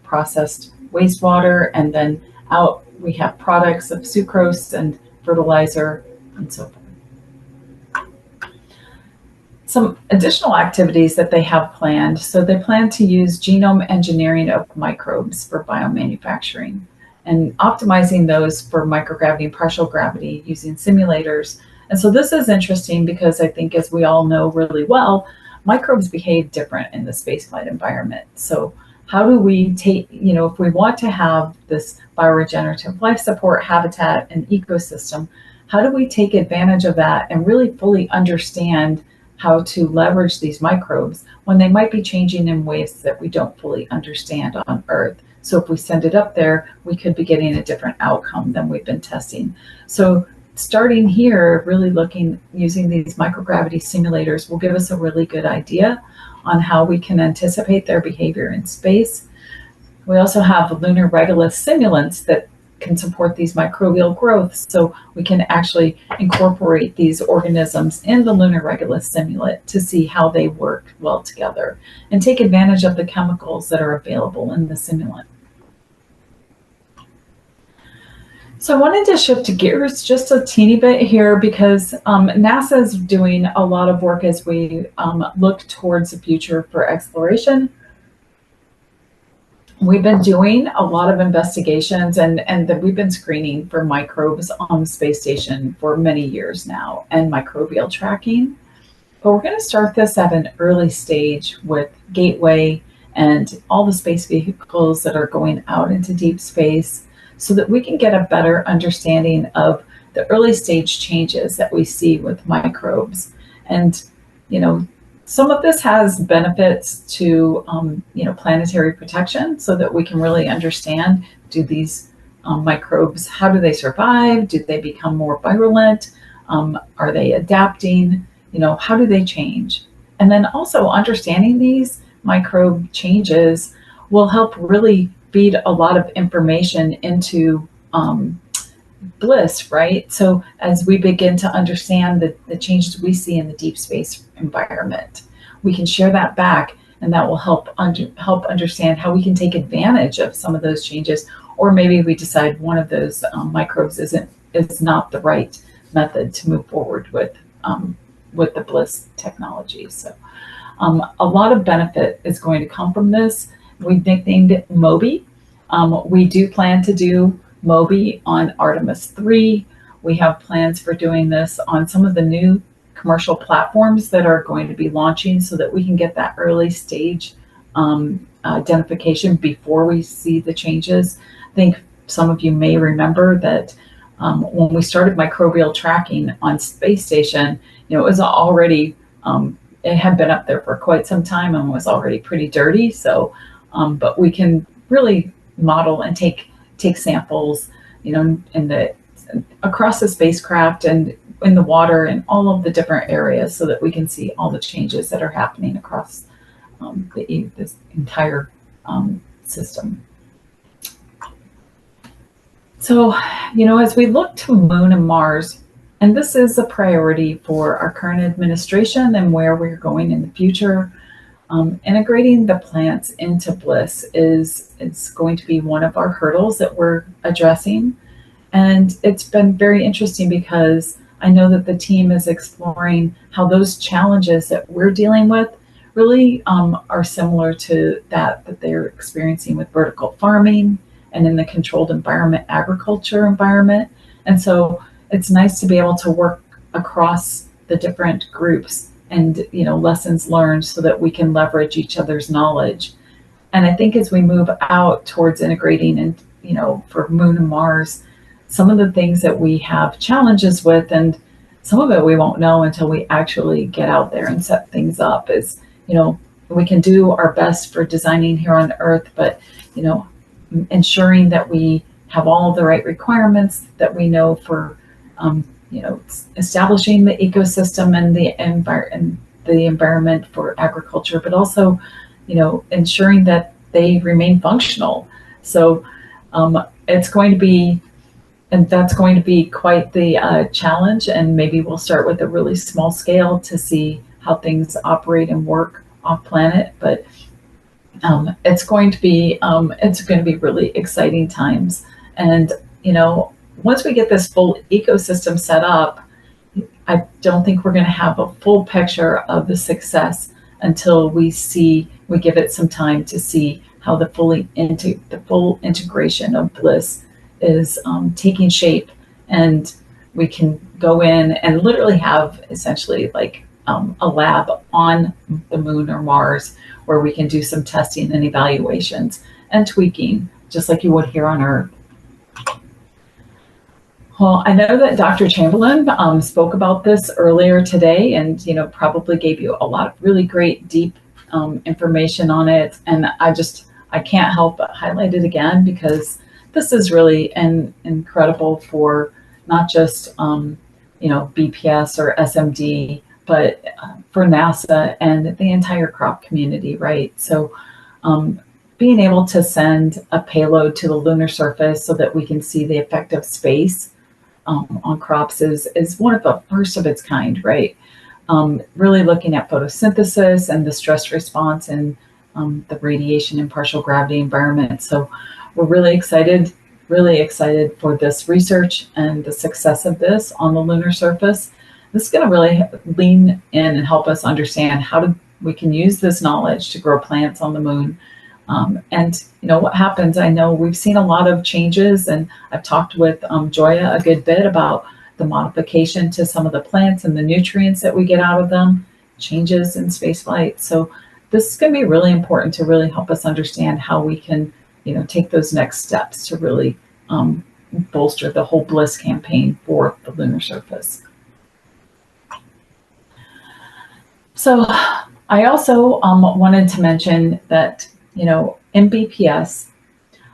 processed wastewater, and then out we have products of sucrose and fertilizer and so forth. Some additional activities that they have planned. So they plan to use genome engineering of microbes for biomanufacturing and optimizing those for microgravity and partial gravity using simulators. And so this is interesting because I think, as we all know really well, microbes behave different in the spaceflight environment. So how do we take, if we want to have this bioregenerative life support habitat and ecosystem, how do we take advantage of that and really fully understand how to leverage these microbes when they might be changing in ways that we don't fully understand on Earth? So if we send it up there, we could be getting a different outcome than we've been testing. So starting here, really using these microgravity simulators will give us a really good idea on how we can anticipate their behavior in space. We also have lunar regolith simulants that can support these microbial growths, so we can actually incorporate these organisms in the lunar regolith simulant to see how they work well together and take advantage of the chemicals that are available in the simulant. So I wanted to shift gears just a teeny bit here because NASA is doing a lot of work as we look towards the future for exploration. We've been doing a lot of investigations and we've been screening for microbes on the space station for many years now and microbial tracking. But we're going to start this at an early stage with Gateway and all the space vehicles that are going out into deep space so that we can get a better understanding of the early stage changes that we see with microbes. And, some of this has benefits to, planetary protection so that we can really understand, do these microbes, how do they survive? Do they become more virulent? Are they adapting? How do they change? And then also understanding these microbe changes will help really feed a lot of information into BLISS, right? So as we begin to understand the changes we see in the deep space environment, we can share that back, and that will help understand how we can take advantage of some of those changes, or maybe we decide one of those microbes is not the right method to move forward with the BLISS technology. So a lot of benefit is going to come from this. We've nicknamed it MOBI. We do plan to do MOBI on Artemis 3. We have plans for doing this on some of the new commercial platforms that are going to be launching so that we can get that early stage identification before we see the changes. I think some of you may remember that when we started microbial tracking on space station, it was already, it had been up there for quite some time and was already pretty dirty. So, but we can really model and take samples, across the spacecraft and in the water and all of the different areas so that we can see all the changes that are happening across this entire system. So, as we look to Moon and Mars, and this is a priority for our current administration and where we're going in the future, integrating the plants into BLISS is going to be one of our hurdles that we're addressing. And it's been very interesting because I know that the team is exploring how those challenges that we're dealing with really are similar to that they're experiencing with vertical farming and in the controlled environment agriculture environment. And so it's nice to be able to work across the different groups and lessons learned so that we can leverage each other's knowledge. And I think as we move out towards integrating and for Moon and Mars, some of the things that we have challenges with, and some of it we won't know until we actually get out there and set things up, is, we can do our best for designing here on Earth, but, ensuring that we have all of the right requirements that we know for, establishing the ecosystem and the environment for agriculture, but also, ensuring that they remain functional. So It's going to be, and that's going to be quite the challenge. And maybe we'll start with a really small scale to see how things operate and work off planet. But it's going to be really exciting times. And once we get this full ecosystem set up, I don't think we're going to have a full picture of the success until we give it some time to see how the full integration of bliss is taking shape, and we can go in and literally have essentially like a lab on the moon or Mars where we can do some testing and evaluations and tweaking, just like you would here on Earth. Well, I know that Dr. Chamberlain spoke about this earlier today, and probably gave you a lot of really great, deep information on it. And I can't help but highlight it again, because this is really incredible for not just BPS or SMD, but for NASA and the entire crop community, right? So being able to send a payload to the lunar surface so that we can see the effect of space on crops is one of the first of its kind, right? Really looking at photosynthesis and the stress response and the radiation and partial gravity environment. So we're really excited for this research and the success of this on the lunar surface. This is going to really lean in and help us understand how we can use this knowledge to grow plants on the moon. And what happens, I know we've seen a lot of changes, and I've talked with Joya a good bit about the modification to some of the plants and the nutrients that we get out of them, changes in spaceflight. So this is going to be really important to really help us understand how we can, take those next steps to really bolster the whole Bliss campaign for the lunar surface. So I also wanted to mention that, in BPS,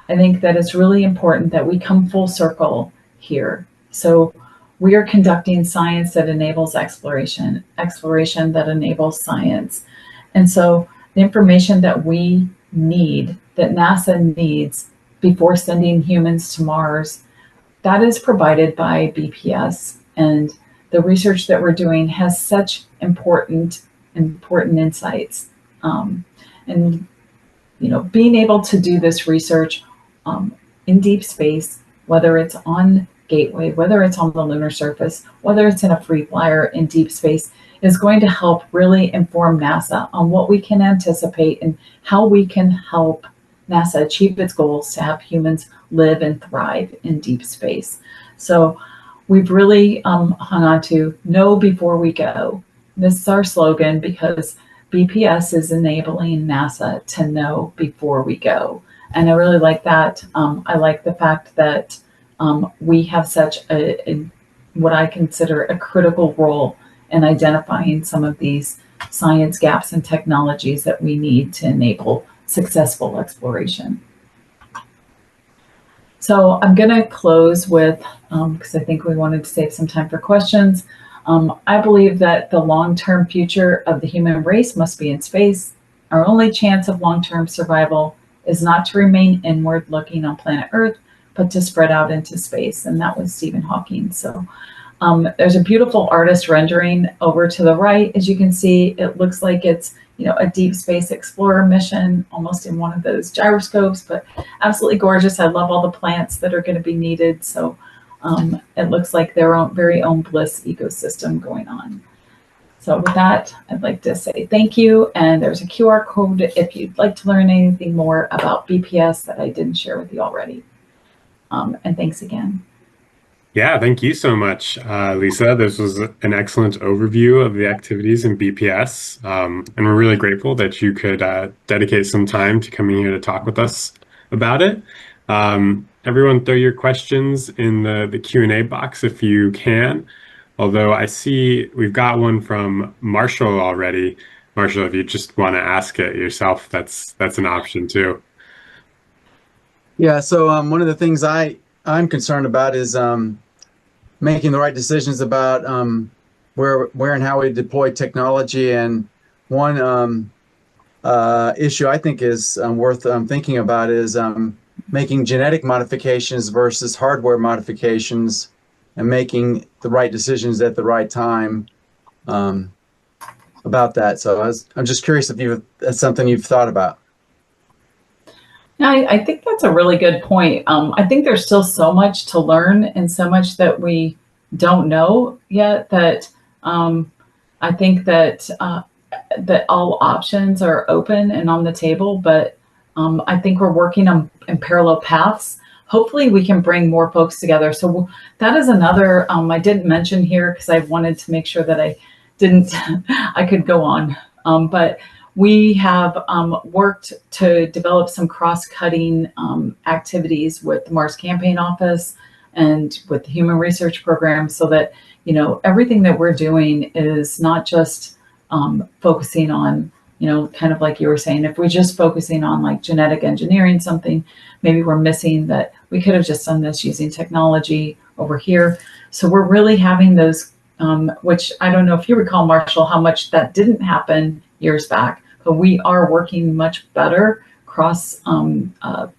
I think that it's really important that we come full circle here. So we are conducting science that enables exploration that enables science. And so the information that we need, that NASA needs before sending humans to Mars, that is provided by BPS. And the research that we're doing has such important insights. And being able to do this research in deep space, whether it's on Gateway, whether it's on the lunar surface, whether it's in a free flyer in deep space, is going to help really inform NASA on what we can anticipate and how we can help NASA achieve its goals to have humans live and thrive in deep space. So we've really hung on to know before we go. This is our slogan, because BPS is enabling NASA to know before we go. And I really like that. I like the fact that we have such what I consider a critical role in identifying some of these science gaps and technologies that we need to enable successful exploration. So I'm going to close with, because I think we wanted to save some time for questions. I believe that the long-term future of the human race must be in space. Our only chance of long-term survival is not to remain inward looking on planet Earth, but to spread out into space. And that was Stephen Hawking. So there's a beautiful artist rendering over to the right. As you can see, it looks like it's a deep space explorer mission, almost in one of those gyroscopes, but absolutely gorgeous. I love all the plants that are going to be needed. So it looks like their very own Bliss ecosystem going on. So with that, I'd like to say thank you. And there's a QR code if you'd like to learn anything more about BPS that I didn't share with you already. And thanks again. Yeah, thank you so much, Lisa. This was an excellent overview of the activities in BPS. And we're really grateful that you could dedicate some time to coming here to talk with us about it. Everyone, throw your questions in the Q&A box if you can. Although I see we've got one from Marshall already. Marshall, if you just want to ask it yourself, that's an option too. Yeah, so one of the things I'm concerned about is making the right decisions about where and how we deploy technology. And one issue I think is worth thinking about is making genetic modifications versus hardware modifications and making the right decisions at the right time about that. So I'm just curious if that's something you've thought about. Yeah, I think that's a really good point. I think there's still so much to learn and so much that we don't know yet that I think that that all options are open and on the table, but I think we're working on in parallel paths. Hopefully we can bring more folks together. So that is another I didn't mention here because I wanted to make sure that I didn't, I could go on. But we have worked to develop some cross-cutting activities with the Mars Campaign Office and with the Human Research Program so that, you know, everything that we're doing is not just focusing on, you know, kind of like you were saying, if we're just focusing on like genetic engineering something, maybe we're missing that we could have just done this using technology over here. So we're really having those, which I don't know if you recall, Marshall, how much that didn't happen years back, but we are working much better cross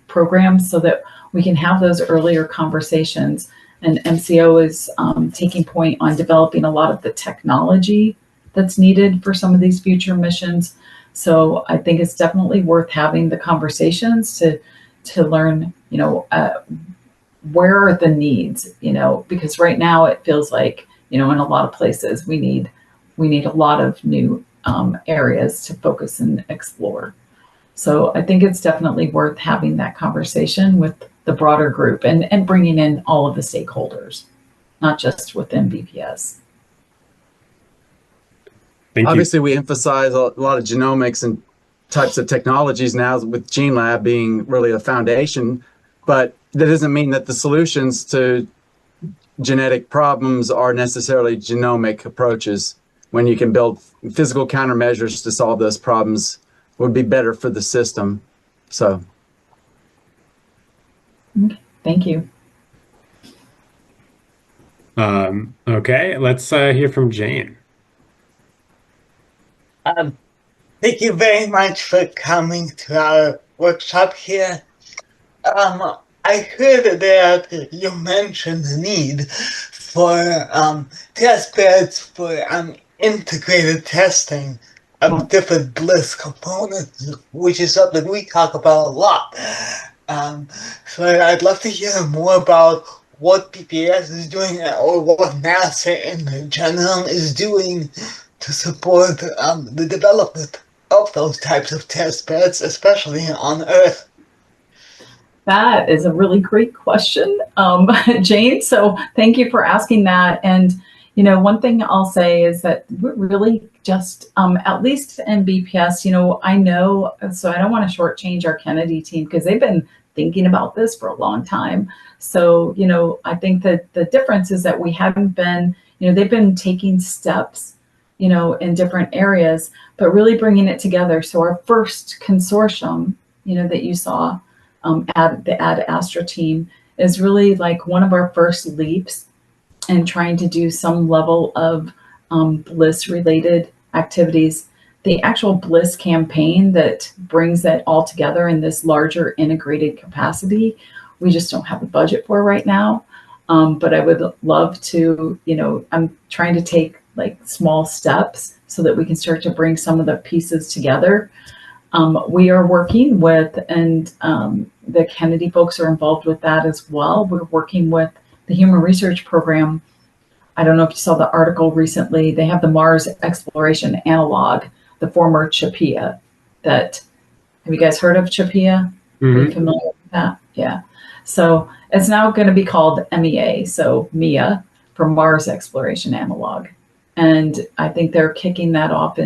programs so that we can have those earlier conversations. And MCO is taking point on developing a lot of the technology that's needed for some of these future missions. So I think it's definitely worth having the conversations to learn, you know, where are the needs, you know, because right now it feels like, you know, in a lot of places we need a lot of new areas to focus and explore. So I think it's definitely worth having that conversation with the broader group and bringing in all of the stakeholders, not just within BPS. Obviously, we emphasize a lot of genomics and types of technologies now with GeneLab being really a foundation, but that doesn't mean that the solutions to genetic problems are necessarily genomic approaches. When you can build physical countermeasures to solve those problems would be better for the system. So. Thank you. Okay, let's hear from Jane. Thank you very much for coming to our workshop here. I heard that you mentioned the need for test beds for integrated testing of different Bliss components, which is something we talk about a lot. So I'd love to hear more about what BPS is doing or what NASA in general is doing to support the development of those types of test beds, especially on Earth. That is a really great question, Jane. So thank you for asking that. And, you know, one thing I'll say is that we're really just, at least in BPS, you know, I know, so I don't want to shortchange our Kennedy team because they've been thinking about this for a long time. So, you know, I think that the difference is that we haven't been, you know, they've been taking steps, you know, in different areas, but really bringing it together. So our first consortium, you know, that you saw, the Ad Astra team is really like one of our first leaps in trying to do some level of Bliss related activities. The actual Bliss campaign that brings that all together in this larger integrated capacity, we just don't have the budget for right now. But I would love to, you know, I'm trying to take like small steps so that we can start to bring some of the pieces together. We are working with, and the Kennedy folks are involved with that as well. We're working with the Human Research Program. I don't know if you saw the article recently. They have the Mars Exploration Analog, the former CHAPEA. Have you guys heard of CHAPEA? Mm-hmm. Are you familiar with that? Yeah. So it's now going to be called MEA, so MIA, for Mars Exploration Analog. And I think they're kicking that off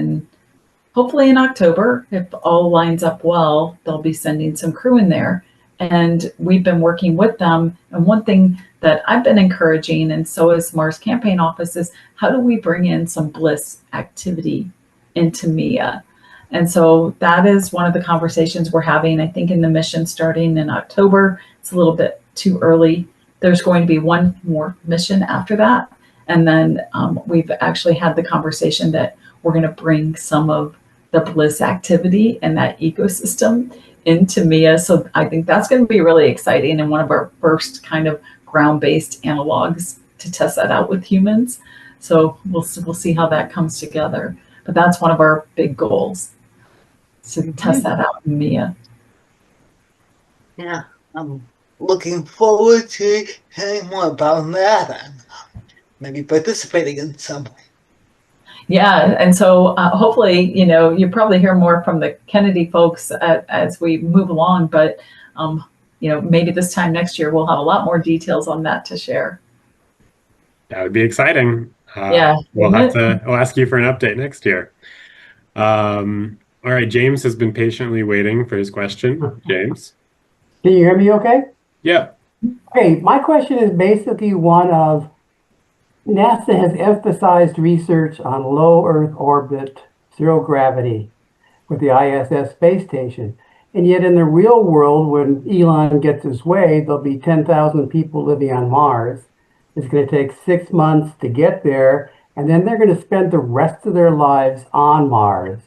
hopefully in October. If all lines up well, they'll be sending some crew in there. And we've been working with them. And one thing that I've been encouraging, and so is Mars Campaign Office, is how do we bring in some Bliss activity into MIA? And so that is one of the conversations we're having, I think, in the mission starting in October. It's a little bit too early. There's going to be one more mission after that. And then we've actually had the conversation that we're going to bring some of the bliss activity and that ecosystem into MIA. So I think that's going to be really exciting and one of our first kind of ground-based analogs to test that out with humans. So we'll see how that comes together. But that's one of our big goals, to test that out in MIA. Yeah, I'm looking forward to hearing more about that and maybe participating in some. Yeah, and so hopefully, you probably hear more from the Kennedy folks as we move along, but maybe this time next year we'll have a lot more details on that to share. That would be exciting. Yeah, we'll ask you for an update next year. All right, James has been patiently waiting for his question. James? Can you hear me okay? Yep. Okay, my question is basically one of NASA has emphasized research on low Earth orbit, zero gravity with the ISS space station. And yet in the real world, when Elon gets his way, there'll be 10,000 people living on Mars. It's going to take 6 months to get there, and then they're going to spend the rest of their lives on Mars.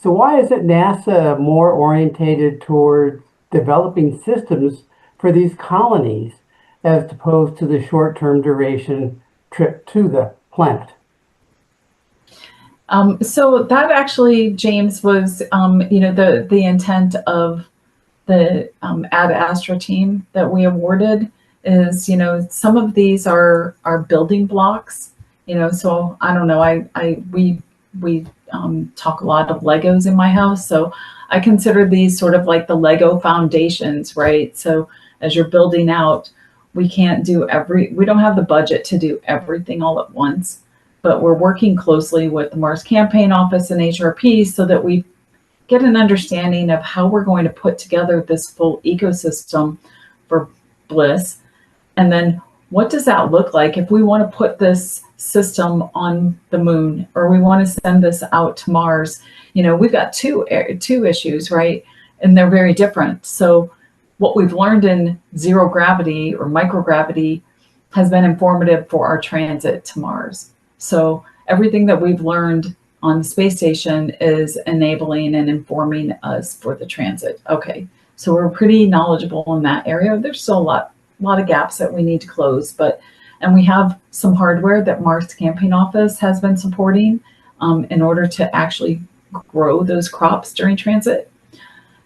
So why isn't NASA more orientated towards developing systems for these colonies as opposed to the short-term duration trip to the planet? So that actually, James, was the intent of the Ad Astra team that we awarded is, some of these are building blocks, so I don't know, we talk a lot of Legos in my house, so I consider these sort of like the Lego foundations, right? So as you're building out, we don't have the budget to do everything all at once, but we're working closely with the Mars Campaign Office and HRP so that we get an understanding of how we're going to put together this full ecosystem for Bliss. And then what does that look like if we want to put this system on the moon, or we want to send this out to Mars? We've got two issues, right? And they're very different. So what we've learned in zero gravity or microgravity has been informative for our transit to Mars. So everything that we've learned on the space station is enabling and informing us for the transit. Okay, so we're pretty knowledgeable in that area. There's still a lot of gaps that we need to close, and we have some hardware that Mars Campaign Office has been supporting in order to actually grow those crops during transit.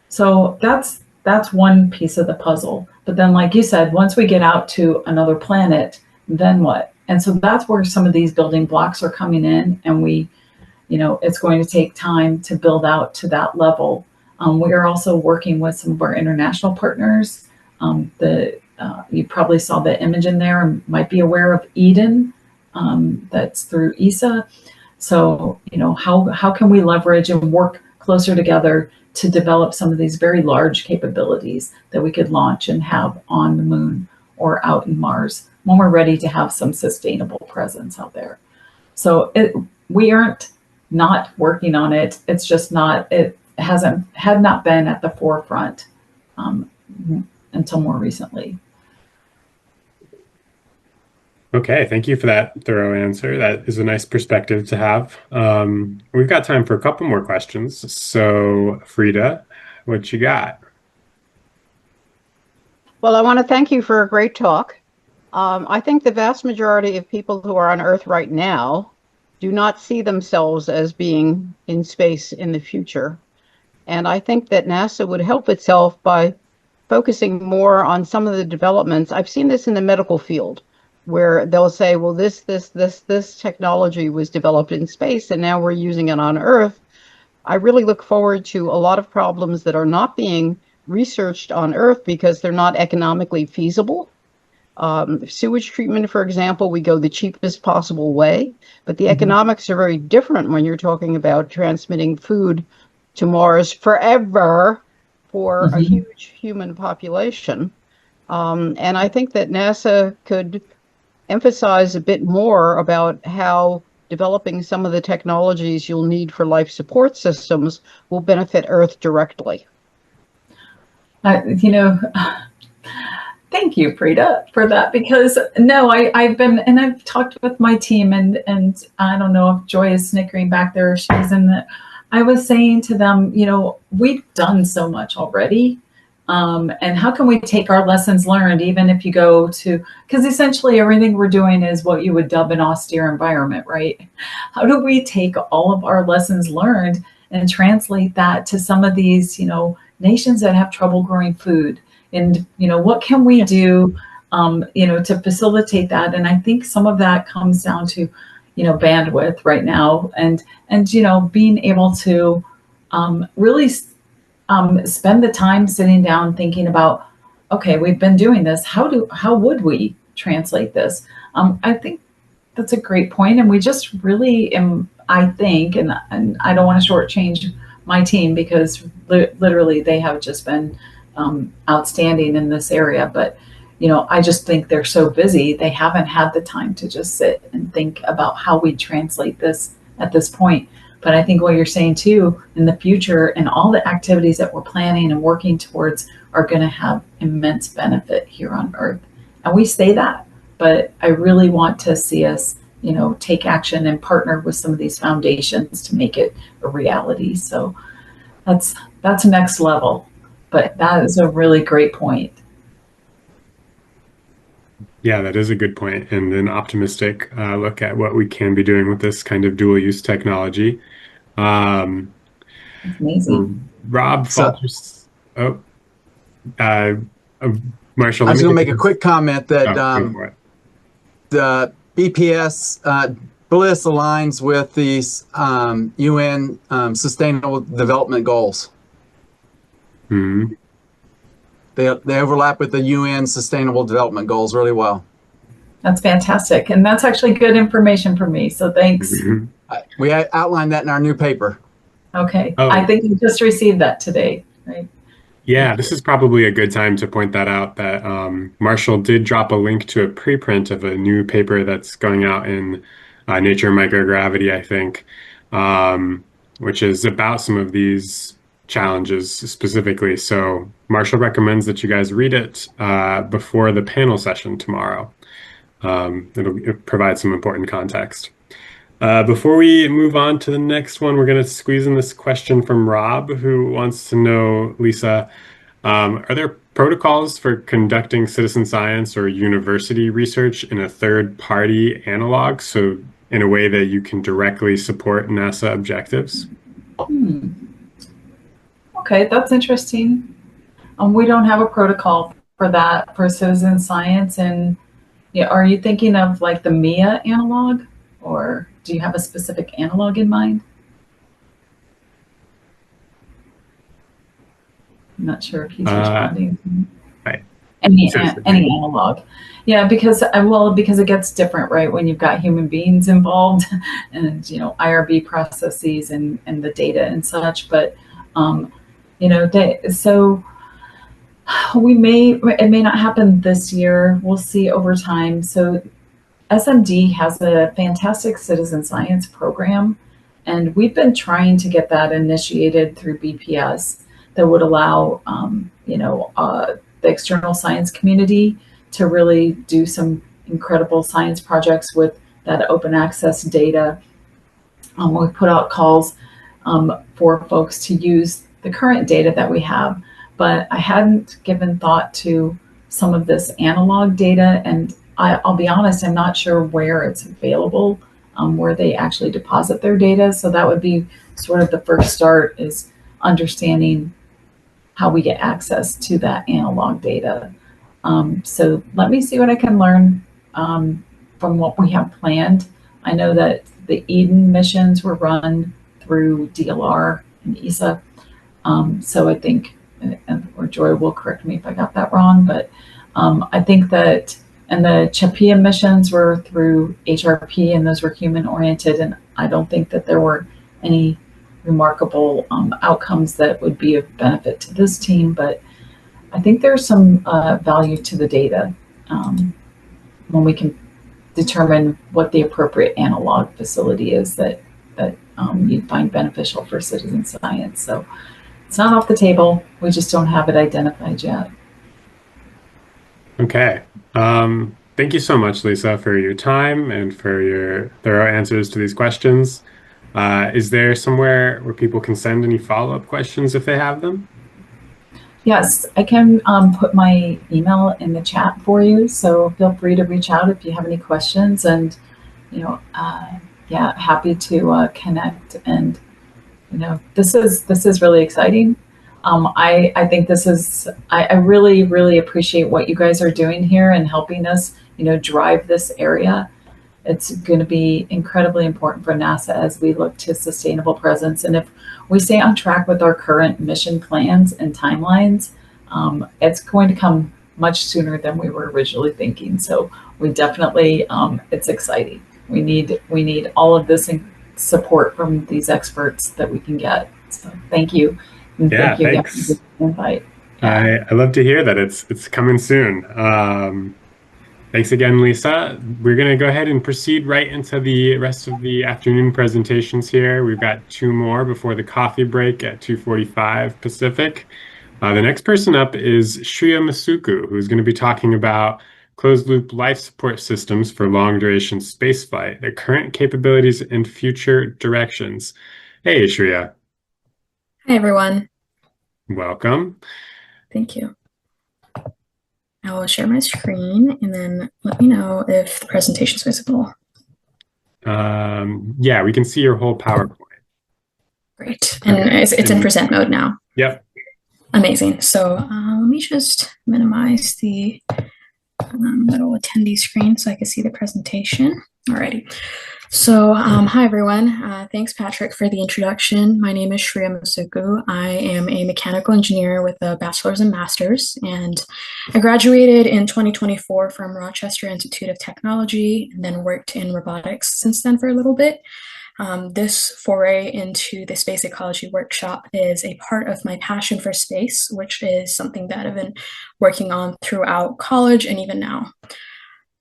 So that's one piece of the puzzle. But then, like you said, once we get out to another planet, then what? And so that's where some of these building blocks are coming in, and it's going to take time to build out to that level. We are also working with some of our international partners. You probably saw the image in there and might be aware of Eden. That's through ESA. So, how can we leverage and work closer together to develop some of these very large capabilities that we could launch and have on the moon or out in Mars when we're ready to have some sustainable presence out there. So we aren't not working on it. It's just it had not been at the forefront until more recently. Okay, thank you for that thorough answer. That is a nice perspective to have. We've got time for a couple more questions. So, Frida, what you got? Well, I want to thank you for a great talk. I think the vast majority of people who are on Earth right now do not see themselves as being in space in the future. And I think that NASA would help itself by focusing more on some of the developments. I've seen this in the medical field, where they'll say, well, this technology was developed in space and now we're using it on Earth. I really look forward to a lot of problems that are not being researched on Earth because they're not economically feasible. Sewage treatment, for example, we go the cheapest possible way, but the economics are very different when you're talking about transmitting food to Mars forever for a huge human population. And I think that NASA could emphasize a bit more about how developing some of the technologies you'll need for life support systems will benefit Earth directly. Thank you, Frida, for that, because I've talked with my team, and I don't know if Joy is snickering back there. She's in the, I was saying to them, we've done so much already. And how can we take our lessons learned, even if you go to, because essentially everything we're doing is what you would dub an austere environment, right? How do we take all of our lessons learned and translate that to some of these, nations that have trouble growing food? And, what can we do, to facilitate that? And I think some of that comes down to, bandwidth right now and, being able to really spend the time sitting down thinking about, okay, we've been doing this. How would we translate this? I think that's a great point, and we just really I think, and I don't want to shortchange my team because literally they have just been outstanding in this area. But I just think they're so busy, they haven't had the time to just sit and think about how we translate this at this point. But I think what you're saying too, in the future and all the activities that we're planning and working towards are going to have immense benefit here on Earth. And we say that, but I really want to see us, take action and partner with some of these foundations to make it a reality. So that's next level, but that is a really great point. Yeah, that is a good point, and an optimistic look at what we can be doing with this kind of dual use technology. Amazing. Rob Falters. Marshall, I was going to make a quick comment that the BPS Bliss aligns with these UN Sustainable Development Goals. Mm-hmm. They overlap with the UN Sustainable Development Goals really well. That's fantastic. And that's actually good information for me. So thanks. Mm-hmm. We outlined that in our new paper. Okay. Oh. I think you just received that today, right? Yeah, this is probably a good time to point that out, that Marshall did drop a link to a preprint of a new paper that's going out in Nature Microgravity, I think, which is about some of these challenges specifically. So Marshall recommends that you guys read it before the panel session tomorrow. It'll provide some important context. Before we move on to the next one, we're going to squeeze in this question from Rob, who wants to know, Lisa, are there protocols for conducting citizen science or university research in a third-party analog, so in a way that you can directly support NASA objectives? Okay, that's interesting. We don't have a protocol for that for citizen science. And are you thinking of like the MIA analog, or do you have a specific analog in mind? I'm not sure if he's responding. Right. Any analog. Yeah, because it gets different, right? When you've got human beings involved and, IRB processes and the data and such. But, so it may not happen this year. We'll see over time. So SMD has a fantastic citizen science program, and we've been trying to get that initiated through BPS that would allow, the external science community to really do some incredible science projects with that open access data. We put out calls for folks to use the current data that we have, but I hadn't given thought to some of this analog data, and I'll be honest, I'm not sure where it's available, where they actually deposit their data. So that would be sort of the first start, is understanding how we get access to that analog data. So let me see what I can learn from what we have planned. I know that the Eden missions were run through DLR and ESA. So I think, or Joy will correct me if I got that wrong, but I think that, and the CHAPIA missions were through HRP, and those were human oriented. And I don't think that there were any remarkable outcomes that would be of benefit to this team, but I think there's some value to the data when we can determine what the appropriate analog facility is that you'd find beneficial for citizen science. So it's not off the table. We just don't have it identified yet. Okay. Thank you so much, Lisa, for your time and for your thorough answers to these questions. Is there somewhere where people can send any follow-up questions if they have them? Yes, I can put my email in the chat for you. So feel free to reach out if you have any questions. And, yeah, happy to connect. And, this is really exciting. I think I really, really appreciate what you guys are doing here and helping us, drive this area. It's going to be incredibly important for NASA as we look to sustainable presence. And if we stay on track with our current mission plans and timelines, it's going to come much sooner than we were originally thinking. So we definitely, it's exciting. We need all of this support from these experts that we can get. So thank you. And Yeah, thank you again thanks. for the invite. Yeah. I love to hear that it's coming soon. Thanks again, Lisa. We're going to go ahead and proceed right into the rest of the afternoon presentations here. We've got 2 more before the coffee break at 2:45 Pacific. The next person up is Shreya Masuku, who's going to be talking about closed-loop life support systems for long-duration spaceflight, their current capabilities and future directions. Hey, Shreya. Hi, everyone. Welcome. Thank you. I will share my screen and then let me know if the presentation is visible. Yeah, we can see your whole PowerPoint. Great. And okay. It's in present mode now. Yep. Amazing. So let me just minimize the little attendee screen so I can see the presentation. Alrighty. So hi, everyone. Thanks, Patrick, for the introduction. My name is Shreya Masuku. I am a mechanical engineer with a bachelor's and master's, and I graduated in 2024 from Rochester Institute of Technology and then worked in robotics since then for a little bit. This foray into the Space Ecology Workshop is a part of my passion for space, which is something that I've been working on throughout college and even now.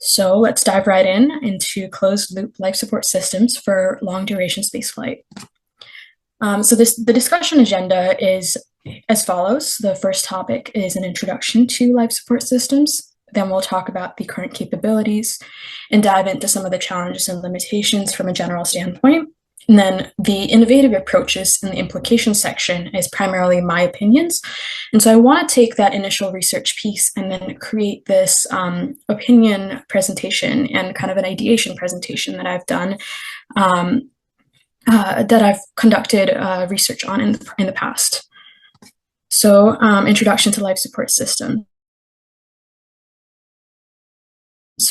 So let's dive right into closed loop life support systems for long duration spaceflight. So the discussion agenda is as follows. The first topic is an introduction to life support systems. Then we'll talk about the current capabilities and dive into some of the challenges and limitations from a general standpoint. And then the innovative approaches in the implication section is primarily my opinions. And so I want to take that initial research piece and then create this opinion presentation and kind of an ideation presentation that I've done, that I've conducted research on in the past. So introduction to life support system.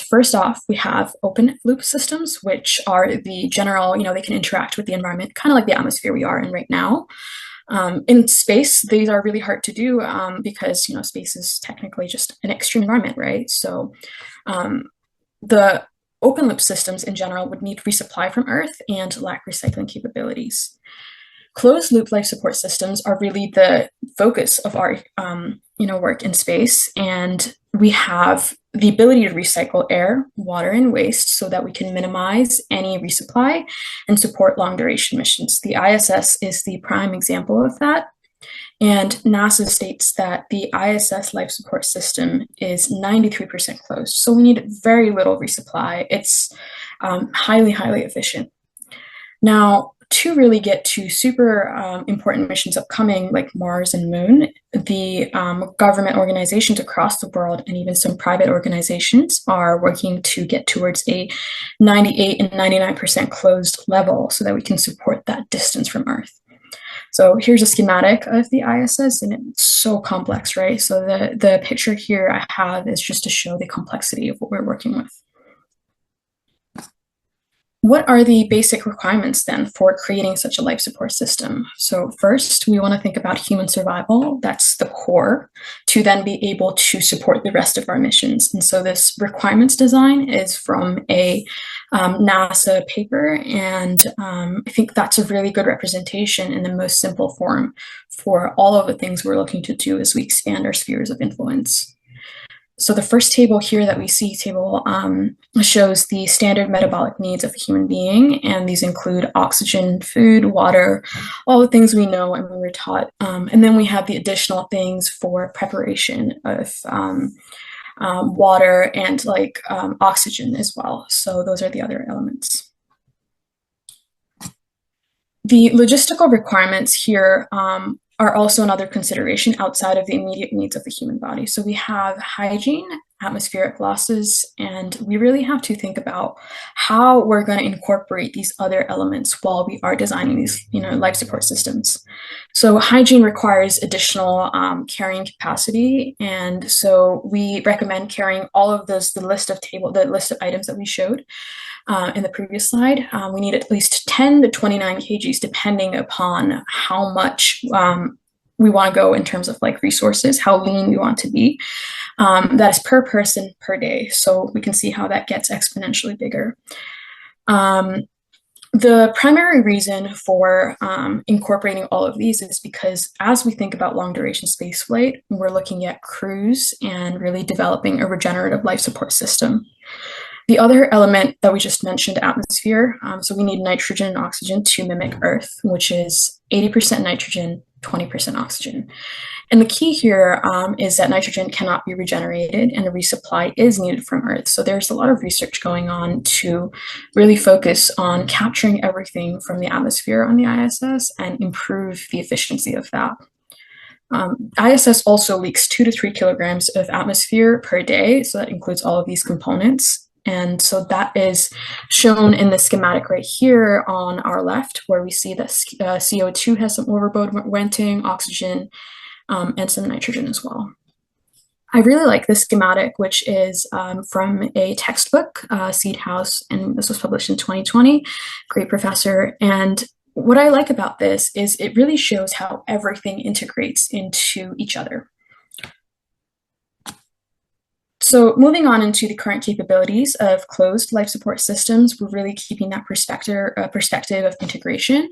First off, we have open loop systems, which are the general, they can interact with the environment, kind of like the atmosphere we are in right now. In space, these are really hard to do because, space is technically just an extreme environment, right? So the open loop systems in general would need resupply from Earth and lack recycling capabilities. Closed loop life support systems are really the focus of our, work in space, and we have the ability to recycle air, water, and waste so that we can minimize any resupply and support long duration missions. The ISS is the prime example of that. And NASA states that the ISS life support system is 93% closed. So we need very little resupply. It's highly, highly efficient. Now, to really get to super important missions upcoming like Mars and Moon, the government organizations across the world and even some private organizations are working to get towards a 98 and 99% closed level so that we can support that distance from Earth. So here's a schematic of the ISS, and it's so complex, right? So the picture here I have is just to show the complexity of what we're working with. What are the basic requirements then for creating such a life support system? So first, we want to think about human survival. That's the core to then be able to support the rest of our missions. And so this requirements design is from a NASA paper. And I think that's a really good representation in the most simple form for all of the things we're looking to do as we expand our spheres of influence. So the first table here that we see, shows the standard metabolic needs of a human being, and these include oxygen, food, water, all the things we know and we were taught. And then we have the additional things for preparation of water and oxygen as well. So those are the other elements. The logistical requirements here are also another consideration outside of the immediate needs of the human body. So we have hygiene, atmospheric losses, and we really have to think about how we're going to incorporate these other elements while we are designing these, life support systems. So hygiene requires additional carrying capacity, and so we recommend carrying all of those, the list of items that we showed in the previous slide. We need at least 10 to 29 kgs, depending upon how much we want to go in terms of like resources, how lean we want to be. That is per person per day. So we can see how that gets exponentially bigger. The primary reason for incorporating all of these is because as we think about long duration spaceflight, we're looking at crews and really developing a regenerative life support system. The other element that we just mentioned, atmosphere. So we need nitrogen and oxygen to mimic Earth, which is 80% nitrogen, 20% oxygen. And the key here is that nitrogen cannot be regenerated and a resupply is needed from Earth. So there's a lot of research going on to really focus on capturing everything from the atmosphere on the ISS and improve the efficiency of that. ISS also leaks 2 to 3 kilograms of atmosphere per day. So that includes all of these components. And so that is shown in the schematic right here on our left, where we see that CO2 has some overboard venting, oxygen, and some nitrogen as well. I really like this schematic, which is from a textbook, Seed House, and this was published in 2020. Great professor. And what I like about this is it really shows how everything integrates into each other. So moving on into the current capabilities of closed life support systems, we're really keeping that perspective of integration.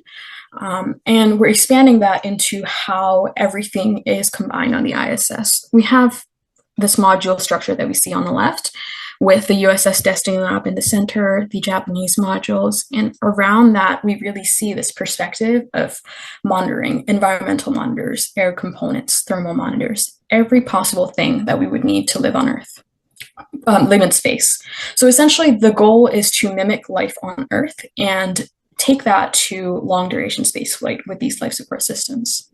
And we're expanding that into how everything is combined on the ISS. We have this module structure that we see on the left with the USS Destiny Lab in the center, the Japanese modules, and around that, we really see this perspective of monitoring, environmental monitors, air components, thermal monitors, every possible thing that we would need to live on Earth, live in space. So essentially, the goal is to mimic life on Earth and take that to long duration space flight with these life support systems.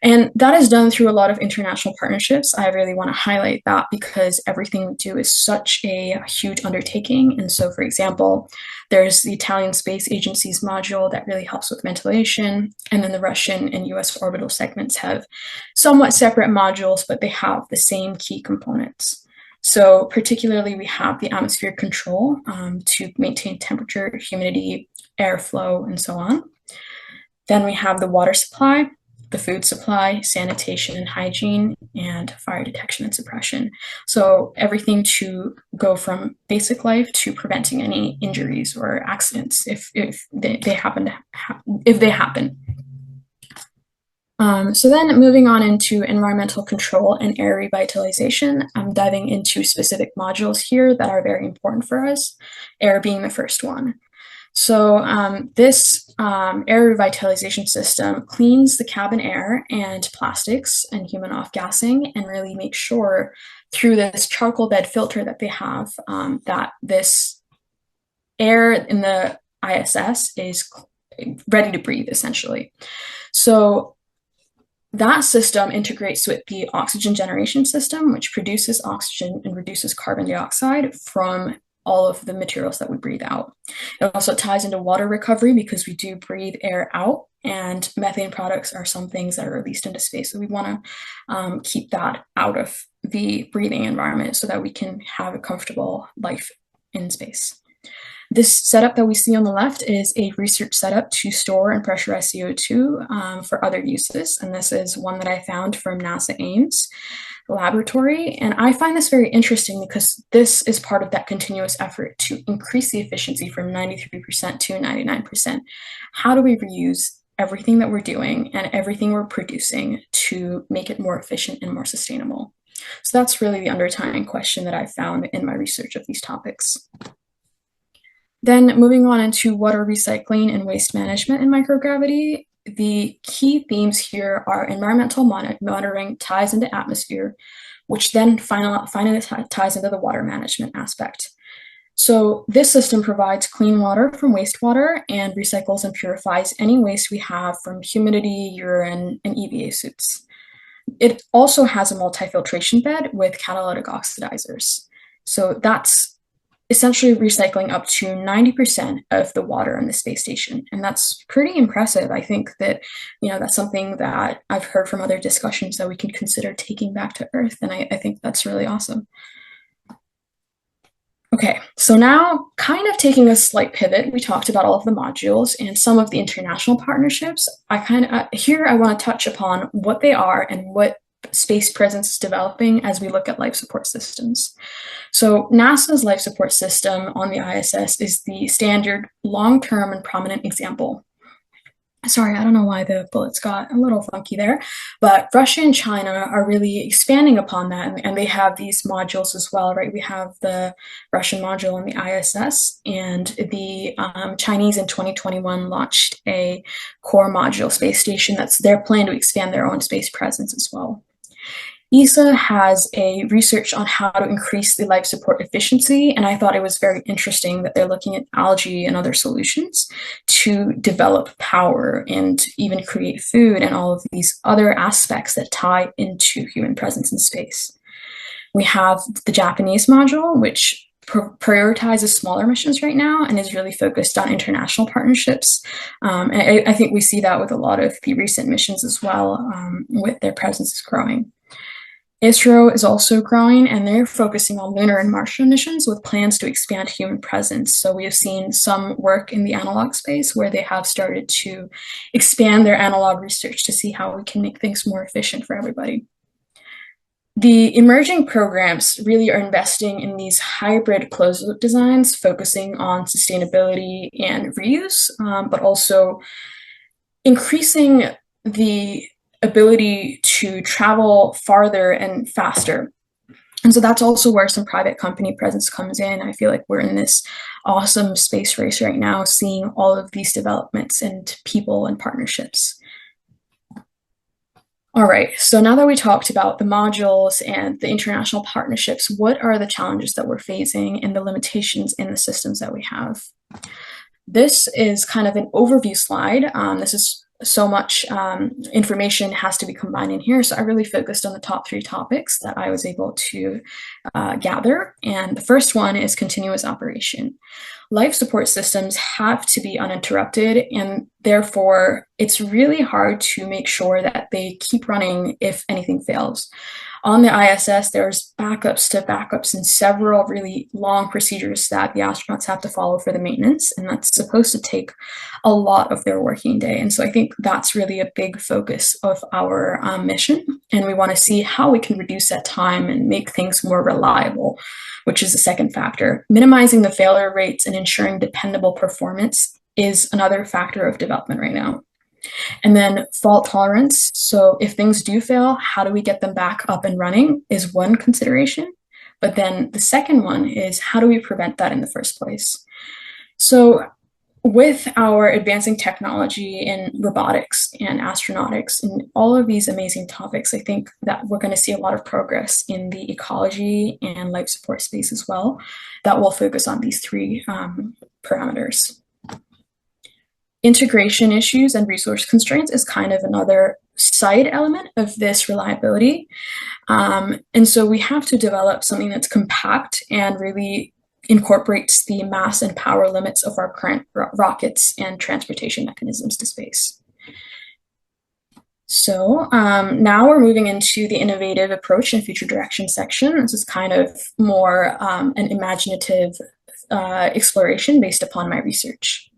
And that is done through a lot of international partnerships. I really want to highlight that because everything we do is such a huge undertaking. And so, for example, there's the Italian Space Agency's module that really helps with ventilation. And then the Russian and US orbital segments have somewhat separate modules, but they have the same key components. So particularly, we have the atmospheric control to maintain temperature, humidity, airflow, and so on. Then we have the water supply, the food supply, sanitation and hygiene, and fire detection and suppression. So everything to go from basic life to preventing any injuries or accidents if they happen. So then moving on into environmental control and air revitalization, I'm diving into specific modules here that are very important for us, air being the first one. So this air revitalization system cleans the cabin air and plastics and human off-gassing and really makes sure through this charcoal bed filter that they have that this air in the ISS is ready to breathe, essentially. So that system integrates with the oxygen generation system, which produces oxygen and reduces carbon dioxide from all of the materials that we breathe out. It also ties into water recovery because we do breathe air out, and methane products are some things that are released into space. So we want to keep that out of the breathing environment so that we can have a comfortable life in space. This setup that we see on the left is a research setup to store and pressurize CO2 for other uses. And this is one that I found from NASA Ames laboratory. And I find this very interesting because this is part of that continuous effort to increase the efficiency from 93% to 99%. How do we reuse everything that we're doing and everything we're producing to make it more efficient and more sustainable? So that's really the underlying question that I found in my research of these topics. Then moving on into water recycling and waste management in microgravity, the key themes here are environmental monitoring ties into atmosphere, which then finally ties into the water management aspect. So this system provides clean water from wastewater and recycles and purifies any waste we have from humidity, urine, and EVA suits. It also has a multi-filtration bed with catalytic oxidizers. So that's essentially recycling up to 90% of the water in the space station. And that's pretty impressive. I think that, that's something that I've heard from other discussions that we can consider taking back to Earth. And I think that's really awesome. Okay, so now kind of taking a slight pivot, we talked about all of the modules and some of the international partnerships. Here I want to touch upon what they are and what space presence is developing as we look at life support systems. So NASA's life support system on the ISS is the standard long-term and prominent example. Sorry, I don't know why the bullets got a little funky there, but Russia and China are really expanding upon that, and they have these modules as well, right? We have the Russian module on the ISS, and the Chinese in 2021 launched a core module space station that's their plan to expand their own space presence as well. ESA has a research on how to increase the life support efficiency, and I thought it was very interesting that they're looking at algae and other solutions to develop power and even create food and all of these other aspects that tie into human presence in space. We have the Japanese module, which prioritizes smaller missions right now and is really focused on international partnerships. And I think we see that with a lot of the recent missions as well, with their presence is growing. ISRO is also growing, and they're focusing on lunar and Martian missions with plans to expand human presence. So we have seen some work in the analog space where they have started to expand their analog research to see how we can make things more efficient for everybody. The emerging programs really are investing in these hybrid closed-loop designs, focusing on sustainability and reuse, but also increasing the ability to travel farther and faster. And so that's also where some private company presence comes in. I feel like we're in this awesome space race right now, seeing all of these developments and people and partnerships. All right, so now that we talked about the modules and the international partnerships, what are the challenges that we're facing and the limitations in the systems that we have? This is kind of an overview slide. This is so much information has to be combined in here. So I really focused on the top 3 topics that I was able to gather. And the first one is continuous operation. Life support systems have to be uninterrupted, and therefore it's really hard to make sure that they keep running if anything fails. On the ISS, there's backups to backups and several really long procedures that the astronauts have to follow for the maintenance, and that's supposed to take a lot of their working day. And so I think that's really a big focus of our mission, and we want to see how we can reduce that time and make things more reliable, which is the second factor. Minimizing the failure rates and ensuring dependable performance is another factor of development right now. And then fault tolerance. So if things do fail, how do we get them back up and running is one consideration. But then the second one is how do we prevent that in the first place? So with our advancing technology in robotics and astronautics and all of these amazing topics, I think that we're going to see a lot of progress in the ecology and life support space as well that will focus on these 3 parameters. Integration issues and resource constraints is kind of another side element of this reliability. And so we have to develop something that's compact and really incorporates the mass and power limits of our current rockets and transportation mechanisms to space. So now we're moving into the innovative approach and future direction section. This is kind of more an imaginative exploration based upon my research.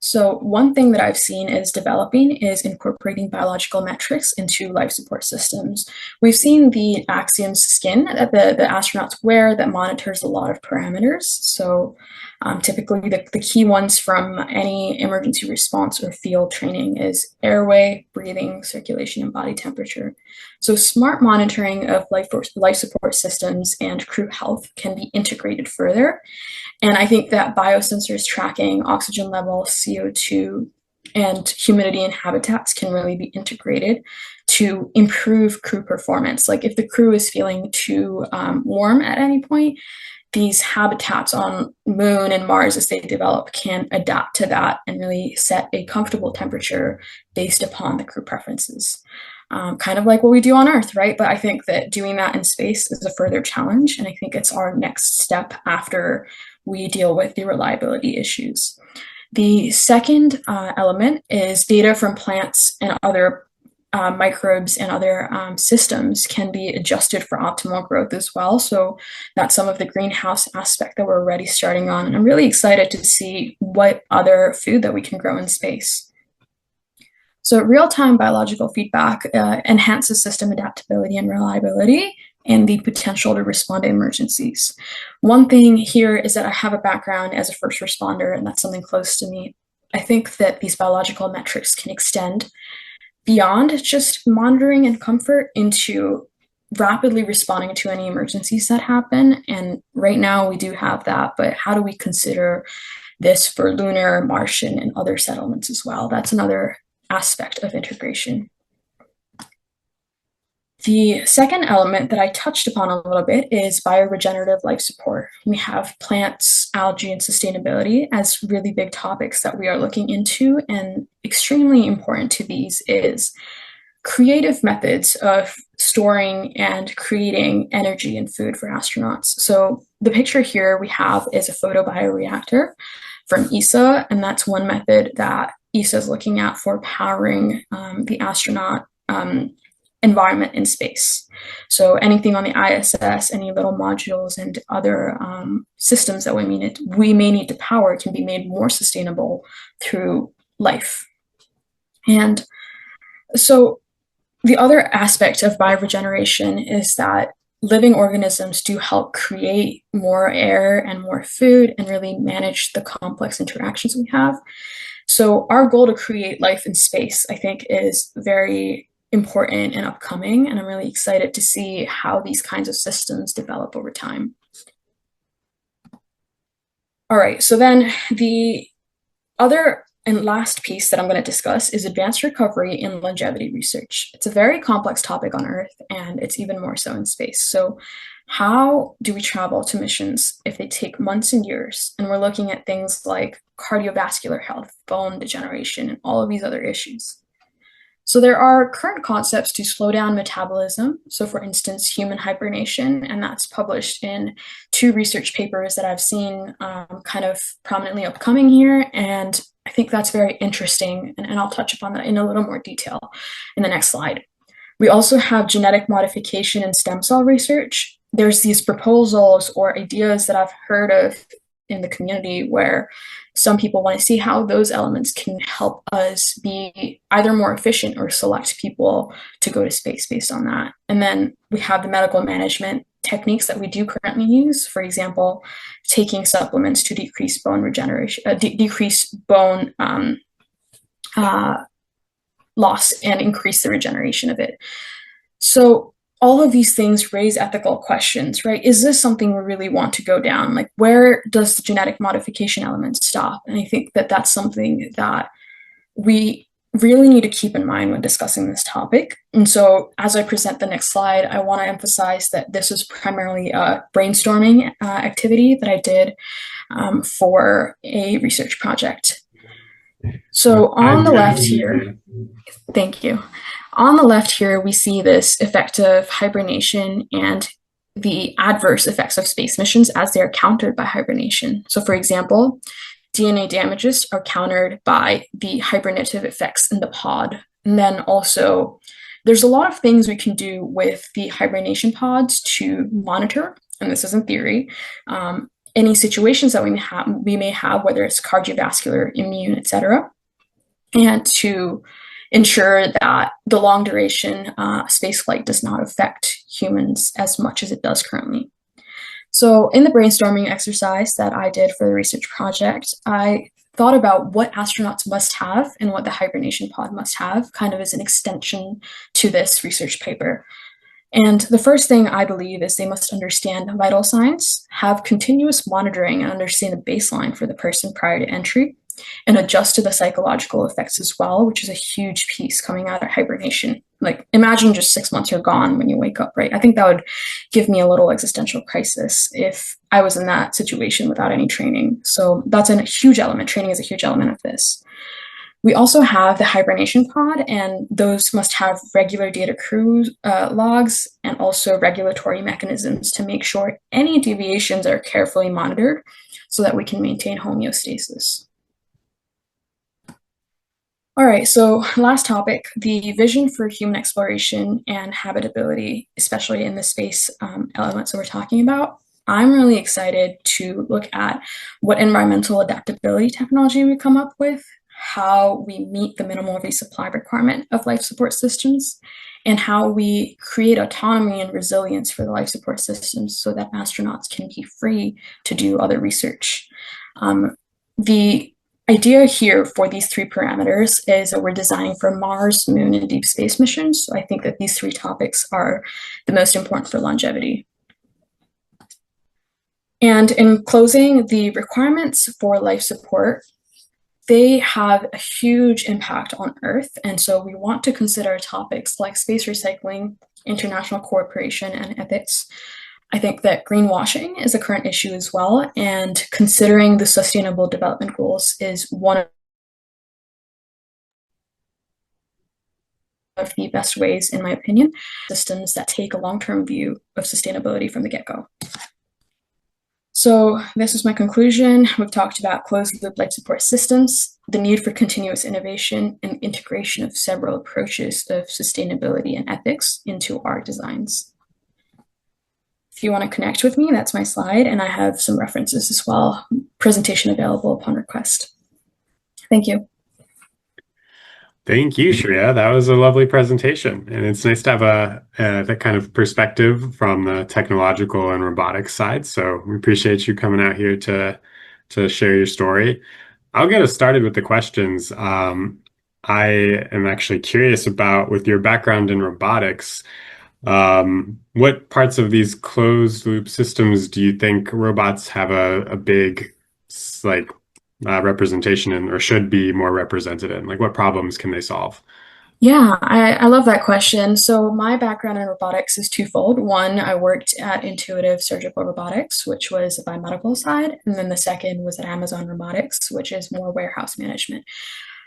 So one thing that I've seen is developing is incorporating biological metrics into life support systems. We've seen the Axiom skin that the astronauts wear that monitors a lot of parameters. So typically the key ones from any emergency response or field training is airway, breathing, circulation, and body temperature. So smart monitoring of life support systems and crew health can be integrated further. And I think that biosensors tracking oxygen level, CO2, and humidity and habitats can really be integrated to improve crew performance. Like if the crew is feeling too warm at any point, these habitats on Moon and Mars, as they develop, can adapt to that and really set a comfortable temperature based upon the crew preferences. Kind of like what we do on Earth, right? But I think that doing that in space is a further challenge, and I think it's our next step after we deal with the reliability issues. The second element is data from plants and other microbes and other systems can be adjusted for optimal growth as well. So that's some of the greenhouse aspect that we're already starting on. And I'm really excited to see what other food that we can grow in space. So real-time biological feedback enhances system adaptability and reliability and the potential to respond to emergencies. One thing here is that I have a background as a first responder, and that's something close to me. I think that these biological metrics can extend beyond just monitoring and comfort into rapidly responding to any emergencies that happen. And right now we do have that, but how do we consider this for lunar, Martian, and other settlements as well? That's another aspect of integration. The second element that I touched upon a little bit is bioregenerative life support. We have plants, algae, and sustainability as really big topics that we are looking into, and extremely important to these is creative methods of storing and creating energy and food for astronauts. So the picture here we have is a photobioreactor from ESA, and that's one method that ESA is looking at for powering the astronaut environment in space. So anything on the ISS, any little modules and other systems that we may need to power can be made more sustainable through life. And so the other aspect of bioregeneration is that living organisms do help create more air and more food and really manage the complex interactions we have. So our goal to create life in space, I think, is very important and upcoming, and I'm really excited to see how these kinds of systems develop over time. All right, so then the other and last piece that I'm going to discuss is advanced recovery in longevity research. It's a very complex topic on Earth, and it's even more so in space. So how do we travel to missions if they take months and years? And we're looking at things like cardiovascular health, bone degeneration, and all of these other issues. So there are current concepts to slow down metabolism. So for instance, human hibernation, and that's published in 2 research papers that I've seen kind of prominently upcoming here. And I think that's very interesting. And I'll touch upon that in a little more detail in the next slide. We also have genetic modification and stem cell research. There's these proposals or ideas that I've heard of in the community where some people want to see how those elements can help us be either more efficient or select people to go to space based on that. And then we have the medical management techniques that we do currently use. For example, taking supplements to decrease bone regeneration, decrease bone loss and increase the regeneration of it. So all of these things raise ethical questions, right? Is this something we really want to go down? Like, where does the genetic modification element stop? And I think that that's something that we really need to keep in mind when discussing this topic. And so as I present the next slide, I want to emphasize that this is primarily a brainstorming activity that I did for a research project. So on the left here, thank you. On the left here, we see this effect of hibernation and the adverse effects of space missions as they're countered by hibernation. So for example, DNA damages are countered by the hibernative effects in the pod. And then also, there's a lot of things we can do with the hibernation pods to monitor, and this is in theory, any situations that we may have, whether it's cardiovascular, immune, etc., and to ensure that the long duration spaceflight does not affect humans as much as it does currently. So in the brainstorming exercise that I did for the research project, I thought about what astronauts must have and what the hibernation pod must have, kind of as an extension to this research paper. And the first thing I believe is they must understand vital signs, have continuous monitoring and understand the baseline for the person prior to entry, and adjust to the psychological effects as well, which is a huge piece coming out of hibernation. like imagine just 6 months are gone when you wake up, right? I think that would give me a little existential crisis if I was in that situation without any training. So that's a huge element. Training is a huge element of this. We also have the hibernation pod, and those must have regular data crew logs and also regulatory mechanisms to make sure any deviations are carefully monitored so that we can maintain homeostasis. All right, so last topic, the vision for human exploration and habitability, especially in the space elements that we're talking about. I'm really excited to look at what environmental adaptability technology we come up with, how we meet the minimal resupply requirement of life support systems, and how we create autonomy and resilience for the life support systems so that astronauts can be free to do other research. The idea here for these three parameters is that we're designing for Mars, Moon, and deep space missions. So I think that these three topics are the most important for longevity. And in closing, the requirements for life support, they have a huge impact on Earth. And so we want to consider topics like space recycling, international cooperation, and ethics. I think that greenwashing is a current issue as well. And considering the Sustainable Development Goals is one of the best ways, in my opinion, systems that take a long-term view of sustainability from the get-go. So this is my conclusion. We've talked about closed-loop life support systems, the need for continuous innovation, and integration of several approaches of sustainability and ethics into our designs. If you want to connect with me, that's my slide, and I have some references as well. Presentation available upon request. Thank you. Thank you, Shreya. That was a lovely presentation, and it's nice to have that kind of perspective from the technological and robotics side. So we appreciate you coming out here to share your story. I'll get us started with the questions. I am actually curious about, with your background in robotics, what parts of these closed loop systems do you think robots have a big representation in, or should be more represented in? Like, what problems can they solve? Yeah, I love that question. So my background in robotics is twofold. One, I worked at Intuitive Surgical Robotics, which was the biomedical side. And then the second was at Amazon Robotics, which is more warehouse management.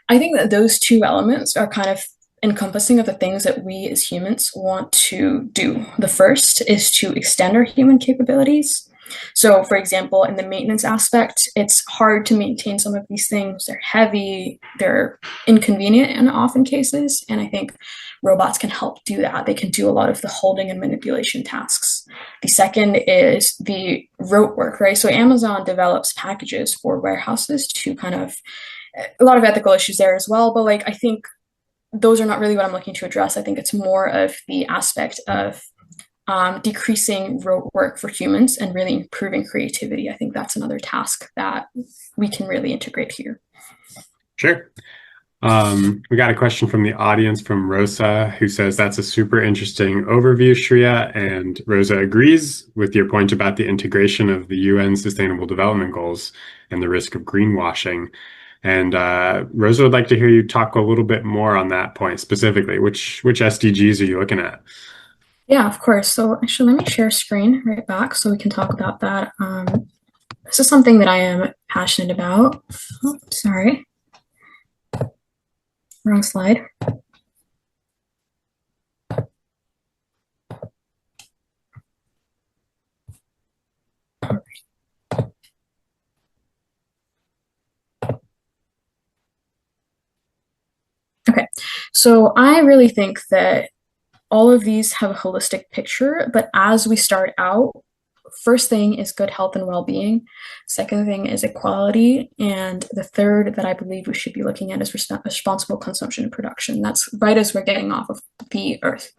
I think that those two elements are kind of encompassing of the things that we as humans want to do. The first is to extend our human capabilities. So, for example, in the maintenance aspect, it's hard to maintain some of these things. They're heavy, they're inconvenient in often cases, and I think robots can help do that. They can do a lot of the holding and manipulation tasks. The second is the rote work, right? So Amazon develops packages for warehouses to kind of, a lot of ethical issues there as well, but like I think those are not really what I'm looking to address. I think it's more of the aspect of decreasing rote work for humans and really improving creativity. I think that's another task that we can really integrate here. Sure. We got a question from the audience from Rosa, who says that's a super interesting overview, Shreya, and Rosa agrees with your point about the integration of the UN Sustainable Development Goals and the risk of greenwashing. And Rosa would like to hear you talk a little bit more on that point specifically. Which SDGs are you looking at? Yeah, of course. So actually, let me share screen right back so we can talk about that. This is something that I am passionate about. Oh, sorry. Wrong slide. Okay, so I really think that all of these have a holistic picture, but as we start out, first thing is good health and well-being. Second thing is equality. And the third that I believe we should be looking at is responsible consumption and production. That's right as we're getting off of the Earth.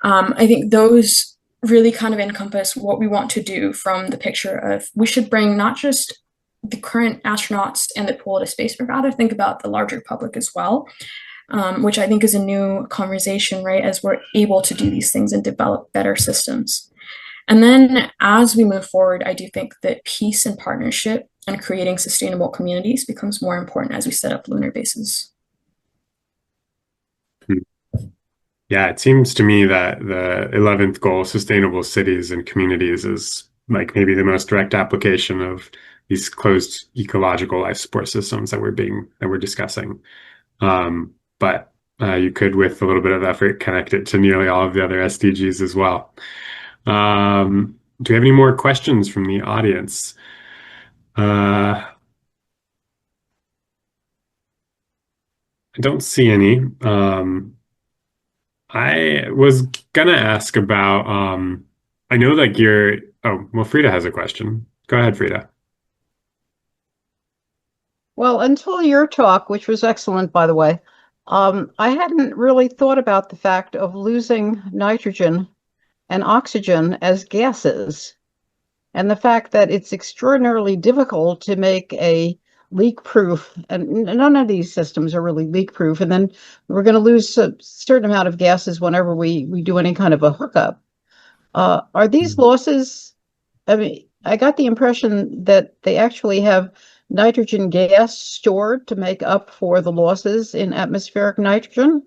I think those really kind of encompass what we want to do from the picture of we should bring not just the current astronauts and the pool to space, but rather think about the larger public as well. Which I think is a new conversation, right, as we're able to do these things and develop better systems. And then as we move forward, I do think that peace and partnership and creating sustainable communities becomes more important as we set up lunar bases. Yeah, it seems to me that the 11th goal, sustainable cities and communities, is like maybe the most direct application of these closed ecological life support systems that we're discussing. But you could, with a little bit of effort, connect it to nearly all of the other SDGs as well. Do we have any more questions from the audience? I don't see any. I was gonna ask about, I know like oh, well, Frida has a question. Go ahead, Frida. Well, until your talk, which was excellent, by the way, I hadn't really thought about the fact of losing nitrogen and oxygen as gases, and the fact that it's extraordinarily difficult to make a leak-proof, and none of these systems are really leak-proof, and then we're going to lose a certain amount of gases whenever we do any kind of a hookup. Are these losses, I mean, I got the impression that they actually have nitrogen gas stored to make up for the losses in atmospheric nitrogen.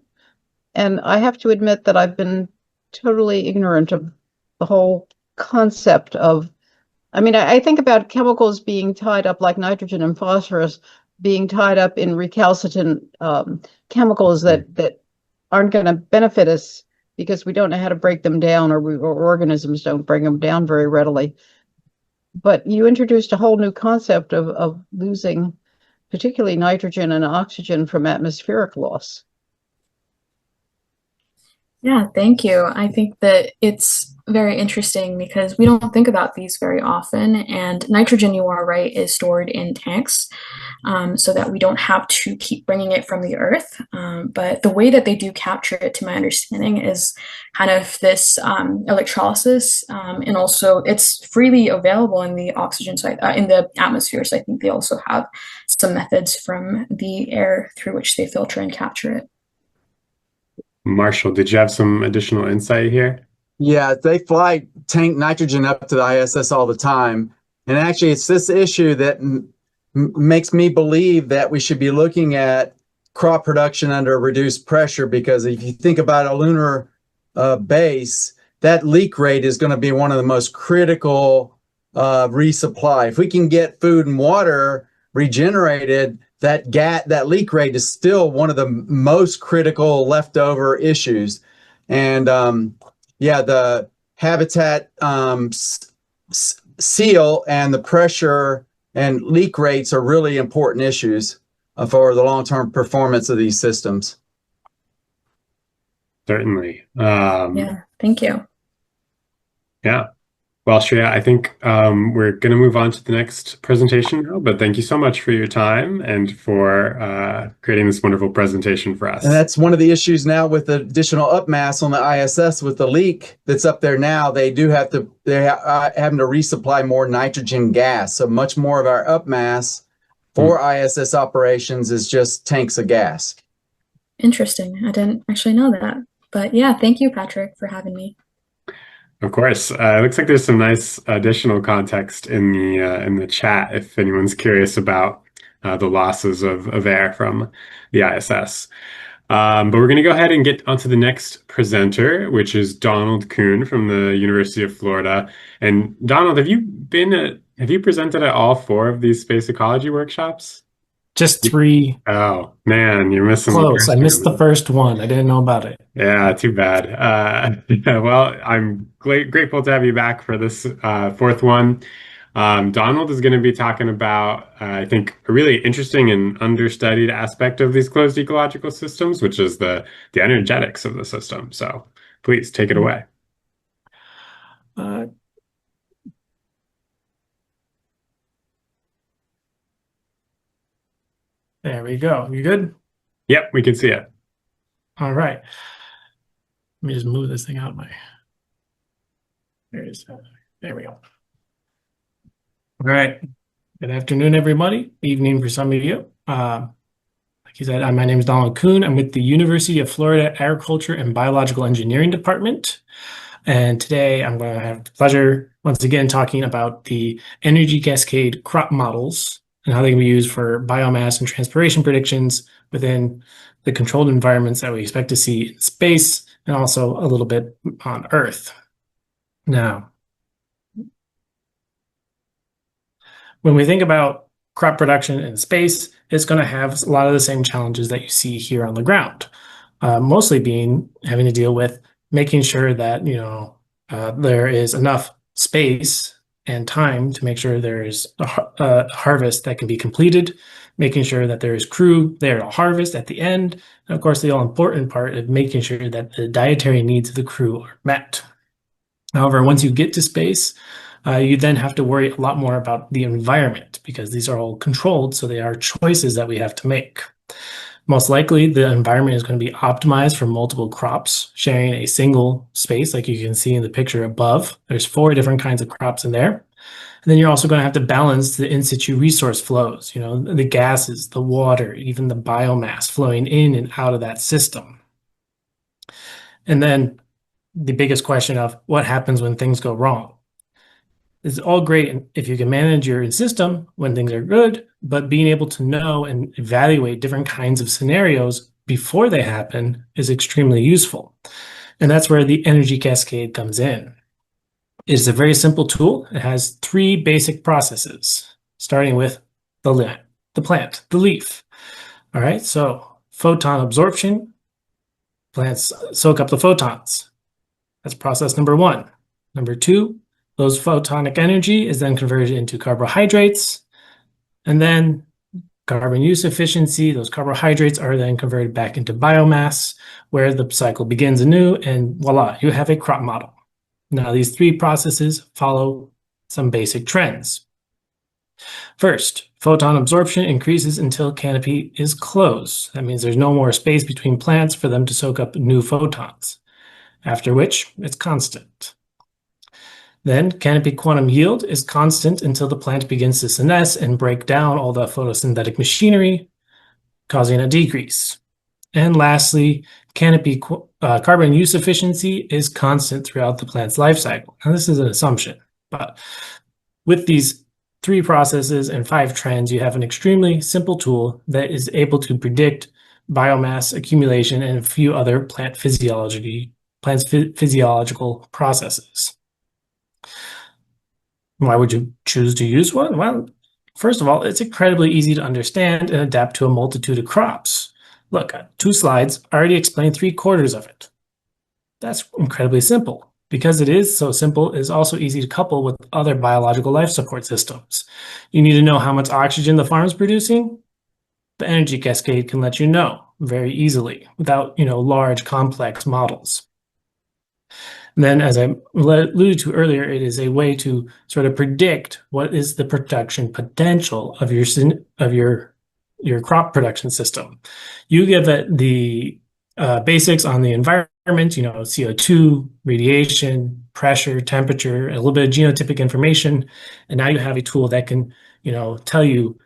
And I have to admit that I've been totally ignorant of the whole concept of, I mean, I think about chemicals being tied up like nitrogen and phosphorus being tied up in recalcitrant chemicals that aren't going to benefit us because we don't know how to break them down, or organisms don't break them down very readily. But you introduced a whole new concept of losing particularly nitrogen and oxygen from atmospheric loss. Yeah, thank you. I think that it's very interesting because we don't think about these very often. And nitrogen, you are right, is stored in tanks so that we don't have to keep bringing it from the earth. But the way that they do capture it, to my understanding, is kind of this electrolysis. And also it's freely available in the oxygen side, in the atmosphere. So I think they also have some methods from the air through which they filter and capture it. Marshall, did you have some additional insight here? Yeah, they fly tank nitrogen up to the ISS all the time. And actually, it's this issue that makes me believe that we should be looking at crop production under reduced pressure, because if you think about a lunar base, that leak rate is going to be one of the most critical resupply. If we can get food and water regenerated, that leak rate is still one of the most critical leftover issues. And yeah, the habitat seal and the pressure and leak rates are really important issues for the long-term performance of these systems. Certainly. Yeah, thank you. Yeah. Well, Shreya, I think we're going to move on to the next presentation now, but thank you so much for your time and for creating this wonderful presentation for us. And that's one of the issues now with the additional upmass on the ISS with the leak that's up there now. They're having to resupply more nitrogen gas. So much more of our upmass for ISS operations is just tanks of gas. Interesting. I didn't actually know that. But yeah, thank you, Patrick, for having me. Of course. It looks like there's some nice additional context in the chat if anyone's curious about the losses of air from the ISS. But we're going to go ahead and get onto the next presenter, which is Donald Kuhn from the University of Florida. And Donald, have you presented at all 4 of these space ecology workshops? Just 3. Oh man, you're missing Close. I missed the first one. I didn't know about it. Yeah, too bad. Well, I'm grateful to have you back for this 4th one. Donald is going to be talking about, I think, a really interesting and understudied aspect of these closed ecological systems, which is the energetics of the system. So please take it away. There we go. You good? Yep, we can see it. All right. Let me just move this thing out of my. There we go. All right. Good afternoon, everybody. Evening for some of you. Like you said, my name is Donald Kuhn. I'm with the University of Florida Agriculture and Biological Engineering Department. And today I'm going to have the pleasure, once again, talking about the energy cascade crop models and how they can be used for biomass and transpiration predictions within the controlled environments that we expect to see in space, and also a little bit on Earth. Now, when we think about crop production in space, it's going to have a lot of the same challenges that you see here on the ground, mostly being having to deal with making sure that there is enough space and time to make sure there is a harvest that can be completed, making sure that there is crew there to harvest at the end, and of course the all-important part of making sure that the dietary needs of the crew are met. However, once you get to space, you then have to worry a lot more about the environment because these are all controlled, so they are choices that we have to make. Most likely, the environment is going to be optimized for multiple crops, sharing a single space, like you can see in the picture above. There's 4 different kinds of crops in there. And then you're also going to have to balance the in situ resource flows, the gases, the water, even the biomass flowing in and out of that system. And then the biggest question of what happens when things go wrong. It's all great if you can manage your system when things are good, but being able to know and evaluate different kinds of scenarios before they happen is extremely useful. And that's where the energy cascade comes in. It's a very simple tool. It has 3 basic processes, starting with the plant, the leaf. All right, so photon absorption, plants soak up the photons. That's process number 1. Number 2, those photonic energy is then converted into carbohydrates, and then carbon use efficiency, those carbohydrates are then converted back into biomass, where the cycle begins anew, and voila, you have a crop model. Now, these 3 processes follow some basic trends. First, photon absorption increases until canopy is closed. That means there's no more space between plants for them to soak up new photons, after which it's constant. Then canopy quantum yield is constant until the plant begins to senesce and break down all the photosynthetic machinery, causing a decrease. And lastly, canopy carbon use efficiency is constant throughout the plant's life cycle. Now, this is an assumption, but with these 3 processes and 5 trends, you have an extremely simple tool that is able to predict biomass accumulation and a few other plant's physiological processes. Why would you choose to use one? Well, first of all, it's incredibly easy to understand and adapt to a multitude of crops. Look, 2 slides already explain 3/4 of it. That's incredibly simple. Because it is so simple, it's also easy to couple with other biological life support systems. You need to know how much oxygen the farm is producing? The energy cascade can let you know very easily without, large complex models. And then, as I alluded to earlier, it is a way to sort of predict what is the production potential of your crop production system. You give it the basics on the environment, CO2, radiation, pressure, temperature, a little bit of genotypic information, and now you have a tool that can, tell you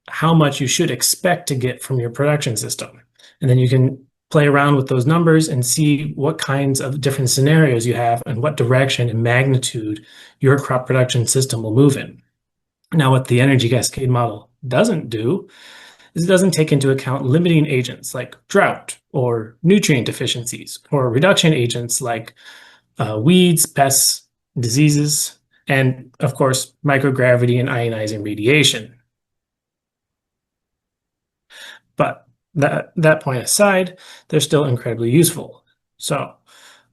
how much you should expect to get from your production system. And then you can play around with those numbers and see what kinds of different scenarios you have and what direction and magnitude your crop production system will move in. Now, what the energy cascade model doesn't do is it doesn't take into account limiting agents like drought or nutrient deficiencies or reduction agents like weeds, pests, diseases, and of course, microgravity and ionizing radiation. But that point aside, they're still incredibly useful. So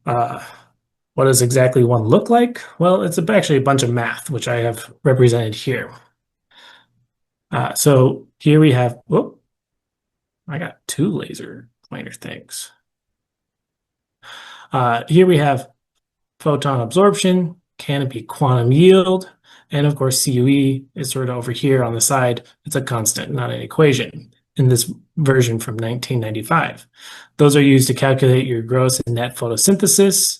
what does exactly one look like? Well, it's actually a bunch of math, which I have represented here. So here we have, whoop, I got 2 laser pointer things. Here we have photon absorption, canopy quantum yield, and of course CUE is sort of over here on the side. It's a constant, not an equation, in this version from 1995. Those are used to calculate your gross and net photosynthesis,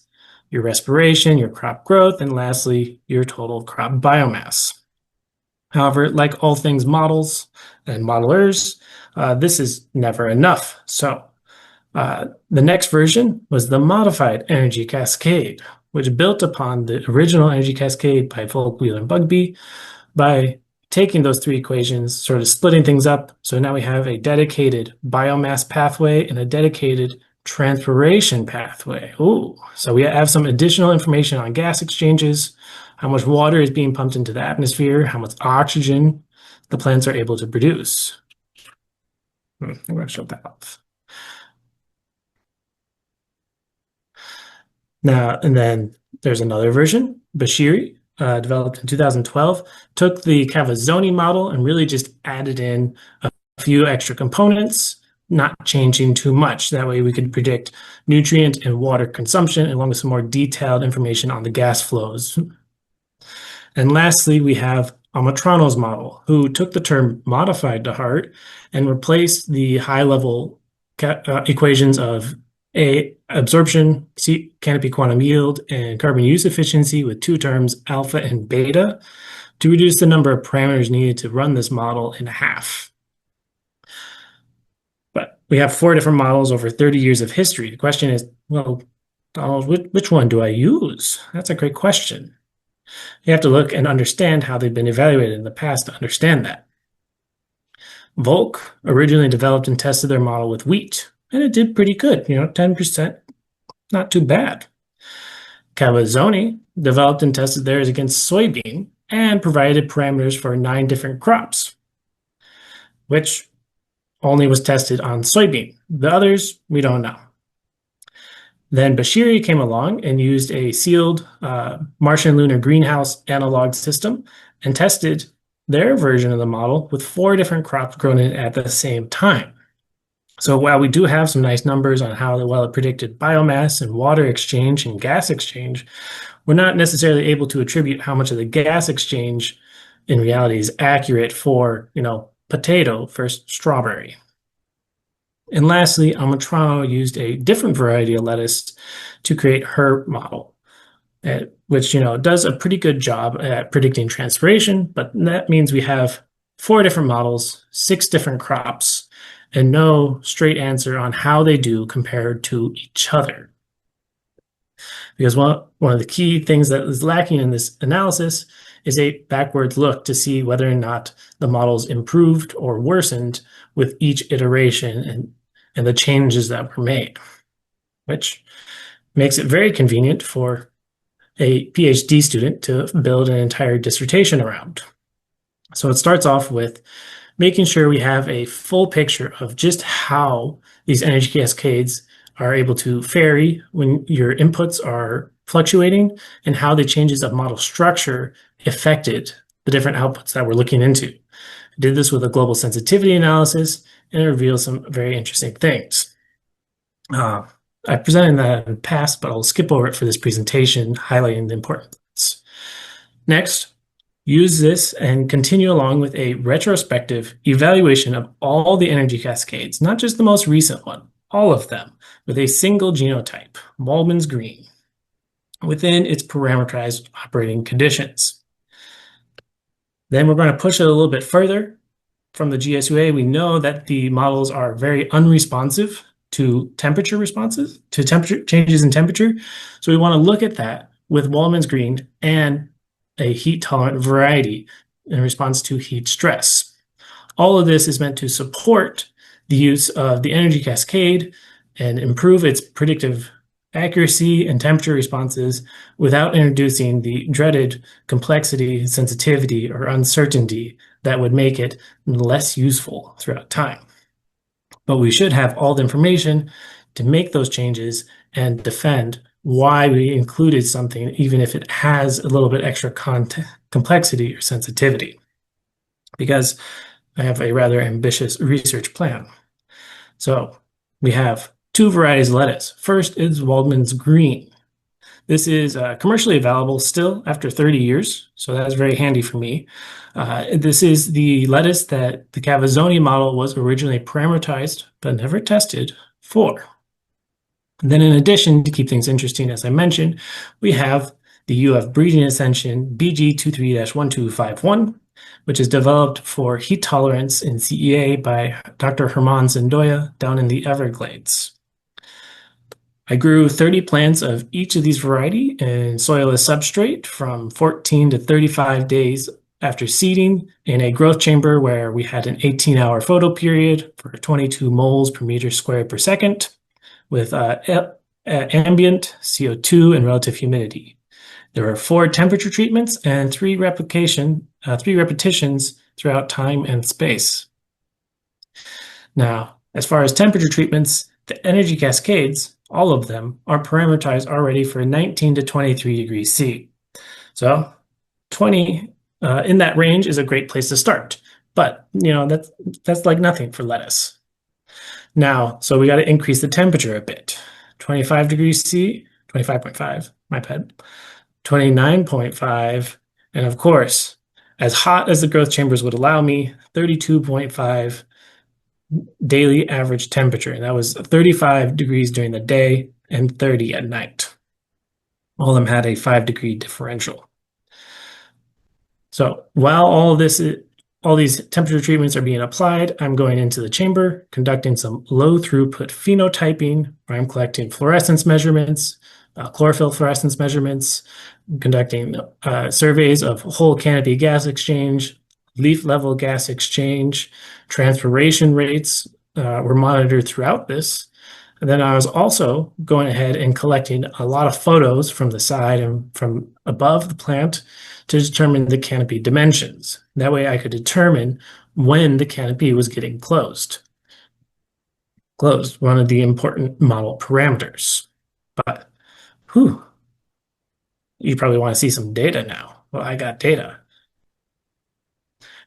your respiration, your crop growth, and lastly, your total crop biomass. However, like all things models and modelers, this is never enough. So the next version was the modified energy cascade, which built upon the original energy cascade by Volk, Wheeler, and Bugbee by taking those three equations, sort of splitting things up. So now we have a dedicated biomass pathway and a dedicated transpiration pathway. Ooh, so we have some additional information on gas exchanges, how much water is being pumped into the atmosphere, how much oxygen the plants are able to produce. I'm going to show that off. Now, and then there's another version, Bashiri, developed in 2012, took the Cavazzoni model and really just added in a few extra components, not changing too much. That way we could predict nutrient and water consumption along with some more detailed information on the gas flows. And lastly, we have Amatrano's model, who took the term modified to heart and replaced the high-level equations of absorption, canopy quantum yield, and carbon use efficiency with two terms, alpha and beta, to reduce the number of parameters needed to run this model in half. But we have 4 different models over 30 years of history. The question is, well, Donald, which one do I use? That's a great question. You have to look and understand how they've been evaluated in the past to understand that. Volk originally developed and tested their model with wheat, and it did pretty good, 10%, not too bad. Cavazzoni developed and tested theirs against soybean and provided parameters for 9 different crops, which only was tested on soybean. The others, we don't know. Then Bashiri came along and used a sealed Martian lunar greenhouse analog system and tested their version of the model with 4 different crops grown in at the same time. So while we do have some nice numbers on how well it predicted biomass and water exchange and gas exchange, we're not necessarily able to attribute how much of the gas exchange in reality is accurate for, potato versus strawberry. And lastly, Amatrano used a different variety of lettuce to create her model, which, does a pretty good job at predicting transpiration, but that means we have 4 different models, 6 different crops, and no straight answer on how they do compared to each other. Because one of the key things that is lacking in this analysis is a backwards look to see whether or not the models improved or worsened with each iteration and the changes that were made, which makes it very convenient for a PhD student to build an entire dissertation around. So it starts off with making sure we have a full picture of just how these energy cascades are able to vary when your inputs are fluctuating and how the changes of model structure affected the different outputs that we're looking into. I did this with a global sensitivity analysis and it reveals some very interesting things. I presented that in the past, but I'll skip over it for this presentation, highlighting the importance. Next, use this and continue along with a retrospective evaluation of all the energy cascades, not just the most recent one, all of them, with a single genotype, Waldmann's green, within its parameterized operating conditions. Then we're going to push it a little bit further. From the GSUA, we know that the models are very unresponsive to temperature responses, to temperature changes in temperature. So we want to look at that with Waldmann's green and a heat-tolerant variety in response to heat stress. All of this is meant to support the use of the energy cascade and improve its predictive accuracy and temperature responses without introducing the dreaded complexity, sensitivity, or uncertainty that would make it less useful throughout time. But we should have all the information to make those changes and defend why we included something, even if it has a little bit extra complexity or sensitivity, because I have a rather ambitious research plan. So we have 2 varieties of lettuce. First is Waldmann's green. This is commercially available still after 30 years, so that's very handy for me. This is the lettuce that the Cavazzoni model was originally parameterized but never tested for. And then in addition, to keep things interesting, as I mentioned, we have the UF breeding ascension BG23-1251, which is developed for heat tolerance in CEA by Dr. Herman Sandoya down in the Everglades. I grew 30 plants of each of these variety in soilless substrate from 14 to 35 days after seeding in a growth chamber where we had an 18-hour photo period for 22 moles per meter squared per second with ambient CO2 and relative humidity. There were 4 temperature treatments and 3 repetitions throughout time and space. Now, as far as temperature treatments, the energy cascades, all of them, are parameterized already for 19 to 23 degrees C. So 20 in that range is a great place to start. But, that's like nothing for lettuce. Now, so we got to increase the temperature a bit. 25 degrees C, 25.5, my bad, 29.5, and of course, as hot as the growth chambers would allow me, 32.5 daily average temperature. And that was 35 degrees during the day and 30 at night. All of them had a 5-degree differential. So while all these temperature treatments are being applied, I'm going into the chamber, conducting some low throughput phenotyping, where I'm collecting fluorescence measurements, chlorophyll fluorescence measurements, conducting surveys of whole canopy gas exchange, leaf level gas exchange, transpiration rates were monitored throughout this. And then I was also going ahead and collecting a lot of photos from the side and from above the plant to determine the canopy dimensions. That way I could determine when the canopy was getting closed. Closed, one of the important model parameters. But, you probably want to see some data now. Well, I got data.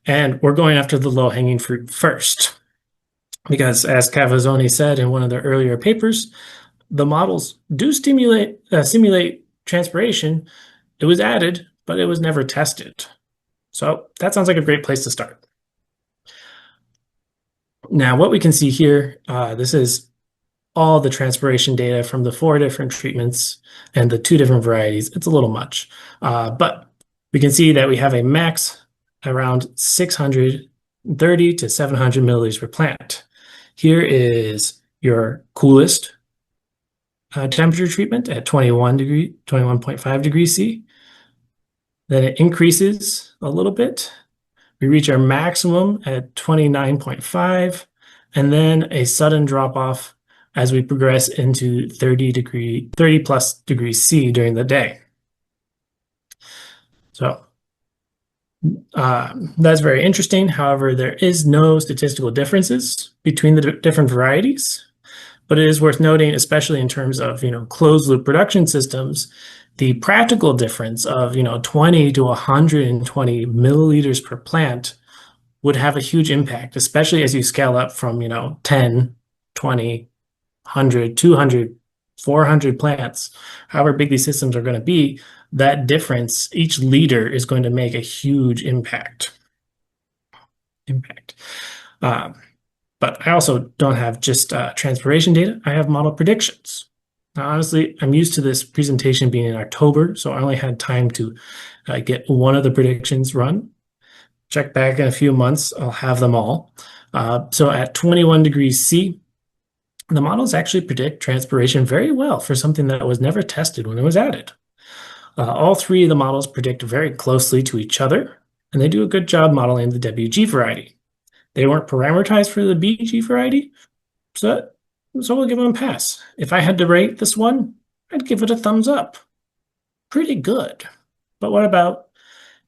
And we're going after the low-hanging fruit first. Because as Cavazzoni said in one of the earlier papers, the models do simulate transpiration. It was added, but it was never tested. So that sounds like a great place to start. Now, what we can see here, this is all the transpiration data from the 4 different treatments and the 2 different varieties. It's a little much, but we can see that we have a max around 630 to 700 milliliters per plant. Here is your coolest temperature treatment at 21.5 degrees C. Then it increases a little bit. We reach our maximum at 29.5, and then a sudden drop off as we progress into 30 plus degrees C during the day. So that's very interesting. However, there is no statistical differences between the different varieties, but it is worth noting, especially in terms of, closed loop production systems, the practical difference of, 20 to 120 milliliters per plant would have a huge impact, especially as you scale up from, 10, 20, 100, 200, 400 plants, however big these systems are going to be. That difference, each liter is going to make a huge impact. But I also don't have just transpiration data. I have model predictions. Now, honestly, I'm used to this presentation being in October, so I only had time to get one of the predictions run. Check back in a few months, I'll have them all. So at 21 degrees C, the models actually predict transpiration very well for something that was never tested when it was added. All 3 of the models predict very closely to each other, and they do a good job modeling the WG variety. They weren't parameterized for the BG variety, so we'll give them a pass. If I had to rate this one, I'd give it a thumbs up. Pretty good. But what about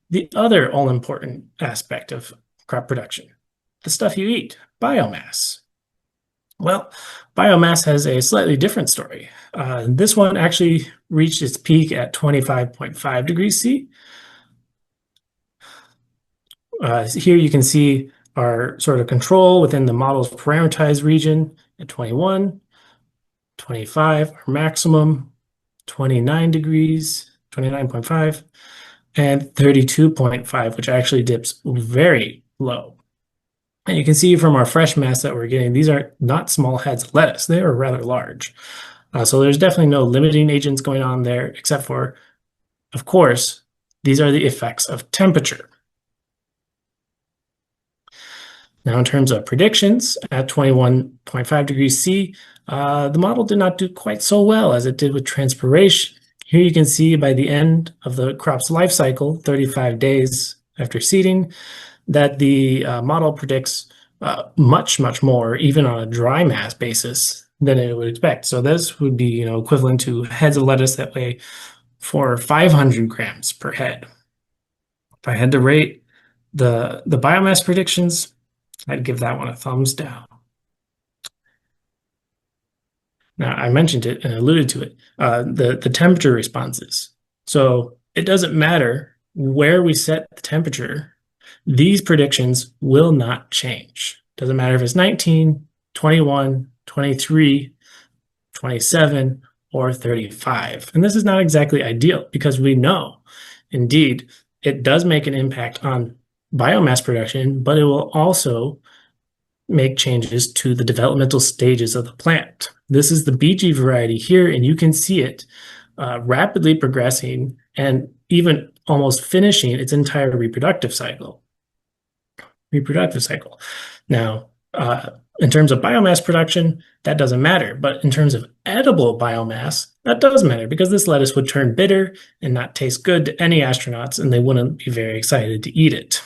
the other all-important aspect of crop production? The stuff you eat, biomass. Well, biomass has a slightly different story. This one actually reached its peak at 25.5 degrees C. Here you can see our sort of control within the model's parameterized region at 21, 25, our maximum, 29 degrees, 29.5, and 32.5, which actually dips very low. And you can see from our fresh mass that we're getting, these are not small heads of lettuce. They are rather large. So there's definitely no limiting agents going on there, except for, of course, these are the effects of temperature. Now, in terms of predictions, at 21.5 degrees C, the model did not do quite so well as it did with transpiration. Here you can see by the end of the crop's life cycle, 35 days after seeding, that the model predicts much, much more, even on a dry mass basis, than it would expect. So this would be, equivalent to heads of lettuce that weigh 400 or 500 grams per head. If I had to rate the biomass predictions, I'd give that one a thumbs down. Now, I mentioned it and alluded to it, the temperature responses. So it doesn't matter where we set the temperature, these predictions will not change. Doesn't matter if it's 19, 21, 23, 27, or 35. And this is not exactly ideal because we know, indeed, it does make an impact on biomass production, but it will also make changes to the developmental stages of the plant. This is the BG variety here, and you can see it rapidly progressing and even almost finishing its entire reproductive cycle. Now, in terms of biomass production, that doesn't matter. But in terms of edible biomass, that does matter because this lettuce would turn bitter and not taste good to any astronauts, and they wouldn't be very excited to eat it.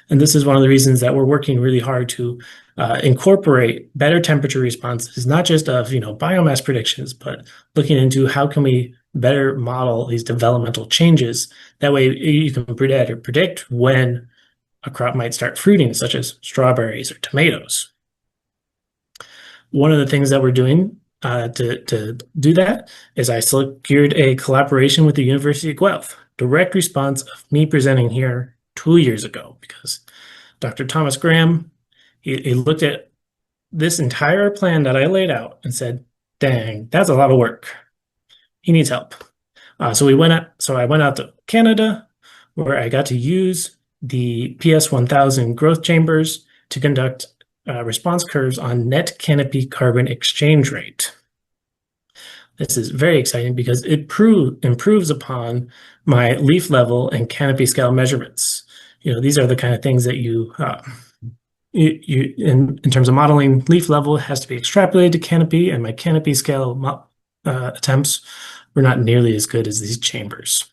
And this is one of the reasons that we're working really hard to incorporate better temperature responses, not just of biomass predictions, but looking into how can we better model these developmental changes. That way you can predict when a crop might start fruiting, such as strawberries or tomatoes. One of the things that we're doing to do that is I secured a collaboration with the University of Guelph, direct response of me presenting here 2 years ago, because Dr. Thomas Graham, he looked at this entire plan that I laid out and said, dang, that's a lot of work. He needs help. So I went out to Canada, where I got to use the PS1000 growth chambers to conduct response curves on net canopy carbon exchange rate. This is very exciting because it improves upon my leaf level and canopy scale measurements. These are the kind of things that you in terms of modeling leaf level, it has to be extrapolated to canopy, and my canopy scale attempts were not nearly as good as these chambers.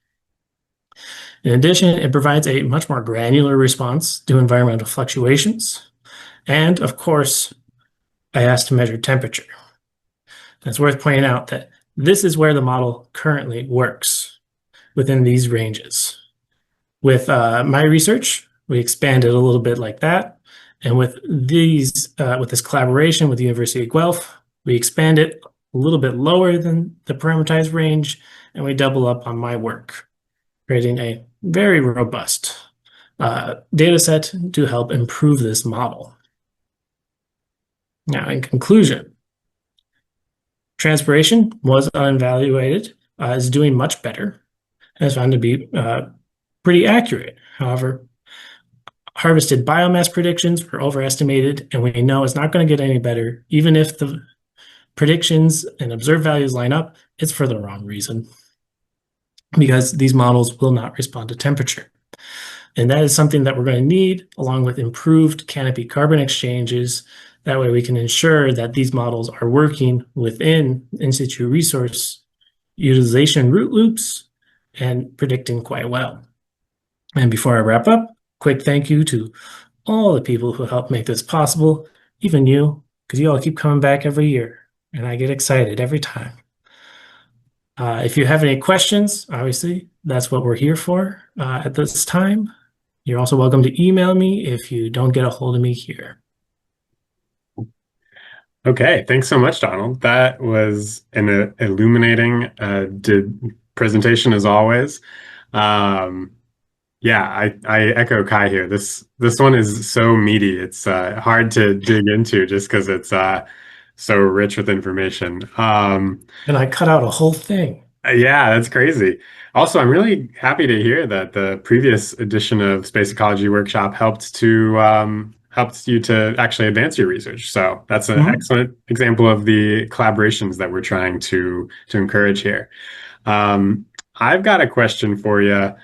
In addition, it provides a much more granular response to environmental fluctuations. And of course, I asked to measure temperature. And it's worth pointing out that this is where the model currently works, within these ranges. With my research, we expanded a little bit like that. And with this collaboration with the University of Guelph, we expand it a little bit lower than the parameterized range, and we double up on my work, creating a very robust data set to help improve this model. Now, in conclusion, transpiration was unevaluated, is doing much better, and is found to be pretty accurate. However, harvested biomass predictions were overestimated, and we know it's not going to get any better. Even if the predictions and observed values line up, it's for the wrong reason, because these models will not respond to temperature. And that is something that we're going to need, along with improved canopy carbon exchanges. That way we can ensure that these models are working within in situ resource utilization root loops and predicting quite well. And before I wrap up, quick thank you to all the people who helped make this possible, even you, because you all keep coming back every year, and I get excited every time. If you have any questions, obviously, that's what we're here for at this time. You're also welcome to email me if you don't get a hold of me here. Okay, thanks so much, Donald. That was an illuminating presentation as always. Yeah, I echo Kai here. This one is so meaty. It's hard to dig into just because it's so rich with information. And I cut out a whole thing. Yeah, that's crazy. Also, I'm really happy to hear that the previous edition of Space Ecology Workshop helped you to actually advance your research. So that's an excellent example of the collaborations that we're trying to encourage here. I've got a question for you.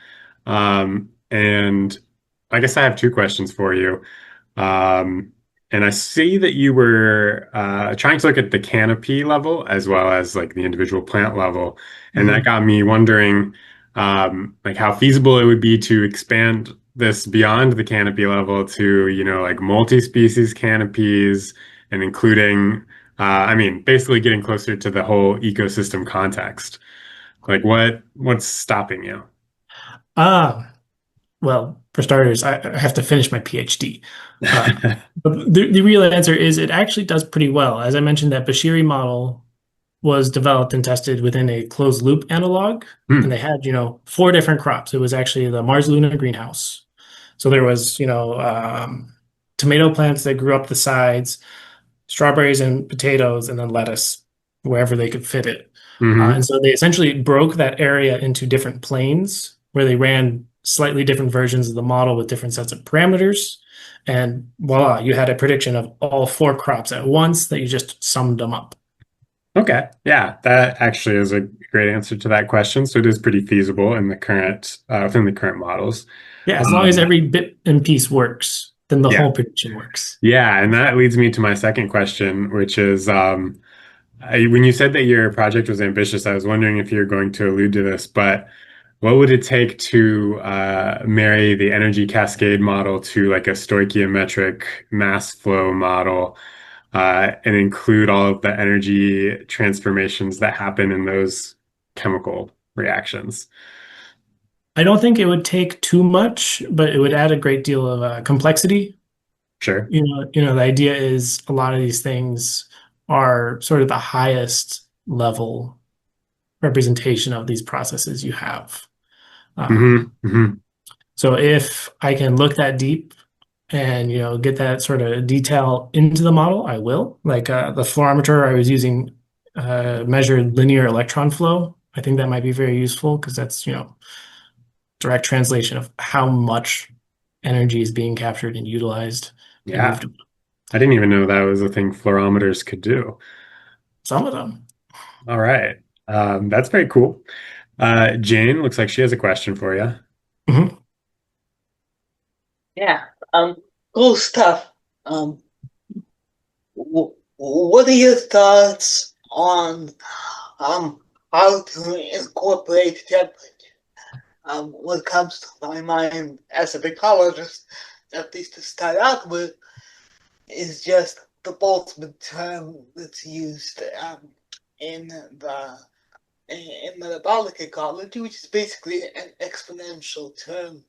And I guess I have two questions for you. And I see that you were trying to look at the canopy level as well as like the individual plant level. And that got me wondering, like how feasible it would be to expand this beyond the canopy level to, like multi-species canopies and including, I mean, basically getting closer to the whole ecosystem context. Like what's stopping you? Ah, well, for starters, I have to finish my PhD. But the real answer is it actually does pretty well. As I mentioned, that Bashiri model was developed and tested within a closed loop analog, and they had, 4 different crops. It was actually the Mars Luna greenhouse. So there was, tomato plants that grew up the sides, strawberries and potatoes, and then lettuce wherever they could fit it. And so they essentially broke that area into different planes where they ran slightly different versions of the model with different sets of parameters. And voila, you had a prediction of all 4 crops at once that you just summed them up. Okay. Yeah, that actually is a great answer to that question. So it is pretty feasible in the current within the current models. Yeah, as long as every bit and piece works, then the whole prediction works. Yeah, and that leads me to my second question, which is when you said that your project was ambitious, I was wondering if you're going to allude to this, but what would it take to marry the energy cascade model to like a stoichiometric mass flow model and include all of the energy transformations that happen in those chemical reactions? I don't think it would take too much, but it would add a great deal of complexity. Sure. The idea is a lot of these things are sort of the highest level representation of these processes you have. So if I can look that deep and get that sort of detail into the model, I will. Like the fluorometer I was using measured linear electron flow. I think that might be very useful because that's direct translation of how much energy is being captured and utilized. Yeah. I didn't even know that was a thing fluorometers could do. Some of them. All right. That's very cool. Jane, looks like she has a question for you. Yeah. Cool stuff. What are your thoughts on how to incorporate temperature? What comes to my mind as a ecologist, at least to start out with, is just the Boltzmann term that's used in metabolic ecology, which is basically an exponential term.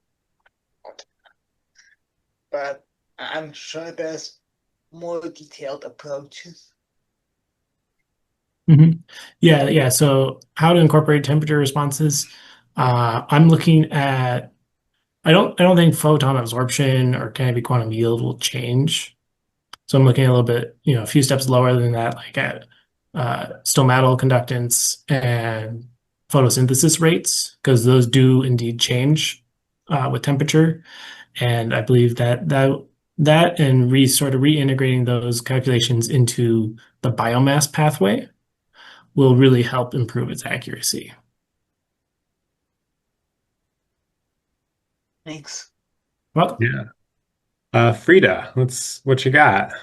But I'm sure there's more detailed approaches. Yeah. So how to incorporate temperature responses? I'm looking at. I don't think photon absorption or canopy quantum yield will change. So I'm looking at a little bit, a few steps lower than that, like at stomatal conductance and photosynthesis rates, because those do indeed change with temperature. And I believe that and reintegrating those calculations into the biomass pathway will really help improve its accuracy. Thanks. Well, yeah. Frida, what you got?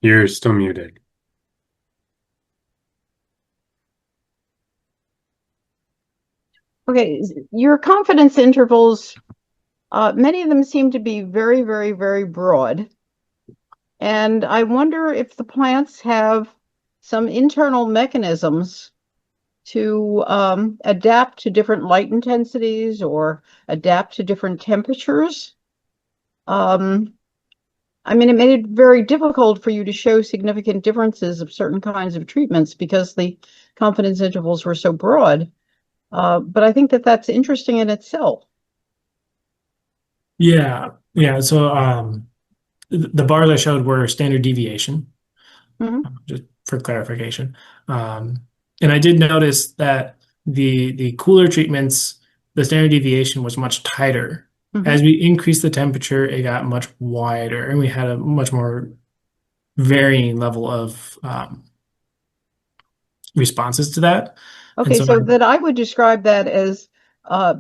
You're still muted. Okay, your confidence intervals, many of them seem to be very, very, very broad. And I wonder if the plants have some internal mechanisms to adapt to different light intensities or adapt to different temperatures. I mean, it made it very difficult for you to show significant differences of certain kinds of treatments because the confidence intervals were so broad. But I think that that's interesting in itself. Yeah. So the bars I showed were standard deviation, just for clarification. And I did notice that the cooler treatments, the standard deviation was much tighter. As we increased the temperature, it got much wider, and we had a much more varying level of responses to that. Okay, so that I would describe that as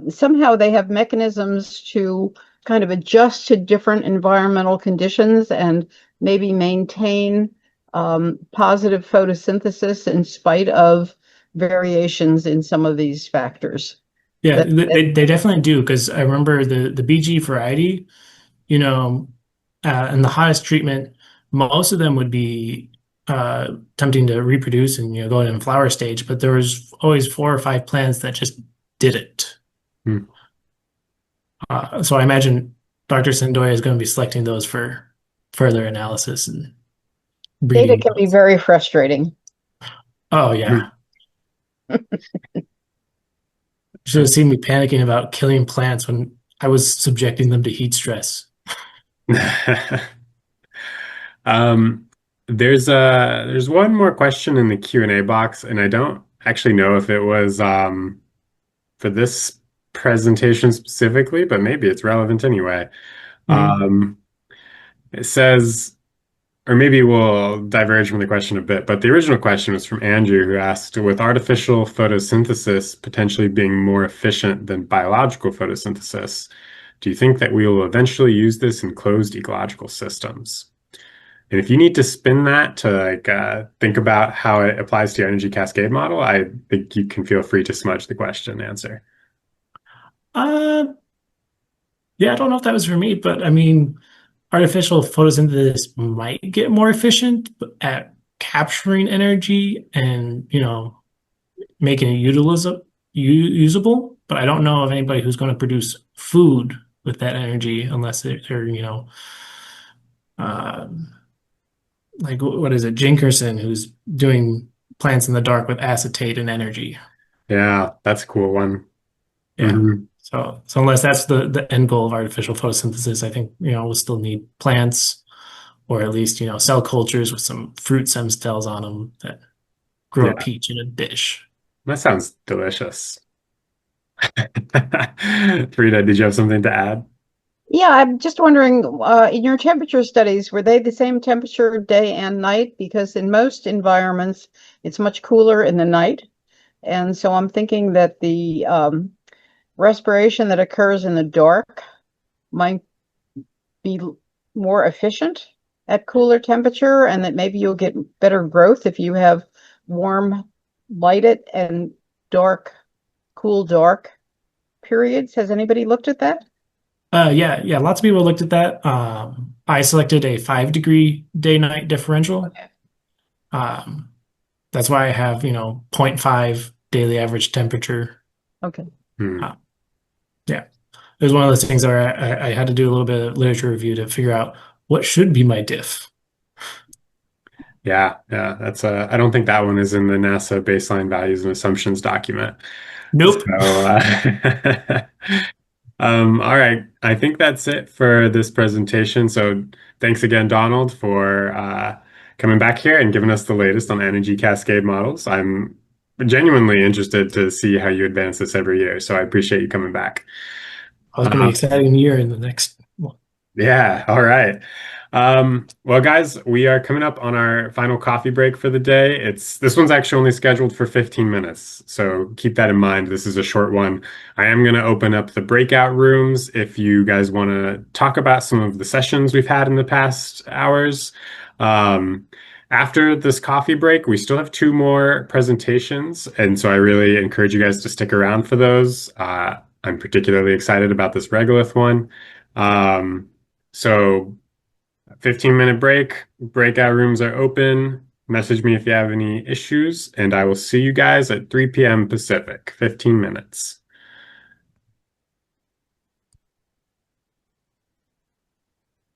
somehow they have mechanisms to kind of adjust to different environmental conditions and maybe maintain positive photosynthesis in spite of variations in some of these factors. Yeah, they definitely do, because I remember the BG variety, you know, and the hottest treatment, most of them would be attempting to reproduce and going in flower stage, but there was always 4 or 5 plants that just didn't. Hmm. So I imagine Dr. Sendoya is going to be selecting those for further analysis and Data breeding. can be very frustrating. Oh yeah. You should have seen me panicking about killing plants when I was subjecting them to heat stress. There's one more question in the Q&A box, and I don't actually know if it was for this presentation specifically, but maybe it's relevant anyway. It says, or maybe we'll diverge from the question a bit, but the original question was from Andrew, who asked, with artificial photosynthesis potentially being more efficient than biological photosynthesis, do you think that we will eventually use this in closed ecological systems? And if you need to spin that to think about how it applies to your energy cascade model, I think you can feel free to smudge the question answer. Yeah, I don't know if that was for me, but I mean, artificial photosynthesis might get more efficient at capturing energy and, making it usable, but I don't know of anybody who's going to produce food with that energy unless they're like, what is it, Jinkerson, who's doing plants in the dark with acetate and energy. Yeah, that's a cool one. Yeah. Mm-hmm. So unless that's the end goal of artificial photosynthesis, I think, we'll still need plants, or at least, cell cultures with some fruit stem cells on them that grow a peach in a dish. That sounds delicious. Frida, did you have something to add? Yeah, I'm just wondering, in your temperature studies, were they the same temperature day and night? Because in most environments, it's much cooler in the night. And so I'm thinking that the respiration that occurs in the dark might be more efficient at cooler temperature, and that maybe you'll get better growth if you have warm, lighted, and dark, cool, dark periods. Has anybody looked at that? Yeah, lots of people looked at that. I selected a 5-degree day-night differential. Okay. That's why I have, 0.5 daily average temperature. Okay. Yeah. It was one of those things where I had to do a little bit of literature review to figure out what should be my diff. Yeah, that's I don't think that one is in the NASA baseline values and assumptions document. Nope. So, all right. I think that's it for this presentation. So thanks again, Donald, for coming back here and giving us the latest on energy cascade models. I'm genuinely interested to see how you advance this every year. So I appreciate you coming back. It's going to be an exciting year in the next one. Yeah, all right. Well, guys, we are coming up on our final coffee break for the day. This one's actually only scheduled for 15 minutes, so keep that in mind. This is a short one. I am going to open up the breakout rooms if you guys want to talk about some of the sessions we've had in the past hours. After this coffee break, we still have 2 more presentations, and so I really encourage you guys to stick around for those. I'm particularly excited about this regolith one. So 15-minute break, breakout rooms are open. Message me if you have any issues, and I will see you guys at 3 p.m. Pacific, 15 minutes.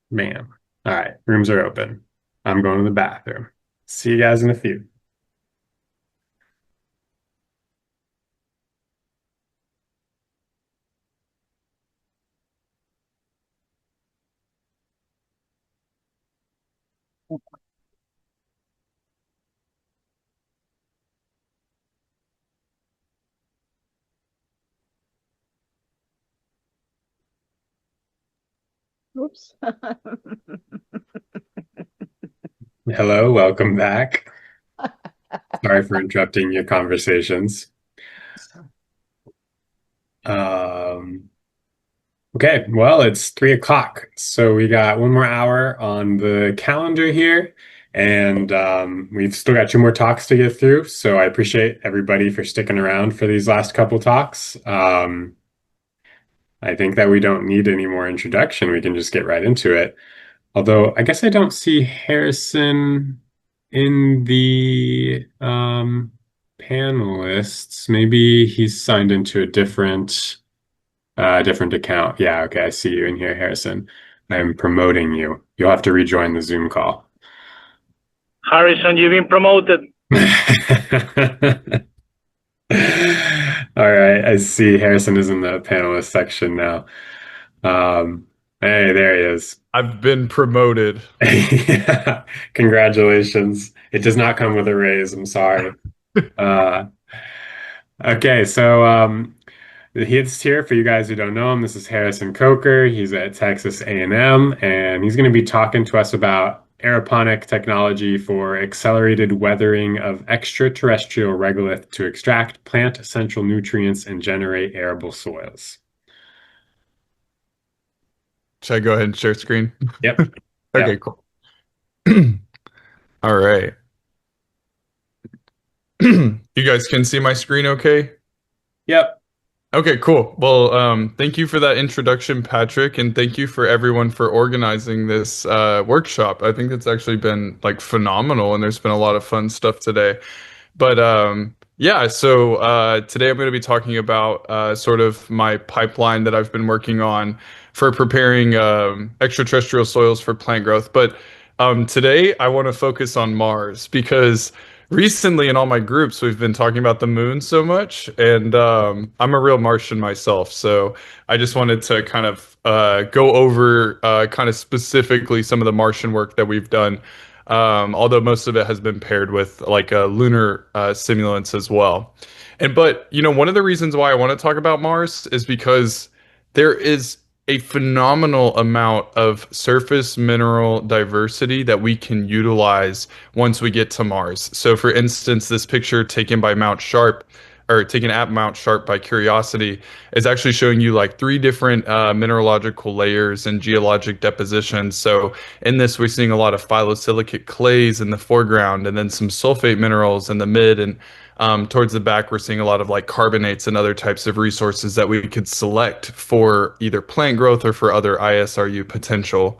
Man. All right, rooms are open. I'm going to the bathroom. See you guys in a few. Oops. Hello, welcome back. Sorry for interrupting your conversations. Okay, well, it's 3 o'clock, so we got 1 more hour on the calendar here, And we've still got two more talks to get through. So I appreciate everybody for sticking around for these last couple talks. I think that we don't need any more introduction. We can just get right into it. Although I guess I don't see Harrison in the panelists. Maybe he's signed into a different account. Yeah, okay, I see you in here, Harrison. I'm promoting you. You'll have to rejoin the Zoom call. Harrison, you've been promoted. All right, I see Harrison is in the panelist section now. Hey, there he is. I've been promoted. Yeah, congratulations. It does not come with a raise, I'm sorry. Okay, so he's here for you guys who don't know him. This is Harrison Coker. He's at Texas A&M, and he's going to be talking to us about aeroponic technology for accelerated weathering of extraterrestrial regolith to extract plant essential nutrients and generate arable soils. Should I go ahead and share screen? Yep. Okay, Yep. cool. All right. You guys can see my screen okay? Yep. Okay, cool. Well, thank you for that introduction, Patrick, and thank you for everyone for organizing this workshop. I think it's actually been like phenomenal, and there's been a lot of fun stuff today. But yeah, so today I'm going to be talking about sort of my pipeline that I've been working on for preparing extraterrestrial soils for plant growth. But today I want to focus on Mars because recently in all my groups we've been talking about the moon so much, and I'm a real Martian myself, so I just wanted to kind of go over kind of specifically some of the Martian work that we've done. Although most of it has been paired with like lunar simulants as well. But you know, one of the reasons why I want to talk about Mars is because there is a phenomenal amount of surface mineral diversity that we can utilize once we get to Mars. So for instance, this picture taken by Mount Sharp, or taken at Mount Sharp by Curiosity, is actually showing you like three different mineralogical layers and geologic depositions. So in this, we're seeing a lot of phyllosilicate clays in the foreground, and then some sulfate minerals in the mid, and towards the back, we're seeing a lot of like carbonates and other types of resources that we could select for either plant growth or for other ISRU potential.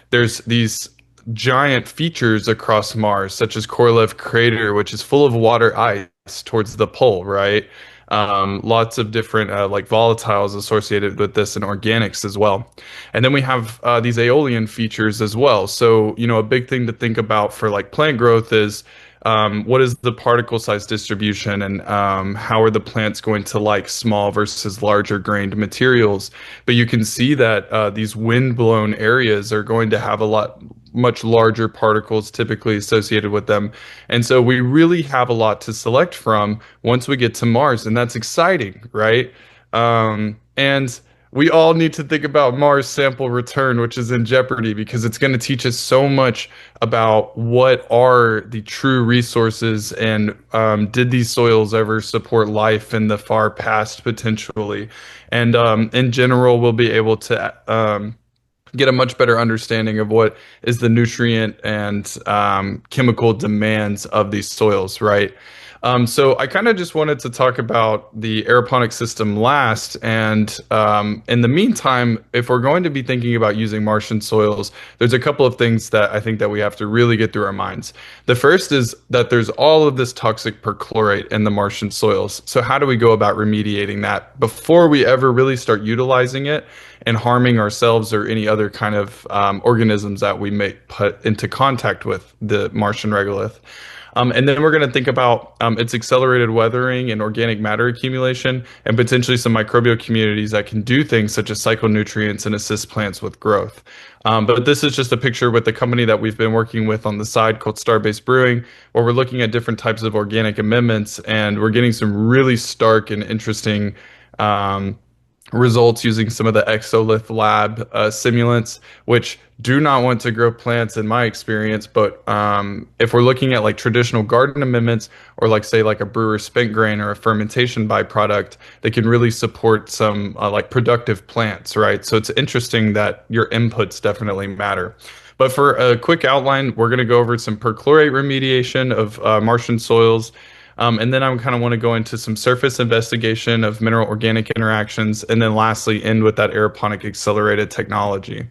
There's these giant features across Mars, such as Korolev Crater, which is full of water ice towards the pole, right? Lots of different like volatiles associated with this and organics as well. And then we have these aeolian features as well. So, you know, a big thing to think about for like plant growth is what is the particle size distribution, and how are the plants going to like small versus larger grained materials? But you can see that these wind-blown areas are going to have much larger particles typically associated with them. And so we really have a lot to select from once we get to Mars, and that's exciting, right? And we all need to think about Mars sample return, which is in jeopardy because it's going to teach us so much about what are the true resources, and did these soils ever support life in the far past potentially. And in general, we'll be able to get a much better understanding of what is the nutrient and chemical demands of these soils, right? So I kind of just wanted to talk about the aeroponic system last. And in the meantime, if we're going to be thinking about using Martian soils, there's a couple of things that I think that we have to really get through our minds. The first is that there's all of this toxic perchlorate in the Martian soils. So how do we go about remediating that before we ever really start utilizing it and harming ourselves or any other kind of organisms that we may put into contact with the Martian regolith? And then we're going to think about its accelerated weathering and organic matter accumulation, and potentially some microbial communities that can do things such as cycle nutrients and assist plants with growth. But this is just a picture with the company that we've been working with on the side called Starbase Brewing, where we're looking at different types of organic amendments, and we're getting some really stark and interesting results using some of the Exolith Lab simulants, which do not want to grow plants in my experience. But if we're looking at like traditional garden amendments, or like say like a brewer's spent grain or a fermentation byproduct, they can really support some like productive plants, right? So it's interesting that your inputs definitely matter. But for a quick outline, we're going to go over some perchlorate remediation of Martian soils. And then I kind of want to go into some surface investigation of mineral organic interactions. And then lastly, end with that aeroponic accelerated technology.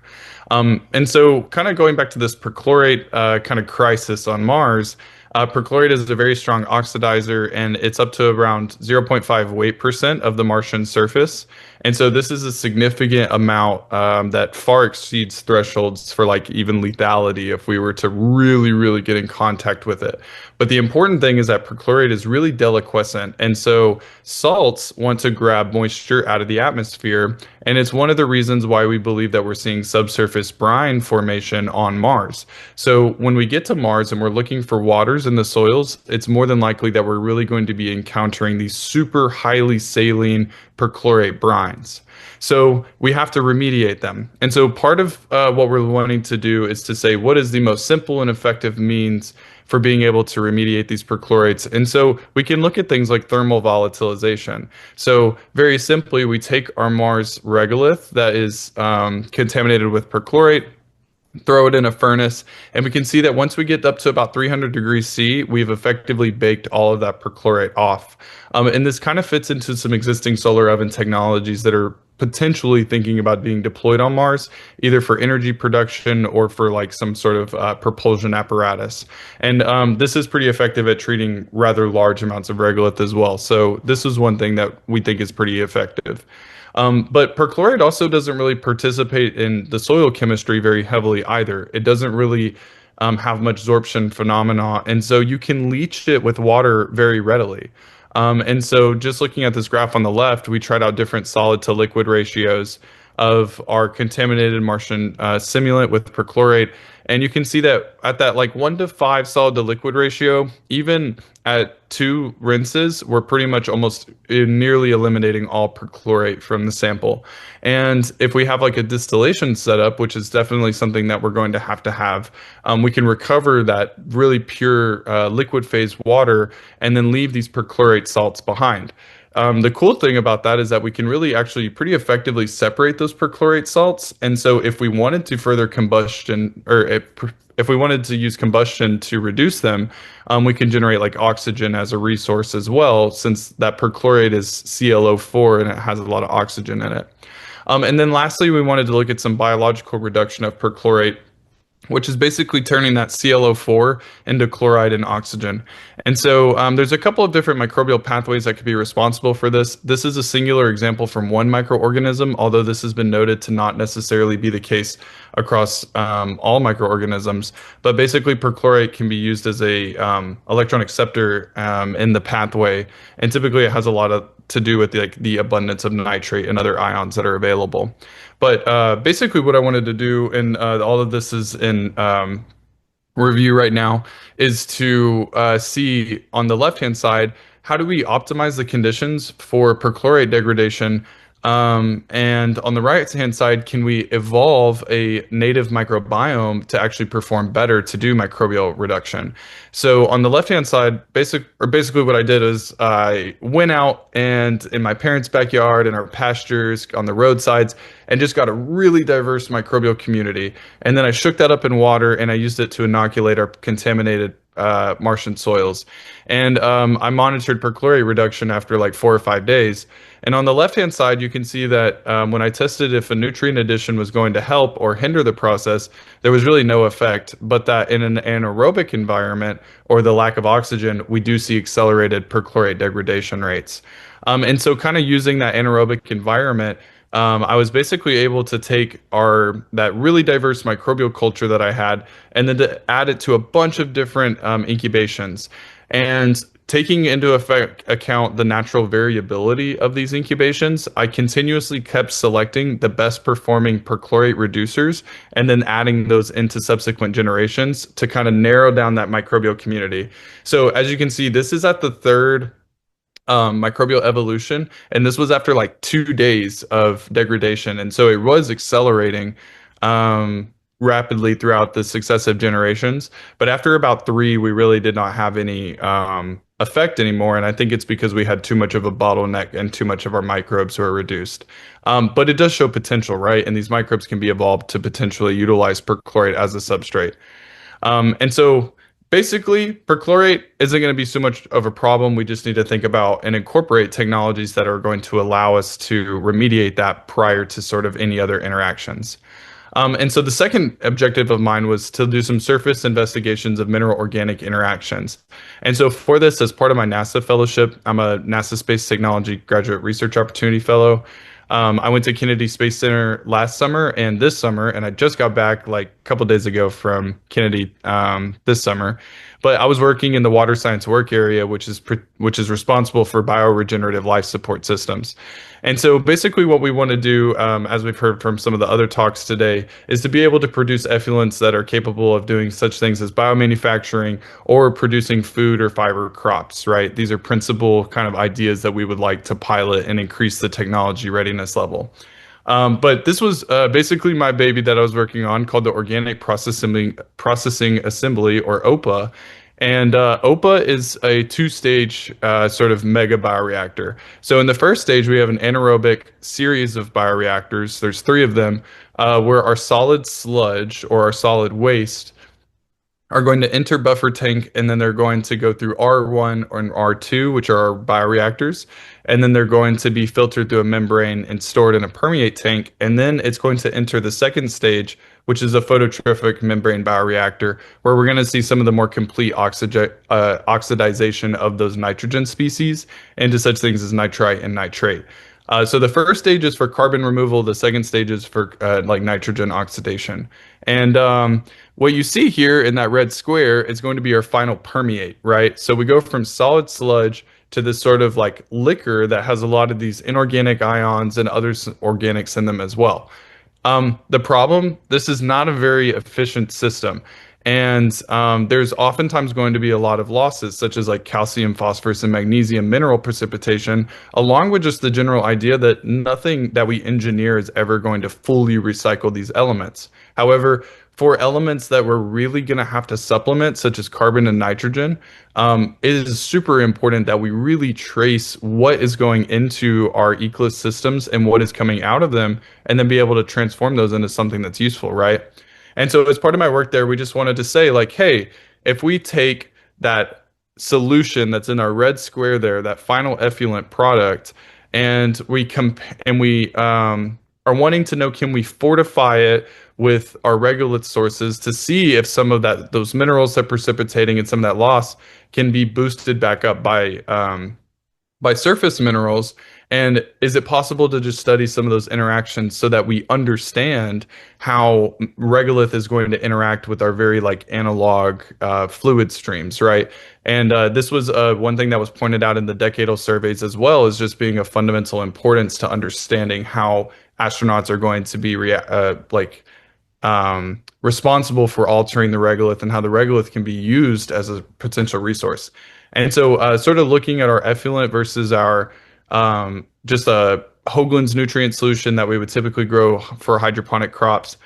And so kind of going back to this perchlorate kind of crisis on Mars, perchlorate is a very strong oxidizer, and it's up to around 0.5 weight% of the Martian surface. And so this is a significant amount that far exceeds thresholds for like even lethality if we were to really, really get in contact with it. But the important thing is that perchlorate is really deliquescent. And so salts want to grab moisture out of the atmosphere. And it's one of the reasons why we believe that we're seeing subsurface brine formation on Mars. So when we get to Mars and we're looking for waters in the soils, it's more than likely that we're really going to be encountering these super highly saline perchlorate brines. So we have to remediate them. And so part of what we're wanting to do is to say, what is the most simple and effective means for being able to remediate these perchlorates? And so we can look at things like thermal volatilization. So very simply, we take our Mars regolith that is contaminated with perchlorate, throw it in a furnace, and we can see that once we get up to about 300 degrees C, we've effectively baked all of that perchlorate off. And this kind of fits into some existing solar oven technologies that are potentially thinking about being deployed on Mars, either for energy production or for like some sort of propulsion apparatus. And this is pretty effective at treating rather large amounts of regolith as well. So this is one thing that we think is pretty effective. But perchlorate also doesn't really participate in the soil chemistry very heavily either. It doesn't really have much sorption phenomena, and so you can leach it with water very readily. And so just looking at this graph on the left, we tried out different solid to liquid ratios of our contaminated Martian simulant with perchlorate. And you can see that at that like 1:5 solid to liquid ratio, even at 2 rinses, we're pretty much almost nearly eliminating all perchlorate from the sample. And if we have like a distillation setup, which is definitely something that we're going to have, we can recover that really pure liquid phase water and then leave these perchlorate salts behind. The cool thing about that is that we can really actually pretty effectively separate those perchlorate salts. And so if we wanted to further combustion, or if we wanted to use combustion to reduce them, we can generate like oxygen as a resource as well, since that perchlorate is ClO4 and it has a lot of oxygen in it. And then lastly, we wanted to look at some biological reduction of perchlorate, which is basically turning that ClO4 into chloride and oxygen. And so there's a couple of different microbial pathways that could be responsible for this. This is a singular example from one microorganism, although this has been noted to not necessarily be the case across all microorganisms. But basically, perchlorate can be used as a electron acceptor in the pathway, and typically it has a lot to do with the abundance of nitrate and other ions that are available. But basically what I wanted to do, and all of this is in review right now, is to see on the left-hand side, how do we optimize the conditions for perchlorate degradation? And on the right-hand side, can we evolve a native microbiome to actually perform better to do microbial reduction? So on the left-hand side, basically what I did is I went out and in my parents' backyard, in our pastures, on the roadsides, and just got a really diverse microbial community. And then I shook that up in water and I used it to inoculate our contaminated Martian soils. And I monitored perchlorate reduction after like 4 or 5 days. And on the left-hand side, you can see that when I tested if a nutrient addition was going to help or hinder the process, there was really no effect, but that in an anaerobic environment or the lack of oxygen, we do see accelerated perchlorate degradation rates. And so kind of using that anaerobic environment, I was basically able to take that really diverse microbial culture that I had and then to add it to a bunch of different incubations. And taking into account the natural variability of these incubations, I continuously kept selecting the best performing perchlorate reducers and then adding those into subsequent generations to kind of narrow down that microbial community. So as you can see, this is at the third microbial evolution, and this was after like 2 days of degradation, and so it was accelerating rapidly throughout the successive generations. But after about 3, we really did not have any effect anymore. And I think it's because we had too much of a bottleneck and too much of our microbes were reduced. But it does show potential, right? And these microbes can be evolved to potentially utilize perchlorate as a substrate. And so basically, perchlorate isn't going to be so much of a problem. We just need to think about and incorporate technologies that are going to allow us to remediate that prior to sort of any other interactions. And so the second objective of mine was to do some surface investigations of mineral organic interactions. And so for this, as part of my NASA fellowship, I'm a NASA Space Technology Graduate Research Opportunity Fellow. I went to Kennedy Space Center last summer and this summer, and I just got back like a couple days ago from Kennedy this summer. But I was working in the water science work area, which is responsible for bioregenerative life support systems. And so basically what we want to do, as we've heard from some of the other talks today, is to be able to produce effluents that are capable of doing such things as biomanufacturing or producing food or fiber crops, right? These are principal kind of ideas that we would like to pilot and increase the technology readiness level. But this was basically my baby that I was working on called the Organic Processing Assembly, or OPA. And OPA is a two-stage sort of mega bioreactor. So in the first stage, we have an anaerobic series of bioreactors. There's 3 of them, where our solid sludge or our solid waste are going to enter buffer tank, and then they're going to go through R1 and R2, which are our bioreactors, and then they're going to be filtered through a membrane and stored in a permeate tank, and then it's going to enter the second stage, which is a phototrophic membrane bioreactor, where we're going to see some of the more complete oxidization of those nitrogen species into such things as nitrite and nitrate. So the first stage is for carbon removal. The second stage is for like nitrogen oxidation. And what you see here in that red square is going to be our final permeate, right? So we go from solid sludge to this sort of like liquor that has a lot of these inorganic ions and other organics in them as well. The problem, this is not a very efficient system. And there's oftentimes going to be a lot of losses, such as like calcium, phosphorus, and magnesium mineral precipitation, along with just the general idea that nothing that we engineer is ever going to fully recycle these elements. However, for elements that we're really going to have to supplement, such as carbon and nitrogen, it is super important that we really trace what is going into our ecosystems and what is coming out of them, and then be able to transform those into something that's useful, right? And so as part of my work there, we just wanted to say like, hey, if we take that solution that's in our red square there, that final effluent product, and we are wanting to know, can we fortify it with our regolith sources to see if some of those minerals that are precipitating and some of that loss can be boosted back up by surface minerals? And is it possible to just study some of those interactions so that we understand how regolith is going to interact with our very like analog fluid streams, right? And this was one thing that was pointed out in the decadal surveys as well, as just being of fundamental importance to understanding how astronauts are going to be responsible for altering the regolith and how the regolith can be used as a potential resource. And so sort of looking at our effluent versus our just a Hoagland's nutrient solution that we would typically grow for hydroponic crops,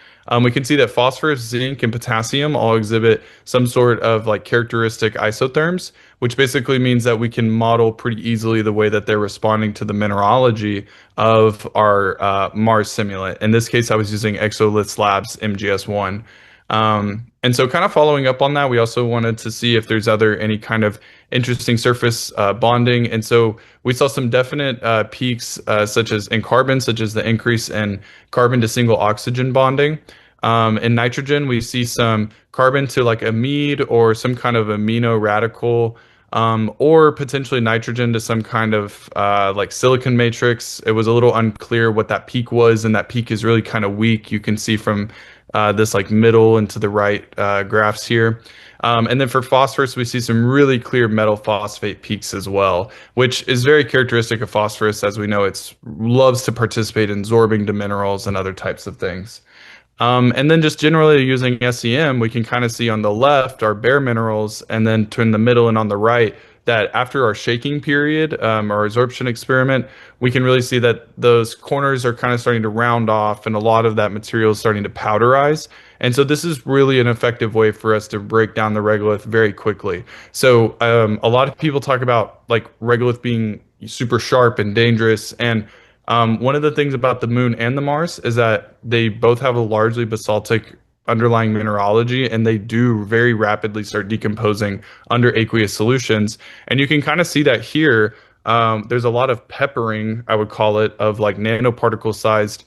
we can see that phosphorus, zinc, and potassium all exhibit some sort of like characteristic isotherms, which basically means that we can model pretty easily the way that they're responding to the mineralogy of our Mars simulant. In this case, I was using Exoliths Labs MGS1. And so kind of following up on that, we also wanted to see if there's any kind of interesting surface bonding. And so we saw some definite peaks such as in carbon, such as the increase in carbon to single oxygen bonding. In nitrogen, we see some carbon to like amide or some kind of amino radical, or potentially nitrogen to some kind of like silicon matrix. It was a little unclear what that peak was, and that peak is really kind of weak. You can see from this like middle and to the right graphs here. And then for phosphorus, we see some really clear metal phosphate peaks as well, which is very characteristic of phosphorus. As we know, it loves to participate in sorbing to minerals and other types of things. And then just generally using SEM, we can kind of see on the left our bare minerals, and then in the middle and on the right that after our shaking period, our absorption experiment, we can really see that those corners are kind of starting to round off, and a lot of that material is starting to powderize. And so this is really an effective way for us to break down the regolith very quickly. So a lot of people talk about like regolith being super sharp and dangerous. And one of the things about the moon and the Mars is that they both have a largely basaltic underlying mineralogy, and they do very rapidly start decomposing under aqueous solutions. And you can kind of see that here. There's a lot of peppering, I would call it, of like nanoparticle sized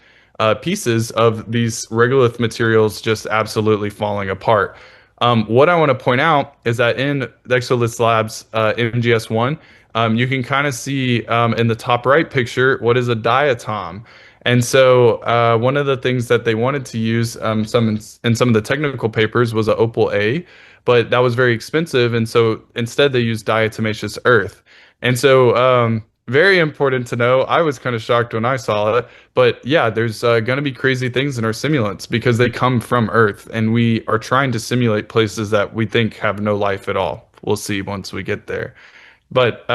pieces of these regolith materials just absolutely falling apart. What I want to point out is that in the Exolith Labs MGS1, you can kind of see in the top right picture what is a diatom. And so one of the things that they wanted to use in some of the technical papers was a opal A, but that was very expensive. And so instead they used diatomaceous earth. And so very important to know. I was kind of shocked when I saw it, but yeah, there's going to be crazy things in our simulants because they come from Earth, and we are trying to simulate places that we think have no life at all. We'll see once we get there. But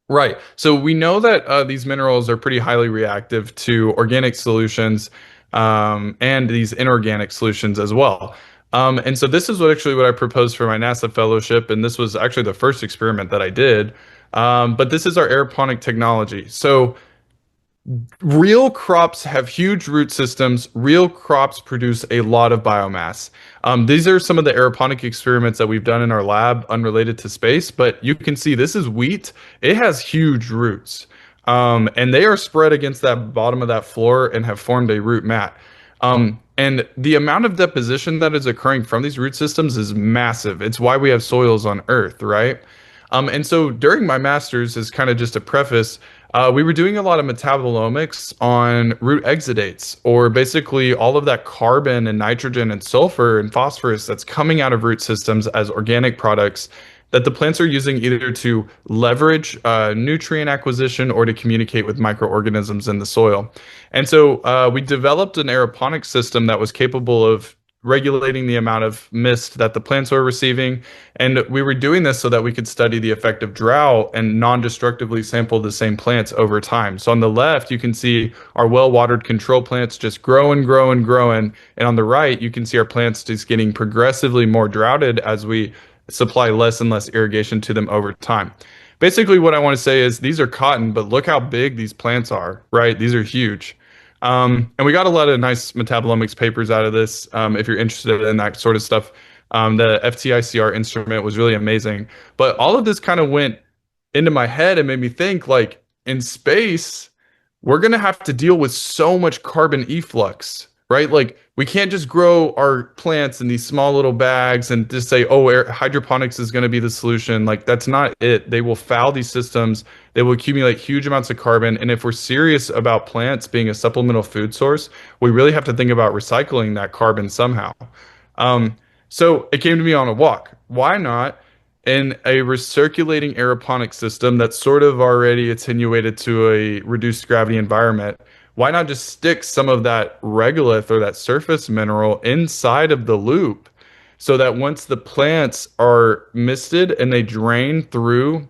right, so we know that these minerals are pretty highly reactive to organic solutions and these inorganic solutions as well. And so this is what I proposed for my NASA fellowship, and this was actually the first experiment that I did. But this is our aeroponic technology. So real crops have huge root systems. Real crops produce a lot of biomass. These are some of the aeroponic experiments that we've done in our lab unrelated to space, but you can see this is wheat. It has huge roots. And they are spread against that bottom of that floor and have formed a root mat. And the amount of deposition that is occurring from these root systems is massive. It's why we have soils on Earth, right? And so during my master's, as kind of just a preface, we were doing a lot of metabolomics on root exudates, or basically all of that carbon and nitrogen and sulfur and phosphorus that's coming out of root systems as organic products that the plants are using either to leverage nutrient acquisition or to communicate with microorganisms in the soil. And so we developed an aeroponic system that was capable of regulating the amount of mist that the plants were receiving. And we were doing this so that we could study the effect of drought and non-destructively sample the same plants over time. So on the left, you can see our well-watered control plants just growing, growing, growing. And on the right, you can see our plants just getting progressively more droughted as we supply less and less irrigation to them over time. Basically, what I want to say is these are cotton, but look how big these plants are, right? These are huge. And we got a lot of nice metabolomics papers out of this. If you're interested in that sort of stuff, the FTICR instrument was really amazing. But all of this kind of went into my head and made me think, like, in space, we're going to have to deal with so much carbon efflux, right? Like, we can't just grow our plants in these small little bags and just say, oh, hydroponics is going to be the solution. Like, that's not it. They will foul these systems. They will accumulate huge amounts of carbon. And if we're serious about plants being a supplemental food source, we really have to think about recycling that carbon somehow. So it came to me on a walk. Why not in a recirculating aeroponic system that's sort of already attenuated to a reduced gravity environment? Why not just stick some of that regolith or that surface mineral inside of the loop so that once the plants are misted and they drain through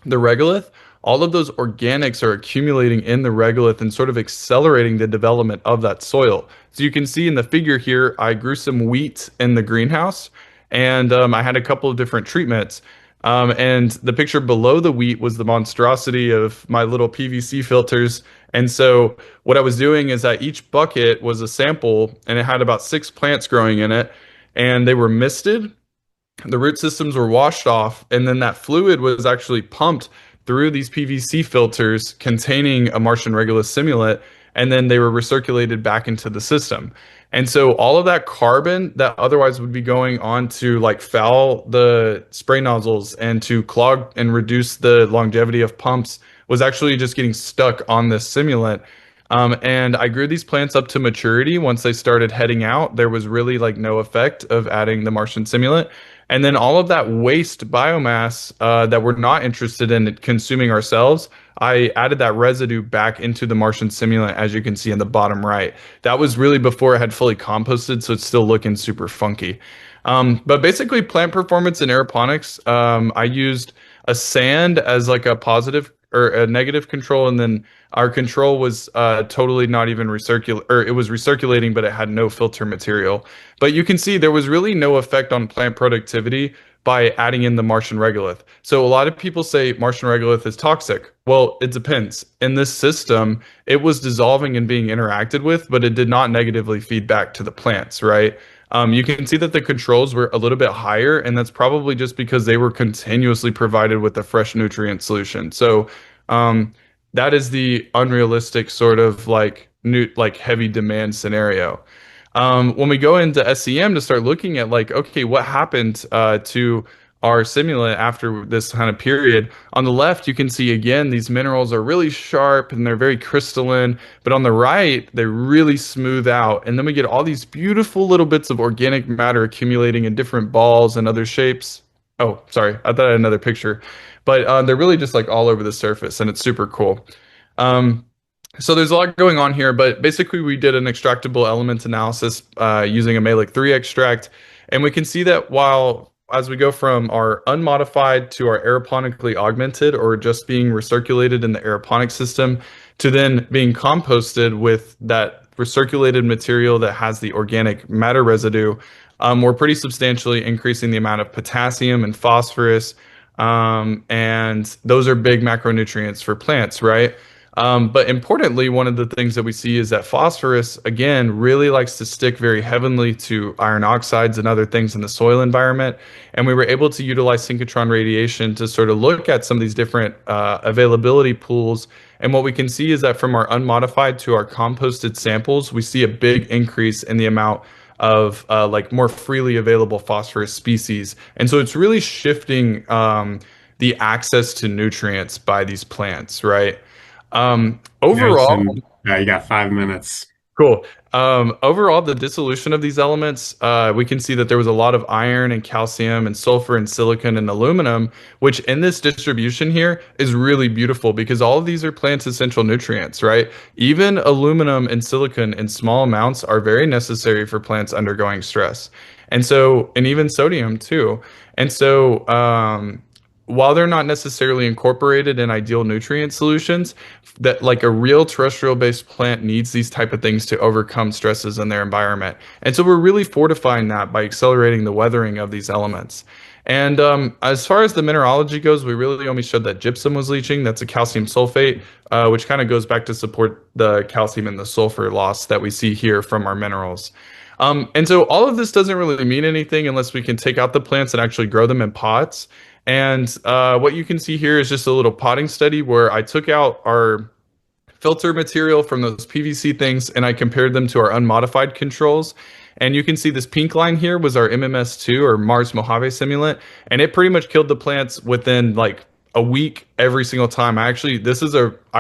the regolith, all of those organics are accumulating in the regolith and sort of accelerating the development of that soil. So you can see in the figure here, I grew some wheat in the greenhouse, and I had a couple of different treatments. And the picture below the wheat was the monstrosity of my little PVC filters. And so what I was doing is that each bucket was a sample, and it had about 6 plants growing in it, and they were misted. The root systems were washed off, and then that fluid was actually pumped through these PVC filters containing a Martian regolith simulant, and then they were recirculated back into the system. And so all of that carbon that otherwise would be going on to like foul the spray nozzles and to clog and reduce the longevity of pumps was actually just getting stuck on this simulant. And I grew these plants up to maturity. Once they started heading out, there was really like no effect of adding the Martian simulant. And then all of that waste biomass that we're not interested in consuming ourselves, I added that residue back into the Martian simulant, as you can see in the bottom right. That was really before it had fully composted, so it's still looking super funky. But basically, plant performance in aeroponics, I used a sand as like a positive or a negative control, and then our control was totally not even recirculate, or it was recirculating, but it had no filter material. But you can see there was really no effect on plant productivity by adding in the Martian regolith. So a lot of people say Martian regolith is toxic. Well, it depends. In this system, it was dissolving and being interacted with, but it did not negatively feed back to the plants, right? You can see that the controls were a little bit higher, and that's probably just because they were continuously provided with a fresh nutrient solution. So that is the unrealistic sort of like like heavy demand scenario. When we go into SEM to start looking at like, okay, what happened to our simulant after this kind of period? On the left, you can see again, these minerals are really sharp and they're very crystalline, but on the right, they really smooth out. And then we get all these beautiful little bits of organic matter accumulating in different balls and other shapes. Oh, sorry, I thought I had another picture, but they're really just like all over the surface, and it's super cool. So there's a lot going on here, but basically we did an extractable elements analysis using a Malic 3 extract, and we can see that as we go from our unmodified to our aeroponically augmented, or just being recirculated in the aeroponic system, to then being composted with that recirculated material that has the organic matter residue, we're pretty substantially increasing the amount of potassium and phosphorus, and those are big macronutrients for plants, right? But importantly, one of the things that we see is that phosphorus, again, really likes to stick very heavily to iron oxides and other things in the soil environment. And we were able to utilize synchrotron radiation to sort of look at some of these different availability pools. And what we can see is that from our unmodified to our composted samples, we see a big increase in the amount of like more freely available phosphorus species. And so it's really shifting the access to nutrients by these plants, right? Overall, you got 5 minutes. Cool. Overall, the dissolution of these elements, we can see that there was a lot of iron and calcium and sulfur and silicon and aluminum, which in this distribution here is really beautiful because all of these are plants' essential nutrients, right? Even aluminum and silicon in small amounts are very necessary for plants undergoing stress. And even sodium too. And so, while they're not necessarily incorporated in ideal nutrient solutions, that like a real terrestrial based plant needs these type of things to overcome stresses in their environment. And so we're really fortifying that by accelerating the weathering of these elements. And as far as the mineralogy goes, we really only showed that gypsum was leaching. That's a calcium sulfate, which kind of goes back to support the calcium and the sulfur loss that we see here from our minerals. And so all of this doesn't really mean anything unless we can take out the plants and actually grow them in pots. And what you can see here is just a little potting study where I took out our filter material from those PVC things and I compared them to our unmodified controls. And you can see this pink line here was our MMS2 or Mars Mojave simulant, and it pretty much killed the plants within like a week every single time. I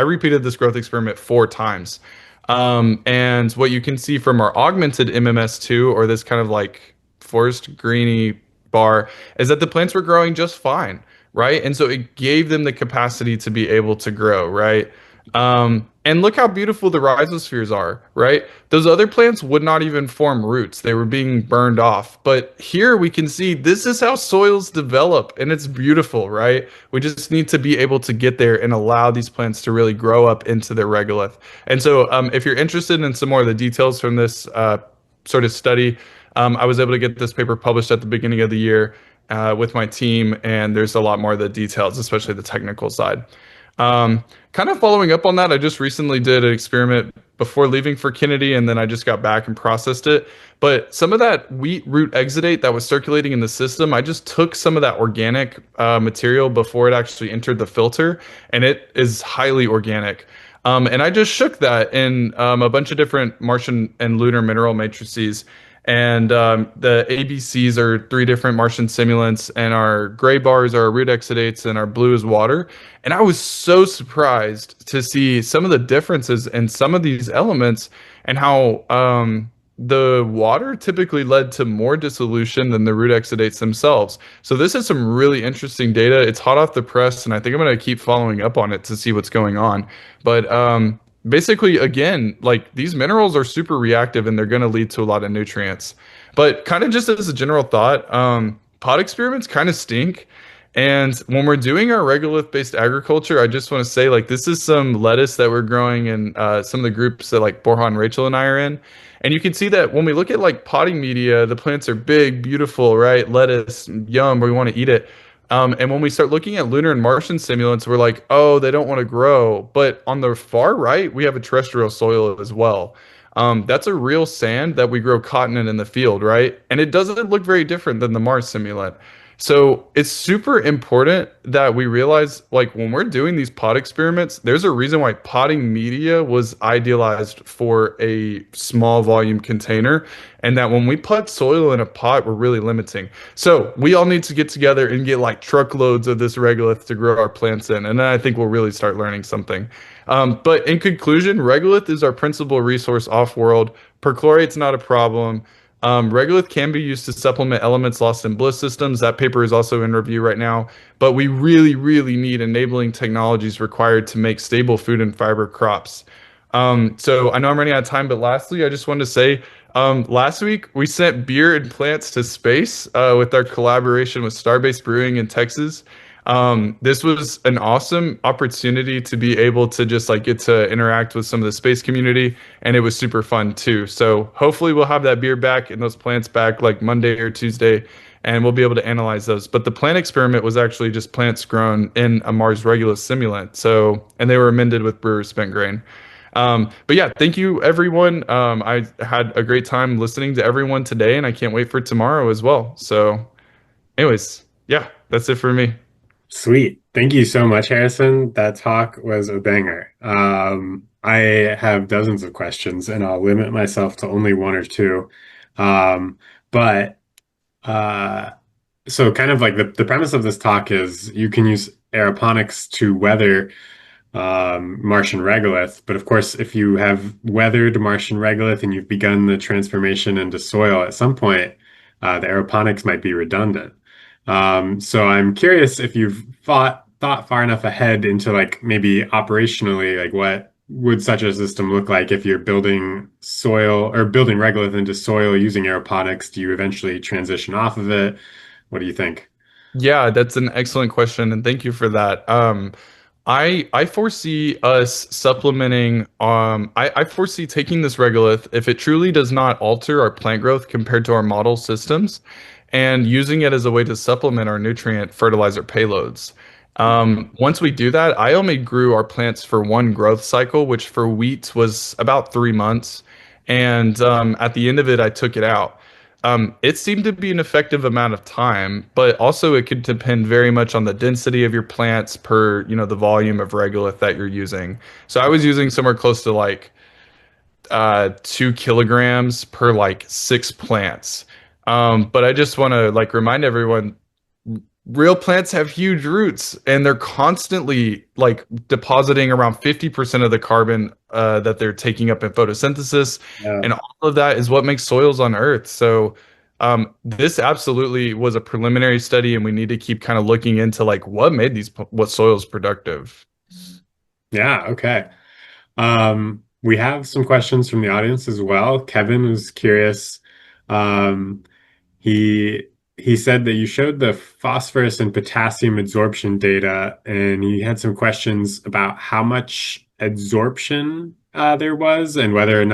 repeated this growth experiment 4 times. And what you can see from our augmented MMS2, or this kind of like forest greeny bar, is that the plants were growing just fine, right? And so it gave them the capacity to be able to grow, right? And look how beautiful the rhizospheres are, right? Those other plants would not even form roots. They were being burned off. But here we can see this is how soils develop, and it's beautiful, right? We just need to be able to get there and allow these plants to really grow up into their regolith. And so if you're interested in some more of the details from this sort of study, I was able to get this paper published at the beginning of the year with my team, and there's a lot more of the details, especially the technical side. Kind of following up on that, I just recently did an experiment before leaving for Kennedy, and then I just got back and processed it. But some of that wheat root exudate that was circulating in the system, I just took some of that organic material before it actually entered the filter, and it is highly organic. And I just shook that in a bunch of different Martian and lunar mineral matrices. And the ABCs are 3 different Martian simulants, and our gray bars are root exudates, and our blue is water. And I was so surprised to see some of the differences in some of these elements, and how the water typically led to more dissolution than the root exudates themselves. So this is some really interesting data. It's hot off the press, and I think I'm going to keep following up on it to see what's going on. But basically, again, like these minerals are super reactive and they're going to lead to a lot of nutrients. But kind of just as a general thought, pot experiments kind of stink. And when we're doing our regolith-based agriculture, I just want to say, like, this is some lettuce that we're growing in some of the groups that like Borjan, Rachel, and I are in. And you can see that when we look at like potting media, the plants are big, beautiful, right? Lettuce, yum, we want to eat it. And when we start looking at lunar and Martian simulants, we're like, oh, they don't want to grow. But on the far right, we have a terrestrial soil as well. That's a real sand that we grow cotton in the field, right? And it doesn't look very different than the Mars simulant. So it's super important that we realize, like, when we're doing these pot experiments, there's a reason why potting media was idealized for a small volume container, and that when we put soil in a pot, we're really limiting. So we all need to get together and get like truckloads of this regolith to grow our plants in, and then I think we'll really start learning something. But in conclusion, regolith is our principal resource off-world. Perchlorate's not a problem. Regolith can be used to supplement elements lost in bliss systems. That paper is also in review right now. But we really, really need enabling technologies required to make stable food and fiber crops. So I know I'm running out of time, but lastly, I just wanted to say, last week we sent beer and plants to space with our collaboration with Starbase Brewing in Texas. This was an awesome opportunity to be able to just like get to interact with some of the space community, and it was super fun too. So hopefully we'll have that beer back and those plants back like Monday or Tuesday, and we'll be able to analyze those. But the plant experiment was actually just plants grown in a Mars Regulus simulant. So, and they were amended with brewer's spent grain. But yeah, thank you everyone. I had a great time listening to everyone today, and I can't wait for tomorrow as well. So anyways, yeah, that's it for me. Sweet. Thank you so much, Harrison. That talk was a banger. I have dozens of questions, and I'll limit myself to only one or two. But so kind of like the premise of this talk is you can use aeroponics to weather Martian regolith. But of course, if you have weathered Martian regolith and you've begun the transformation into soil at some point, the aeroponics might be redundant. So I'm curious if you've thought far enough ahead into like maybe operationally, like what would such a system look like if you're building soil or building regolith into soil using aeroponics? Do you eventually transition off of it? What do you think? Yeah, that's an excellent question, and thank you for that. I foresee us supplementing. I foresee taking this regolith if it truly does not alter our plant growth compared to our model systems, and using it as a way to supplement our nutrient fertilizer payloads. Once we do that, I only grew our plants for one growth cycle, which for wheat was about 3 months, and at the end of it, I took it out. It seemed to be an effective amount of time, but also it could depend very much on the density of your plants per, the volume of regolith that you're using. So I was using somewhere close to like 2 kilograms per like 6 plants. But I just want to like remind everyone, real plants have huge roots and they're constantly like depositing around 50% of the carbon that they're taking up in photosynthesis. Yeah. And all of that is what makes soils on Earth. So this absolutely was a preliminary study, and we need to keep kind of looking into like what soils productive. Yeah, okay. We have some questions from the audience as well. Kevin was curious. Um, he he said that you showed the phosphorus and potassium absorption data, and he had some questions about how much absorption there was and whether or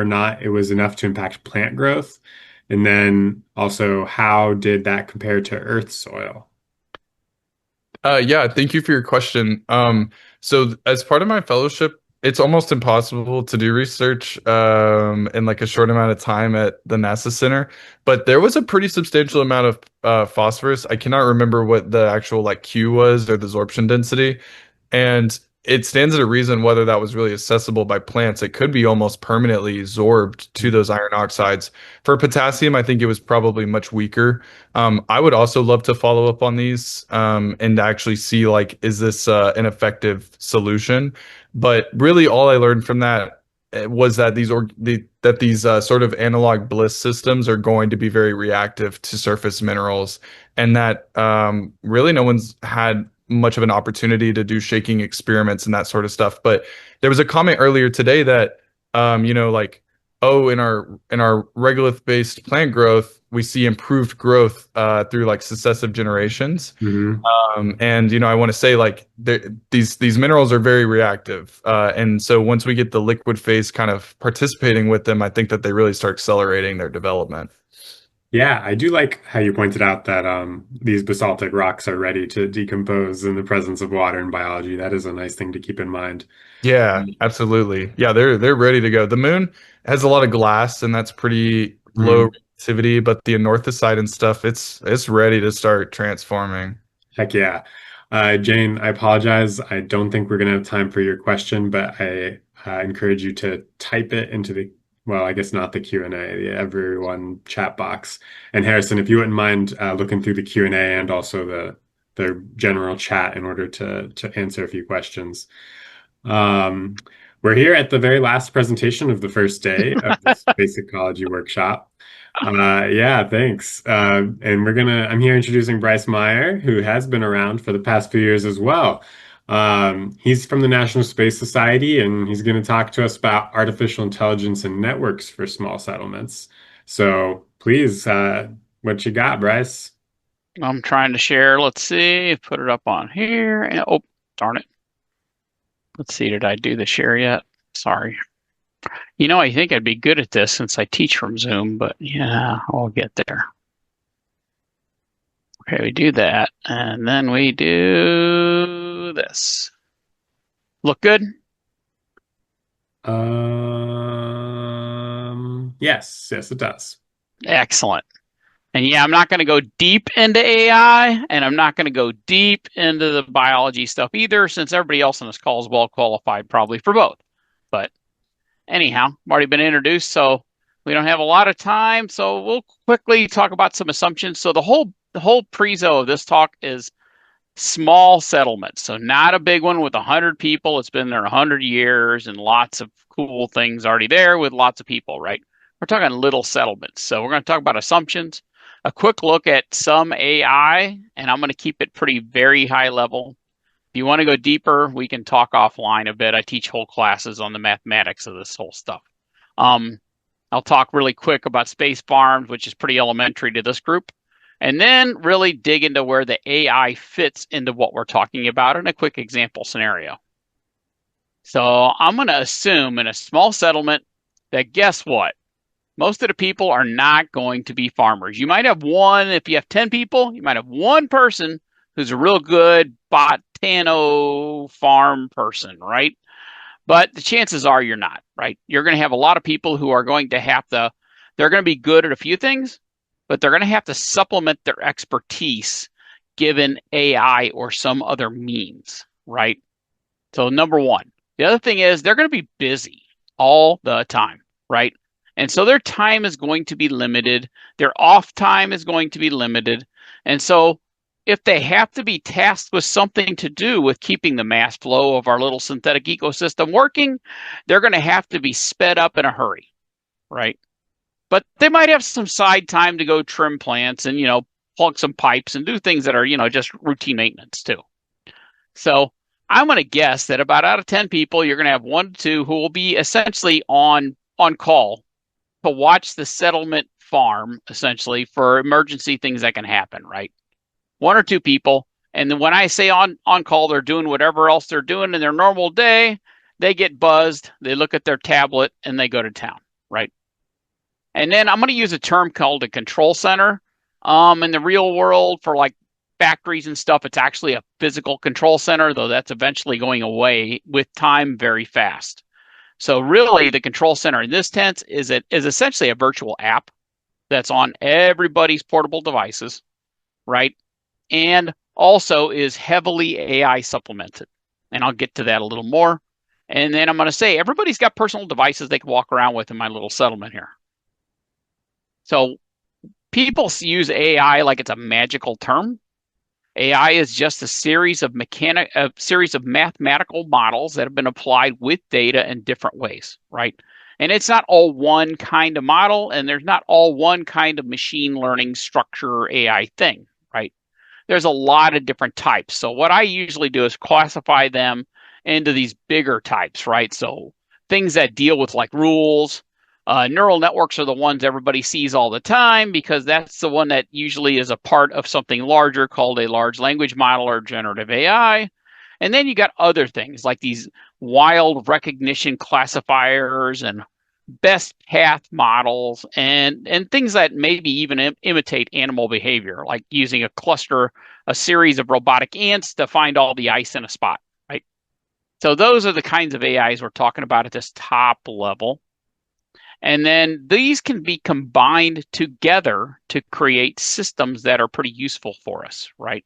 not it was enough to impact plant growth. And then also, how did that compare to Earth soil? Yeah, thank you for your question. So as part of my fellowship, it's almost impossible to do research in like a short amount of time at the NASA Center, but there was a pretty substantial amount of phosphorus. I cannot remember what the actual like Q was or the absorption density, and it stands to reason whether that was really accessible by plants. It could be almost permanently absorbed to those iron oxides. For potassium, I think it was probably much weaker. I would also love to follow up on these and actually see like, is this an effective solution? But really, all I learned from that was that these sort of analog bliss systems are going to be very reactive to surface minerals, and that really no one's had much of an opportunity to do shaking experiments and that sort of stuff. But there was a comment earlier today that like, oh, in our regolith-based plant growth, we see improved growth through like successive generations. And I want to say like these minerals are very reactive, and so once we get the liquid phase kind of participating with them, I think that they really start accelerating their development. Yeah, I do like how you pointed out that these basaltic rocks are ready to decompose in the presence of water in biology. That is a nice thing to keep in mind. Yeah, absolutely. Yeah, they're ready to go. The moon has a lot of glass, and that's pretty low reactivity, but the anorthosite and stuff, it's ready to start transforming. Heck yeah. Jane, I apologize. I don't think we're going to have time for your question, but I encourage you to type it into well, I guess not the Q&A, the everyone chat box. And Harrison, if you wouldn't mind looking through the Q&A and also the general chat in order to answer a few questions. We're here at the very last presentation of the first day of the Space Ecology Workshop. Yeah, thanks. And I'm here introducing Bryce Meyer, who has been around for the past few years as well. He's from the National Space Society, and he's going to talk to us about artificial intelligence and networks for small settlements. So please, what you got, Bryce? I'm trying to share. Let's see. Put it up on here. Oh, darn it. Let's see. Did I do the share yet? Sorry. I think I'd be good at this since I teach from Zoom, but yeah, I'll get there. Okay, we do that, and then we do this. Look good? Yes, it does. Excellent. And yeah, I'm not going to go deep into AI, and I'm not going to go deep into the biology stuff either, since everybody else on this call is well qualified probably for both. But anyhow, I've already been introduced, so we don't have a lot of time, so we'll quickly talk about some assumptions. So the whole prezo of this talk is small settlements. So not a big one with 100 people. It's been there 100 years and lots of cool things already there with lots of people, right? We're talking little settlements. So we're going to talk about assumptions, a quick look at some AI, and I'm going to keep it very high level. If you want to go deeper, we can talk offline a bit. I teach whole classes on the mathematics of this whole stuff. I'll talk really quick about space farms, which is pretty elementary to this group, and then really dig into where the AI fits into what we're talking about in a quick example scenario. So I'm going to assume in a small settlement that guess what? Most of the people are not going to be farmers. You might have one, if you have 10 people, you might have one person who's a real good botano farm person, right? But the chances are you're not, right? You're going to have a lot of people who are going to they're going to be good at a few things, but they're going to have to supplement their expertise given AI or some other means, right? So number one. The other thing is they're going to be busy all the time, right? And so their time is going to be limited. Their off time is going to be limited. And so if they have to be tasked with something to do with keeping the mass flow of our little synthetic ecosystem working, they're going to have to be sped up in a hurry, right? But they might have some side time to go trim plants and, plug some pipes and do things that are, just routine maintenance too. So I'm going to guess that about out of 10 people, you're going to have 1 to 2 who will be essentially on call to watch the settlement farm, essentially, for emergency things that can happen, right? 1 or 2 people. And then when I say on call, they're doing whatever else they're doing in their normal day. They get buzzed, they look at their tablet, and they go to town, right? And then I'm going to use a term called a control center. In the real world, for like factories and stuff, it's actually a physical control center, though that's eventually going away with time very fast. So really, the control center in this tense is essentially a virtual app that's on everybody's portable devices, right? And also is heavily AI supplemented. And I'll get to that a little more. And then I'm going to say everybody's got personal devices they can walk around with in my little settlement here. So people use AI like it's a magical term. AI is just a series of mathematical models that have been applied with data in different ways, right? And it's not all one kind of model, and there's not all one kind of machine learning structure AI thing, right? There's a lot of different types. So what I usually do is classify them into these bigger types, right? So things that deal with like rules, Neural networks are the ones everybody sees all the time because that's the one that usually is a part of something larger called a large language model or generative AI. And then you got other things like these wild recognition classifiers and best path models and things that maybe even imitate animal behavior, like using a series of robotic ants to find all the ice in a spot, right? So those are the kinds of AIs we're talking about at this top level. And then these can be combined together to create systems that are pretty useful for us, right?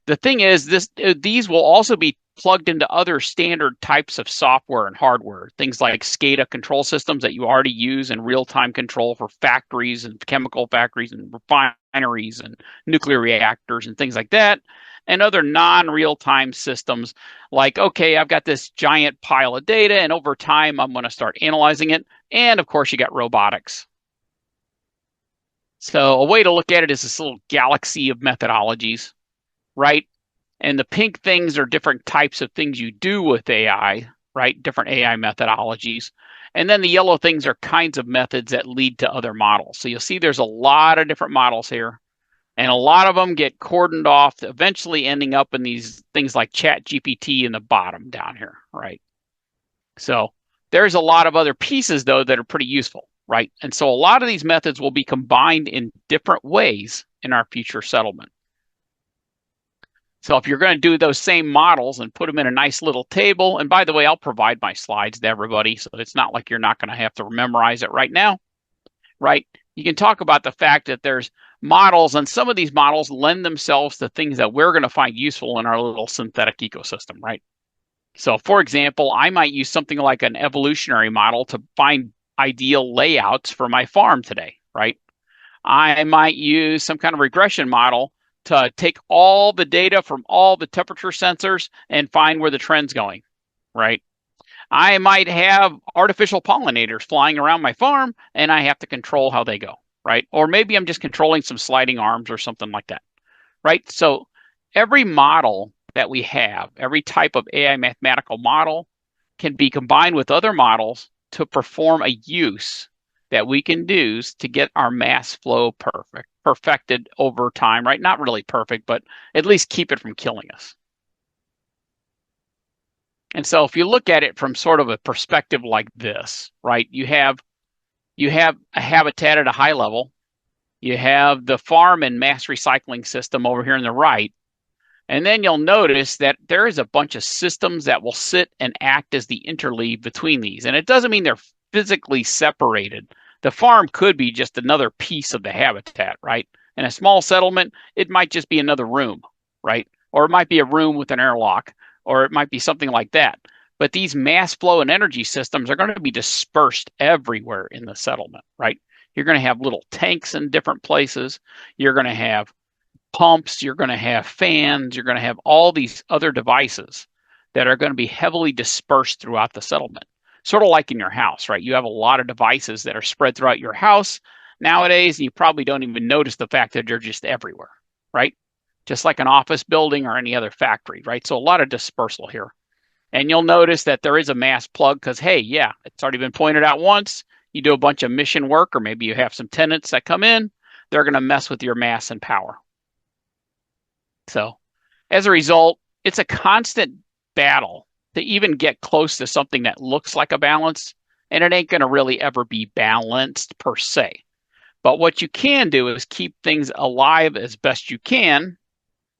The thing is, these will also be plugged into other standard types of software and hardware, things like SCADA control systems that you already use in real-time control for factories and chemical factories and refineries and nuclear reactors and things like that, and other non-real-time systems like, okay, I've got this giant pile of data, and over time, I'm going to start analyzing it. And of course, you got robotics. So a way to look at it is this little galaxy of methodologies, right? And the pink things are different types of things you do with AI, right? Different AI methodologies. And then the yellow things are kinds of methods that lead to other models. So you'll see there's a lot of different models here. And a lot of them get cordoned off, eventually ending up in these things like ChatGPT in the bottom down here, right? So there's a lot of other pieces, though, that are pretty useful, right? And so a lot of these methods will be combined in different ways in our future settlement. So if you're going to do those same models and put them in a nice little table, and by the way, I'll provide my slides to everybody, so it's not like you're not going to have to memorize it right now, right? You can talk about the fact that there's models, and some of these models lend themselves to things that we're going to find useful in our little synthetic ecosystem, right? So for example, I might use something like an evolutionary model to find ideal layouts for my farm today, right? I might use some kind of regression model to take all the data from all the temperature sensors and find where the trend's going, right? I might have artificial pollinators flying around my farm and I have to control how they go, right? Or maybe I'm just controlling some sliding arms or something like that, right? So every model that we have, every type of AI mathematical model can be combined with other models to perform a use that we can do to get our mass flow perfected over time, right? Not really perfect, but at least keep it from killing us. And so if you look at it from sort of a perspective like this, right? You have a habitat at a high level. You have the farm and mass recycling system over here on the right. And then you'll notice that there is a bunch of systems that will sit and act as the interleave between these. And it doesn't mean they're physically separated. The farm could be just another piece of the habitat, right? In a small settlement, it might just be another room, right? Or it might be a room with an airlock, or it might be something like that. But these mass flow and energy systems are going to be dispersed everywhere in the settlement, right? You're going to have little tanks in different places. You're going to have pumps, you're going to have fans, you're going to have all these other devices that are going to be heavily dispersed throughout the settlement. Sort of like in your house, right? You have a lot of devices that are spread throughout your house nowadays, and you probably don't even notice the fact that they're just everywhere, right? Just like an office building or any other factory, right? So a lot of dispersal here. And you'll notice that there is a mass plug because, hey, yeah, it's already been pointed out once. You do a bunch of mission work, or maybe you have some tenants that come in, they're going to mess with your mass and power. So as a result, it's a constant battle to even get close to something that looks like a balance, and it ain't going to really ever be balanced per se. But what you can do is keep things alive as best you can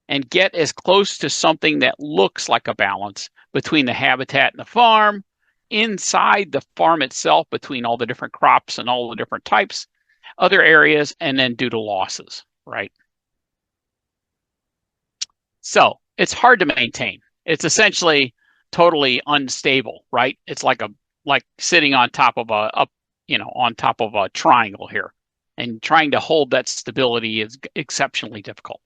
and get as close to something that looks like a balance between the habitat and the farm, inside the farm itself, between all the different crops and all the different types, other areas, and then due to losses, right? So it's hard to maintain. It's essentially totally unstable, right? It's like sitting on top of a triangle here, and trying to hold that stability is exceptionally difficult.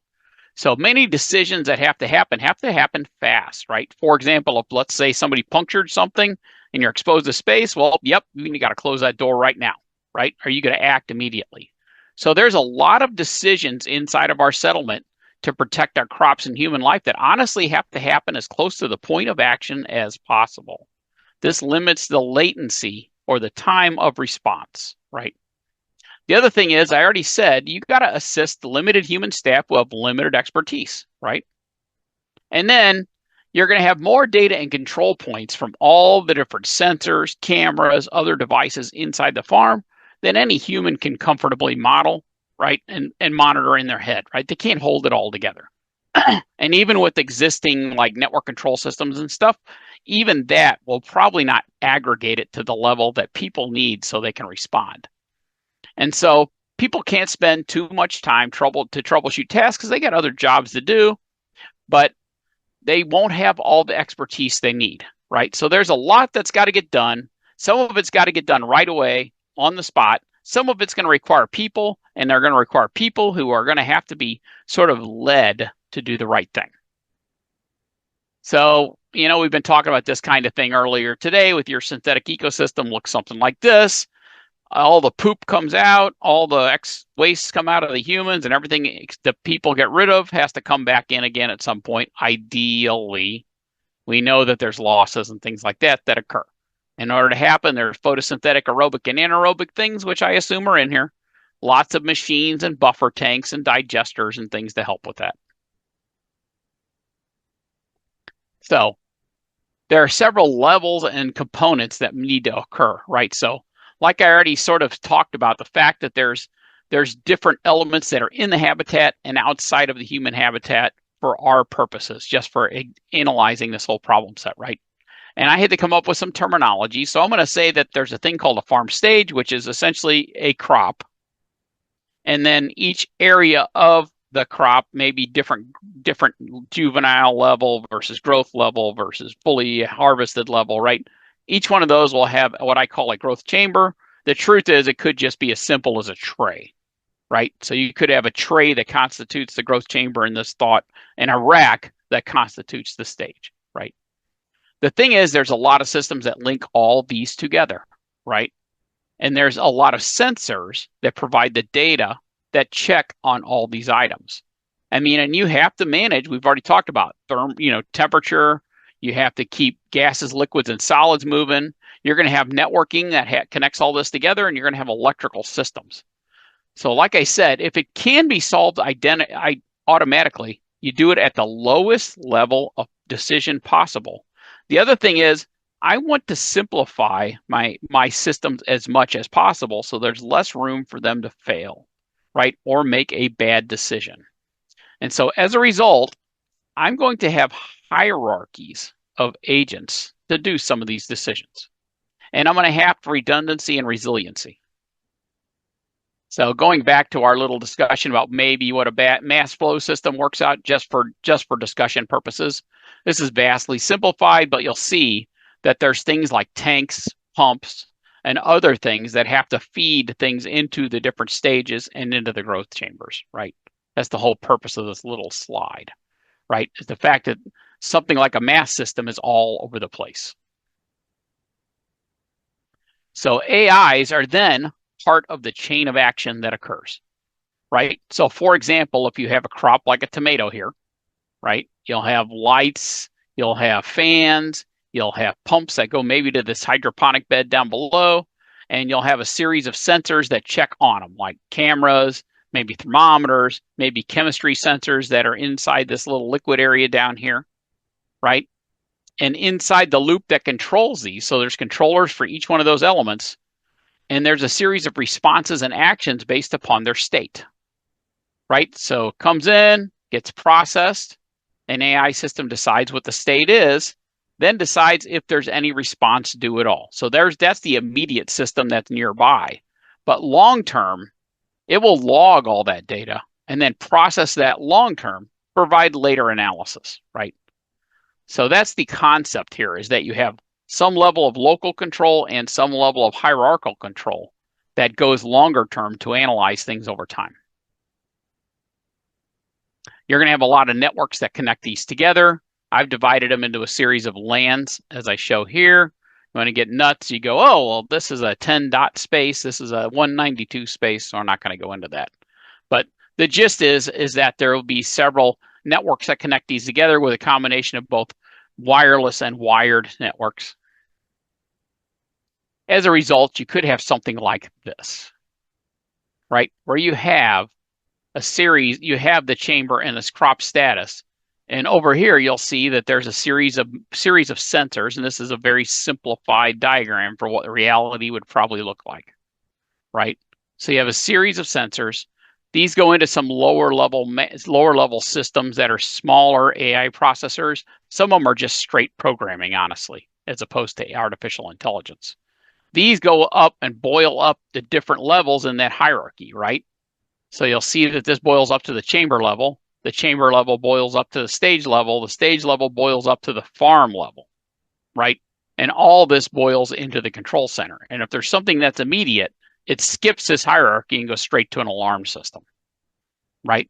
So many decisions that have to happen fast, right? For example, if let's say somebody punctured something and you're exposed to space, well, yep, you got to close that door right now, right? Are you going to act immediately? So there's a lot of decisions inside of our settlement to protect our crops and human life that honestly have to happen as close to the point of action as possible. This limits the latency or the time of response, right? The other thing is, I already said, you got to assist limited human staff who have limited expertise, right? And then you're going to have more data and control points from all the different sensors, cameras, other devices inside the farm than any human can comfortably model, right? And monitor in their head, right? They can't hold it all together. And even with existing like network control systems and stuff, even that will probably not aggregate it to the level that people need so they can respond. And so people can't spend too much time to troubleshoot tasks because they got other jobs to do, but they won't have all the expertise they need, right? So there's a lot that's got to get done. Some of it's got to get done right away on the spot. Some of it's going to require people, and they're going to require people who are going to have to be sort of led to do the right thing. So, you know, we've been talking about this kind of thing earlier today with your synthetic ecosystem. Looks something like this. All the poop comes out, all the wastes come out of the humans, and everything the people get rid of has to come back in again at some point. Ideally, we know that there's losses and things like that that occur. In order to happen, there's photosynthetic, aerobic, and anaerobic things, which I assume are in here. Lots of machines and buffer tanks and digesters and things to help with that. So there are several levels and components that need to occur, right? So like I already sort of talked about, the fact that there's different elements that are in the habitat and outside of the human habitat for our purposes, just for analyzing this whole problem set, right? And I had to come up with some terminology. So I'm going to say that there's a thing called a farm stage, which is essentially a crop. And then each area of the crop may be different juvenile level versus growth level versus fully harvested level, right? Each one of those will have what I call a growth chamber. The truth is it could just be as simple as a tray, right? So you could have a tray that constitutes the growth chamber in this thought and a rack that constitutes the stage, right? The thing is there's a lot of systems that link all these together, right? And there's a lot of sensors that provide the data that check on all these items. I mean, and you have to manage, we've already talked about temperature. You have to keep gases, liquids, and solids moving. You're going to have networking that connects all this together, and you're going to have electrical systems. So like I said, if it can be solved automatically, you do it at the lowest level of decision possible. The other thing is, I want to simplify my systems as much as possible so there's less room for them to fail, right? Or make a bad decision. And so as a result, I'm going to have hierarchies of agents to do some of these decisions. And I'm going to have redundancy and resiliency. So going back to our little discussion about maybe what a mass flow system works out just for discussion purposes, this is vastly simplified, but you'll see that there's things like tanks, pumps, and other things that have to feed things into the different stages and into the growth chambers, right? That's the whole purpose of this little slide, right? Is the fact that something like a mass system is all over the place. So AIs are then part of the chain of action that occurs, right? So for example, if you have a crop like a tomato here, right? You'll have lights, you'll have fans, you'll have pumps that go maybe to this hydroponic bed down below, and you'll have a series of sensors that check on them, like cameras, maybe thermometers, maybe chemistry sensors that are inside this little liquid area down here, right? And inside the loop that controls these, so there's controllers for each one of those elements, and there's a series of responses and actions based upon their state, right? So it comes in, gets processed, an AI system decides what the state is, then decides if there's any response due at all. So that's the immediate system that's nearby. But long term, it will log all that data and then process that long term, provide later analysis, right? So that's the concept here, is that you have some level of local control and some level of hierarchical control that goes longer term to analyze things over time. You're going to have a lot of networks that connect these together. I've divided them into a series of LANs, as I show here. You want to get nuts, you go, oh, well, this is a 10 dot space, this is a 192 space, so I'm not going to go into that. But the gist is that there will be several networks that connect these together with a combination of both wireless and wired networks. as a result, you could have something like this, right? Where you have a series, you have the chamber and this crop status. And over here, you'll see that there's a series of sensors, and this is a very simplified diagram for what reality would probably look like, right? So you have a series of sensors. These go into some lower level systems that are smaller AI processors. Some of them are just straight programming, honestly, as opposed to artificial intelligence. These go up and boil up the different levels in that hierarchy, right? So you'll see that this boils up to the chamber level. The chamber level boils up to the stage level. The stage level boils up to the farm level, right? And all this boils into the control center. And if there's something that's immediate, it skips this hierarchy and goes straight to an alarm system, right?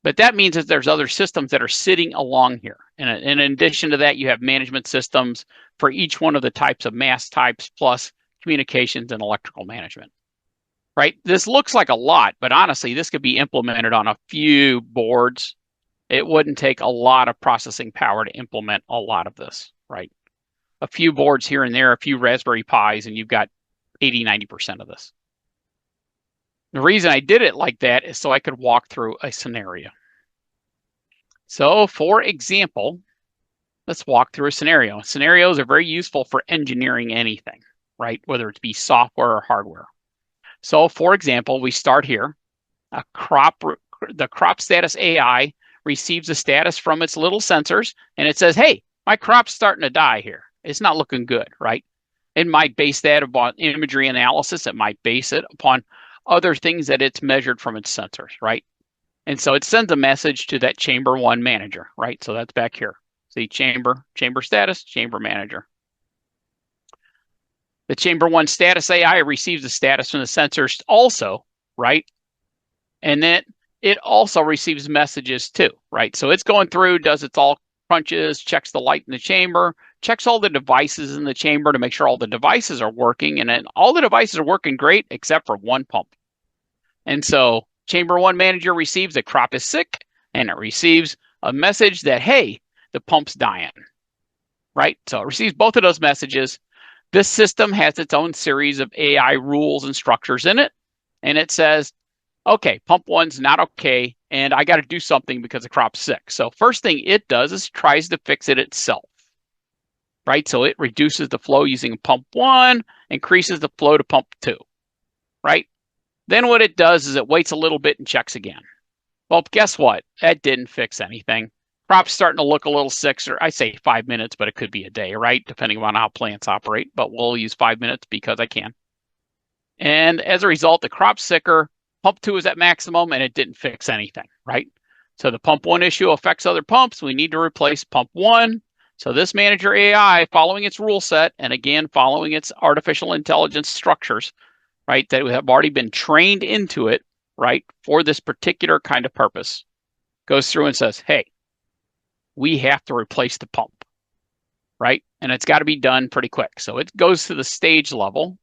But that means that there's other systems that are sitting along here. And in addition to that, you have management systems for each one of the types of mass types, plus communications and electrical management, right? This looks like a lot, but honestly, this could be implemented on a few boards. It wouldn't take a lot of processing power to implement a lot of this, right? A few boards here and there, a few Raspberry Pis, and you've got 80, 90% of this. The reason I did it like that is so I could walk through a scenario. So for example, let's walk through a scenario. Scenarios are very useful for engineering anything, right? Whether it be software or hardware. So for example, we start here. The crop status AI receives a status from its little sensors, and it says, hey, my crop's starting to die here. It's not looking good, right? It might base that upon imagery analysis. It might base it upon other things that it's measured from its sensors, right? And so it sends a message to that chamber one manager, right? So that's back here. See, chamber status, chamber manager. The chamber one status AI receives the status from the sensors also, right? And then it also receives messages too, right? So it's going through, does its all crunches, checks the light in the chamber, checks all the devices in the chamber to make sure all the devices are working. And then all the devices are working great except for one pump. And so chamber one manager receives the crop is sick, and it receives a message that, hey, the pump's dying, right? So it receives both of those messages. This system has its own series of AI rules and structures in it. And it says, okay, pump one's not okay, and I got to do something because the crop's sick. So first thing it does is tries to fix it itself, right? So it reduces the flow using pump one, increases the flow to pump two, right? Then what it does is it waits a little bit and checks again. Well, guess what? That didn't fix anything. Crop's starting to look a little sick, or I say 5 minutes, but it could be a day, right? Depending on how plants operate, but we'll use 5 minutes because I can. And as a result, the crop's sicker. Pump two is at maximum, and it didn't fix anything, right? So the pump one issue affects other pumps. We need to replace pump one. So this manager AI, following its rule set, and again, following its artificial intelligence structures, right, that have already been trained into it, right, for this particular kind of purpose, goes through and says, hey, we have to replace the pump, right? And it's got to be done pretty quick. So it goes to the stage level.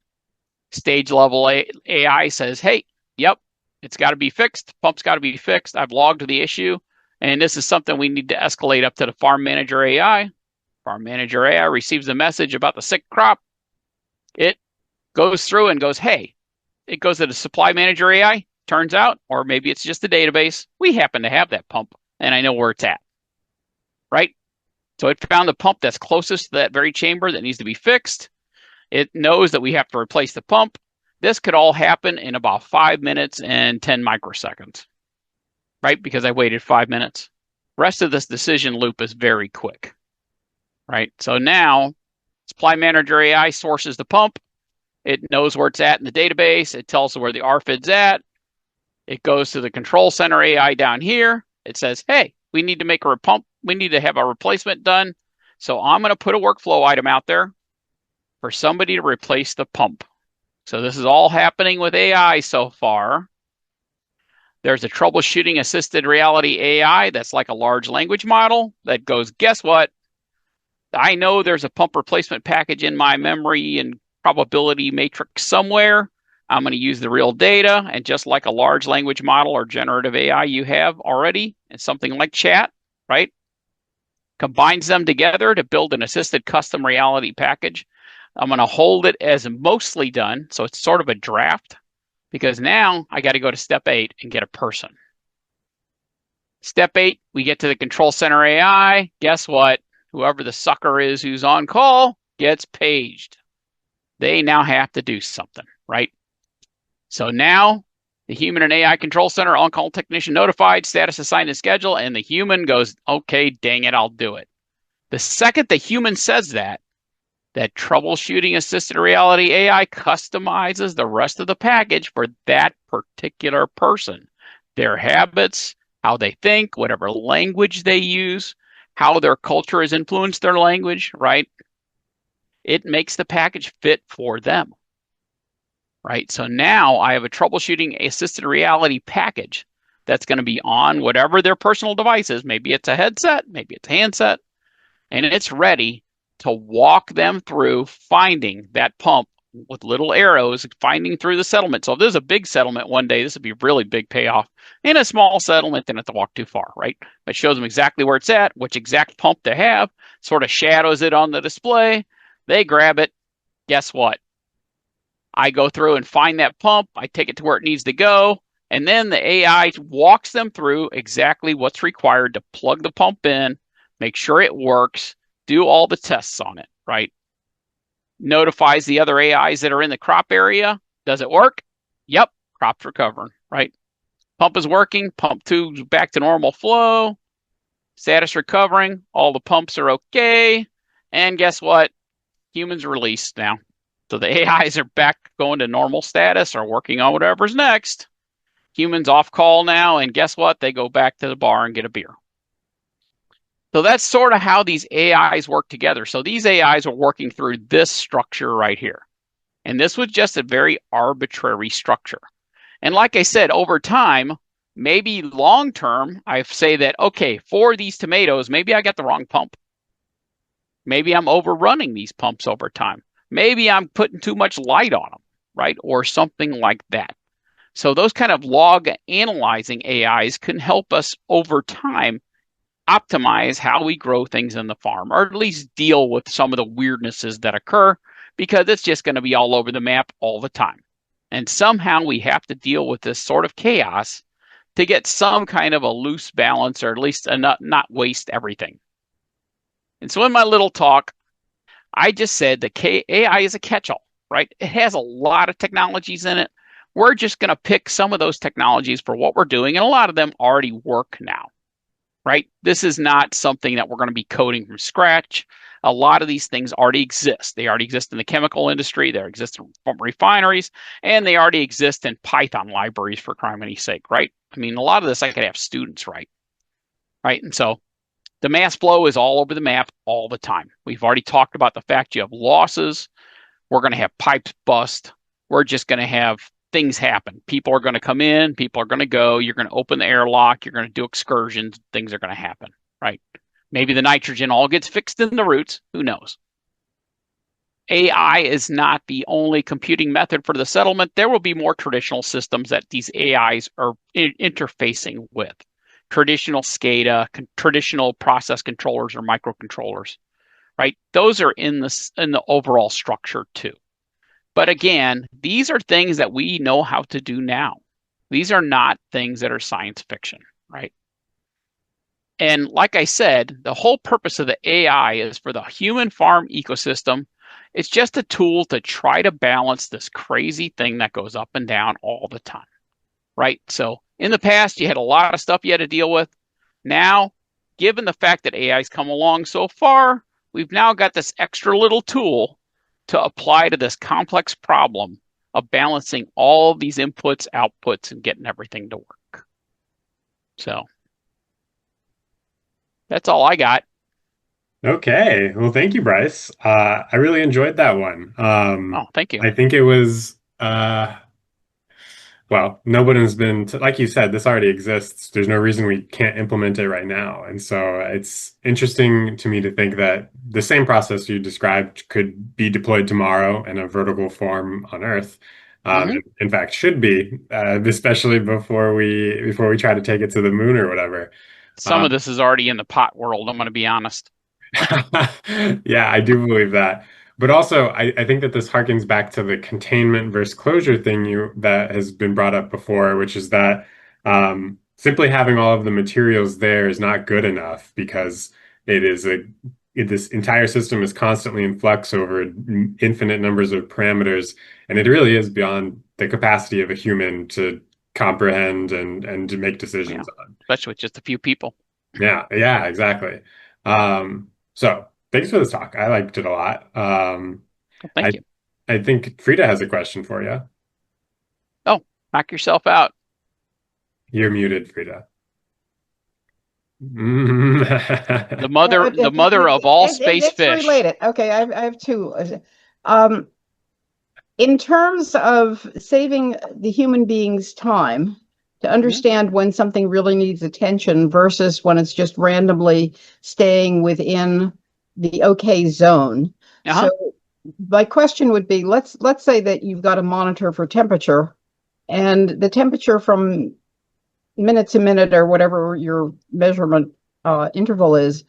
Stage level AI says, hey, yep, it's got to be fixed. Pump's got to be fixed. I've logged the issue. And this is something we need to escalate up to the farm manager AI. Farm manager AI receives a message about the sick crop. It goes through and goes, hey, it goes to the supply manager AI. Turns out, or maybe it's just a database, we happen to have that pump, and I know where it's at, right? So it found the pump that's closest to that very chamber that needs to be fixed. It knows that we have to replace the pump. This could all happen in about 5 minutes and 10 microseconds, right? Because I waited 5 minutes. Rest of this decision loop is very quick, right? So now supply manager AI sources the pump. It knows where it's at in the database. It tells where the RFID's at. It goes to the control center AI down here. It says, hey, we need to make a pump. We need to have a replacement done. So I'm going to put a workflow item out there for somebody to replace the pump. So this is all happening with AI so far. There's a troubleshooting assisted reality AI that's like a large language model that goes, guess what? I know there's a pump replacement package in my memory and probability matrix somewhere. I'm going to use the real data, and just like a large language model or generative AI you have already, and something like chat, right? Combines them together to build an assisted custom reality package I'm going to hold it as mostly done. So it's sort of a draft, because now I got to go to step 8 and get a person. Step 8, we get to the control center AI. Guess what? Whoever the sucker is who's on call gets paged. They now have to do something, right? So now the human and AI control center, on-call technician notified, status assigned and schedule, and the human goes, okay, dang it, I'll do it. The second the human says that troubleshooting assisted reality AI customizes the rest of the package for that particular person, their habits, how they think, whatever language they use, how their culture has influenced their language, right? It makes the package fit for them, right? So now I have a troubleshooting assisted reality package that's going to be on whatever their personal device is. Maybe it's a headset, maybe it's a handset, and it's ready to walk them through finding that pump with little arrows, finding through the settlement. So if there's a big settlement one day, this would be a really big payoff. In a small settlement, they don't have to walk too far, right? But it shows them exactly where it's at, which exact pump they have, sort of shadows it on the display. They grab it. Guess what? I go through and find that pump. I take it to where it needs to go. And then the AI walks them through exactly what's required to plug the pump in, make sure it works, do all the tests on it, right? Notifies the other AIs that are in the crop area. Does it work? Yep, crop's recovering, right? Pump is working. Pump 2 back to normal flow. Status recovering. All the pumps are okay. And guess what? Humans released now. So the AIs are back going to normal status or working on whatever's next. Humans off call now. And guess what? They go back to the bar and get a beer. So that's sort of how these AIs work together. So these AIs are working through this structure right here. And this was just a very arbitrary structure. And like I said, over time, maybe long term, I say that, okay, for these tomatoes, maybe I got the wrong pump. Maybe I'm overrunning these pumps over time. Maybe I'm putting too much light on them, right? Or something like that. So those kind of log analyzing AIs can help us over time optimize how we grow things in the farm, or at least deal with some of the weirdnesses that occur, because it's just going to be all over the map all the time. And somehow we have to deal with this sort of chaos to get some kind of a loose balance, or at least not waste everything. And so in my little talk, I just said the AI is a catch-all, right? It has a lot of technologies in it. We're just going to pick some of those technologies for what we're doing, and a lot of them already work now. Right? This is not something that we're going to be coding from scratch. A lot of these things already exist. They already exist in the chemical industry. They exist from refineries, and they already exist in Python libraries, for criminy sake, right? I mean, a lot of this I could have students write, right? And so the mass flow is all over the map all the time. We've already talked about the fact you have losses. We're going to have pipes bust. We're just going to have things happen. People are going to come in, people are going to go, you're going to open the airlock, you're going to do excursions, things are going to happen, right? Maybe the nitrogen all gets fixed in the roots, who knows? AI is not the only computing method for the settlement. There will be more traditional systems that these AIs are interfacing with. Traditional SCADA, traditional process controllers or microcontrollers, right? Those are in the overall structure too. But again, these are things that we know how to do now. These are not things that are science fiction, right? And like I said, the whole purpose of the AI is for the human farm ecosystem. It's just a tool to try to balance this crazy thing that goes up and down all the time, right? So in the past, you had a lot of stuff you had to deal with. Now, given the fact that AI's come along so far, we've now got this extra little tool to apply to this complex problem of balancing all of these inputs, outputs, and getting everything to work. So that's all I got. Okay. Well, thank you, Bryce. I really enjoyed that one. Oh, thank you. I think it was, well, nobody's been, like you said, this already exists. There's no reason we can't implement it right now. And so it's interesting to me to think that the same process you described could be deployed tomorrow in a vertical form on Earth. In fact, should be, especially before we try to take it to the moon or whatever. Some of this is already in the pot world, I'm going to be honest. Yeah, I do believe that. But also, I think that this harkens back to the containment versus closure thing that has been brought up before, which is that simply having all of the materials there is not good enough because this entire system is constantly in flux over infinite numbers of parameters, and it really is beyond the capacity of a human to comprehend and to make decisions on. Especially with just a few people. Yeah, exactly. So thanks for this talk. I liked it a lot. Thank you. I think Frida has a question for you. Oh, knock yourself out. You're muted, Frida. The mother of all space fish. Related. Okay, I have two. In terms of saving the human being's time to understand when something really needs attention versus when it's just randomly staying within the okay zone. So my question would be, let's say that you've got a monitor for temperature, and the temperature from minute to minute or whatever your measurement interval is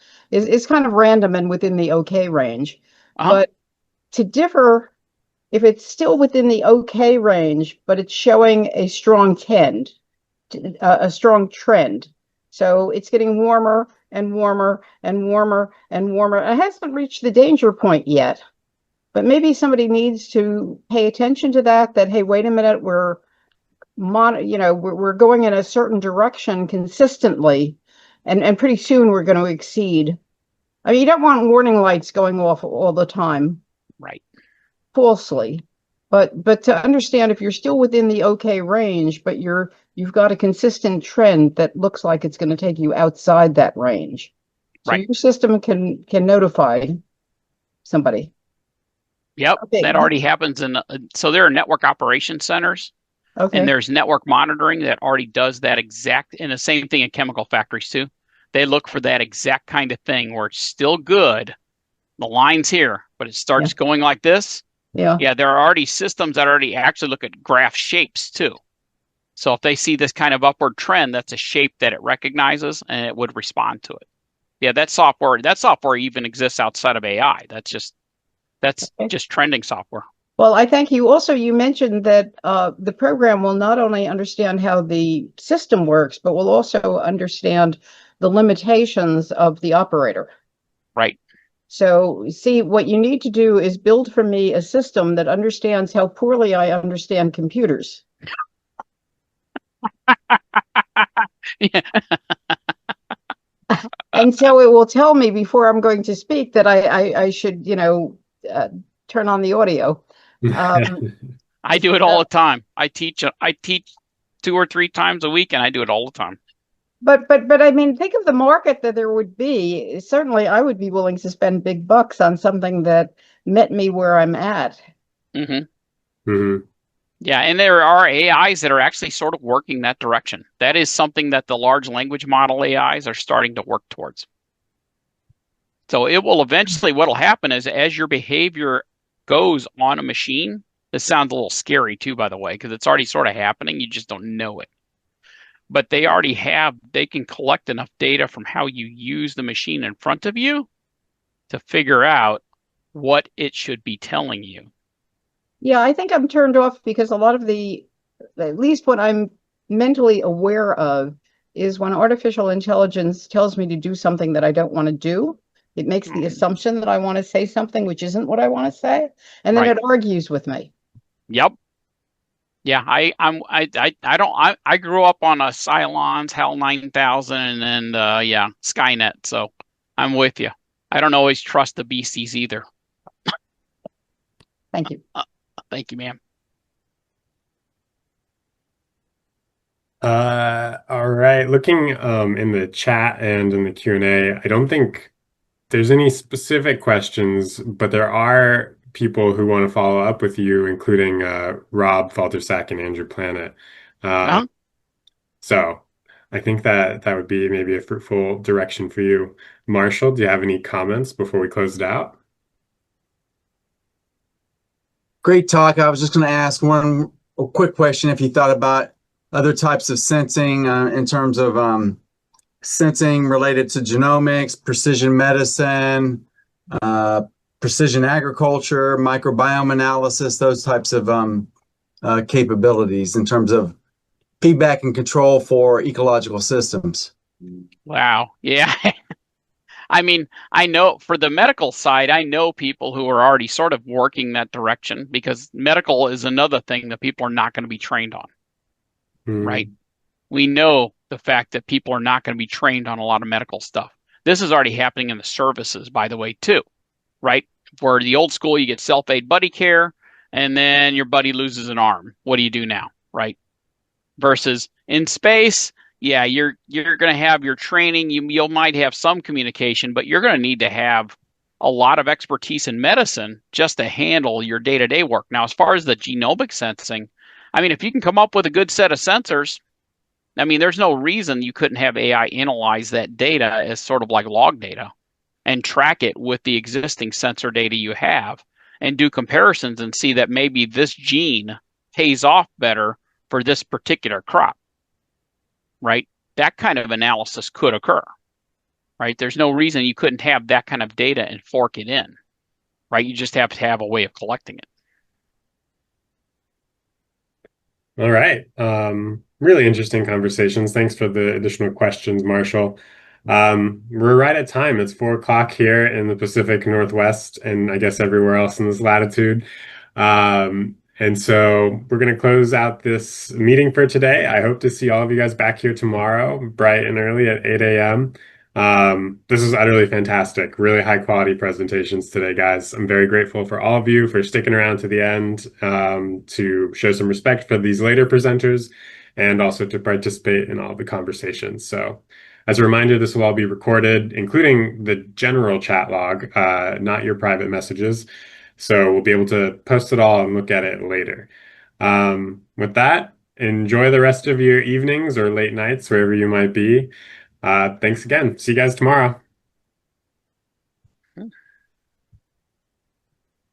kind of random and within the okay range. But to differ, if it's still within the okay range, but it's showing a strong trend, so it's getting warmer and warmer and warmer and warmer. It hasn't reached the danger point yet, but maybe somebody needs to pay attention to that. Hey, wait a minute, we're going in a certain direction consistently, and pretty soon we're going to exceed. I mean, you don't want warning lights going off all the time, right? Falsely, but to understand if you're still within the okay range, but you've got a consistent trend that looks like it's going to take you outside that range, so your system can notify somebody. Yep, that already happens so there are network operation centers. Okay. And there's network monitoring that already does that exact, and the same thing in chemical factories too. They look for that exact kind of thing where it's still good. The line's here, but it starts going like this. Yeah, there are already systems that already actually look at graph shapes too. So if they see this kind of upward trend, that's a shape that it recognizes and it would respond to it. Yeah, that software even exists outside of AI. That's just trending software. Well, I thank you. Also, you mentioned that the program will not only understand how the system works, but will also understand the limitations of the operator. Right. So, see, what you need to do is build for me a system that understands how poorly I understand computers. And so it will tell me before I'm going to speak that I should, turn on the audio. I do it all the time. I teach 2 or 3 times a week, and I do it all the time. But I mean, think of the market that there would be. Certainly, I would be willing to spend big bucks on something that met me where I'm at. Yeah, and there are AIs that are actually sort of working that direction. That is something that the large language model AIs are starting to work towards. So it will eventually, what'll happen is as your behavior goes on a machine, this sounds a little scary too, by the way, because it's already sort of happening. You just don't know it. But they can collect enough data from how you use the machine in front of you to figure out what it should be telling you. Yeah, I think I'm turned off because a lot of at least what I'm mentally aware of is when artificial intelligence tells me to do something that I don't want to do. It makes the assumption that I want to say something which isn't what I want to say, and then it argues with me. Yep. Yeah, I grew up on a Cylons, HAL 9000, and Skynet. So I'm with you. I don't always trust the beasties either. Thank you. Thank you, ma'am. All right. Looking in the chat and in the Q&A, I don't think there's any specific questions, but there are people who want to follow up with you, including Rob Faltersack and Andrew Planet. So I think that would be maybe a fruitful direction for you. Marshall, do you have any comments before we close it out? Great talk. I was just going to ask a quick question if you thought about other types of sensing in terms of sensing related to genomics, precision medicine, precision agriculture, microbiome analysis, those types of capabilities in terms of feedback and control for ecological systems. Wow. Yeah. I mean, I know for the medical side, I know people who are already sort of working that direction because medical is another thing that people are not going to be trained on, right? We know the fact that people are not going to be trained on a lot of medical stuff. This is already happening in the services, by the way, too, right? For the old school, you get self-aid buddy care, and then your buddy loses an arm. What do you do now, right? Versus in space, yeah, you're going to have your training. You might have some communication, but you're going to need to have a lot of expertise in medicine just to handle your day-to-day work. Now, as far as the genomic sensing, I mean, if you can come up with a good set of sensors, I mean, there's no reason you couldn't have AI analyze that data as sort of like log data and track it with the existing sensor data you have and do comparisons and see that maybe this gene pays off better for this particular crop, right? That kind of analysis could occur, right? There's no reason you couldn't have that kind of data and fork it in, right? You just have to have a way of collecting it. All right. Really interesting conversations. Thanks for the additional questions, Marshall. We're right at time. It's 4 o'clock here in the Pacific Northwest, and I guess everywhere else in this latitude. And so we're going to close out this meeting for today. I hope to see all of you guys back here tomorrow, bright and early at 8 a.m. This is utterly fantastic. Really high quality presentations today, guys. I'm very grateful for all of you for sticking around to the end to show some respect for these later presenters and also to participate in all the conversations. So as a reminder, this will all be recorded, including the general chat log, not your private messages. So we'll be able to post it all and look at it later. With that, enjoy the rest of your evenings or late nights, wherever you might be. Thanks again. See you guys tomorrow.